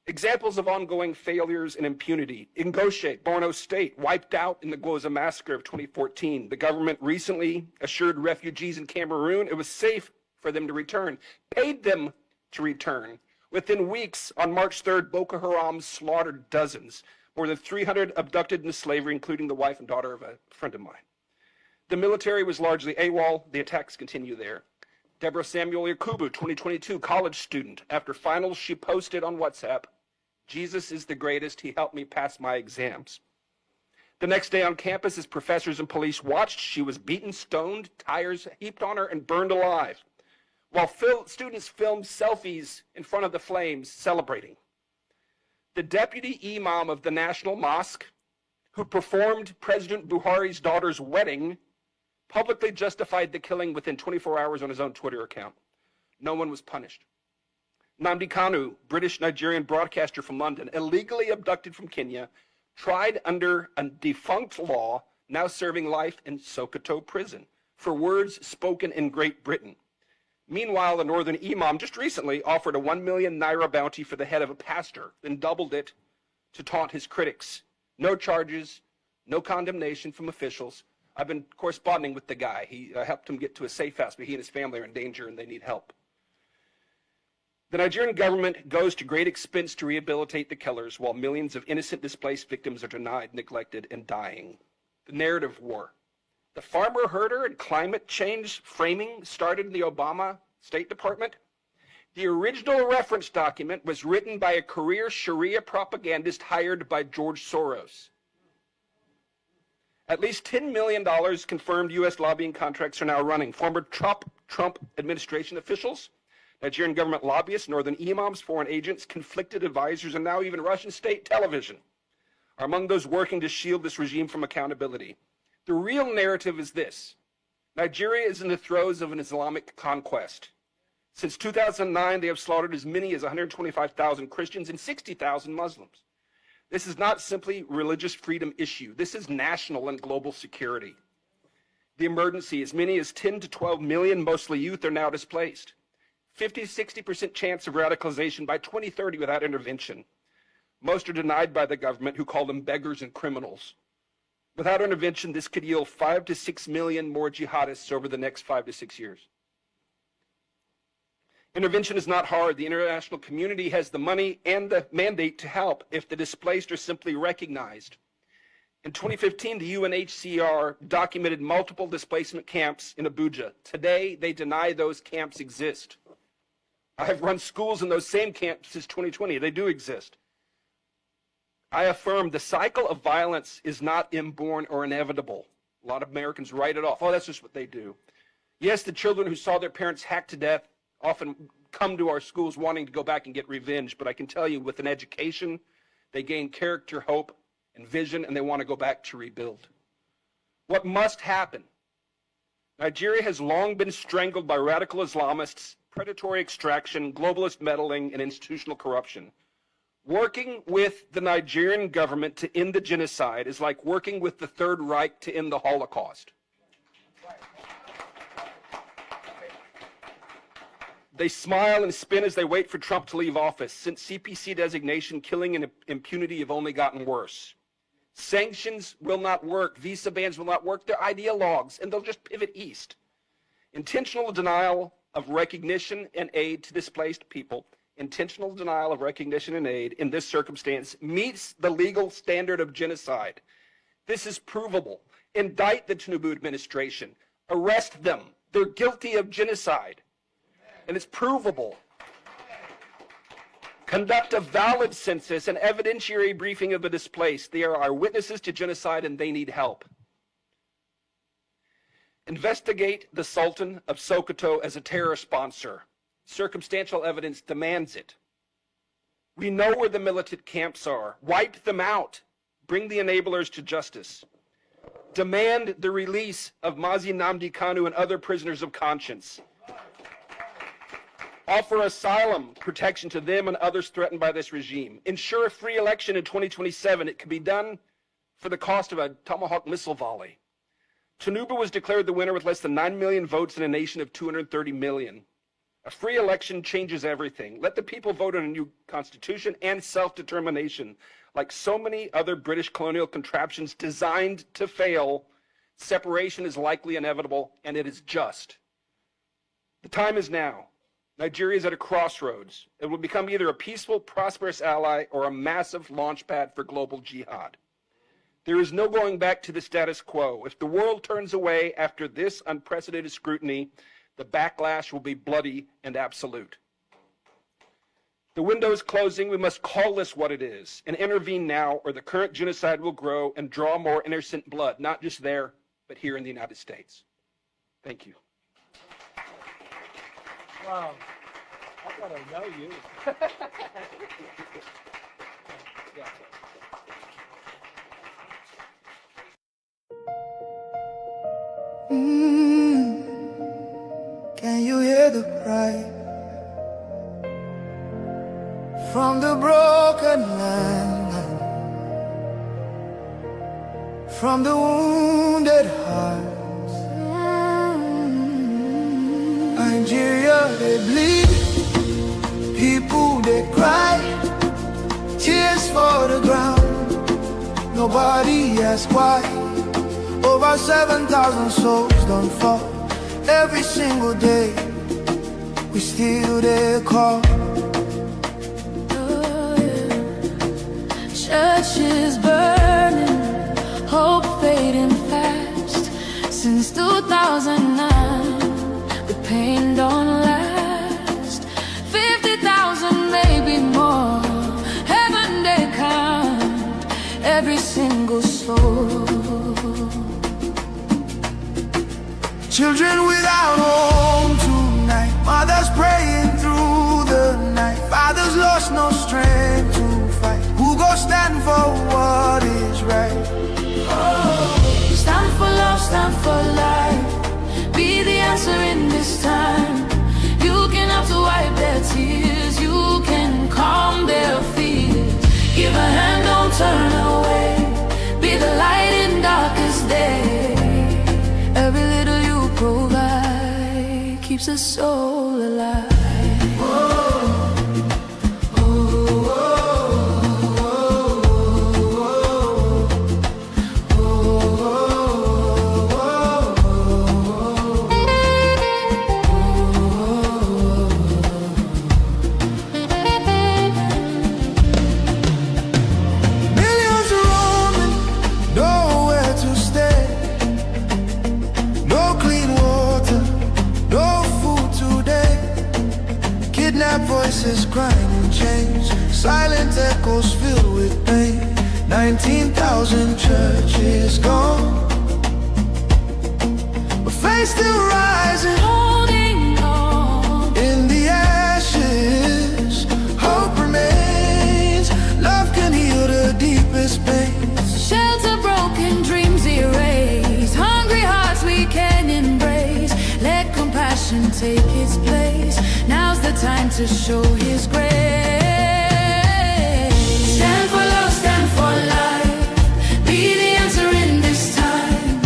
Examples of ongoing failures and impunity. Ingoshe, Borno State, wiped out in the Gwoza massacre of 2014. The government recently assured refugees in Cameroon it was safe for them to return, paid them to return. Within weeks, on March 3rd, Boko Haram slaughtered dozens, more than 300 abducted into slavery, including the wife and daughter of a friend of mine. The military was largely AWOL. The attacks continue there. Deborah Samuel Yakubu, 2022, college student. After finals, she posted on WhatsApp, "Jesus is the greatest. He helped me pass my exams." The next day on campus, as professors and police watched, she was beaten, stoned, tires heaped on her, and burned alive, while students filmed selfies in front of the flames celebrating. The deputy imam of the National Mosque, who performed President Buhari's daughter's wedding, publicly justified the killing within 24 hours on his own Twitter account. No one was punished. Nnamdi Kanu, British Nigerian broadcaster from London, illegally abducted from Kenya, tried under a defunct law, now serving life in Sokoto prison for words spoken in Great Britain. Meanwhile, the northern imam just recently offered a 1 million naira bounty for the head of a pastor, then doubled it to taunt his critics. No charges, no condemnation from officials. I've been corresponding with the guy. He helped him get to a safe house, but he and his family are in danger and they need help. The Nigerian government goes to great expense to rehabilitate the killers, while millions of innocent displaced victims are denied, neglected, and dying. The narrative war. The farmer-herder and climate change framing started in the Obama State Department. The original reference document was written by a career Sharia propagandist hired by George Soros. At least $10 million confirmed U.S. lobbying contracts are now running. Former Trump administration officials, Nigerian government lobbyists, northern imams, foreign agents, conflicted advisors, and now even Russian state television are among those working to shield this regime from accountability. The real narrative is this: Nigeria is in the throes of an Islamic conquest. Since 2009, they have slaughtered as many as 125,000 Christians and 60,000 Muslims. This is not simply a religious freedom issue. This is national and global security. The emergency: as many as 10 to 12 million, mostly youth, are now displaced. 50-60% chance of radicalization by 2030 without intervention. Most are denied by the government, who call them beggars and criminals. Without intervention, this could yield 5 to 6 million more jihadists over the next 5 to 6 years. Intervention is not hard. The international community has the money and the mandate to help if the displaced are simply recognized. In 2015, the UNHCR documented multiple displacement camps in Abuja. Today, they deny those camps exist. I have run schools in those same camps since 2020. They do exist. I affirm the cycle of violence is not inborn or inevitable. A lot of Americans write it off. Oh, that's just what they do. Yes, the children who saw their parents hacked to death often come to our schools wanting to go back and get revenge, but I can tell you, with an education, they gain character, hope, and vision, and they want to go back to rebuild. What must happen? Nigeria has long been strangled by radical Islamists, predatory extraction, globalist meddling, and institutional corruption. Working with the Nigerian government to end the genocide is like working with the Third Reich to end the Holocaust. They smile and spin as they wait for Trump to leave office. Since CPC designation, killing and impunity have only gotten worse. Sanctions will not work. Visa bans will not work. They're ideologues, and they'll just pivot east. Intentional denial of recognition and aid to displaced people, intentional denial of recognition and aid in this circumstance meets the legal standard of genocide. This is provable. Indict the Tinubu administration. Arrest them. They're guilty of genocide. And it's provable. Conduct a valid census and evidentiary briefing of the displaced. They are our witnesses to genocide and they need help. Investigate the Sultan of Sokoto as a terror sponsor. Circumstantial evidence demands it. We know where the militant camps are. Wipe them out. Bring the enablers to justice. Demand the release of Mazi Nnamdi Kanu and other prisoners of conscience. Offer asylum protection to them and others threatened by this regime. Ensure a free election in 2027. It can be done for the cost of a Tomahawk missile volley. Tinubu was declared the winner with less than 9 million votes in a nation of 230 million. A free election changes everything. Let the people vote on a new constitution and self-determination. Like so many other British colonial contraptions designed to fail, separation is likely inevitable, and it is just. The time is now. Nigeria is at a crossroads. It will become either a peaceful, prosperous ally or a massive launchpad for global jihad. There is no going back to the status quo. If the world turns away after this unprecedented scrutiny, the backlash will be bloody and absolute. The window is closing. We must call this what it is and intervene now, or the current genocide will grow and draw more innocent blood, not just there, but here in the United States. Thank you. Wow. I gotta know you. Can you hear the cry from the broken land, from the wounded hearts? Nigeria, they bleed, people they cry, tears for the ground. Nobody asks why. Over 7,000 souls don't fall every single day. We still there call. Churches burning, hope fading fast. Since 2009, the pain don't last. 50,000, maybe more. Heaven they count every single soul. Children without home tonight, mothers praying through the night. Fathers lost no strength to fight. Who go stand for what is right? Oh, stand for love, stand for life. Be the answer in this time. You can have to wipe their tears. You can calm their fears. Give a hand, don't turn away. Be the light in darkest day. Every little you provide keeps a soul alive. Voices crying in chains, silent echoes filled with pain. 19,000 churches gone, but faith still rising, holding on. In the ashes, hope remains. Love can heal the deepest pains. Shelter broken, dreams erased. Hungry hearts we can embrace. Let compassion take its place. Now's the time to show His grace. Stand for love, stand for life. Be the answer in this time.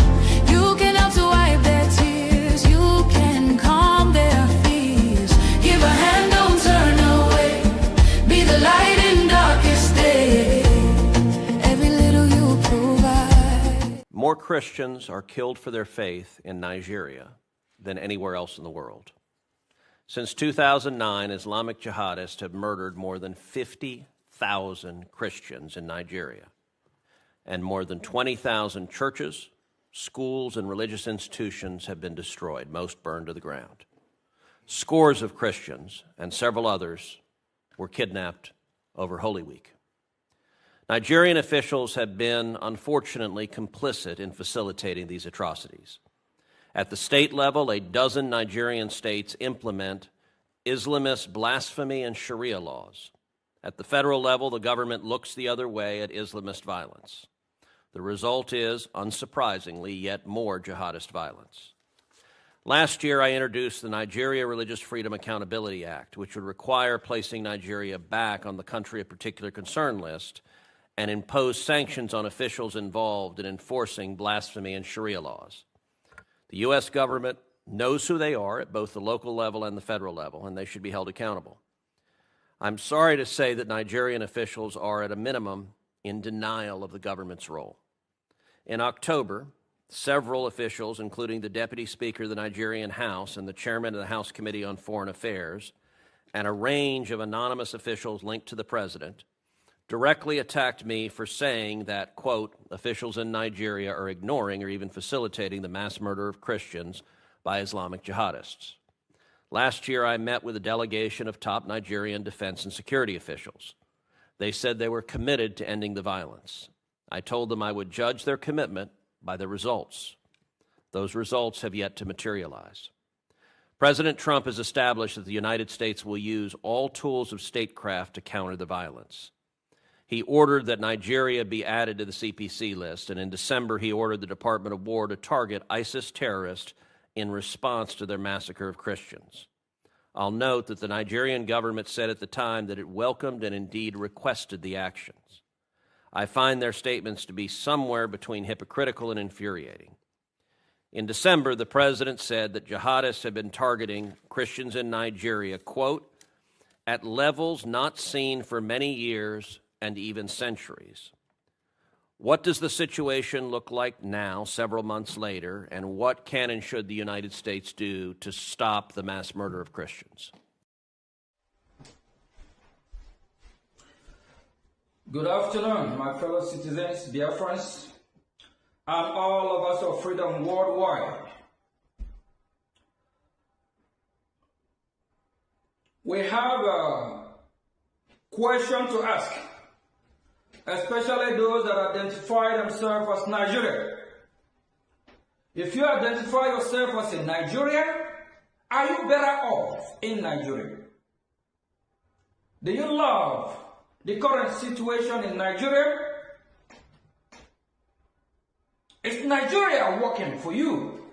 You can help to wipe their tears. You can calm their fears. Give a hand, don't turn away. Be the light in darkest day. Every little you provide. More Christians are killed for their faith in Nigeria than anywhere else in the world. Since 2009, Islamic jihadists have murdered more than 50,000 Christians in Nigeria, and more than 20,000 churches, schools, and religious institutions have been destroyed, most burned to the ground. Scores of Christians and several others were kidnapped over Holy Week. Nigerian officials have been, unfortunately, complicit in facilitating these atrocities. At the state level, a dozen Nigerian states implement Islamist blasphemy and Sharia laws. At the federal level, the government looks the other way at Islamist violence. The result is, unsurprisingly, yet more jihadist violence. Last year, I introduced the Nigeria Religious Freedom Accountability Act, which would require placing Nigeria back on the country of particular concern list and impose sanctions on officials involved in enforcing blasphemy and Sharia laws. The U.S. government knows who they are at both the local level and the federal level, and they should be held accountable. I'm sorry to say that Nigerian officials are, at a minimum, in denial of the government's role. In October, several officials, including the Deputy Speaker of the Nigerian House and the Chairman of the House Committee on Foreign Affairs, and a range of anonymous officials linked to the President, directly attacked me for saying that, quote, officials in Nigeria are ignoring or even facilitating the mass murder of Christians by Islamic jihadists. Last year, I met with a delegation of top Nigerian defense and security officials. They said they were committed to ending the violence. I told them I would judge their commitment by the results. Those results have yet to materialize. President Trump has established that the United States will use all tools of statecraft to counter the violence. He ordered that Nigeria be added to the CPC list, and in December he ordered the Department of War to target ISIS terrorists in response to their massacre of Christians. I'll note that the Nigerian government said at the time that it welcomed and indeed requested the actions. I find their statements to be somewhere between hypocritical and infuriating. In December, the president said that jihadists have been targeting Christians in Nigeria, quote, at levels not seen for many years and even centuries. What does the situation look like now, several months later, and what can and should the United States do to stop the mass murder of Christians? Good afternoon, my fellow citizens, Biafrans, and all of us of freedom worldwide. We have a question to ask, especially those that identify themselves as Nigerian. If you identify yourself as a Nigerian, are you better off in Nigeria? Do you love the current situation in Nigeria? Is Nigeria working for you?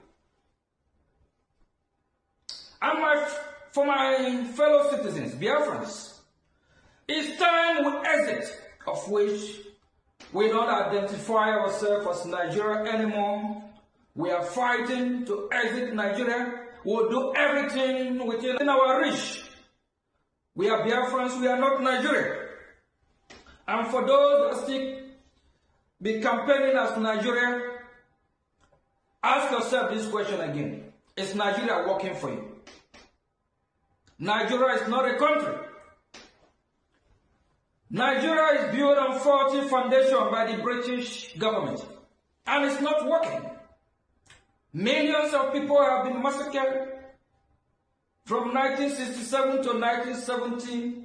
And for my fellow citizens, Biafrans, it's time we exit, of which we don't identify ourselves as Nigeria anymore. We are fighting to exit Nigeria. We'll do everything within our reach. We are Biafrans, we are not Nigeria. And for those that still be campaigning as Nigeria, ask yourself this question again. Is Nigeria working for you? Nigeria is not a country. Nigeria is built on faulty foundation by the British government, and it's not working. Millions of people have been massacred from 1967 to 1970.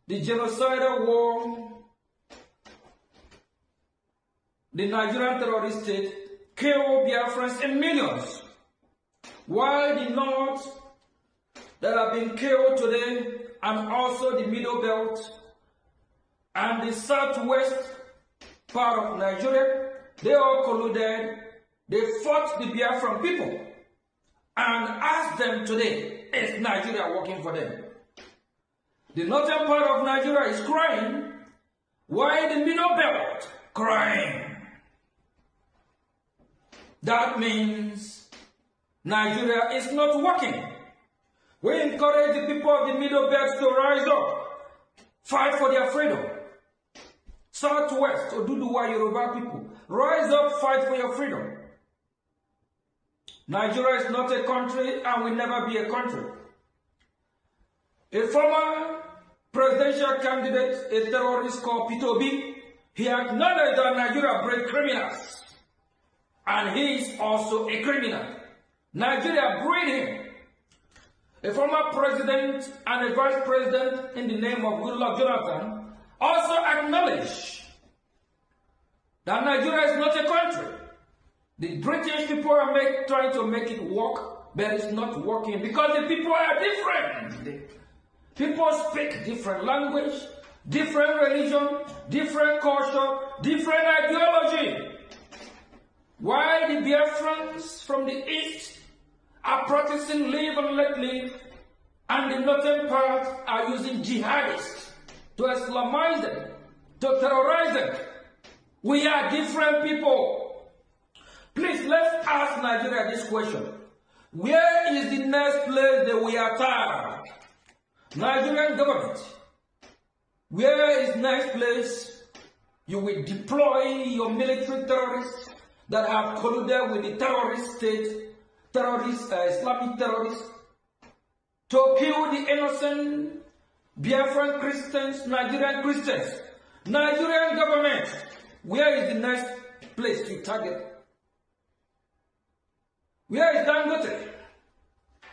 The genocidal war, the Nigerian terrorist state killed Biafrans in millions, while the North that have been killed today, and also the Middle Belt and the Southwest part of Nigeria, they all colluded. They fought the Biafran people and asked them today, is Nigeria working for them? The northern part of Nigeria is crying, while the Middle Belt crying. That means Nigeria is not working. We encourage the people of the Middle Belt to rise up, fight for their freedom. Southwest, Oduduwa, Yoruba people, rise up, fight for your freedom. Nigeria is not a country and will never be a country. A former presidential candidate, a terrorist called Peter Obi, he acknowledged that Nigeria breeds criminals. And he is also a criminal. Nigeria breed him. a former president and a vice president in the name of Goodluck Jonathan, also acknowledged that Nigeria is not a country. The British people are trying to make it work, but it's not working because the people are different. People speak different language, different religion, different culture, different ideology. Why the Biafrans from the east are practicing live and let live, and the northern part are using jihadists to Islamize them, to terrorize them. We are different people. Please, let's ask Nigeria this question. Where is the next place that we attack? Nigerian government, where is next place you will deploy your military terrorists that have colluded with the terrorist state, Islamic terrorists, to kill the innocent Biafran Christians, Nigerian Christians? Nigerian government, where is the next place to target? Where is Dangote?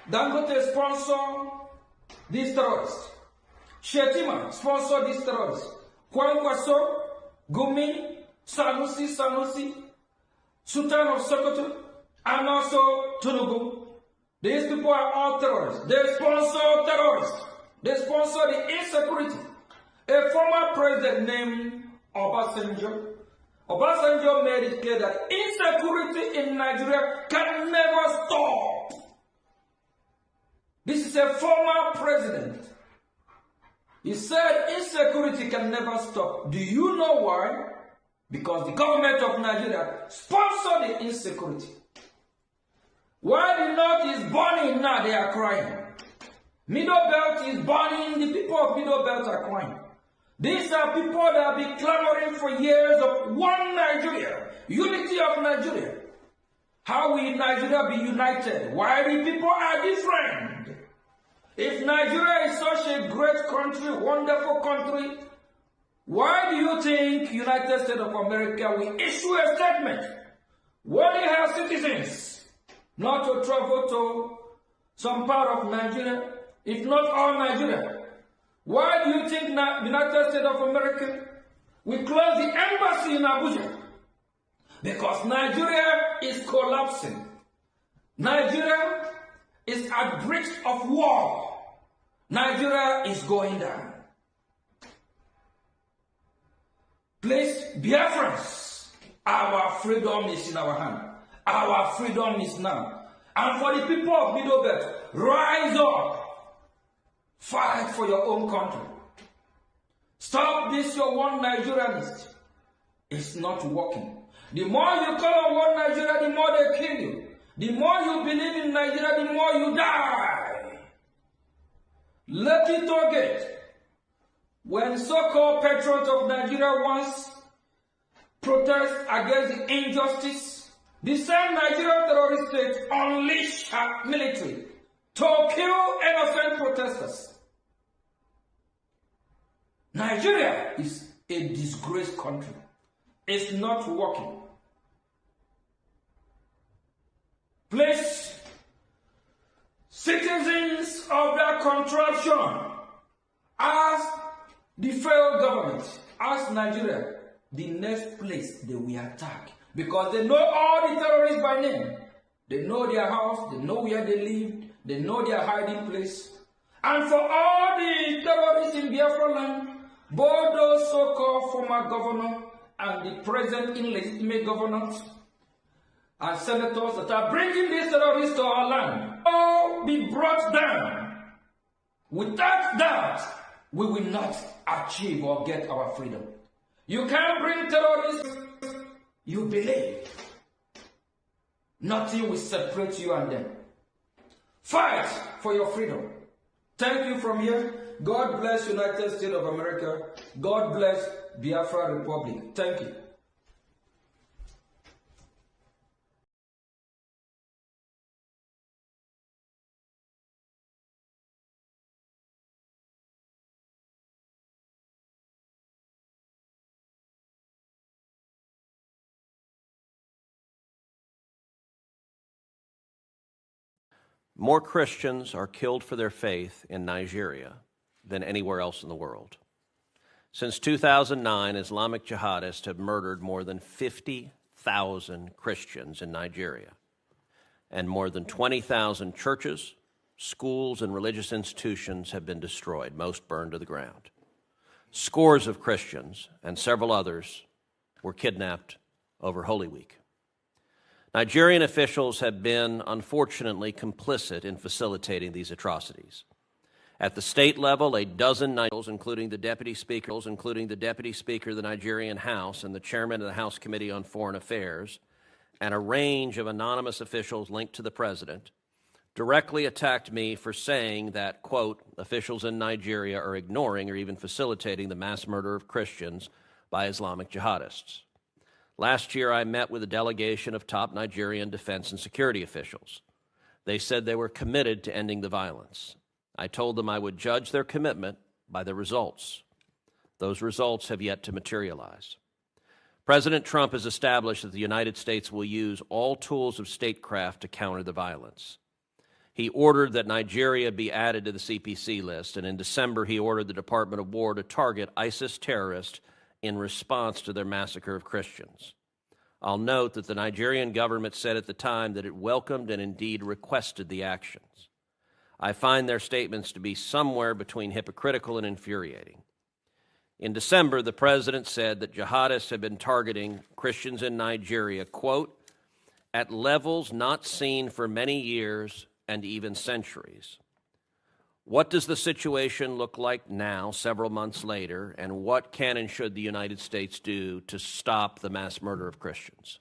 Dangote sponsor these terrorists. Shetima sponsor these terrorists. Kwankwaso, Gumi, Sanusi, Sultan of Sokoto, and also Tinubu. These people are all terrorists. They sponsor terrorists. They sponsor the insecurity. A former president named Obasanjo made it clear that insecurity in Nigeria can never stop. This is a former president. He said insecurity can never stop. Do you know why? Because the government of Nigeria sponsored the insecurity. While the north is burning now, they are crying. Middle belt is burning, the people of Middle belt are crying. These are people that have been clamoring for years of one Nigeria, unity of Nigeria. How will Nigeria be united? Why the people are different? If Nigeria is such a great country, wonderful country, why do you think United States of America will issue a statement warning her citizens not to travel to some part of Nigeria, if not all Nigeria? Why do you think United States of America will close the embassy in Abuja? Because Nigeria is collapsing. Nigeria is at brink of war. Nigeria is going down. Please, Biafrans, our freedom is in our hand. Our freedom is now. And for the people of Middle Belt, rise up. Fight for your own country. Stop this, your one Nigerianist. It's not working. The more you call on one Nigeria, the more they kill you. The more you believe in Nigeria, the more you die. Let it target. When so-called patriots of Nigeria once protest against the injustice, the same Nigerian terrorist state unleashed her military to kill innocent protesters. Nigeria is a disgraced country. It's not working. Please, citizens of that contraption, ask the federal government, ask Nigeria, the next place they will attack. Because they know all the terrorists by name. They know their house, they know where they live, they know their hiding place. And for all the terrorists in Biafra land, both those so-called former governors and the present illegitimate governors and senators that are bringing these terrorists to our land, all be brought down. Without that, we will not achieve or get our freedom. You can't bring terrorists, you believe. Nothing will separate you and them. Fight for your freedom. Thank you from here. God bless United States of America. God bless Biafra Republic. Thank you. more Christians are killed for their faith in Nigeria than anywhere else in the world. Since 2009, Islamic jihadists have murdered more than 50,000 Christians in Nigeria, and more than 20,000 churches, schools, and religious institutions have been destroyed, most burned to the ground. Scores of Christians and several others were kidnapped over Holy Week. Nigerian officials have been, unfortunately, complicit in facilitating these atrocities. At the state level, a dozen Nigerians, including the Deputy Speaker of the Nigerian House and the Chairman of the House Committee on Foreign Affairs, and a range of anonymous officials linked to the President, directly attacked me for saying that, quote, officials in Nigeria are ignoring or even facilitating the mass murder of Christians by Islamic jihadists. Last year, I met with a delegation of top Nigerian defense and security officials. They said they were committed to ending the violence. I told them I would judge their commitment by the results. Those results have yet to materialize. President Trump has established that the United States will use all tools of statecraft to counter the violence. He ordered that Nigeria be added to the CPC list, and in December he ordered the Department of War to target ISIS terrorists in response to their massacre of Christians. I'll note that the Nigerian government said at the time that it welcomed and indeed requested the actions. I find their statements to be somewhere between hypocritical and infuriating. In December, the president said that jihadists have been targeting Christians in Nigeria, quote, at levels not seen for many years and even centuries. What does the situation look like now, several months later, and what can and should the United States do to stop the mass murder of Christians?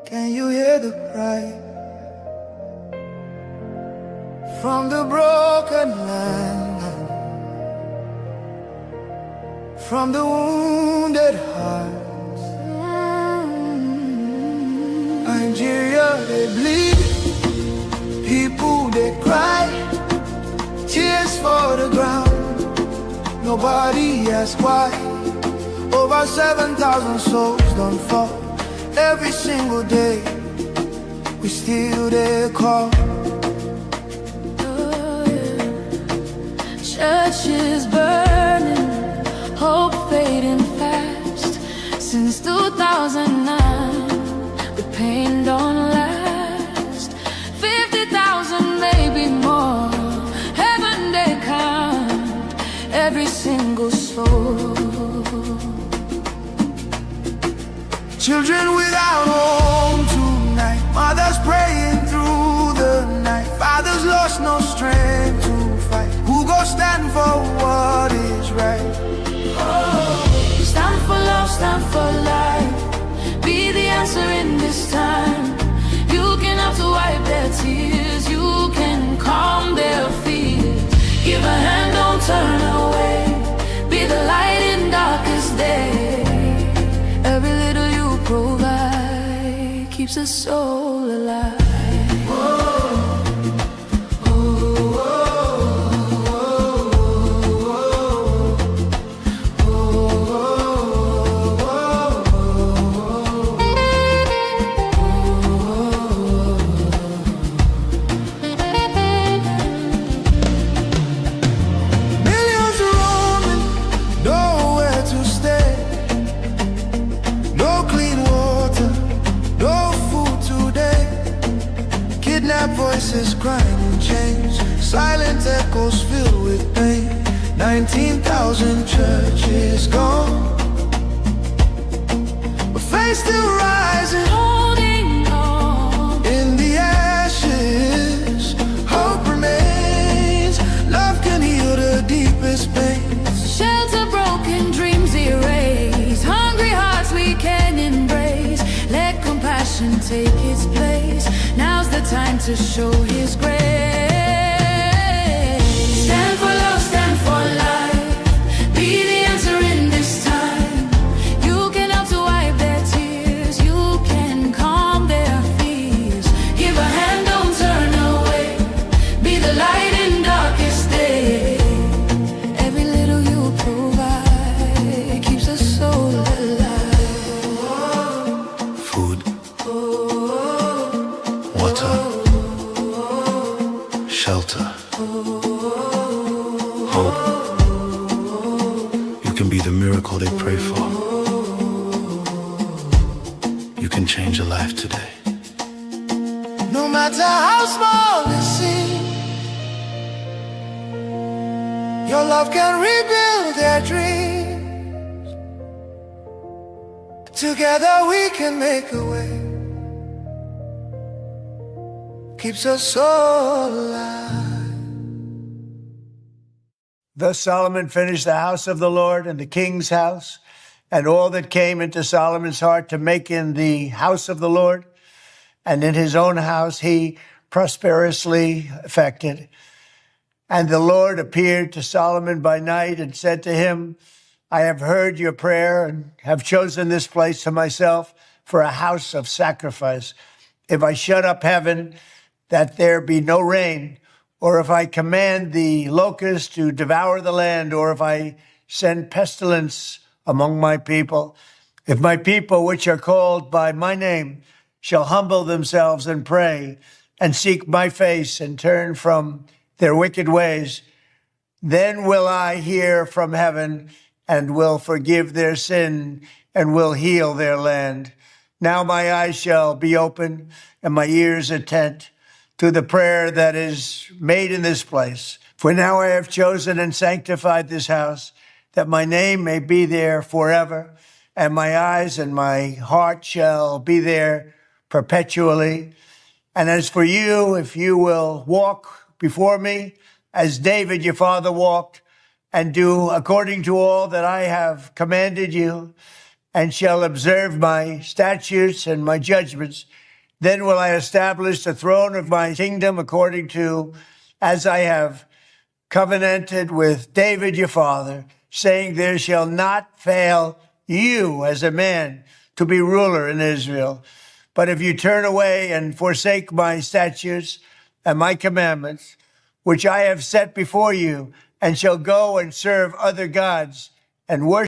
Can you hear the cry from the broken land, from the wounded hearts? Nigeria, they bleed, people they cry, tears for the ground. Nobody asks why. Over 7,000 souls don't fall every single day. We still there call. Churches burning, hope fading fast. Since 2009, the pain don't last. 50,000, maybe more. Heaven they count every single soul. Children without home tonight, mothers praying through the night, fathers lost no strength to fight. Who go stand for what is right? Oh, stand for love, stand for life. Be the answer in this time. You can have to wipe their tears. You can calm their fears. Give a hand, don't turn away. Be the light in darkest day. Every little you provide keeps a soul alive. Voices crying in chains, silent echoes filled with pain. 19,000 churches gone, but faith still rising, holding on. In the ashes, hope remains. Love can heal the deepest pain. take its place. Now's the time to show his grace. Stand for love, stand for life. Be the answer in this time. You can help to wipe their tears. You can calm their fears. Give a hand, don't turn away. Be the light in darkest day. Every little you provide keeps a soul alive. Food, water, shelter, hope. You can be the miracle they pray for. You can change a life today. No matter how small it seems, your love can rebuild their dreams. Together we can make a way. Keeps us all alive. Thus Solomon finished the house of the Lord and the king's house, and all that came into Solomon's heart to make in the house of the Lord, and in his own house he prosperously effected. And the Lord appeared to Solomon by night and said to him, I have heard your prayer and have chosen this place to myself for a house of sacrifice. If I shut up heaven, that there be no rain, or if I command the locust to devour the land, or if I send pestilence among my people, if my people, which are called by my name, shall humble themselves and pray and seek my face and turn from their wicked ways, then will I hear from heaven and will forgive their sin and will heal their land. Now my eyes shall be open and my ears attent to the prayer that is made in this place. For now I have chosen and sanctified this house, that my name may be there forever, and my eyes and my heart shall be there perpetually. And as for you, if you will walk before me, as David your father walked, and do according to all that I have commanded you, and shall observe my statutes and my judgments, then will I establish the throne of my kingdom according to as I have covenanted with David your father, saying, there shall not fail you as a man to be ruler in Israel. But if you turn away and forsake my statutes and my commandments, which I have set before you, and shall go and serve other gods and worship